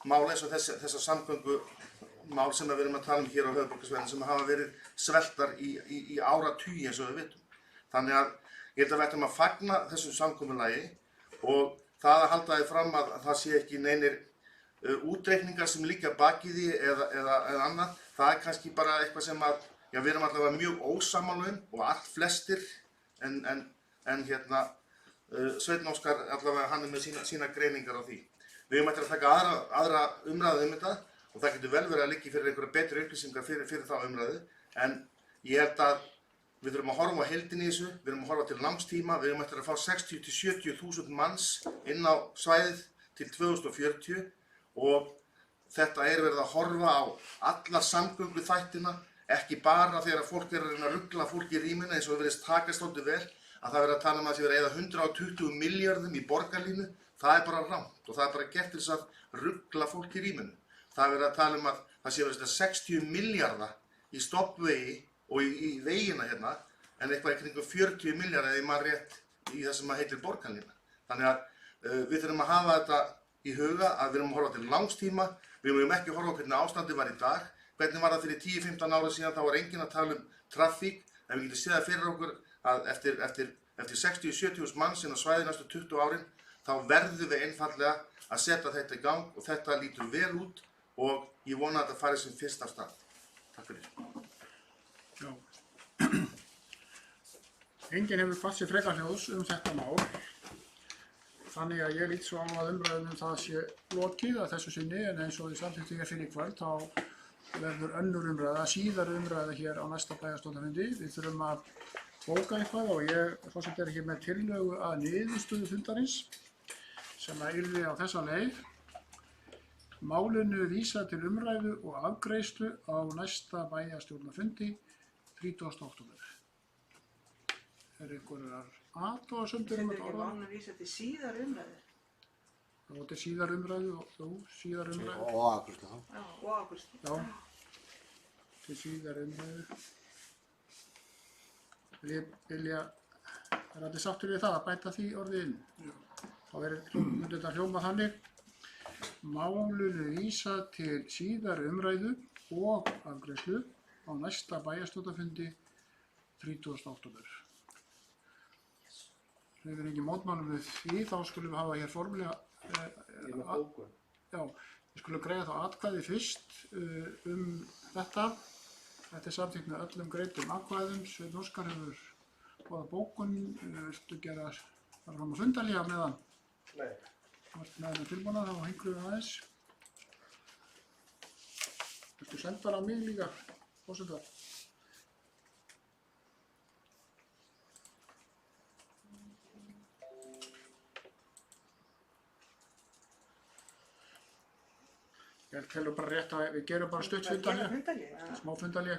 H: mál eins og þessar samgöngumál sem við erum að tala um hér á höfuðborgarsvæðinu sem hafa verið sveltar í áratugi eins og við vitum. Þannig að ég held að við ættum að fagna þessu samkomulagi og það að halda því fram að það sé ekki neinir útreikningar sem liggja baki því eða annað, það er kannski bara eitthvað sem að við erum allavega mjög ósammála og allt flestir en hérna Sveinn Óskar allavega hann er með sína greiningar á því. Við höfum eftir að taka aðra umræðu þetta og það getur vel verið að liggja fyrir einhverja betri upplýsingar fyrir þá umræðu en ég held að við þurfum að horfa á heildina í þessu, við þurfum að horfa til langstíma, við höfum eftir að fá 60–70.000 manns inn á svæðið til 2040 og þetta er verið að horfa á alla samgönguþættina, ekki bara þegar fólk er að reyna að rugla fólk í rýminu eins og við verðist takast svolítið vel að það verið að tala um að það sé verið að eyða 120 milljörðum í borgarlínu. Það er bara rangt og það er bara gert til þess að ruggla fólk í rýminu. Það er verið að tala um að það sé verið 60 milljarða í stoppvegi og í vegina hérna en eitthvað í kringum 40 milljarða eða maður rétt í það sem heitir borgarlína. Þannig að við þurfum að hafa þetta í huga að við erum að horfa til langstíma. Við mögum ekki að horfa á hvernig ástandið var í dag. Hvernig var það fyrir 10–15 ára síðan þá var enginn að tala um trafík en við getum séð það fyrir okkur að eftir 60–70.000 manns inn á svæði næstu 20 árin þá verðum við einfallega að setja þetta í gang og þetta lítur vel út og ég vona að þetta fari sem fyrst af stað. Takk fyrir.
A: Já. Enginn hefur kvatt sér frekar hljóðs þetta mál. Þannig að ég lít svo á að umræðum það sé lokið að þessu sinni en eins og við samþykktum hér fyrir kvöld þá verður önnur umræða, síðari umræða hér á næsta bæjarstjórnarfundi. Við þurfum að bóka eitthvað og ég forseti hér með tillögu að niðurstöðu fundarins sem að yrði á þessa leið. Málinu vísað til umræðu og afgreiðslu á næsta bæjarstjórnarfundi 30. október. Er einhverjar athugasemdir um þetta orða?
F: Málinu vísað til síðari umræðu.
A: Og til síðari umræðu og síðari umræðu.
C: Og afgreiðslu þá.
F: Já, og afgreiðslu.
A: Já, til síðari umræðu. Við vilja, er allir sáttur við það að bæta því orðið inn? Þá myndi þetta hljóma þannig. Málinu vísað til síðari umræðu og afgreiðslu á næsta bæjarstjórnarfundi 30. október. Ef við ekki mótmælum við því, þá skulum við hafa hér formlega við skulum greiða þá atkvæði fyrst þetta. Þetta er samþykkt með öllum greiddum atkvæðum. Sveinn Óskar hefur boðað bókun. Viltu gera fara fram á fundarlega meðan?
D: Nei.
A: Þú ert með hennar tilbúna, þá hengluðum við aðeins. Viltu senda á mig líka, forseta? Ég telur bara rétt að við gerum bara stutt
F: Gera
A: fundarhlé,
F: fundarhlé, já.
A: smá fundarhlé.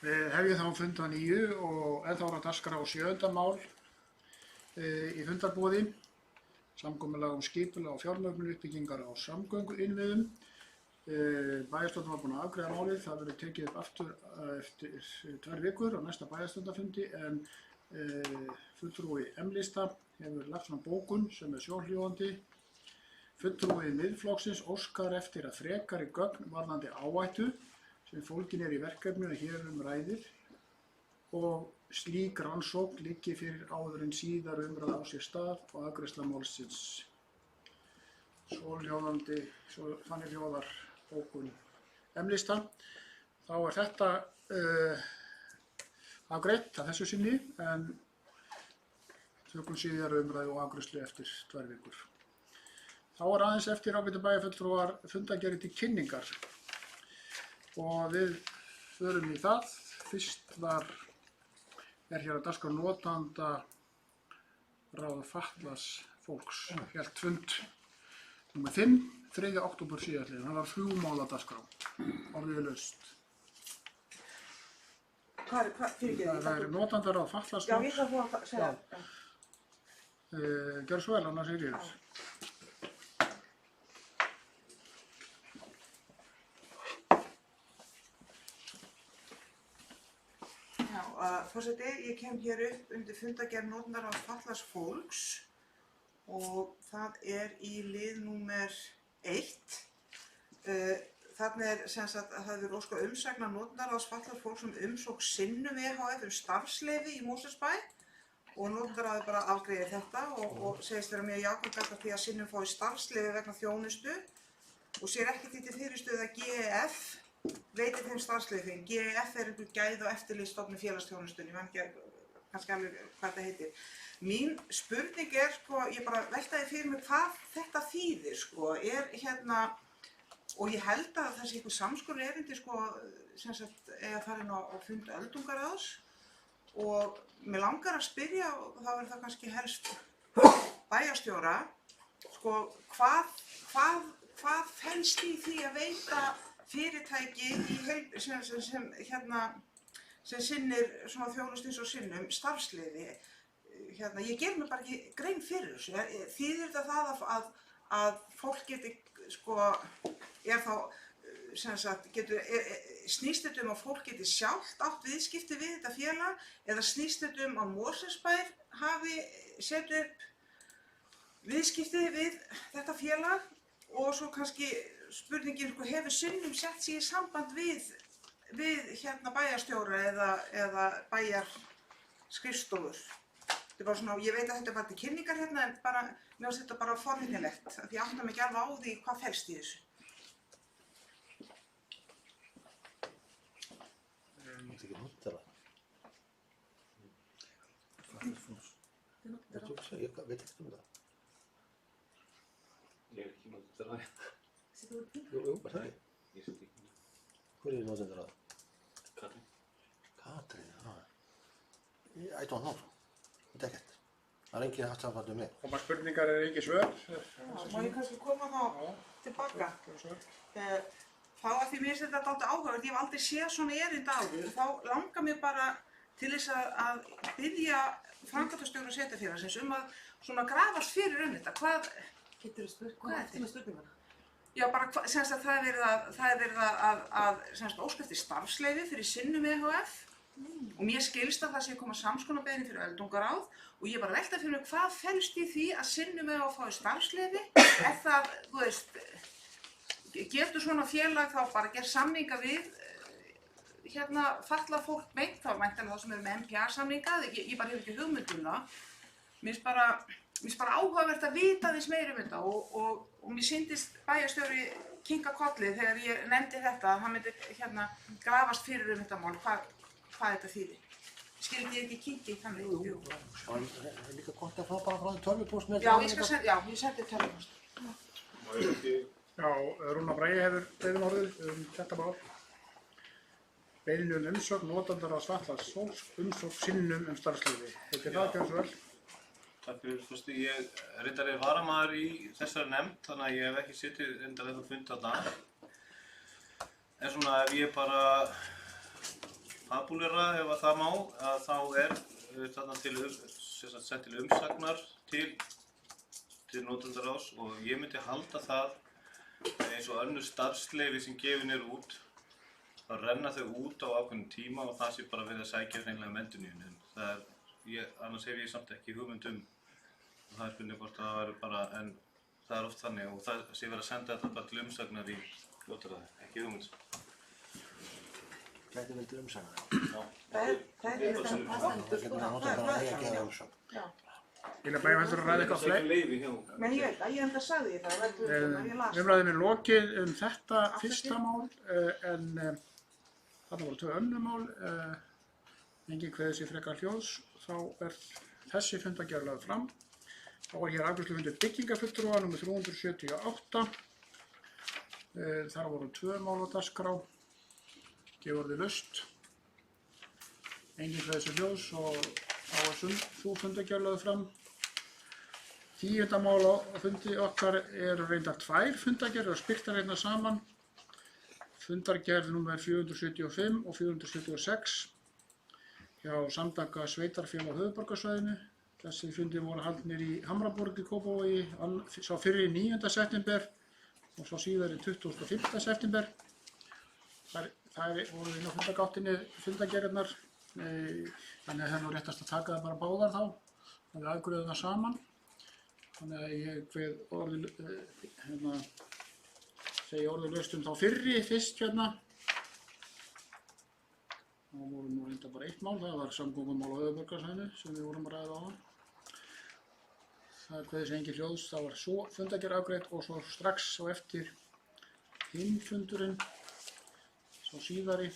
A: Við hefjum þá fund að nýju og ennþá er á dagskrá 7. mál í fundarbúði, samkomulag skipulag og fjármögnun uppbyggingar á samgönguinnviðum. Bæjarstjórnin var búin að afgreiða málið, það verður tekið upp aftur eftir 2 vikur á næsta bæjarstjórnarfundi en fulltrúi M-lista hefur lagt fram bókun sem er sjóhljóðandi. Fulltrúi Miðflokksins óskar eftir að frekari gögn varðandi áhættu sem fólgin í verkefninu hér ræðir og slík rannsókn liggi fyrir áður en síðar umræða á sér stað og afgreiðsla málsins. Svohljóðandi, þannig hljóðar bókun M-lista. Þá er þetta afgreitt að þessu sinni en tökum síðar umræðu og afgreiðslu eftir 2 vikur. Þá er aðeins eftir ágætu bæjarfulltrúar fundargerðir til kynningar og við förum í það. Fyrst er hér að dagskrá notanda ráð fatlaðs fólks. Hélt fund nr. 5, 3. október síðastliðinn. Það var 3 mála dagskrá, orðið laust. Það er notanda ráð fatlaðs fólks.
F: Já, ég þarf að segja það.
A: Gjörðu svo vel, annars Sigríður.
F: Forseti, ég kem hér upp undir fundargerð notendaráðs fatlaðs fólks og það er í lið númer 1. Þarna sem sagt að það er óskað umsagnar notendaráðs fatlaðs fólks umsókn Sinnum ehf. Starfsleyfi í Mosfellsbæ og notendaráðið bara afgreiðir þetta og segist vera mjög jákvætt gagnvart því að Sinnum fái starfsleyfi vegna þjónustu og sér ekki því til fyrirstöðu að GEF veitir þeim starfsleyfi. GEF er einhver gæða- og eftirlitsstofnun félagsþjónustunni, ég man ekki kannski alveg hvað þetta heitir. Mín spurning er, ég bara veltaði fyrir mig hvað þetta þýðir, og ég held að það sé einhver samskonar erindi, sem sagt, að fara inn á fund öldungaráðs og mig langar að spyrja, og þá verður það kannski helst bæjarstjóra, hvað felst í því að veita fyrirtæki sem sinnir svona þjónustu eins og Sinnum starfsleyfi. Ég ger mér bara ekki grein fyrir þessu. Þýðir þetta það að fólk geti, snýst þetta að fólk geti sjálft átt viðskipti við þetta félag eða snýst þetta að Mosfellsbær hafi sett upp viðskipti við þetta félag og svo kannski spurningin hefur Sinnum sett sig í samband við bæjarstjóra eða bæjarskrifstofur. Þetta er bara svona, ég veit að þetta er bara til kynningar en bara, mér finnst þetta bara forvitnilegt því ég átta mig ekki alveg á því hvað felst í þessu.
C: Þetta er ekki notara. Ég veit ekki það.
E: Ég er ekki notendaraði.
C: Jú, var það ekki?
E: Ég set ekki.
C: Hver er notendaraði?
E: Katrín.
C: Katrín, I don't know. Þetta er ekkert. Það er enginn haft samband mig.
A: Koma spurningar engin svör.
F: Má ég kannski koma þá tilbaka? Þá að því mér finnst þetta dálítið áhugavert, ég hef aldrei séð svona erindi áður, þá langar mér bara til þess að biðja framkvæmdastjóra sveitarfélagsins að svona grafast fyrir þetta. Hvað er spurninguna? Já, bara það er verið að óska eftir starfsleyfi fyrir Sinnum ehf. Og mér skilst að það sé að koma samskonarbeiðni fyrir öldungaráð og ég bara velta fyrir mig hvað felst í því að Sinnum ehf. Fái starfsleyfi. Er það, getur svona félag þá bara gert samninga við fatlað fólk beint, þá væntanlega þá sem eru með MPA-samninga, ég bara hef ekki hugmynd það. Mér finnst bara áhugavert að vita þess meira þetta og mér sýndist bæjarstjóri kinka kolli þegar ég nefndi þetta að hann myndi grafast fyrir þetta mál, hvað þetta þýðir. Skildi ég ekki kinki þannig? Jú.
C: Það er líka gott að fá bara frá því tölvupóst með
F: þetta. Já, ég sendi tölvupóst.
A: Já, Rúna Bragi hefur beðin orðið þetta mál. Beiðni umsögn notendaráðs fatlaðs fólks, umsókn Sinnum starfsleyfi. Heitir það, gjörðu svo vel.
E: Takk fyrir, fyrstu, ég reyndar varamaður í þessari nefnd, þannig að ég hef ekki sittið reyndar þetta fund þarna. En svona ef ég bara fabúlera ef að það má, að þá þarna sett til umsagnar til notendaráðs og ég myndi halda það eins og önnur starfsleyfi sem gefin eru út, þá renna þau út á ákveðnum tíma og það sé bara verið að sækja hreinlega endurnýjun. Annars hef ég samt ekki hugmynd og það er spurning hvort það væri bara, en það er oft þannig og það sé verið að senda þetta bara til umsagnar í fljótaraði, ekki hugmynd.
C: Hvernig vildu umsagna það?
F: Það er
A: Vilja bæjarvaldur að ræða eitthvað fleiri?
F: Men ég veit að ég enda sagði það, ég
A: Umræðin er lokið þetta fyrsta mál, en þarna voru 2 önnur mál. Enginn kveðið sér frekar hljóðs, þá þessi fundargerð lögð fram. Þá hér afgreiðslufundur byggingafulltrúa nr. 378. Þar voru 2 mál á dagskrá. Gefur orðið laust. Enginn kveðið sér hljóðs og þá sú fundargerð lögð fram. 10. mál á fundi okkar eru reyndar 2 fundargerðir og spyrtar einna saman. Fundargerð nr. 475 og 476 hjá Samtaka sveitarfélaga á höfuðborgarsvæðinu. Þessi fundir voru haldnir í Hamraborg í Kópavogi, sá fyrri 9. september og sá síðari 25. september. Það voru inn á fundargáttinni fundargerðirnar, þannig að það er nú réttast að taka það bara báðar þá, að við afgreiðum það saman. Þannig að ég segi orðið laust þá fyrri fyrst hérna. Það voru nú reynda bara 1 mál, það var samgöngumál á höfuðborgarsvæðinu sem við vorum að ræða á. Það kveðið sér engin hljóðs, það var svo fundargerð afgreidd og svo strax á eftir hinn fundurinn, svo síðari,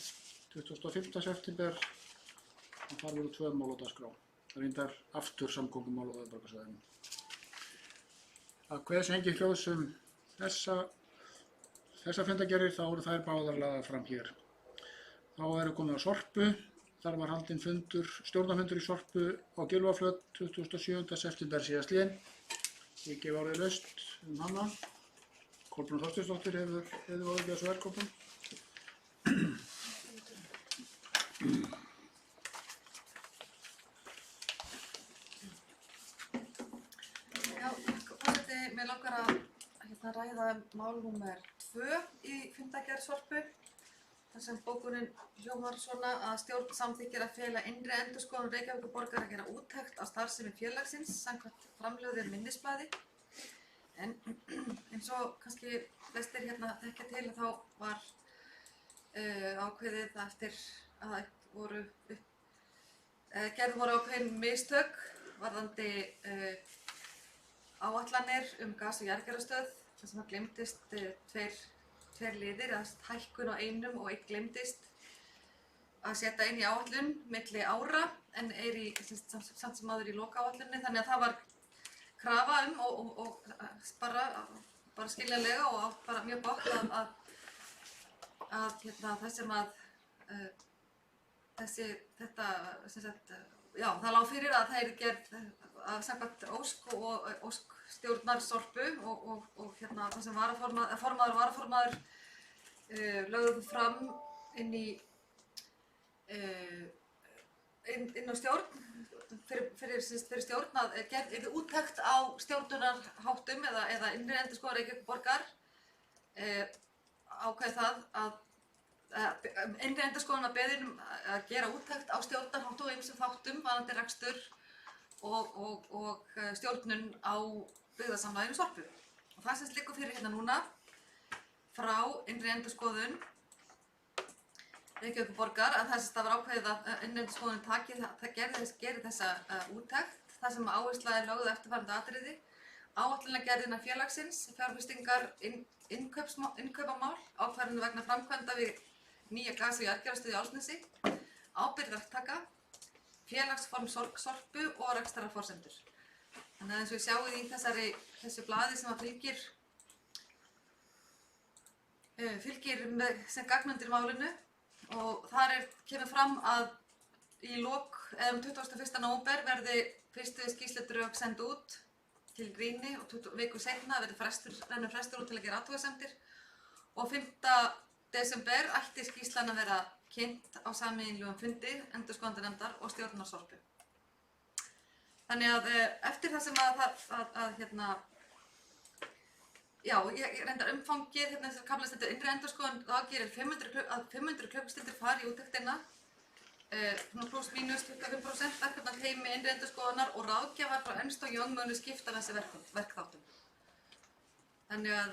A: 25. september, og þar voru 2 mál á dagskrá. Það reyndar aftur samgöngumál á höfuðborgarsvæðinu. Það kveðið sér engin hljóðs þessa fundargerðir, þá voru þær báðar lagðar fram hér. Þá eru komið á Sorpu, þar var haldinn stjórnarfundur í Sorpu á Gylfaflöt 27. september síðastliðinn. Ég gef orðið laust hana. Kolbrún Þorsteinsdóttir hefur orðið að svo velkomin.
G: Já, forseti, mig langar að ræða mál nr. 2 í fundargerð Sorpu. Þar sem bókunin hljómar svona að stjórn samþykkir að fela innri endurskoðun Reykjavíkurborgar að gera úttekt á starfsemi félagsins samkvæmt framlögðu minnisblaði. En eins og kannski flestir hérna þekkja til þá var ákveðið eftir að gerð voru ákveðin mistök varðandi áætlanir gas- og jarðgerðarstöð þar sem gleymdist tveir liðir, hækkun á einum og einn gleymdist að setja inn í áætlun milli ára en samt sem áður í lokaáætlunni, þannig að það var krafa og bara skiljanlega og bara mjög gott að það lá fyrir að það gerð samkvæmt ósk stjórnar Sorpu og það sem formaður og varaformaður lögðu fram inn á stjórn fyrir stjórn að gerð yrði úttekt á stjórnunarháttum eða innri endurskoðun Reykjavíkurborgar ákveð það að innri endurskoðun að beðin að gera úttekt á stjórnarháttum og ýmsum þáttum varðandi rekstur og stjórnun á byggðasamlaginu Sorpu. Og það sem liggur fyrir hérna núna frá innri endurskoðun Reykjavíkurborgar að það var ákveðið að innri endurskoðun geri þessa úttekt þar sem áhersla er lögð á eftirfarandi atriði, áætlunargerðina félagsins, fjárfestingar, innkaupamál, ákvarðanir vegna framkvæmda við nýja gas- og jarðgerðarstöð í Álfsnesi, ábyrgðartaka, félagsform Sorpu og rekstrarforsendur. Þannig að eins og við sjáum í þessu blaði sem fylgir sem gagnundir málinu og þar kemur fram að í 21. nóvember verði fyrstu skýrsludrög send út til Gríni og viku seinna rennur frestur út til að gera athugasemdir og 5. desember ætti skýrslan að vera kynnt á sameiginlegum fundi endurskoðandanefndar og stjórnar Sorpu. Þannig að eftir það sem já, ég reyndar umfangið þessar kafla stendur innri endurskoðun, þá gerir 500 klukkustundir fari í úttektina, pluss mínus 25% verkefna teymi innri endurskoðunar og ráðgjafar frá Ernst & Young munu skipta þessi verkþáttum. Þannig að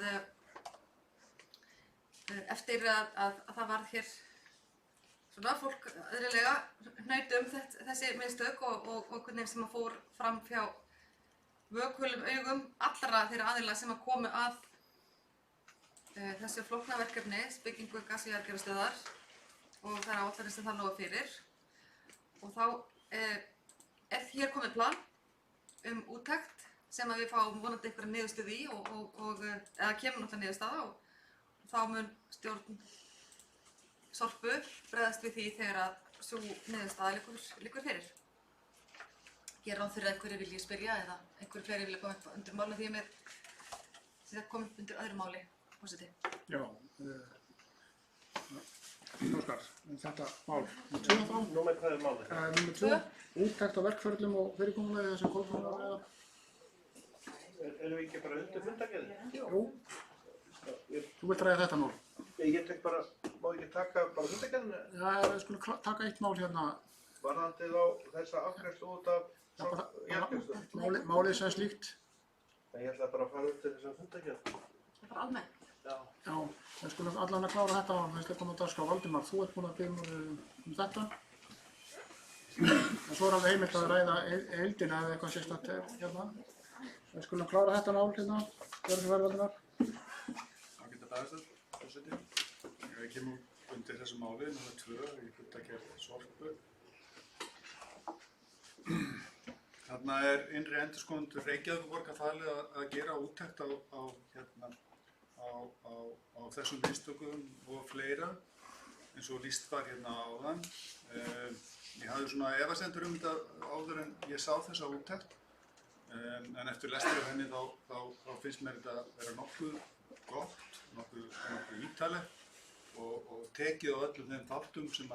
G: eftir að það varð hér svona fólk öðrulega hnaut þessi mistök og hvernig sem að fór fram hjá vökulum augum allra þeirra aðila sem að komu að þessu flókna verkefni, byggingu gas- og jarðgerðarstöðar og þær áætlanir sem það lofa fyrir. Og þá hér komið plan úttekt sem að við fáum vonandi einhverja niðurstöðu í eða kemur náttúrulega niðurstaða og þá mun stjórn Sorpu bregðast við því þegar að sú niðurstaða liggur fyrir. Ég ráð fyrir að einhverju vilji spyrja eða einhverju fleiri vilja koma upp undir máli því að mér kom upp undir öðru máli, forseti.
A: Já, Óskar, þetta mál. Númer 2 þá?
D: Númer hvað er málið?
A: Númer 2, úttekt á verkferlum og fyrirkomulagi þessum Kolbrún var að ræða.
D: Erum við ekki bara undir fundargerðinni?
A: Jú. Þú vilt ræða þetta mál?
D: Ég tek bara, má ekki taka bara fundargerðinni?
A: Já, við skulum taka eitt mál hérna.
D: Varðandi þá þessa afgreiðslu út af jarðgerðarstöð?
A: Málið sem slíkt.
D: Ég ætla bara að fara undir þessa fundargerð.
G: Það er bara almennt.
A: Já, við skulum allan að klára þetta og við slippum á dagskrá. Valdimar, þú ert búinn að biðja þetta. En svo er alveg heimilt að ræða heildina eða eitthvað sérstakt hérna. Við skulum klára þetta mál hérna. Gjörðu svo vel, Valdimar.
B: Ágæta bæjarstjórn, forseti. Ég kem undir þessu máli, númer 2, í fundargerð Sorpu. Þarna er innri endurskoðendur Reykjavíkurborgar falið að gera úttekt á þessum mistökum og fleira, eins og lýst var hérna áðan. Ég hafði svona efasemdir þetta áður en ég sá þessa úttekt, en eftir lestur af henni þá finnst mér þetta vera nokkuð gott, nokkuð ítalegt og tekið á öllum þeim þáttum sem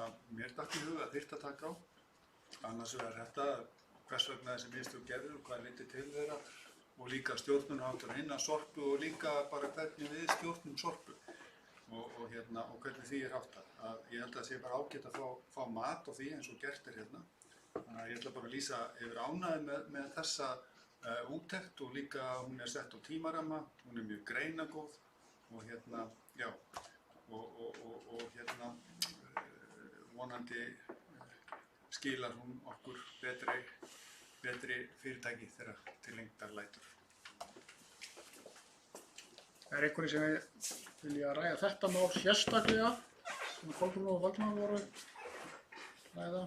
B: að mér datt í hug að þyrfti að taka á. Annars vegar þetta, hvers vegna þessi mistök gerður og hvað leiddi til þeirra og líka stjórnunarháttur innan Sorpu og líka bara hvernig við stjórnum Sorpu og hvernig því er háttað. Ég held að það sé bara ágætt að fá mat á því eins og gert er hérna. Þannig að ég ætla bara að lýsa yfir ánægði með þessa úttekt og líka hún er sett á tímaramma, hún er mjög greinagóð og vonandi skilar hún okkur betri fyrirtæki þegar til lengdar lætur.
A: Er einhverju sem vilja ræða þetta mál sérstaklega sem Kolbrún og Valdimar voru ræða?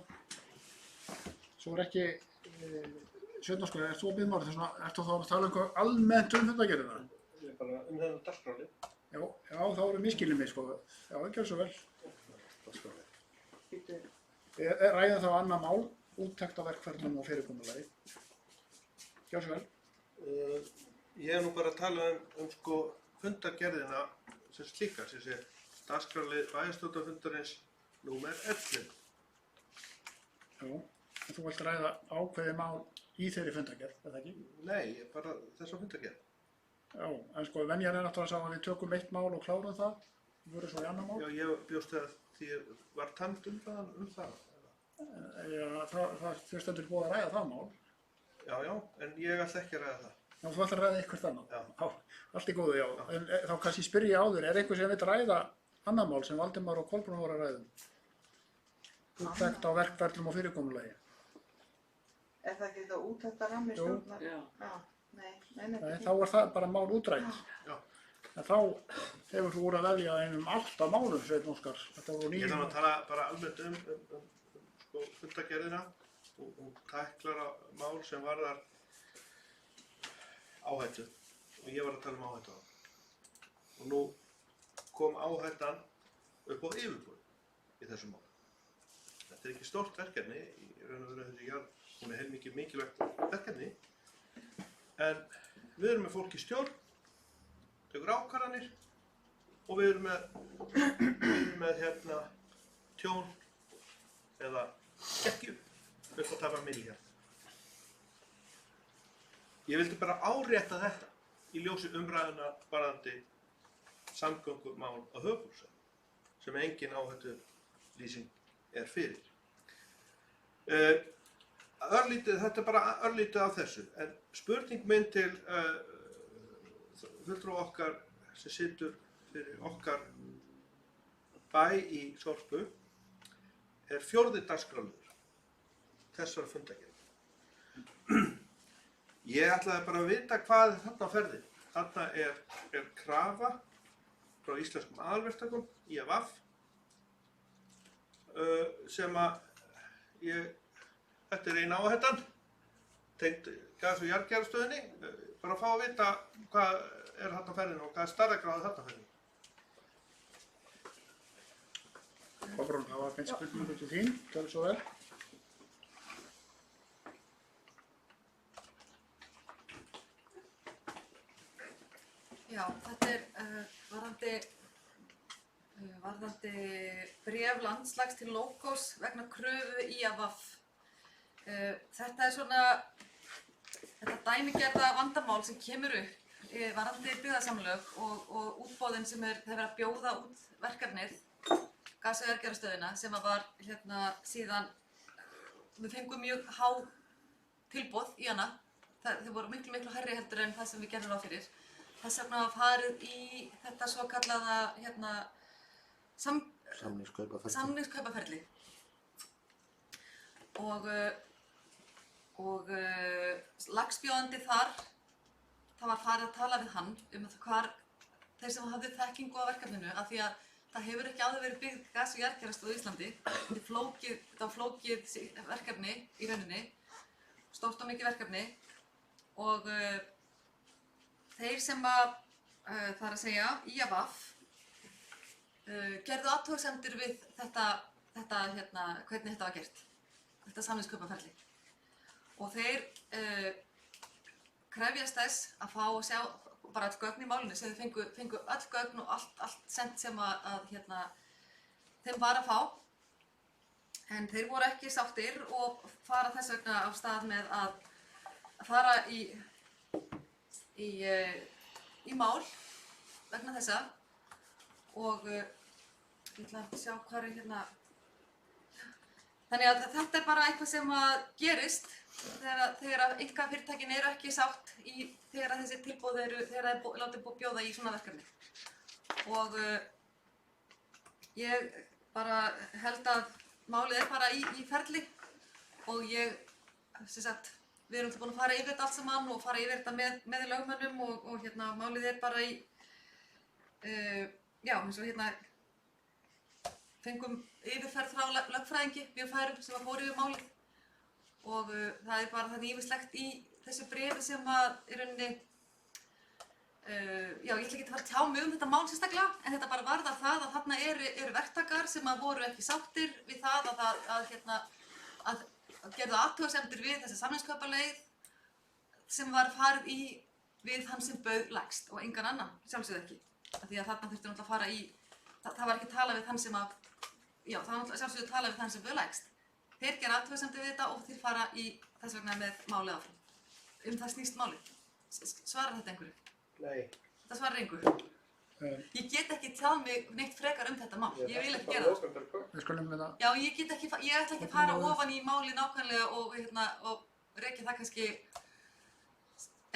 A: Svo er ekki Sjöndóskóli, ert þú að biðja máli þess vegna, ertu þá að tala um almennt fundargerðina?
D: Ég er bara þennan dagskrárlið.
A: Já, þá eru misskilið mig sko. Já, það gjör svo vel. Ræða þá annað mál, úttekt á verkferlum og fyrirkomulagi. Gjör svo vel.
D: Ég er nú bara að tala um sko fundargerðina sem slíka, sem sé dagskrárlið bæjarstjórnarfundarins númer 11.
A: Já, en þú vilt ræða ákveðið mál í þeirri fundargerð, er það ekki?
D: Nei, bara þessa fundargerð.
A: Já, en sko venjan er náttúrulega sá að við tökum eitt mál og klárum það, við verðum svo í annar mál.
D: Já, ég bjóst að því var tamt um það.
A: Já, það stendur búið að ræða það mál.
D: Já, en ég ætla ekki að ræða það.
A: Já, þú ætlar að ræða eitthvað annað.
D: Já.
A: Allt í góðu, já. En þá kannski spyrja ég áður, er einhver sem vil ræða annað mál sem Valdimar og Kolbrún voru að ræða? Úttekt á verkferlum og fyrirkomulagi.
F: Er það ekki þetta úttekta rammi stjórnar?
I: Já.
F: Nei,
A: þá er það bara mál útrætt.
D: Já.
A: En þá hefur þú úr að velja einum alltaf málum, Sveinn Óskar.
D: Ég ætla að tala bara almennt um sko, fundargerðina og tæklar mál sem varðar áhættu. Og ég var að tala um áhættu á. Og nú kom áhættan upp á yfirborð í þessu mál. Þetta er ekki stórt verkefni, í raun og veru þessi jarð, hún er heilmikið mikilvægt verkefni. En við erum með fólk í stjórn, tekur ákvarðanir og við erum með hérna tjón eða skekkju upp á tæpan milljarð. Ég vildi bara árétta þetta í ljósi umræðuna varðandi samgöngumál á höfuðborgarsvæðinu sem engin áhættulýsing er fyrir. Þetta er bara örlítið af þessu, en spurning minn til fulltrúa okkar sem situr fyrir okkar bæ í Sorpu er 4. dagskrárliður þessara fundargerðar. Ég ætlaði bara að vita hvað er þarna á ferðinni. Þarna er krafa frá íslenskum aðalverktökum, IAVF, sem að þetta er eina áhættan, tengd gas- og jarðgerðarstöðinni, bara að fá að vita hvað er þarna á ferðinni og hvað er stærðargráða þarna á ferðinni.
A: Kolbrún, það var beint spurningu til þín, gjörðu svo vel.
G: Já, þetta er varðandi bréf landslags til Logos vegna kröfu IAVF. Þetta er svona þetta dæmigerða vandamál sem kemur upp varðandi byggðasamlög og útboðin sem þeir verið að bjóða út verkefnið gas- og jarðgerðarstöðina sem var síðan við fengum mjög há tilboð í hana. Þau voru miklu hærri heldur en það sem við gerðum ráð fyrir. Þess vegna var farið í þetta svokallaða samningskaupaferli. Og lagsbjóðandi þar, það var farið að tala við hann hvar þeir sem hafði þekkingu á verkefninu, af því að það hefur ekki áður verið byggð gas- og jarðgerðarstöð á Íslandi. Þetta var flókið verkefni í rauninni, stórt og mikið verkefni og þeir sem það er að segja, IAVF, gerðu athugasemdir við hvernig þetta var gert, þetta samningskaupaferli. Og þeir krefjast þess að fá að sjá bara öll gögn í málinu, sem þeir fengu öll gögn og allt sent sem þeim var að fá. En þeir voru ekki sáttir og fara þess vegna af stað með að fara í mál vegna þessa og ég ætla að sjá hvað er hérna. Þannig að þetta er bara eitthvað sem gerist þegar einkafyrirtækin eru ekki sátt þegar þessi tilboð þegar það er látið bjóða í svona verkefni. Og ég bara held að málið er bara í ferli og við erum búin að fara yfir þetta allt saman og fara yfir þetta með lögmönnum og málið er bara eins og fengum yfirferð frá lögfræðingi mjög færum sem fór yfir málið og það er bara það ýmislegt í þessu bréfi sem í rauninni ég ætla ekki að fara að tjá mig þetta mál sérstaklega en þetta bara varðar það að þarna eru verktakar sem voru ekki sáttir við það að gerðu athugasemdir við þessi samningskaupaleið sem var farið í við hann sem bauð lægst og engan annan, sjálfsögðu ekki. Af því að þarna þurfti náttúrulega að fara í, það var ekki talað við þann sem það var náttúrulega sjálfsögðu talað við þann sem bauð lægst. Þeir gera athugasemdir við þetta og þeir fara í þess vegna með málið áfram. Það snýst málið. Svarar þetta einhverju?
D: Nei.
G: Þetta svarar einhverju. Ég get ekki tjáð mig neitt frekar þetta mál. Ég vil ekki gera það.
A: Við skulum við það.
G: Já, ég ætla ekki að fara ofan í málið nákvæmlega og rekja það kannski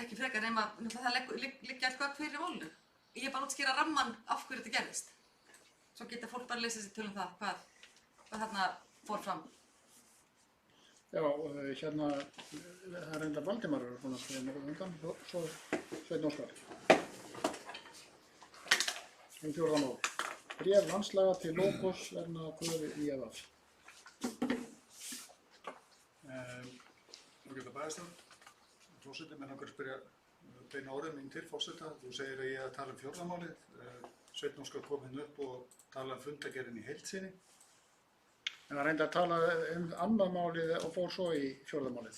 G: ekki frekar nema það liggja allt gögn fyrir málinu. Ég er bara að útskýra rammann af hverju þetta gerðist. Svo geta fólk bara að lesa sér til það hvað þarna fór fram.
A: Já, það er enda Valdimar búinn að segja nokkuð undan, svo Sveinn Óskar. Fjórða mál. Bréf landslaga til Logos vegna kröfu IAVF.
B: Nú geta bæjarstjórn. Forseti, mér langar að spyrja beina orðum mín til forseta. Þú segir að ég að tala fjórða málið. Sveinn Óskar kom upp og tala fundargerðin í heild sinni.
A: En það reyndi að tala annað málið og fór svo í fjórða málið.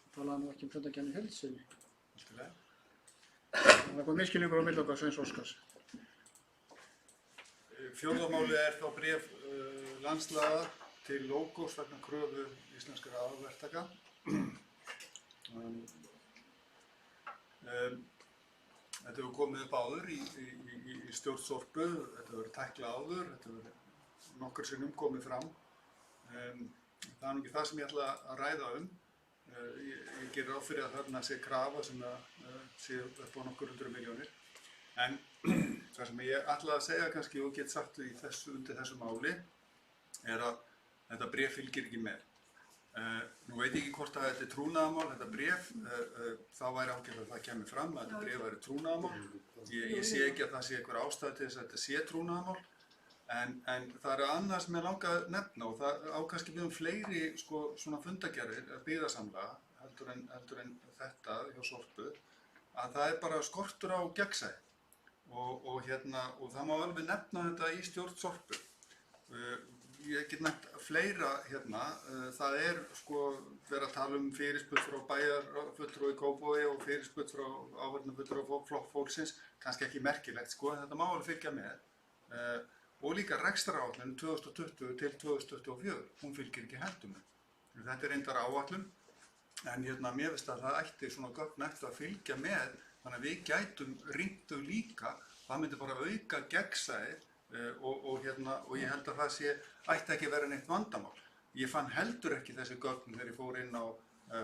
A: Það talaði nú ekki fundargerðin í heild sinni.
B: Allt í lagi.
A: Það kom misskilningur á milli okkar Sveins Óskars.
B: Fjórða málið er þá bréf landslaga til Logos vegna kröfu íslenskra aðalverktaka. Þetta hefur komið upp áður í stjórn Sorpu, þetta hefur verið tæklað áður, þetta hefur nokkur sinnum komið fram. Það er nú ekki það sem ég ætla að ræða um. Ég gerir ráð fyrir að þarna sé krafa sem sé upp á nokkur 100 milljónir. En það sem ég ætla að segja kannski og get sagt undir þessu máli er að þetta bréf fylgir ekki með. Nú veit ég ekki hvort að þetta er trúnaðarmál, þetta bréf, þá væri ágætt að það kemur fram að þetta bréf væri trúnaðarmál. Ég sé ekki að það sé einhver ástæða til þess að þetta sé trúnaðarmál, en það er annað sem ég langar að nefna og það á kannski við fleiri svona fundagerðir byggðasamlaga heldur en þetta hjá Sorpu, að það er bara skortur á gegnsæi og það má alveg nefna þetta í stjórn Sorpu. Ég get nefnt fleira hérna, það er verið að tala um fyrirspurn frá bæjarfulltrúa í Kópavogi og fyrirspurn frá áheyrnarfulltrúa Flokks fólksins, kannski ekki merkilegt þetta má alveg fylgja með. Og líka rekstraráætlun 2020 til 2024, hún fylgir ekki heldur með. Þetta er reyndar áætlun, en mér finnst að það ætti svona gögn eftir að fylgja með, þannig að við gætum rýnt þau líka, það myndi bara auka gegnsæið og ég held að það ætti ekki vera neitt vandamál. Ég fann heldur ekki þessi gögn þegar ég fór inn á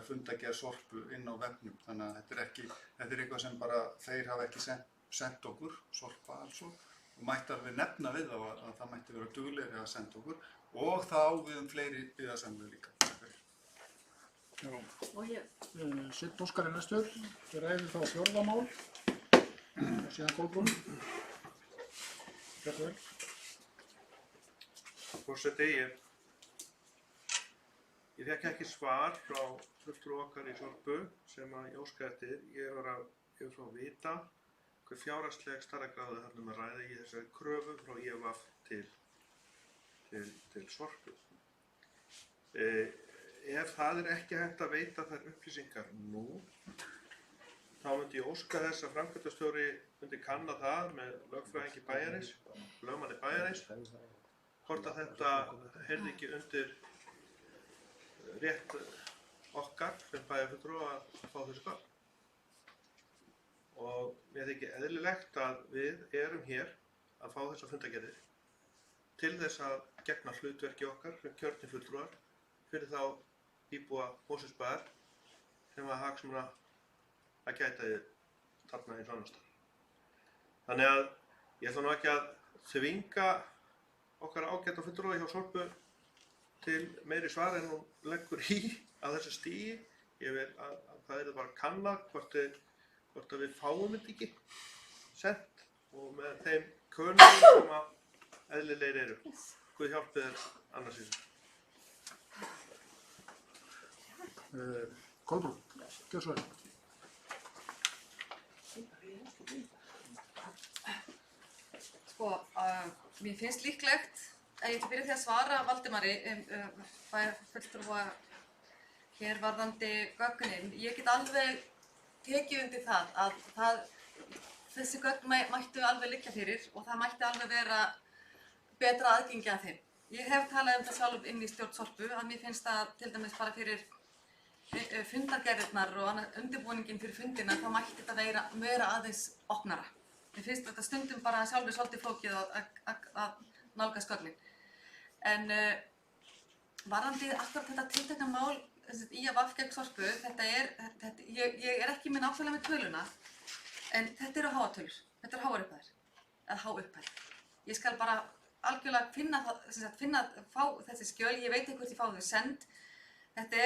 B: fundagerð Sorpu inn á vefnum, þannig að þetta er eitthvað sem bara þeir hafa ekki sendt okkur, Sorpa altså, og mætti alveg nefna við þá að það mætti vera duglegri að senda okkur og það á við fleiri byggðasamlög líka.
A: Sitt Óskar er næstur, við ræðum þá fjórða mál og síðan Kolbrún. Gjörðu vel.
D: Forseti, ég fékk ekki svar frá fulltrúa okkar í Sorpu sem að ég óskaði eftir. Ég var að fá að vita hver fjárhagsleg stærðargráðu þarna að ræða í þessari kröfu frá IFF til Sorpu. Ef það er ekki hægt að veita þær upplýsingar nú, þá myndi ég óska þess að framkvæmdastjóri myndi kanna það með lögfræðingi bæjarins, lögmanni bæjarins, hvort að þetta heyrði ekki undir rétt okkar sem bæjarfulltrúa að fá þessi gögn. Og mér þykir eðlilegt að við erum hér að fá þessar fundagerðir til þess að gegna hlutverki okkar sem kjörnir fulltrúar fyrir þá íbúa Mosfellsbæjar sem hafa hagsmuna að gæta þið þarna eins og annars staðar. Þannig að ég ætla nú ekki að þvinga okkar ágæta fulltrúa hjá Sorpu til meiri svar en hún leggur í að þessu stigi. Ég vil að það er bara að kanna hvort að við fáum þetta ekki sent og með þeim könum sem að eðlilegir eru. Guð hjálpi þér annars í þessu.
A: Kolbrún, gjör svo vel.
G: Mér finnst líklegt að ég byrja því að svara Valdimari fulltrúa hér varðandi gögnin. Ég get alveg tekið undir það að þessi gögn mættu alveg liggja fyrir og það mætti alveg vera betra aðgengi að þeim. Ég hef talað um það sjálf inn í stjórn Sorpu að mér finnst að til dæmis bara fyrir fundargerðirnar og undirbúningin fyrir fundina þá mætti þetta vera aðeins opnara. Mér finnst þetta stundum bara sjálfur svolítið flókið að nálgast gögnin. En varðandi akkurat þetta tiltekna mál IFF gegn Sorpu, ég er ekki með nákvæmlega með töluna, en þetta eru háatölur, þetta eru háar upphæðir. Ég skal bara algjörlega fá þessi skjöl, ég veit ekki hvort ég fá þau send. Þetta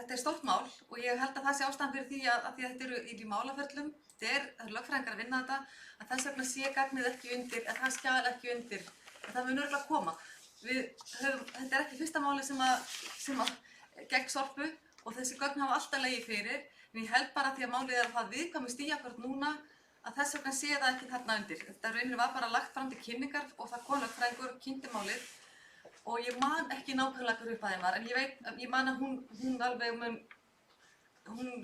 G: er stórt mál og ég held að það sé ástæðan fyrir því að þetta eru í málaferlum, það eru lögfræðingar að vinna þetta, að þess vegna sé gagnið ekki undir, en það skjal ekki undir, en það mun örugglega koma. Þetta er ekki fyrsta máli sem að gegn Sorpu og þessi gögn hafa alltaf legið fyrir, en ég held bara því að málið er að það viðkvæmist í akkurat núna að þess vegna sé það ekki þarna undir. Þetta rauninni var bara lagt fram til kynningar og það kom lögfræðingur og kynnti málið og ég man ekki nákvæmlega hver upphæðin var, en ég man að hún alveg hún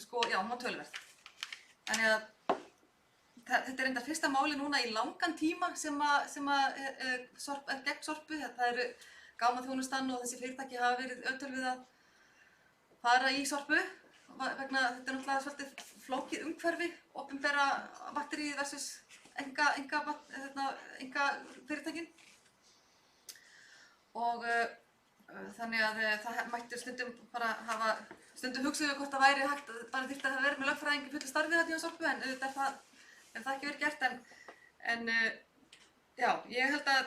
G: var tölverð. Þannig að þetta er enda fyrsta máli núna í langan tíma sem er gegn sorpu. Það eru gámaþjónustan og þessi fyrirtæki hafa verið ötul við að fara í sorpu vegna þetta er náttúrulega svolítið flókið umhverfi, opinbera batteríið versus enga fyrirtækin. Og þannig að það mætti stundum bara hafa, stundum hugsuðu hvort það væri hægt, bara þyrfti að það verið með lögfræðingi fullu starfið þarna í sorpu, en auðvitað er það ekki verið gert. En já, ég held að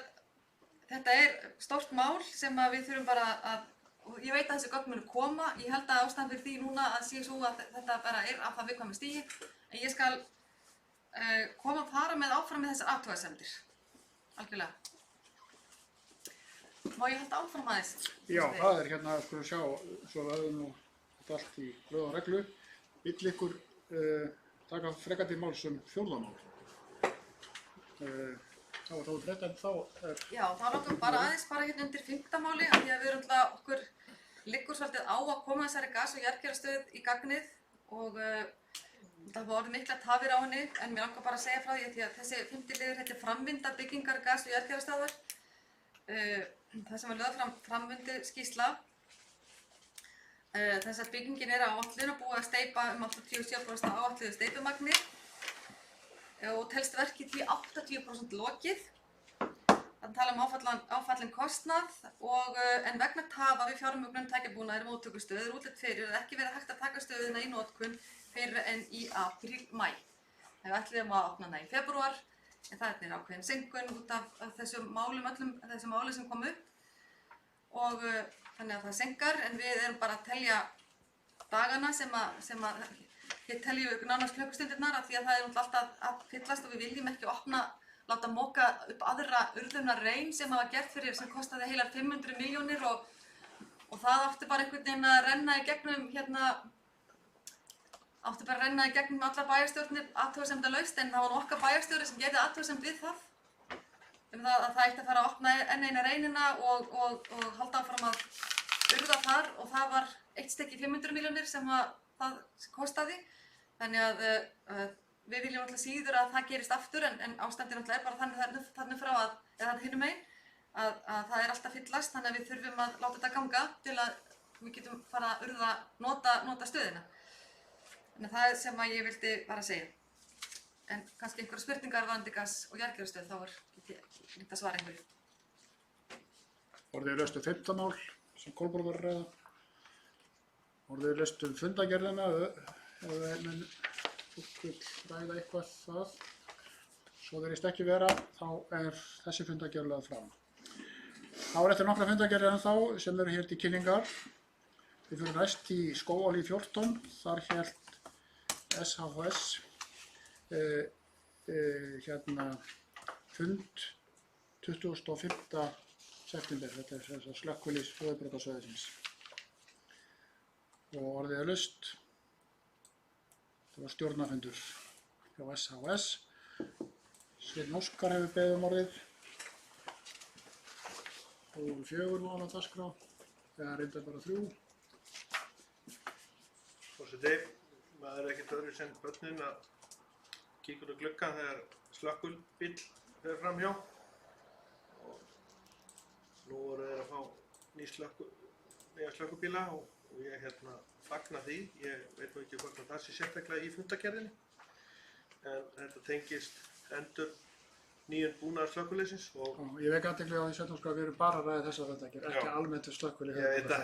G: þetta er stórt mál sem að við þurfum bara að, og ég veit að þessi gögn munu koma, ég held að ástæðan fyrir því núna að sé svo að þetta bara er á það viðkvæmu stigi, en ég skal fara með áfram með þessar athugasemdir, algjörlega. Má ég halda áfram aðeins?
A: Já, það er hérna, skulum sjá, svo við höfum nú þetta allt í lög og reglu. Vill ykkur taka frekar til máls fjórða mál? Þá er það rétt en þá er...
G: Já, þá langar bara aðeins hérna undir 5. máli, af því að við erum alltaf, okkur liggur svolítið á að koma þessari gas- og jarðgerastöð í gagnið og það hafa orðið miklar tafir á henni, en mér langar bara að segja frá því að þessi 5. liður heitir framvinda byggingar gas- og jarðgerastöðvar. Það sem var lögð framvindu skýrsla. Þessar byggingin er áætlun og búið að steypa 87% áætluðu steypumagni og telst verkið því 80% lokið. Þannig tala áfallin kostnað en vegna tafa við fjármögnun tækjabúnaðar móttökustöð er útlit fyrir að ekki verið hægt að taka stöðina í notkun fyrr en í apríl-maí. Það ætluðum að opna hana í febrúar, en það er ákveðin seinkun út af þessum málum öllum, þessi máli sem kom upp og þannig að það seinkar, en við erum bara að telja dagana sem að hér teljum við nánast klukkustundirnar af því að það er alltaf að fyllast og við viljum ekki láta moka upp aðra urðunarrein sem hafa gert fyrir sem kostaði heilar 500 milljónir og það átti bara einhvern veginn að renna í gegnum allar bæjarstjórnir athugasemdalaust, en það var okkar bæjarstjóri sem gerði athugasemd við það að það ætti að fara að opna enn eina reinina og halda áfram að urða þar og það var eitt stykki 500 milljónir sem það kostaði. Þannig að við viljum alltaf síður að það gerist aftur en ástandið náttúrulega er bara þannig frá eða hinum megin að það er alltaf fyllast, þannig að við þurfum að láta þetta ganga til að við getum fara að urða, nota stöðina. Þannig að það er sem að ég vildi bara segja. En kannski einhverja spurningar varðandi gas- og jarðgerastöð, þá get ég líkt að svara einhverju.
A: Orðið laust 5. mál sem Kolbrún var að ræða. Orðið laust fundagerðina, ef menn fólk vil ræða eitthvað það. Svo virðist ekki vera, þá er þessi fundagerð lögð fram. Þá er eftir nokkra fundagerðir en þá sem eru hér til kynningar. Við fyrir næst í Skógarhlíð 14, þar hélt SHS fund 25. september, þetta er þess að slökkvilis höfuðbrotasvæðisins. Og orðið er laust. Það var stjórnarfundur hjá SHS. Sveinn Óskar hefur beðið orðið. Og 4 mál á dagskrá, eða reyndar bara 3.
D: Forseti, maður er ekkert öðru sem börnin að kíkja út á gluggann þegar slökkvibíll fer fram hjá. Og nú voru þeir að fá nýja slökkvibíla og ég fagna því. Ég veit nú ekki hvort það sé sérstaklega í fundagerðinni. En þetta tengist endur nýjum búnaðar slökkviliðsins og...
A: Ég vek athygli á því Sveinn Óskar að við erum bara að ræða þessa fundagerð, ekki almennt slökkvilið.
D: Ég veit það.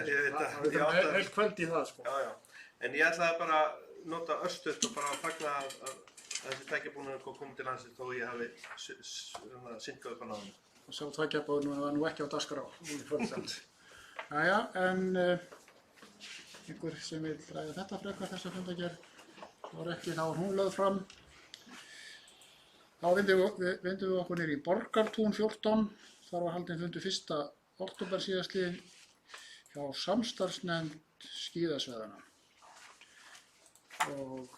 A: Við þurfum heilt kvöld í það, sko.
D: Já. En ég ætlaði bara að nota örstutt og bara að fagna að þessi tækjabúnaður kom til landsins þó ég hafi syndgað upp á náðunum.
A: Og sá tækjabúnaður var nú ekki á dagskrá. Jæja, en einhver sem vil ræða þetta frekar þessa fundagerð, var ekki, þá er hún lögð fram. Þá vindum við okkur niður í Borgartún 14, þar var haldinn fundur 1. október síðastliðinn hjá samstarfsnefnd skíðasvæðanna. Og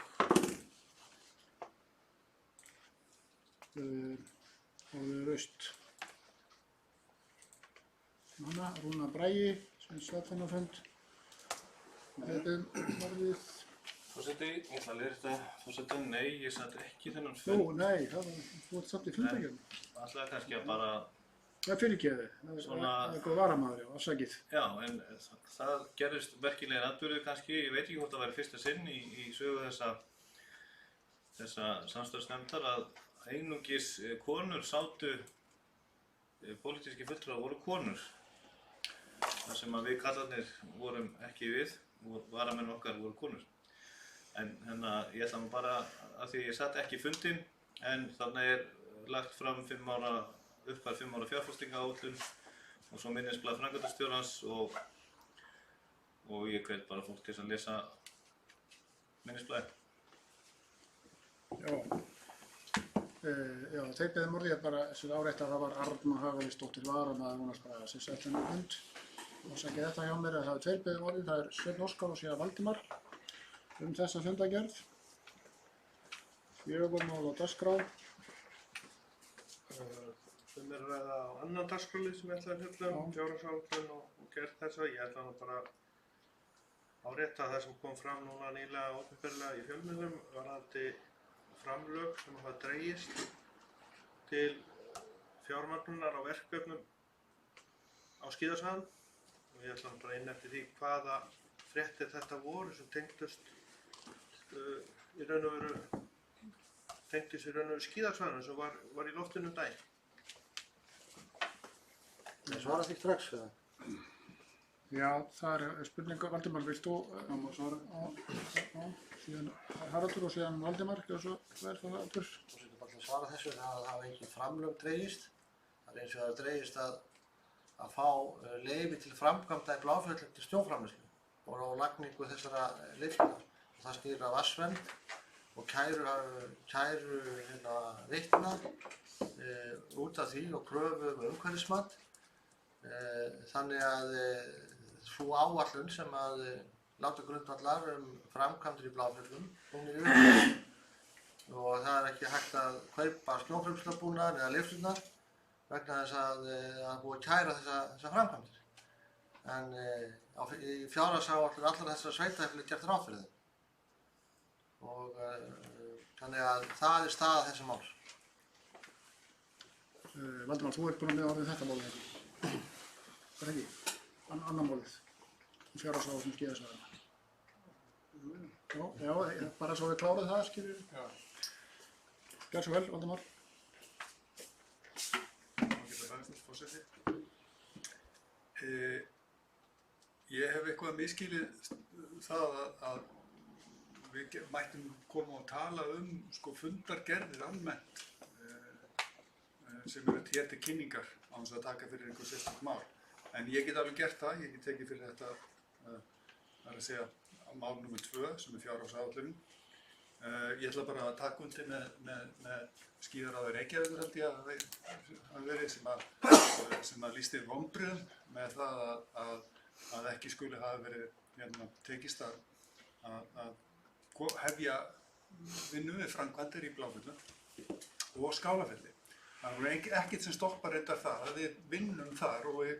A: orðið er laust. Rúnar Bragi sem sat þennan fund. Orðið
E: Forseti, ég ætla að leiðrétta forseta, nei, ég satt ekki þennan
A: Nú,
E: fund.
A: nei, þú ert samt í fundagerð.
E: Ætlaði kannski að bara,
A: Það er fyrirgeði, það er eitthvað varamaður, já, afsakið.
E: já, en það gerðist merkilegir atburðir kannski, ég veit ekki hvort það væri fyrsta sinn í sögu þessa samstarfsnefndar að einungis konur sátu, pólitíski fulltrúar voru konur. Það sem að við kallarnir vorum ekki við, varamenn okkar voru konur. En ég ætla nú bara, af því ég satt ekki fundinn, en þannig lagt fram 5 ára fjárfestingaráætlun og svo minnisblað framkvæmdastjórans og ég hvet bara fólk til að lesa minnisblaðið.
A: Já, þeir beðum orðið bara þessu áreitt að það var Arna Hagalisdóttir varamaður Vonarsbraga sem setti henni fund. Og sækja þetta hjá mér að það er 2 beðum orðið, það er Sveinn Óskar og síðan Valdimar þessa fundagerð. 4 mál á dagskrá.
D: Að ræða á annan dagskrálið sem ég ætla að fjalla fjárhagsáætlun og gerð þessa. Ég ætla nú bara árétta það sem kom fram núna nýlega opinberlega í fjölmiðlum varðandi framlög sem hafa dregist til fjármagnunar á verkefnum á skíðasvæðum. Og ég ætla nú bara inn eftir því hvaða fréttir þetta voru sem tengdust í raun og veru skíðasvæðinu sem var í loftinu daginn.
C: Ég svara því strax, eða?
A: Já, það er spurning, Valdimar, vilt þú svara? Já, síðan Haraldur og síðan Valdimar, ekki svo vel það aftur.
C: Þú setur bara til að svara þessu, það hafa engin framlög dregist. Það er eins og það dregist að fá leyfi til framkvæmda í Bláfjöllum til snjóframleiðslu og á lagningu þessara lyfta. Það snýr að vatnsvernd og kæru vitna út af því og kröfu umhverfismat. Þannig að sú áætlun sem að láta grundvallar framkvæmdir í Bláfjöllum, hún er uppfyllt og það er ekki hægt að kaupa snjóframleiðslubúnað eða lyfturnar vegna þess að það er búið að kæra þessa framkvæmdir. En í fjárhagsáætlun allra þessara sveitarfélaga er gert ráð fyrir þeim. Og þannig að það er staða þessa máls.
A: Valdimar, þú ert búinn að orðið þetta málið ekki? Það er ekki? Annan málið? Fjárhagsáætlun skíðasvæðanna? Já, bara svo við kláruð það, skilur við? Já. Gjör svo vel, Valdimar.
B: Forseti. Ég hef eitthvað miskilið það að við mættum koma og tala fundargerðir almennt sem eru hér til kynningar á þess að taka fyrir einhver sérstakt mál. En ég get alveg gert það, ég get tekið fyrir þetta, það er að segja mál nr. 2 sem er fjárhagsáætlunin. Ég ætla bara að taka undir með skíðaráði Reykjavíkur held ég að verið sem að lýsti vonbrigðum með það að ekki skuli hafa verið tekist að hefja vinnu við framkvæmdir í Bláfjöllum og Skálafelli. Það er ekkert sem stoppar reyndar það að við vinnum þar og við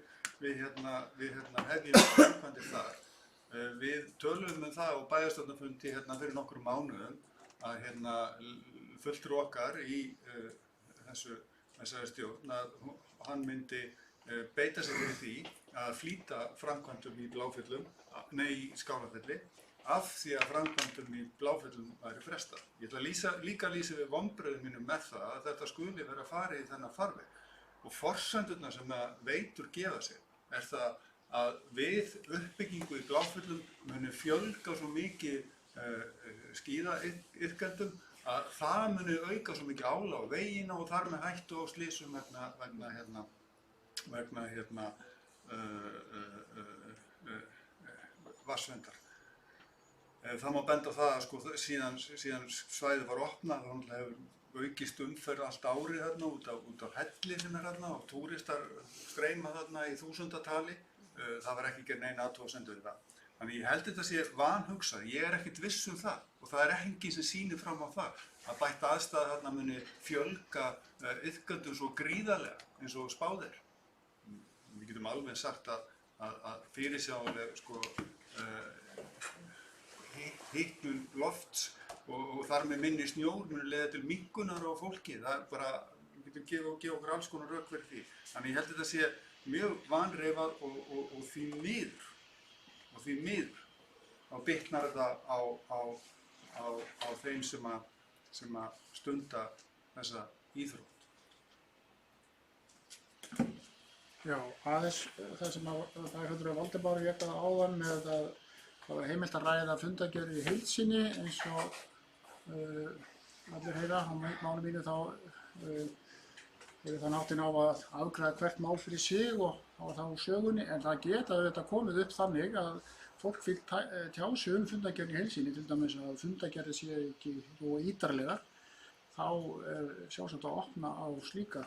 B: hefjum framkvæmdir þar. Við töluðum það á bæjarstjórnarfundi fyrir nokkrum mánuðum að fulltrúi okkar í þessari stjórn að hann myndi beita sig fyrir því að flýta framkvæmdum í í Skálafelli af því að framkvæmdum í Bláfjöllum væri frestað. Ég ætla líka að lýsa við vonbrigðum mínum með það að þetta skuli vera farið í þennan farveg. Og forsendurnar sem að veitur gefa sig er það að við uppbyggingu í Bláfjöllum muni fjölga svo mikið skíðaiðkendum að það muni auka svo mikið álag á vegina og þar með hættu á slysum vegna vatnsverndar. Það má benda á það að síðan svæðið var opnað þá hefur aukist umferð allt árið þarna út af helli sem er þarna og túristar streyma þarna í þúsundatali. Það var ekki gerð nein athugasemdir við það. Þannig ég held þetta sé vanhugsað, ég er ekkert viss um það og það er enginn sem sýnir fram á það að bætt aðstæða þarna muni fjölga iðkendum svo gríðarlega eins og spáð er. Við getum alveg sagt að fyrirsjáanleg hitnun lofts og þar með minni snjór muni leiða til minnkunar á fólki. Það er bara, við getum gefa okkur alls konar rök fyrir því. Þannig ég held að þetta sé mjög vanreifað og því miður þá bitnar þetta á þeim sem að stunda þessa íþrótt.
A: Já, aðeins það sem bæjarfulltrúi Valdimar vék að áðan með að það var heimilt að ræða fundargerð í heild sinni eins og allir heyra á máli mínu þá þann áttin á að afgreiða hvert mál fyrir sig og þá sögunni, en það geta auðvitað komið upp þannig að fólk vil tjá sig fundargerð í heild sinni, til dæmis að fundargerðir séu ekki og ítarlegar, þá er sjálfsagt að opna á slíka.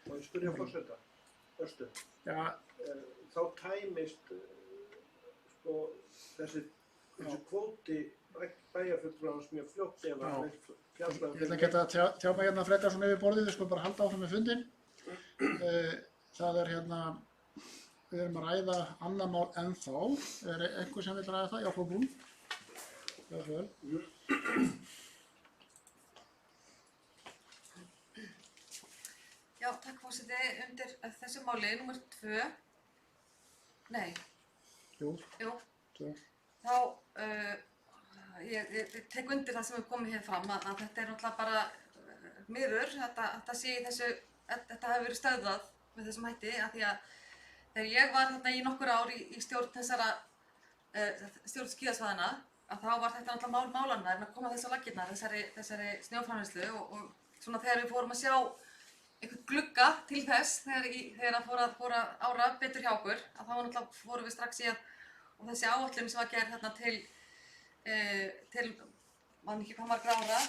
D: Má ég spyrja forseta? Östu.
A: Já.
D: Þá tæmist þessi kvóti bæjarfulltrúans mjög fljótt ef að fjalla.
A: Ég ætla ekki að tjá mig hérna frekar svona yfir borðið, við skulum bara halda áfram með fundinn. Það er hérna, við erum að ræða annað mál ennþá. Er einhver sem vil ræða það? Já, frá Brún. Já, svo vel.
G: Já, takk forseti. Undir þessu máli, númer 2. Nei. Jú.
A: 2.
G: Þá, ég tek undir það sem er komið hér fram að þetta er náttúrulega bara miður, þetta sé í þessu, þetta hefur verið stöðvað með þessum hætti af því að þegar ég var þarna í nokkur ár í stjórn þessara stjórn skíðasvæðanna að þá var þetta náttúrulega málanna að koma þess á laggirnar, þessari snjóframleiðslu og svona þegar við fórum að sjá einhvern glugga til þess þegar það fór að ára betur hjá okkur að þá náttúrulega fórum við strax í að og þessi áætlun sem var gerð þarna til mann ekki hvað margra ára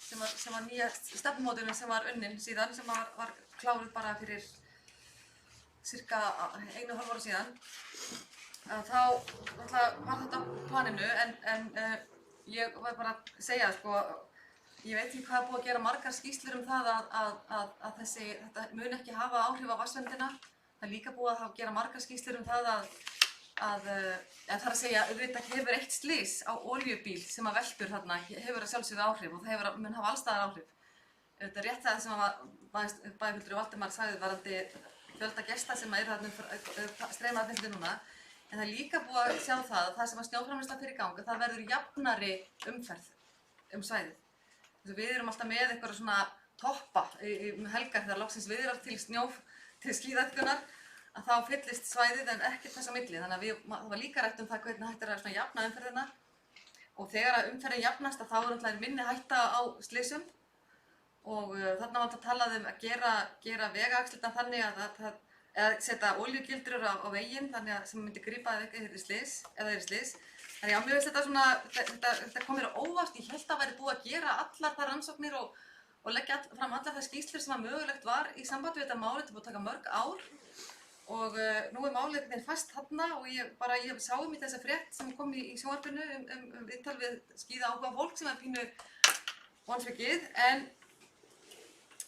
G: sem var nýja stefnumótunin sem var unnin síðan sem var kláruð bara fyrir cirka 1,5 ára síðan þá var þetta á planinu en ég var bara að segja sko ég veit ekki hvað er búið að gera margar skýrslur það að þetta mun ekki hafa áhrif á vatnsverndina. Það er líka búið að gera margar skýrslur það að það er að segja auðvitað hefur eitt slys á olíubíl sem að veltur þarna hefur að sjálfsögðu áhrif og það mun hafa allstaðar áhrif. Þetta er rétt það sem bæjarfulltrúi Valdimar sagði varðandi fjölda gesta sem eru þarna streyma að þessu núna. En það er líka búið að sjá það sem að snjóframleiðsla fyrir í gang það verður jafnari umferð svæðið. Við erum alltaf með eitthvað svona toppa helgar þegar loksins viðrar til skíðaætlunar að þá fyllist svæðið en ekkert þess á milli. Þannig að það var líka rætt það hvernig hægt að svona jafna umferðina og þegar að umferðin jafnast þá er náttúrulega minni hætta á slysum og þarna var þetta talað að gera vegaaxlirnar þannig að setja olíugildrur á veginn þannig að sem myndi grípa ef það er slys. Þannig að mér finnst þetta svona, þetta kom mér á óvart, ég held að það væri búið að gera allar þær rannsóknir og leggja fram allar þær skýrslur sem mögulegt var í sambandi við þetta máli, þetta búið að taka mörg ár og nú er málið einhvern veginn fast þarna og ég sá í þessa frétt sem kom í sjónvarpinu viðtal við skíða áhuga fólk sem er pínu vonsvikið en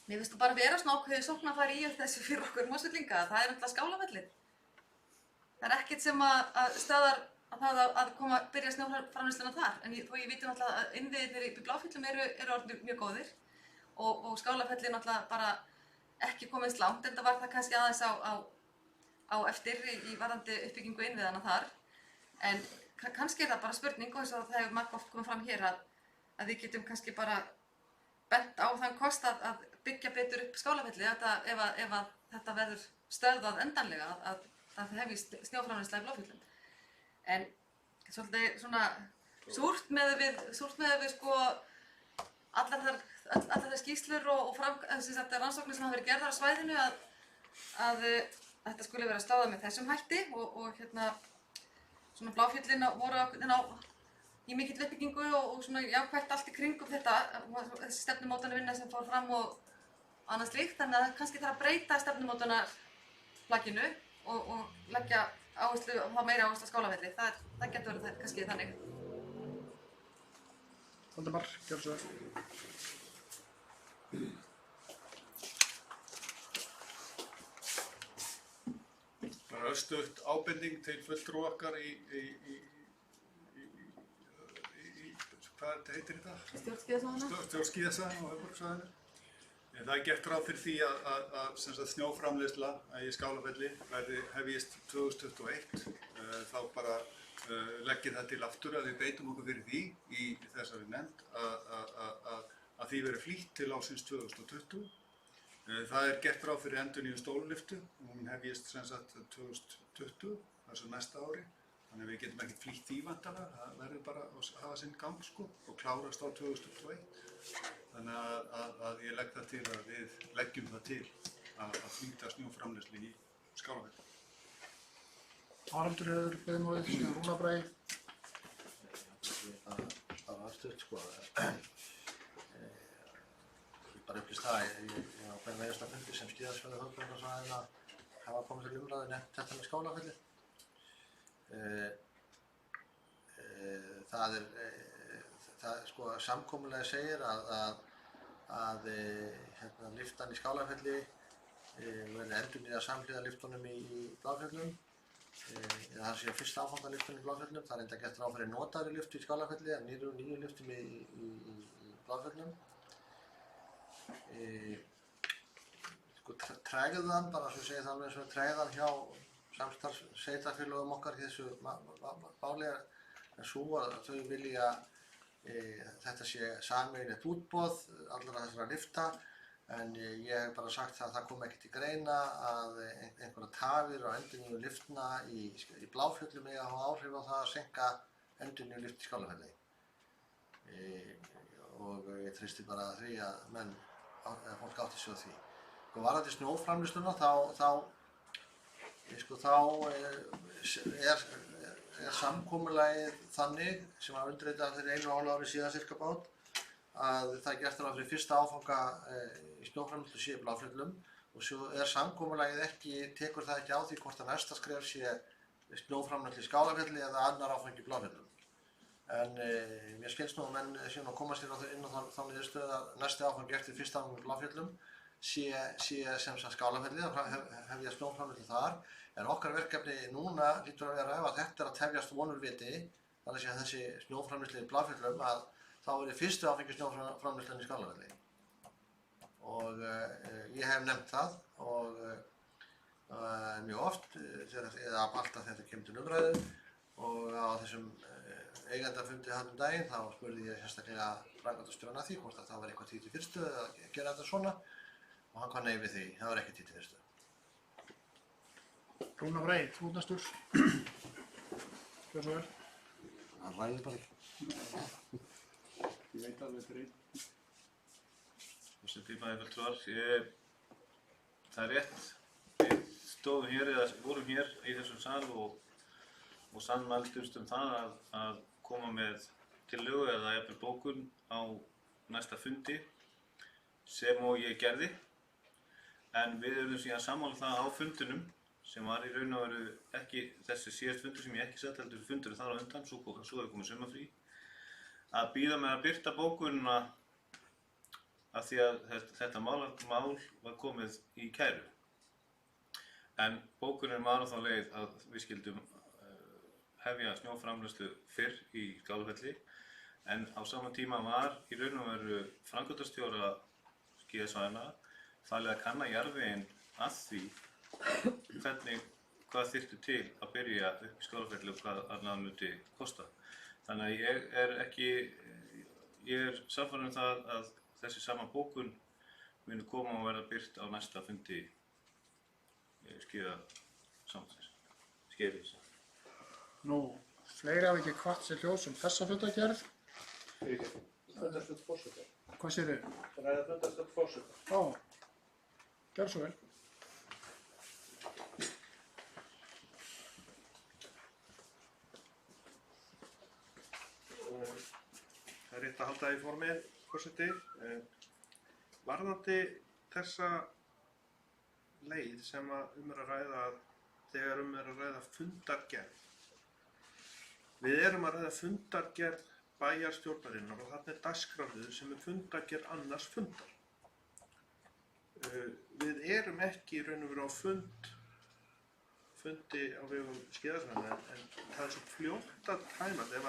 G: mér finnst það bara vera svona ákveðið sóknarfæri í þessu fyrir okkur Mosfellinga, það er náttúrulega Skálavöllin. Það er ekkert sem að stöðar að byrja snjóframleiðsluna þar, en þó ég viti náttúrulega að innviðirnir í Bláfjöllum eru orðnir mjög góðir og Skálafelli náttúrulega bara ekki komið langt, en það var það kannski aðeins á eftir í varðandi uppbyggingu innviðana þar, en kannski er það bara spurning og eins og það hefur margoft komið fram hér að við getum kannski bara bent á þann kost að byggja betur upp Skálafelli ef að þetta verður stöðvað endanlega að það hefist snjóframleiðsla í Bláfjöllum. En svolítið svona súrt með við sko allar þær skýrslur og rannsóknir sem hafa verið gerðar á svæðinu að þetta skulle vera stöðvað með þessum hætti og hérna svona Bláfjöllin voru í mikill uppbyggingu og svona jákvætt allt í kringum þetta þessi stefnumótunarvinna sem fór fram og annað slíkt þannig að kannski þarf að breyta stefnumótunarplagginu og leggja áherslu og hafa meira áherslu á Skálafelli. Það getur verið kannski þannig.
A: Valdimar, gjörðu svo vel.
B: Það er örstutt ábending til fulltrúa okkar í hvað heitir þetta?
G: Stjórnskiðasvæðina?
B: Stjórnskíðasvæðinu á höfuðborgarsvæðinu. Það er gert ráð fyrir því að sem sagt, snjóframleiðsla í Skálafelli hefjist 2021. Þá bara leggir það til aftur að við beitum okkur fyrir því í þessari nefnd að því verið flýtt til ársins 2020. Það er gert ráð fyrir endurnýjun stólalyftu. Hún hefjist sem sagt 2020, þessu næsta ári. Þannig að við getum ekkert flýtt því vantanlega. Það verður bara að hafa sinn gang sko og klárast á 2021. Þannig að ég legg það til að við leggjum það til að flýta snjóframleiðslu í Skálafelli.
A: Haraldur hefur beðið nú við, síðan Rúnar Bragi.
C: Það var stutt sko. Ég bara upplýst það, ég á hverjum einasta fundi sem skíðasvæði höfuðborgarsvæðina hafa komið til umræðu nefnt þetta með Skálafelli. Það sko samkomulagi segir að lyftan í Skálafelli verði endurnýjað samhliða lyftunum í Bláfjöllum. Það sé fyrsta áfanga lyftunum í Bláfjöllum. Það er enda gert ráð fyrir notaðri lyftu í Skálafelli en nýju lyftum í Bláfjöllum. Sko tregðan, bara svo segir það alveg eins og tregðan hjá samstarfssveitarfélögum okkar í þessu máli er sú að þau vilja þetta sé sameiginlegt útboð allra þessara lyfta en ég hef bara sagt að það kom ekki til greina að einhverja tafir á endurnýjun lyftna í Bláfjöllum eiga að hafa áhrif á það að seinka endurnýjun lyft í Skálafelli. Og ég treysti bara því að fólk átti sig á því. Varðandi snjóframleiðsluna er samkomulagið þannig sem var undirritað fyrir 1,5 ári síðan cirka bát að það er gert ráð fyrir fyrsta áfanga í snjóframleiðslu sé í Bláfjöllum og svo er samkomulagið tekur það ekki á því hvort að næsta skref sé snjóframleiðslu í Skálafelli eða annar áfangi í Bláfjöllum. En mér skilst nú að menn séu að komast inn á þá niðurstöðu að næsti áfangi eftir fyrsta áfangi í Bláfjöllum sé sem sagt Skálafelli að hefja snjóframleiðslu þar. En okkar verkefni núna hlýtur að vera ef þetta er að tefjast vonurviti, þannig að þessi snjóframleiðslu í Bláfjöllum að þá er fyrstu áfangi snjóframleiðslan í Skálafelli. Og ég hef nefnt það og mjög oft, eða alltaf þetta kemur til umræðu og á þessum eigendafundi hann daginn þá spurði ég sérstaklega framkvæmdastjórann að því hvort að það var eitthvað tíð til fyrirstöðu að gera þetta svona og hann kom nei við því, það var ekki tíð til fyrirstöðu.
A: Rúnar Bragi, þú ert næstur. Gjörðu svo vel.
C: Það ræður bara ekki.
B: Ég veit alveg fyrir einn.
E: Forseti bæjarfulltrúar, það er rétt. Við stóðum hér eða vorum hér í þessum sal og sammæltumst það að koma með tillögu eða jafnvel bókun á næsta fundi sem og ég gerði. En við erum síðan sammála það á fundinum sem var í raun og veru ekki þessi síðast fundur sem ég ekki satt heldur fundurinn þar á undan, svo hefur komið sumarfrí, að bíða með að birta bókunina af því að þetta mál var komið í kæru. En bókunin var á þá leið að við skildum hefja snjóframleiðslu fyrr í Skálafelli en á sama tíma var í raun og veru framkvæmdastjóra skíðasvæðanna falið að kanna jarðveginn að því hvað þyrfti til að byrja upp í Skálafelli og hvað annað myndi kosta. Þannig að ég er sannfærður það að þessi sama bókun muni koma og verða birt á næsta fundi skíðasambandsins.
A: Nú, fleiri hafa ekki hvatt sér hljóðs þessa fundargerð.
D: Fundarstjórn forseta.
A: Hvað segirðu?
D: Ræða fundarstjórn forseta.
A: Já, gjörðu svo vel.
D: Það er rétt að halda í formi, forseti. Varðandi þessa leið sem er að ræða þegar er að ræða fundargerð. Við erum að ræða fundargerð bæjarstjórnarinnar og þarna er dagskrárliður sem er fundargerð annars fundar. Við erum ekki í raun og veru á fund fundi á vegum skíðasvæðanna en það er svo fljótt að tæmast ef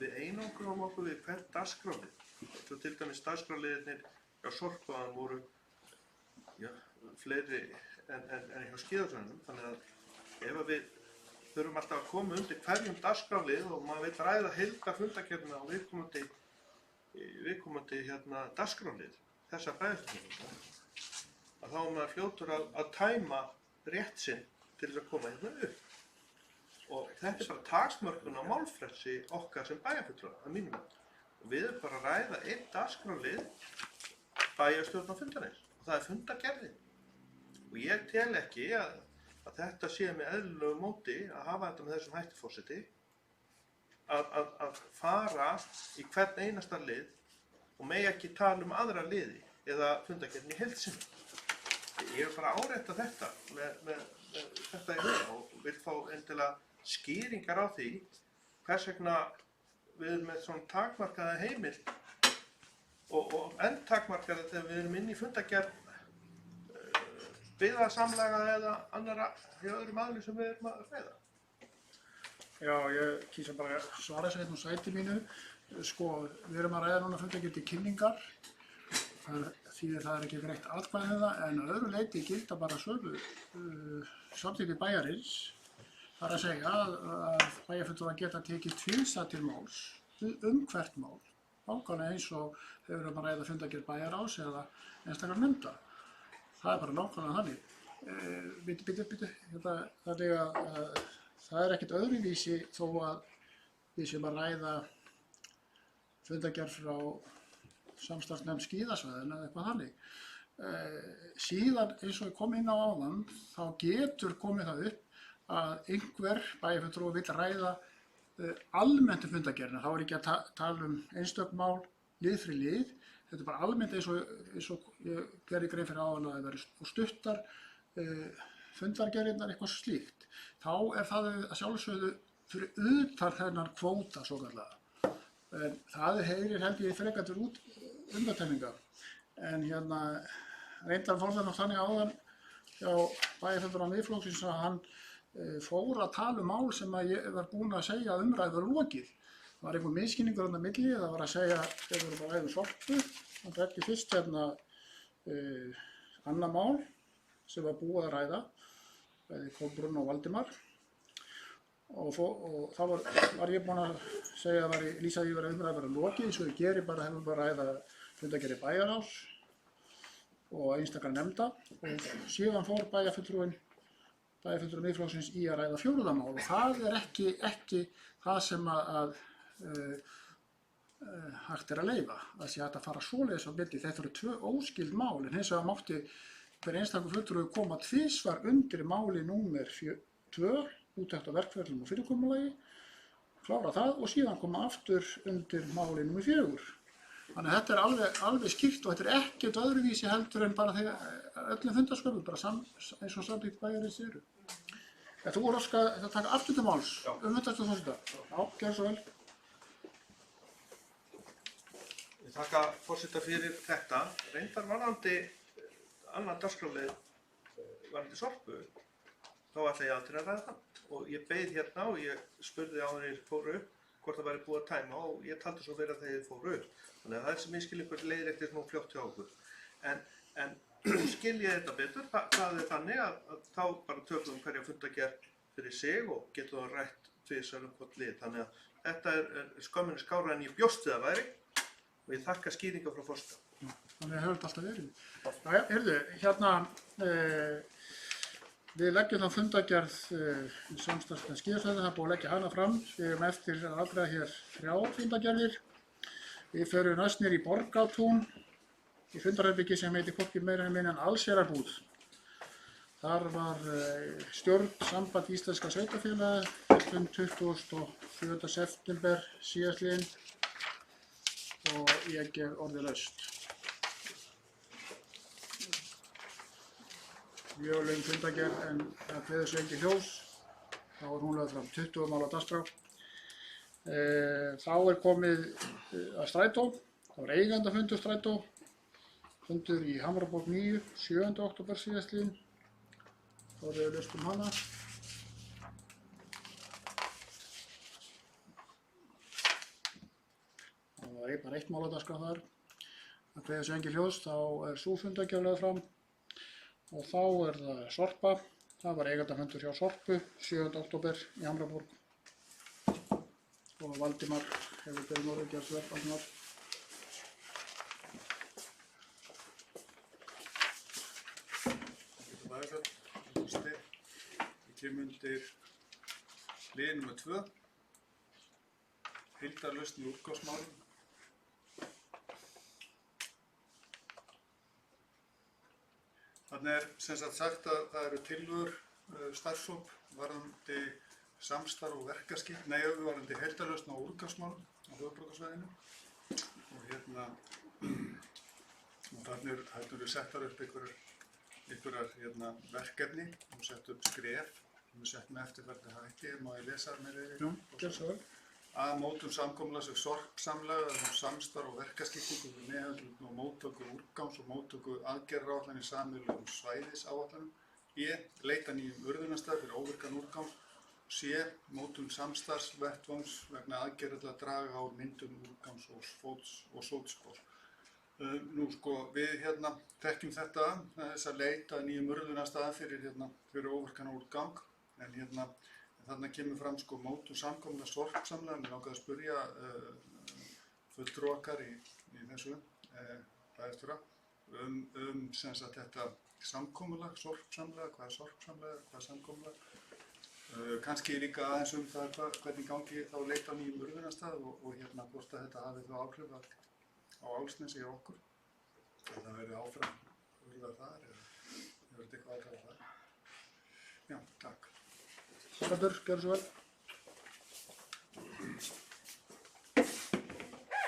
D: við einangrum okkur við hvert dagskrárlið. Svo til dæmis dagskrárliðirnir hjá Sorpaðan voru fleiri en hjá skíðasvæðanum, þannig að ef við þurfum alltaf að koma undir hverjum dagskrárlið og maður vill ræða heildarfundargerðina á viðkomandi dagskrárlið þessa bæjarstjórnar, að þá er maður fljótur að tæma rétt sinn til þess að koma hérna upp. Og þetta er bara takmörkun á málfrelsi okkar sem bæjarfulltrúa, að mínum mati. Og við erum bara að ræða einn dagskrárlið bæjarstjórnarfundarins og það er fundargerðin. Og ég tel ekki að þetta sé með eðlilegu móti að hafa þetta með þessum hætti, forseti, að fara í hvern einasta lið og megi ekki tala aðra liði eða fundargerðin í heild sinni. Ég vil bara árétta þetta með þetta í huga og vil fá endilega skýringar á því hvers vegna við erum með svona takmarkaða heimild og enn takmarkaða þegar við erum inn í fundargerð byggðasamlaga eða annara hjá öðrum aðilum sem við erum að ræða.
A: Já, ég kýsa bara að svara þess að sæti mínu. Sko, við erum að ræða núna fundargerð til kynningar. Því það er ekki greitt atkvæði með það, en að öðru leyti gilda bara sömu samþykki bæjarins. Það er að segja að bæjarfulltrúar geta tekið tvisvar til máls hvert mál, nákvæmlega eins og þegar við erum að ræða fundargerð bæjarráðs eða einstakar nefnda. Það er bara nákvæmlega þannig. Þannig að það er ekkert öðruvísi þó að við séum að ræða fundargerð frá samstarfsnefnd skíðasvæðina eða eitthvað þannig. Síðan eins og ég kom inn á áðan, þá getur komið það upp að einhver bæjarfulltrúi vill ræða almennt fundargerðina. Þá er ekki að tala einstök mál lið fyrir lið. Þetta er bara almennt eins og ég gerði grein fyrir áðan að það verður stuttar fundargerðirnar eitthvað slíkt. Þá er það að sjálfsögðu fyrir utan þennan kvóta svokallaða. En það heyrir held ég frekar til út undantekninga. En reyndar fór það nú þannig áðan hjá bæjarfulltrúa Miðflokksins að hann fór að tala mál sem að ég var búinn að segja að umræðu var lokið. Það var einhver misskilningur þarna á milli, það var að segja þegar við vorum að ræða Sorpu. Hann ræddi fyrst annað mál sem var búið að ræða, bæði Kolbrún og Valdimar. Og þá var ég búinn að segja að lýsa því að umræðu var lokið, svo ég geri bara hefum bara ræða fundargerð bæjarráðs og einstakar nefnda. Og síðan fór bæjarfulltrúi Miðflokksins í að ræða fjórðamál og það er ekki það sem hægt er að leyfa. Það sé hægt að fara svoleiðis á milli. Þetta eru tvö óskild mál en hins vegar mátti hver einstakur fulltrúi koma tvisvar undir máli númer 2, úttekt á verkferlum og fyrirkomulagi, klára það og síðan koma aftur undir máli númer 4. Þannig að þetta er alveg skýrt og þetta er ekkert öðruvísi heldur en bara þegar öllum fundarsköpum, bara eins og samþykkt bæjarins eru. Þú voru að taka aftur til máls fundarstjórn forseta. Já, gjörðu svo vel.
D: Ég þakka forseta fyrir þetta. Reyndar varðandi annan dagskrárlið varðandi Sorpu, þá ætla ég aldrei að ræða það. Og ég beið hérna og ég spurði áður en ég fór upp hvort það væri búið að tæma og ég taldi svo vera þegar ég fór upp. Þannig að það sem ég skil ykkur leiðréttir nú fljótt hjá okkur. En skil ég þetta betur, það er þannig að þá bara tökum hverja fundargerð fyrir sig og getum það rætt tvisvar hvort lið. Þannig að þetta er skömminni skárra en ég bjóst við að væri og ég þakka skýringa frá forseta.
A: Þannig að hefur þetta alltaf verið. Jæja, heyrðu, við leggjum þá fundargerð í samstarfsnefnd skíðasvæðina, það er búið að leggja hana fram. Við erum eftir að afgreiða hér 3 fundargerðir. Við förum næst niður í Borgartún, í fundarherbyggi sem heitir hvorki meira en minna en allsherjarbúð. Þar var stjórn Samband Íslenskra sveitarfélaga fund 27. september síðastliðinn og ég er orðið laust. Mjög löng fundargerð en það kveður sig ekki hljóðs. Þá er hún lögð fram 20 mál á dagskrá. Þá er komið að strætó. Það var eigendafundur strætó. Fundur í Hamraborg 9, 7. október síðastliðinn. Þá er við laust hana. bara eitt mál á dagskrá þar. Að kveðja sig engi hljóðs, þá sú fundargerð lögð fram og þá það Sorpa. Það var eigendafundur hjá Sorpu 7. október í Hamraborg og Valdimar hefur beðið orðið gerð svör, Valdimar.
B: Ég kem undir lið nr. 2, heildarlausn í úrgangsmálum. Þarna sem sagt að það eru tillögur starfshóp varðandi samstarf og verkaskipti, varðandi heildarlausn á úrgangsmálum á höfuðborgarsvæðinu. Og þarna eru settar upp einhverjar verkefni og sett upp skref sem sett með eftirfarandi hætti, má ég lesa með þeirri?
A: Já, gjör svo vel.
B: Að mótum samkomulags og sorpsamlega samstarf og verkaskiptingu við meðhöndlun og móttöku úrgangs og móttöku aðgerðaráætlanir í sameiginlegum svæðisáætlunum. E. Leita nýjum urðunarstað fyrir óvirkan úrgang. C. Mótun samstarfsvettvangs vegna aðgerða til að draga úr myndun úrgangs og sótspor. Við þekkjum þetta, þess að leita nýjum urðunarstað fyrir óvirkan úrgang, en þarna kemur fram mótun samkomulags sorpsamlega. Mér langaði að spyrja fulltrúa okkar í þessu bæjarstjóra sem sagt þetta samkomulag, sorpsamlega, hvað sorpsamlega, hvað samkomulag. Kannski líka aðeins það hvernig gangi þá leita á nýjum urðunarstað og hvort að þetta hafi þá áhrif á Álfsnesi hjá okkur. Það verði áfram urðað þar eða hefur þetta eitthvað áhrif á það. Já, takk.
A: Þorvaldur, gjörðu svo vel.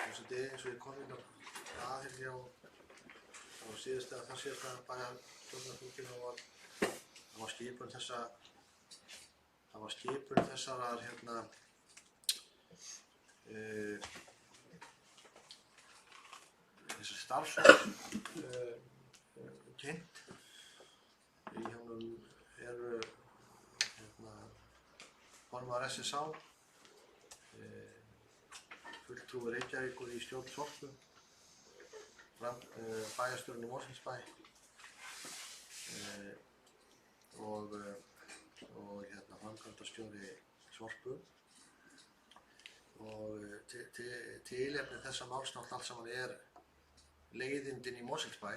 C: Forseti, eins og ég kom inn á hjá síðasta bæjarstjórnarfundinum það var skipun þessarar þessar starfshóps kynnt. Í honum eru formaður SSA, fulltrúi Reykjavíkur í stjórn Sorpu, bæjarstjórinn í Mosfellsbæ og framkvæmdastjóri Sorpu. Og tilefni þessa máls allt saman leiðindin í Mosfellsbæ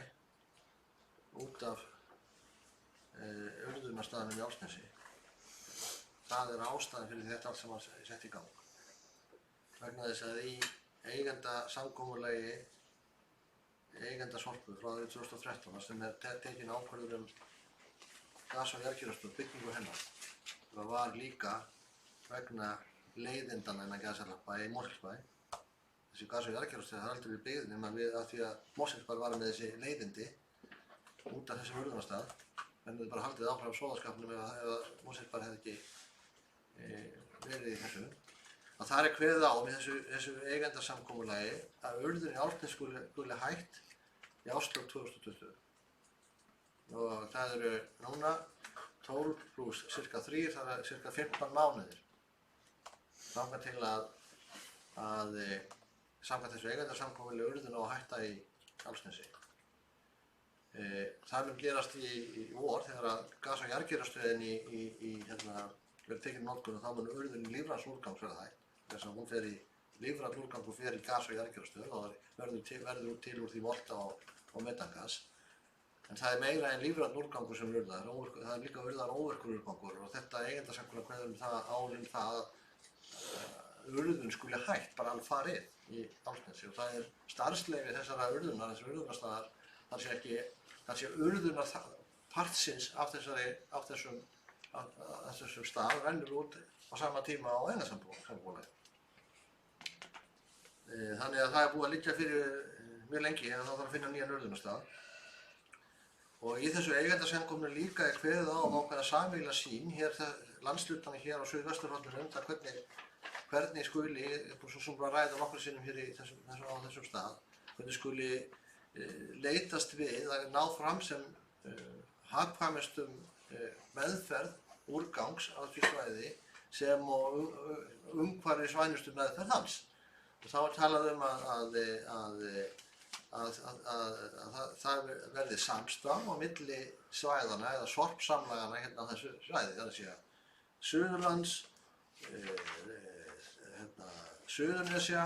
C: út af urðunarstaðnum í Álfsnesi. Það ástæðan fyrir þetta allt saman sett í gang. Vegna þess að í eigendasamkomulagi eigenda Sorpu frá árið 2013 sem tekin ákvörður gas- og jarðgerðarstöð, byggingu hennar. Það var líka vegna leiðindana innan gæsalappa í Mosfellsbæ. Þessi gas- og jarðgerðarstöð har aldrei verið byggð nema af því að Mosfellsbær var með þessi leiðindi út af þessum urðunarstað. En við bara haldið áfram sóðaskapnum ef Mosfellsbær hefði ekki verið í þessu. Og það kveðið á með þessu eigendasamkomulagi að urðun í Álfsnesi skuli hætt í árslok 2020. Og það eru núna 12 pluss cirka 3, það cirka 15 mánuðir. Þangað til að samkvæmt þessu eigendasamkomulagi urðun á að hætta í Álfsnesi. Það mun gerast í vor þegar að gas- og jarðgerðarstöðin verður tekin í notkun og þá mun urðun í lífræns úrgangs verða hætt. Þess að hún fer í lífræn úrgang og fer í gas- og jarðgerðarstöð og verður til úr því molta og metangas. En það meira en lífræn úrgangur sem urðar, það líka urðar óvirkur úrgangur og þetta eigendasamkomulag kveður það að urðun skuli hætt bara alveg farið í Álfsnesi og það starfsleyfi þessara urðunar, þessar urðunarstaðar, það sé urðunar partsins af þessum stað rennur út á sama tíma á eigendasamkomulagi. Þannig að það búið að liggja fyrir mjög lengi en þá þarf að finna nýjan urðunarstað. Og í þessu eigendasamkomulagi líka kveðið á ákveðna sameiginlega sýn landshlutana hér á suðvesturhorninu hvernig skuli, svo sem bara ræða nokkrum sinnum hér á þessum stað, hvernig skuli leitast við að ná fram sem hagkvæmustum meðferð úrgangs á því svæði sem og umhverfisvænustu meðferð hans. Þá er talað það verði samstarf á milli svæðana eða sorpsamlagana hérna á þessu svæði, það er að segja Suðurlands, Suðurnesja,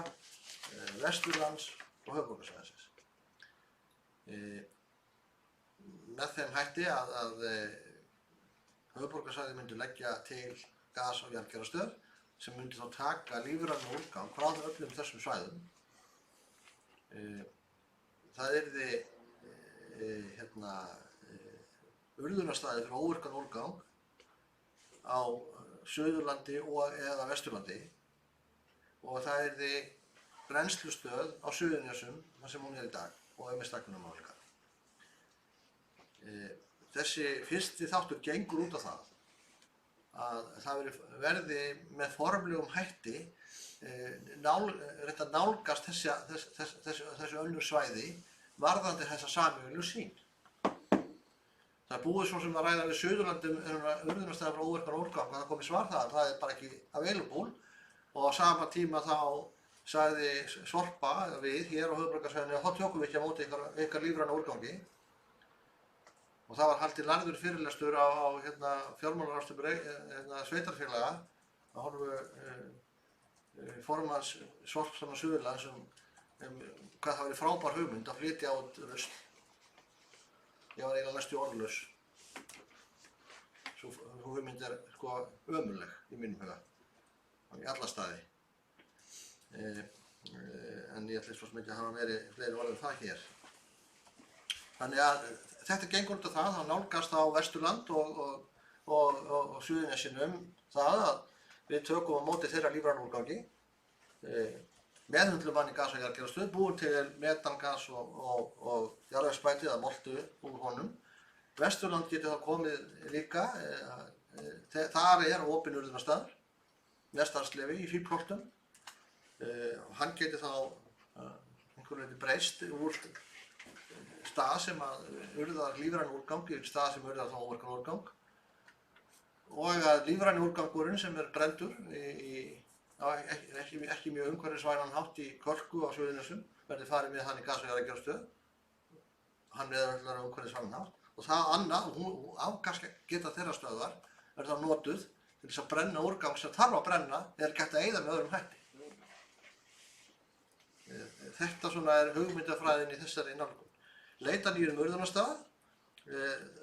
C: Vesturlands og höfuðborgarsvæðisins. Með þeim hætti að höfuðborgarsvæðið myndi leggja til gas- og jarðgerðarstöð sem myndi þá taka lífrænan úrgang frá öllum þessum svæðum. Það yrði urðunarstaði fyrir óvirkan úrgang á Suðurlandi eða Vesturlandi og það yrði brennslustöð á Suðurnesjum þar sem hún er í dag og með stækkunarmálninga. Þessi fyrsti þáttur gengur út á það að það verði með formlegum hætti reynda nálgast þessi önnur svæði varðandi þessa sameiginlegu sýn. Það er búið svo sem að ræða við Suðurlandi urðunarstaði frá óvirkan úrgang og það komið svar það er bara ekki available og á sama tíma þá sagði Sorpa við hér á höfuðborgarsvæðinu að þá tökum við ekki á móti ykkar lífræna úrgangi. Og það var haldið lærður fyrirlestur á fjármálaráðstefnu sveitarfélaga að hálfu formanns Sorpsamlag Suðurlands hvað það væri frábær hugmynd að flytja át rusl. Ég var eiginlega næstu orðlaus. Sú hugmynd er ömurleg í mínum huga, í alla staði. En ég ætla svo sem ekki að hafa fleiri orð það hér. Þannig að þetta gengur út af það nálgast á Vesturland og Suðurnesjunum það að við tökum á móti þeirra lífræna úrgangi, meðhöndlum hann í gas- og jarðgerðarstöð, búum til metangas og jarðvegsspæti eða moltu úr honum. Vesturland getur þá komið líka, þar er opinn urðunarstaður með starfsleyfi í fílplottum. Hann getur þá einhverju leyti breyst úr stað sem að urðar lífræn úrgang í stað sem urðar þá óvirkan úrgang og að lífræni úrgangurinn sem er brenndur ekki mjög umhverfisvænan hátt í Kölku á Suðurnesjum verði farið með hann í gas- og jarðgerðarstöð. Hann er umhverfisvænan hátt og það annað, afgasgeta þeirra stöðvar verður þá notuð til þess að brenna úrgang sem þarf að brenna eða er gert að eyða með öðrum hætti. Þetta svona er hugmyndafræðin í þessari nálgun. Leita nýjum urðunarstað,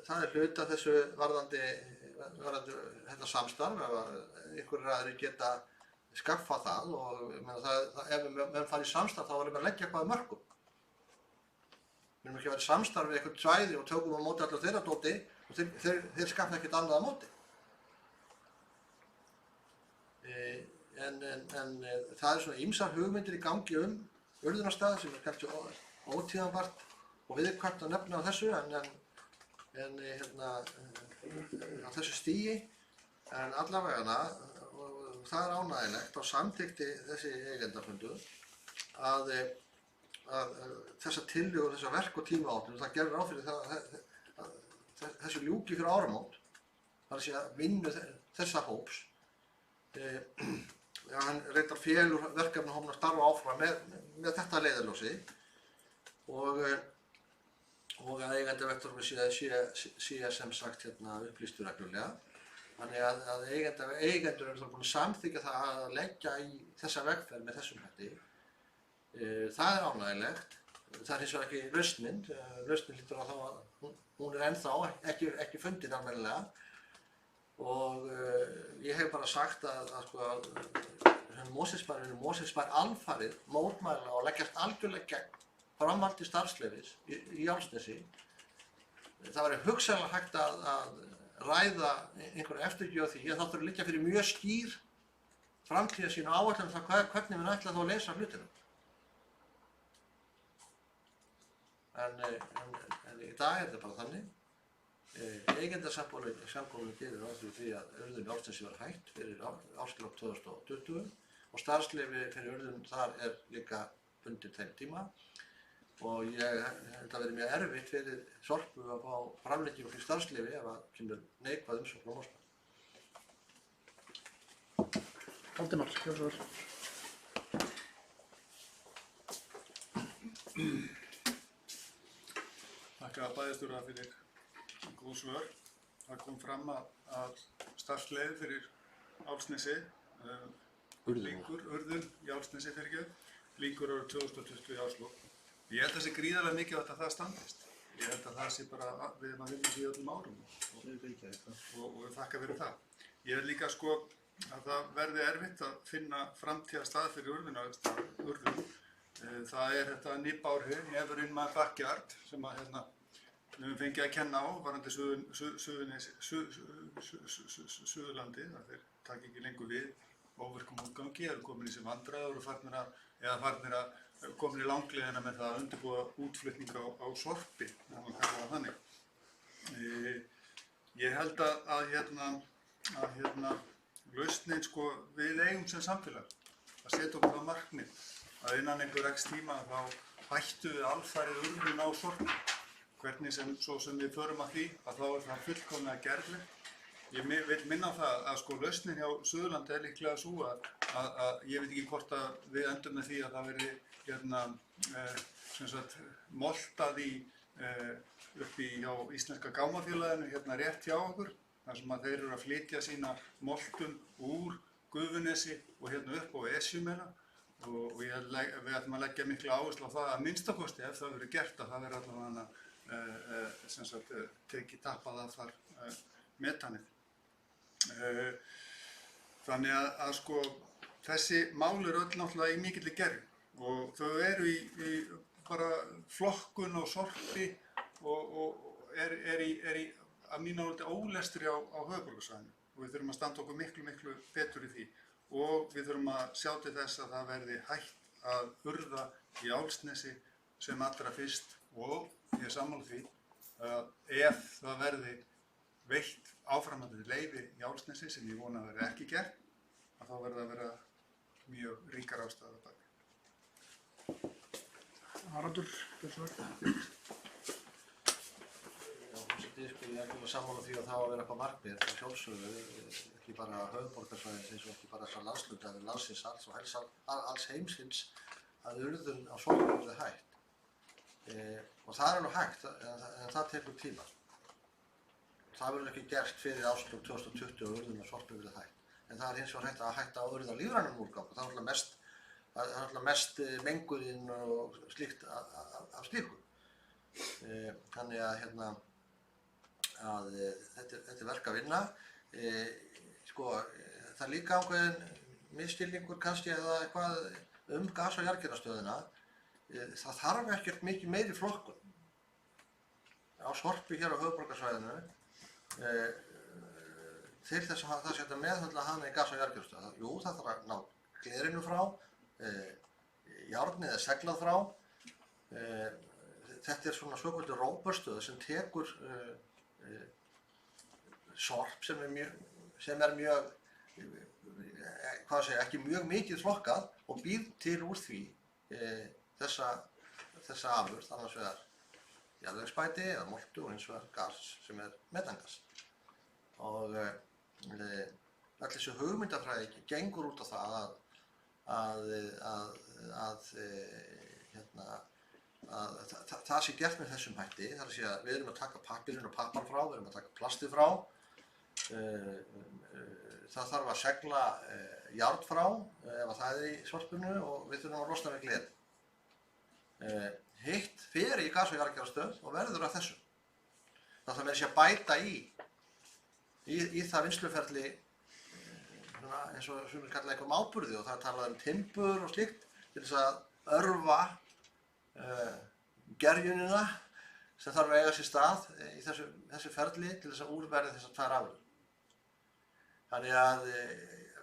C: það er hluti af þessu varðandi þetta samstarf, ef einhverjir aðrir geta skaffað það og ef menn fara í samstarf þá verðum við að leggja eitthvað að mörkum. Við erum ekki að vera í samstarf við eitthvað svæði og tökum á móti allar þeirra dóti og þeir skaffa ekkert annað á móti. En það er svona ýmsar hugmyndir í gangi urðunarstað sem er kannski ótíðanbart og viðkvæmt að nefna á þessu en á þessu stigi en allavegana og það er ánægilegt og samþykkti þessi eigendafundur að þessa tillögur, þessa verk- og tímaáætlun, það gerir ráð fyrir það að þessu ljúki fyrir áramót, það er að segja vinnu þessa hóps. Hann reyndar félur verkefni hófna að starfa áfram með þetta leiðarljósi og að eigandavektorinn sé sem sagt upplýstur reglulega. Þannig að eigendur eru búin að samþykkja það að leggja í þessa vegferð með þessum hætti. Það er ánægilegt. Það er hins vegar ekki lausnin. Lausnin hlýtur að hún er ennþá ekki fundin almennilega. Og ég hef bara sagt að Mosfellsbær alfarið mótmæla og leggjast algjörlega gegn framhaldi starfsleyfis í Álfsnesi. Það væri hugsanlega hægt að ræða einhverja eftirgjöf því að það þurfi að liggja fyrir mjög skýr framtíðarsýn og áætlun um það hvernig við ætla þá að leysa hlutina. En í dag er þetta bara þannig. Eigendasamkomulagið gerir ráð fyrir því að urðun í Álfsnesi var hætt fyrir árslok 2020 og starfsleyfi fyrir urðun þar er líka bundið þeim tíma. Og þetta verður mjög erfitt fyrir Sorpu að fá framlengingu fyrir starfsleyfi ef það kemur neikvæð umsókn á Mosfell.
A: Valdimar, gjörðu svo vel.
B: Þakka bæjarstjóra fyrir góð svör. Það kom fram að starfsleyfi fyrir Álfsnesi, urðun í Álfsnesi lýkur árið 2020 í árslok. Ég held að það sé gríðarlega mikilvægt að það standist. Ég held að það sé bara, við erum að vinna því öllum árum og þakka fyrir það. Ég held líka sko að það verði erfitt að finna framtíðarstað fyrir urðun. Það er þetta NIB-árið, Never in my backyard, sem að við höfum fengið að kenna á varðandi Suðurlandi, það þeir taka ekki lengur við óvirkum útgangi, eru komin í sem vandræður og farnir að komin í langleiðina með það að undirbúa útflutning á sorpi, það má kalla það þannig. Ég held að lausnin sko, við eigum sem samfélag að setja okkur það markmið að innan einhver x tíma þá hættu við alfarið urðun á sorpi. Hvernig svo sem við förum að því, að þá er það fullkomlega gerlegt. Ég vil minna á það að sko lausnin hjá Suðurlandi er líklega svo að ég veit ekki hvort að við endum með því að það verði moltað upp í hjá Íslenska gámafélaginu rétt hjá okkur, þar sem að þeir eru að flytja sína moltun úr Gufunesi og upp á Esjumela og við ætlum að leggja mikla áherslu á það að minnstakosti ef það verður gert að það verður allavega tekið tappað af þar metanið. Þannig að sko þessi mál eru öll náttúrulega í mikilli gerð og þau eru í bara flokkun og sorpi og er í að mínu áliti ólestri á höfuðborgarsvæðinu og við þurfum að standa okkur miklu betur í því og við þurfum að sjá til þess að það verði hægt að urða í Álfsnesi sem allra fyrst og ég er sammála því að ef það verði veitt áframhaldandi leyfi í Álfsnesi sem ég vona að verði ekki gert, að þá verði að vera mjög ríkar ástæður að baki.
A: Haraldur, Björnsvör.
C: Ég er ekki sammála því að það á að vera eitthvað markmið, það sjálfsögðu, ekki bara höfuðborgarsvæðisins og ekki bara þessar landshluta, en landsins alls og alls heimsins að urðun á sorpi verði hægt. Og það er nú hægt, en það tekur tíma. Það verður ekki gert fyrir árslok 2020 og urðun á sorpi verði hægt. En það er hins vegar hægt að urða lífrænum úrgang og það er alltaf mest mengunin og slíkt af slíku. Þannig að þetta er verk að vinna. Það er líka ákveðin misskilningur kannski eða eitthvað gas- og jarðgerðarstöðina. Það þarf ekkert mikið meiri flokkun á sorpi hér á höfuðborgarsvæðinu til þess að það sé hægt að meðhöndla hana í gas- og jarðgerðarstöð. Jú, það þarf að ná glerinu frá, járnið er seglað frá. Þetta er svona svoköldu róbörstöð sem tekur sorp sem er mjög, ekki mjög mikið flokkað og býr til úr því þessa afurð, annars vegar jarðvegsspæti eða moltu og hins vegar gas sem er metangas. Og öll þessi hugmyndafræði gengur út á það að það sé gert með þessum hætti, þar að segja að við erum að taka pappírinn og pappan frá, við erum að taka plastið frá, það þarf að segla járn frá ef það er í sorpinu og við þurfum að losna við gler. Hitt fer í gas- og jarðgerðarstöð og verður af þessu. Það þarf meira að bæta í það vinnsluferli eins og sumir kalla einhverjum áburði og það er talað timbur og slíkt til þess að örva gerjunina sem þarf að eiga sér stað í þessu ferli til þess að úrverði þessar tvær afurðir. Þannig að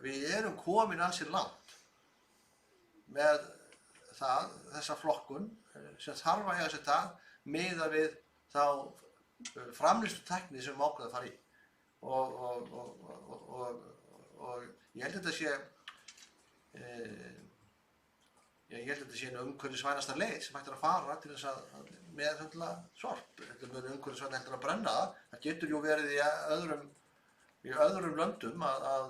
C: við erum komin ansi langt með þessa flokkun sem þarf að eiga sér stað miðað við þá framleiðslutækni sem við ákveðum að fara í. Og ég held að þetta sé einu umhverfisvænasta leið sem hægt er að fara til þess að meðhöndla sorp. Þetta er mjög umhverfisvænt heldur að brenna það. Það getur jú verið í öðrum löndum að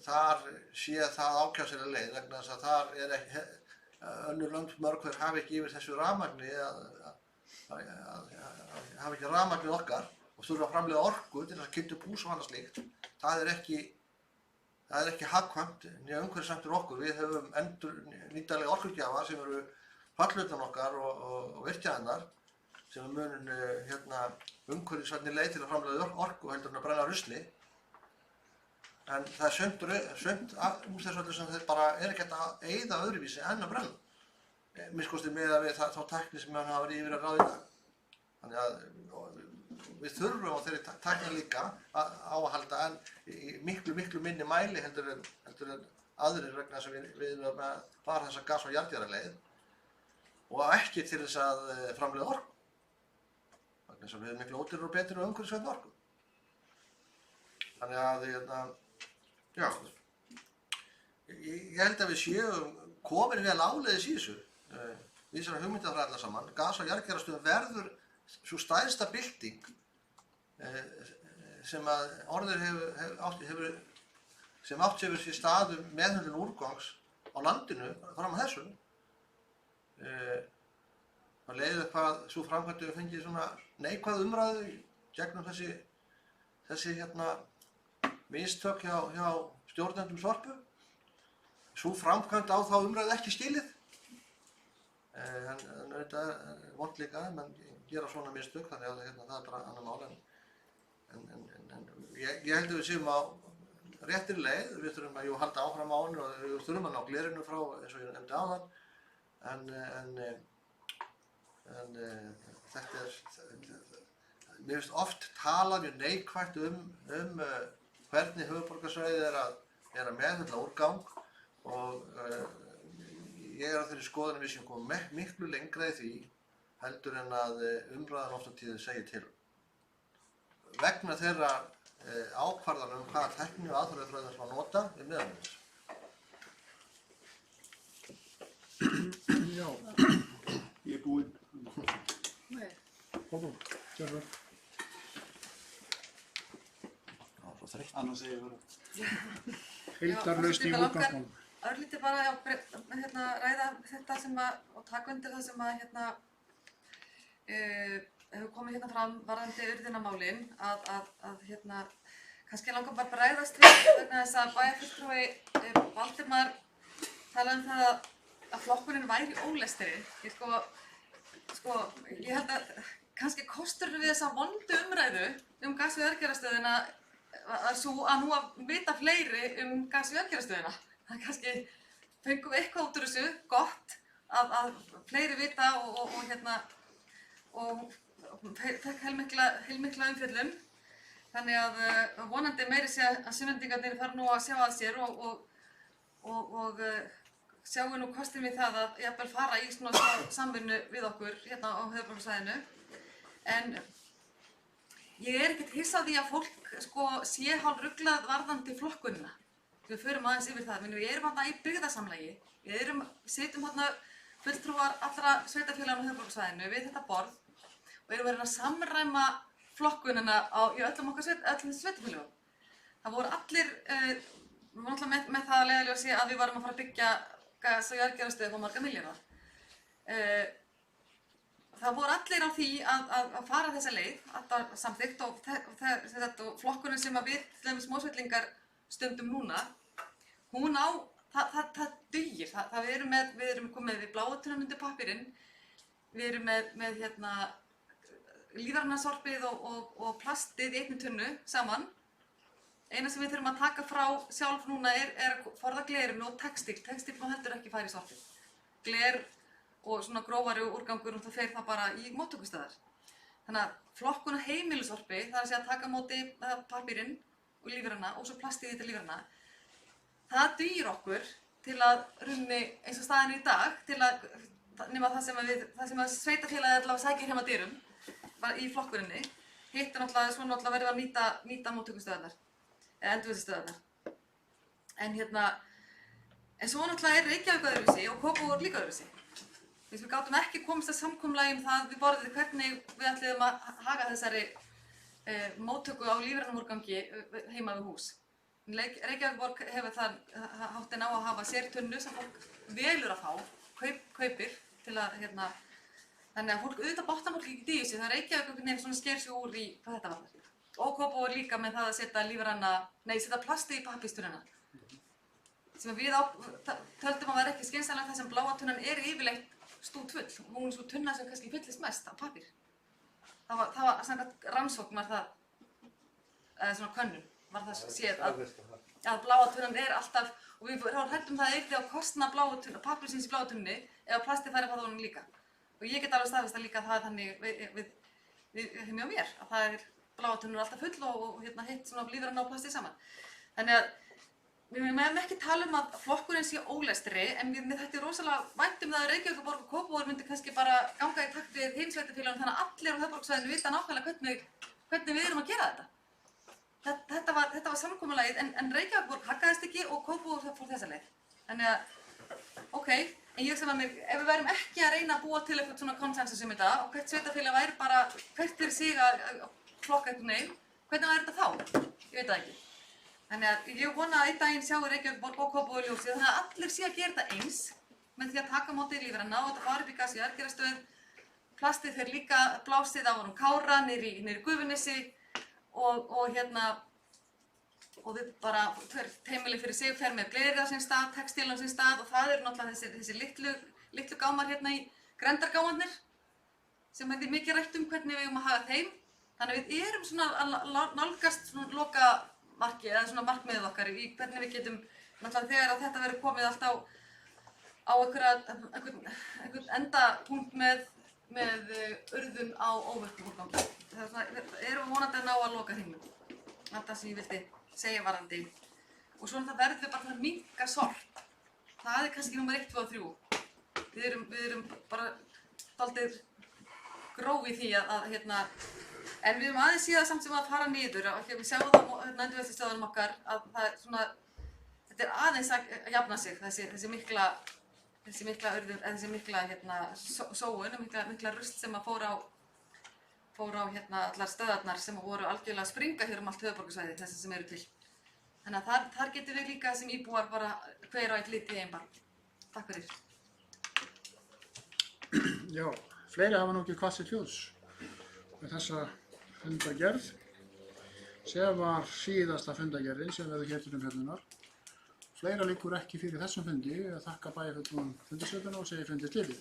C: þar sé það ákjásilega leið vegna þess að þar önnur lönd mörg hver hafa ekki yfir þessu rafmagni hafa ekki rafmagnið okkar og þurfa að framleiða orku til að kynna upp hús og annað slíkt. Það er ekki hagkvæmt né umhverfisvænt fyrir okkur. Við höfum endurnýtanlega orkugjafa sem eru fallvötnar okkar og virkjanirnar sem munum umhverfisvænni leið til að framleiða orku heldur en að brenna rusli. En það er sumt úr þessu öllu sem þeir bara ekki hægt að eyða öðruvísi en að brenna. Minnst miðað við þá tækni sem hann hafa verið yfir að ráða í dag. Þannig að við þurfum á þeirri tækni líka á að halda en í miklu minni mæli heldur en aðrir vegna þess að við erum að fara þessa gas- og jarðgerðarleið og ekki til þess að framleiða orku. Vegna þess að við erum miklu ódýrari og betri og umhverfisvænni orku. Þannig að já, ég held að við séum komin vel áleiðis í þessu. Við þessari hugmyndafræði allar saman. Gas- og jarðgerðarstöðin verður sú stærsta bylting sem að orðið sem átt hefur sér stað meðhöndlun úrgangs á landinu fram að þessu. Það leiðir hvað svo framkvæmd hefur fengið svona neikvæð umræðu gegnum þessi mistök hjá stjórnendum Sorpu. Sú framkvæmd á þá umræðu ekki skilið. En auðvitað er vont líka að menn gera svona mistök, þannig að það er bara annar mál. En ég held að við séum á réttri leið. Við þurfum að halda áfram á henni og við þurfum að ná glerinu frá, eins og ég nefndi áðan. En þetta mér finnst oft talað mjög neikvætt hvernig höfuðborgarsvæðið er að meðhöndla úrgang og ég á þeirri skoðun að við séum komið miklu lengra í því heldur en að umræðan oft á tíðum segir til. Vegna þeirra ákvarðana hvaða tækni og aðferðafræði sem að nota við meðhöndlun.
A: Já, ég er búinn. Gerður.
B: Annars segir ég bara.
A: Heildarlausn í úrgangsmálum.
G: Örlítið bara ræða þetta og taka undir það sem að hefur komið fram varðandi urðunarmálin að kannski langar bara að bregðast við vegna þess að bæjarfulltrúi Valdimar talaði um það að flokkunin væri ólestri. Ég held að kannski kosturinn við þessa vondu umræðu gas- og jarðgerðarstöðina var svo að nú að vita fleiri gas- og jarðgerðarstöðina. Það kannski fengum við eitthvað út úr þessu gott að fleiri vita og fekk heilmikla umfjöllun. Þannig að vonandi meiri sé að Sunnlendingarnir fara nú að sjá að sér og sjáum nú kostum við það að jafnvel fara í svona samvinnu við okkur hérna á höfuðborgarsvæðinu. En ég er ekkert hissa á því að fólk sé hálfruglað varðandi flokkunina. Við förum aðeins yfir það. Við erum þarna í byggðasamlagi. Við sitjum þarna fulltrúar allra sveitarfélaganna á höfuðborgarsvæðinu við þetta borð og erum verið að samræma flokkunina í öllum sveitarfélögum. Það voru allir, við vorum alltaf með það að leiðarljósi að við varum að fara að byggja gas- og jarðgerðarstöð upp á marga milljarða. Það voru allir á því að fara þessa leið, alltaf samþykkt og flokkunin sem við, til dæmis Mosfellingar, stundum núna, það dugir. Við erum komið við bláutunum undir pappírinn, við erum með lífrænna-sorpið og plastið í einni tunnu saman. Eina sem við þurfum að taka frá sjálf núna er að forða glerinu og textíl. Textíl má heldur ekki fara í sorpið. Gler og svona grófari úrgangur og það fer það bara í móttökustöðar. Þannig að flokkun á heimilissorpi, það er að segja að taka á móti pappírinn og lífræna og svo plastið í þetta lífræna. Það dugir okkur til að runni eins og staðin í dag, til að nema það sem að sveitarfélagið allavega sækir heim að dyrum bara í flokkuninni. Hitt er náttúrulega svona verið að nýta móttökustöðarnar, eða endurvinnslustöðarnar. En svo náttúrulega er Reykjavík öðruvísi og Kópavogur líka öðruvísi. Við gátum ekki komist að samkomulagi það við borðið hvernig við ætluðum að haga þessari móttöku á lífrænum úrgangi heima við hús. Reykjavíkurborg hefur það háttinn á að hafa sértunnu sem fólk velur að fá kaupir til að þannig að fólk auðvitað botnar fólk ekki í þessu, það Reykjavík einhvern veginn svona sker sig úr í hvað þetta varðar. Og Kópavogur líka með það að setja plastið í pappírstununa. Sem við töldum að vera ekki skynsamlegt þar sem bláa tunnan er yfirleitt stútfull. Hún er svo tunna sem kannski fyllist mest af pappír. Það var samkvæmt rannsókn var það, eða svona könnun, var það séð að bláa tunnan er alltaf, og við hræddum það yrði á kostnað pappírsins í bláa tunni ef plastið færi að fara honum líka. Og ég get alveg staðfest að líka það er þannig við mjög mér, að það bláa tunnur alltaf full og hitt svona lífræna og plastið saman. Þannig að við meðum ekki tala um að flokkurinn sé ólestri, en mér þætti rosalega vænt það að Reykjavíkurborg og Kópavogur myndi kannski bara ganga í takt við hin sveitarfélögin þannig að allir á höfuðborgarsvæðinu vita nákvæmlega hvernig við erum að gera þetta. Þetta var samkomulagið, en Reykjavíkurborg haggaðist ekki og Kópavogur fór þessa leið. Þannig að, ok, en ég hugsa með mér, ef við værum ekki að reyna að búa til eitthvað svona konsensus um þetta og hvert sveitarfélag væri bara hvert fyrir sig að flokka einhvern veginn, hvernig væri þetta þá? Ég veit það ekki. Þannig að ég vona að einn daginn sjáum Reykjavíkurborg og Kópavogur ljósið þannig að allir sé að gera þetta eins með því að taka á móti lífræna og þetta fari upp í gas í Argerastöð. Plastið fer líka blásið á honum Kára niður í Gufunessi og við bara heimili fyrir sig fer með glerið á sinn stað, textíl á sinn stað og það eru náttúrulega þessi litlu gámar í grendargámarnir sem er mikið rætt hvernig við eigum að haga þeim. Þannig að við erum svona að nálgast svona lokamarki eða svona markmiðið okkar í hvernig við getum, náttúrulega þegar að þetta verður komið allt á einhvern endapunkt með urðun á óvirkum úrgangi. Við erum vonandi að ná að loka hreimum. Þetta sem ég vildi segja varandi. Og svona það verður við bara að minnka sorp. Það er kannski númer 1, 2 og 3. Við erum bara dálítið gróf í því að en við erum aðeins síðan samt sem að fara niður og við sjáum það á endurvinnslustöðvunum okkar að það er svona, þetta er aðeins að jafna sig, þessi mikla sóun, mikla rusl sem að fór á allar stöðarnar sem voru algjörlega að springa hér allt höfuðborgarsvæði, þessi sem eru til. Þannig að þar getum við líka sem íbúar bara hver á eitt lit í einn barn. Takk fyrir.
A: Já, fleiri hafa nú ekki kvatt sér hljóðs með þessa fundargerð sem var síðasta fundargerðin sem verður hér til umfjöllunar. Fleira liggur ekki fyrir þessum fundi. Ég þakka bæjarfulltrúum fundarsveitanna og segi fundi slitið.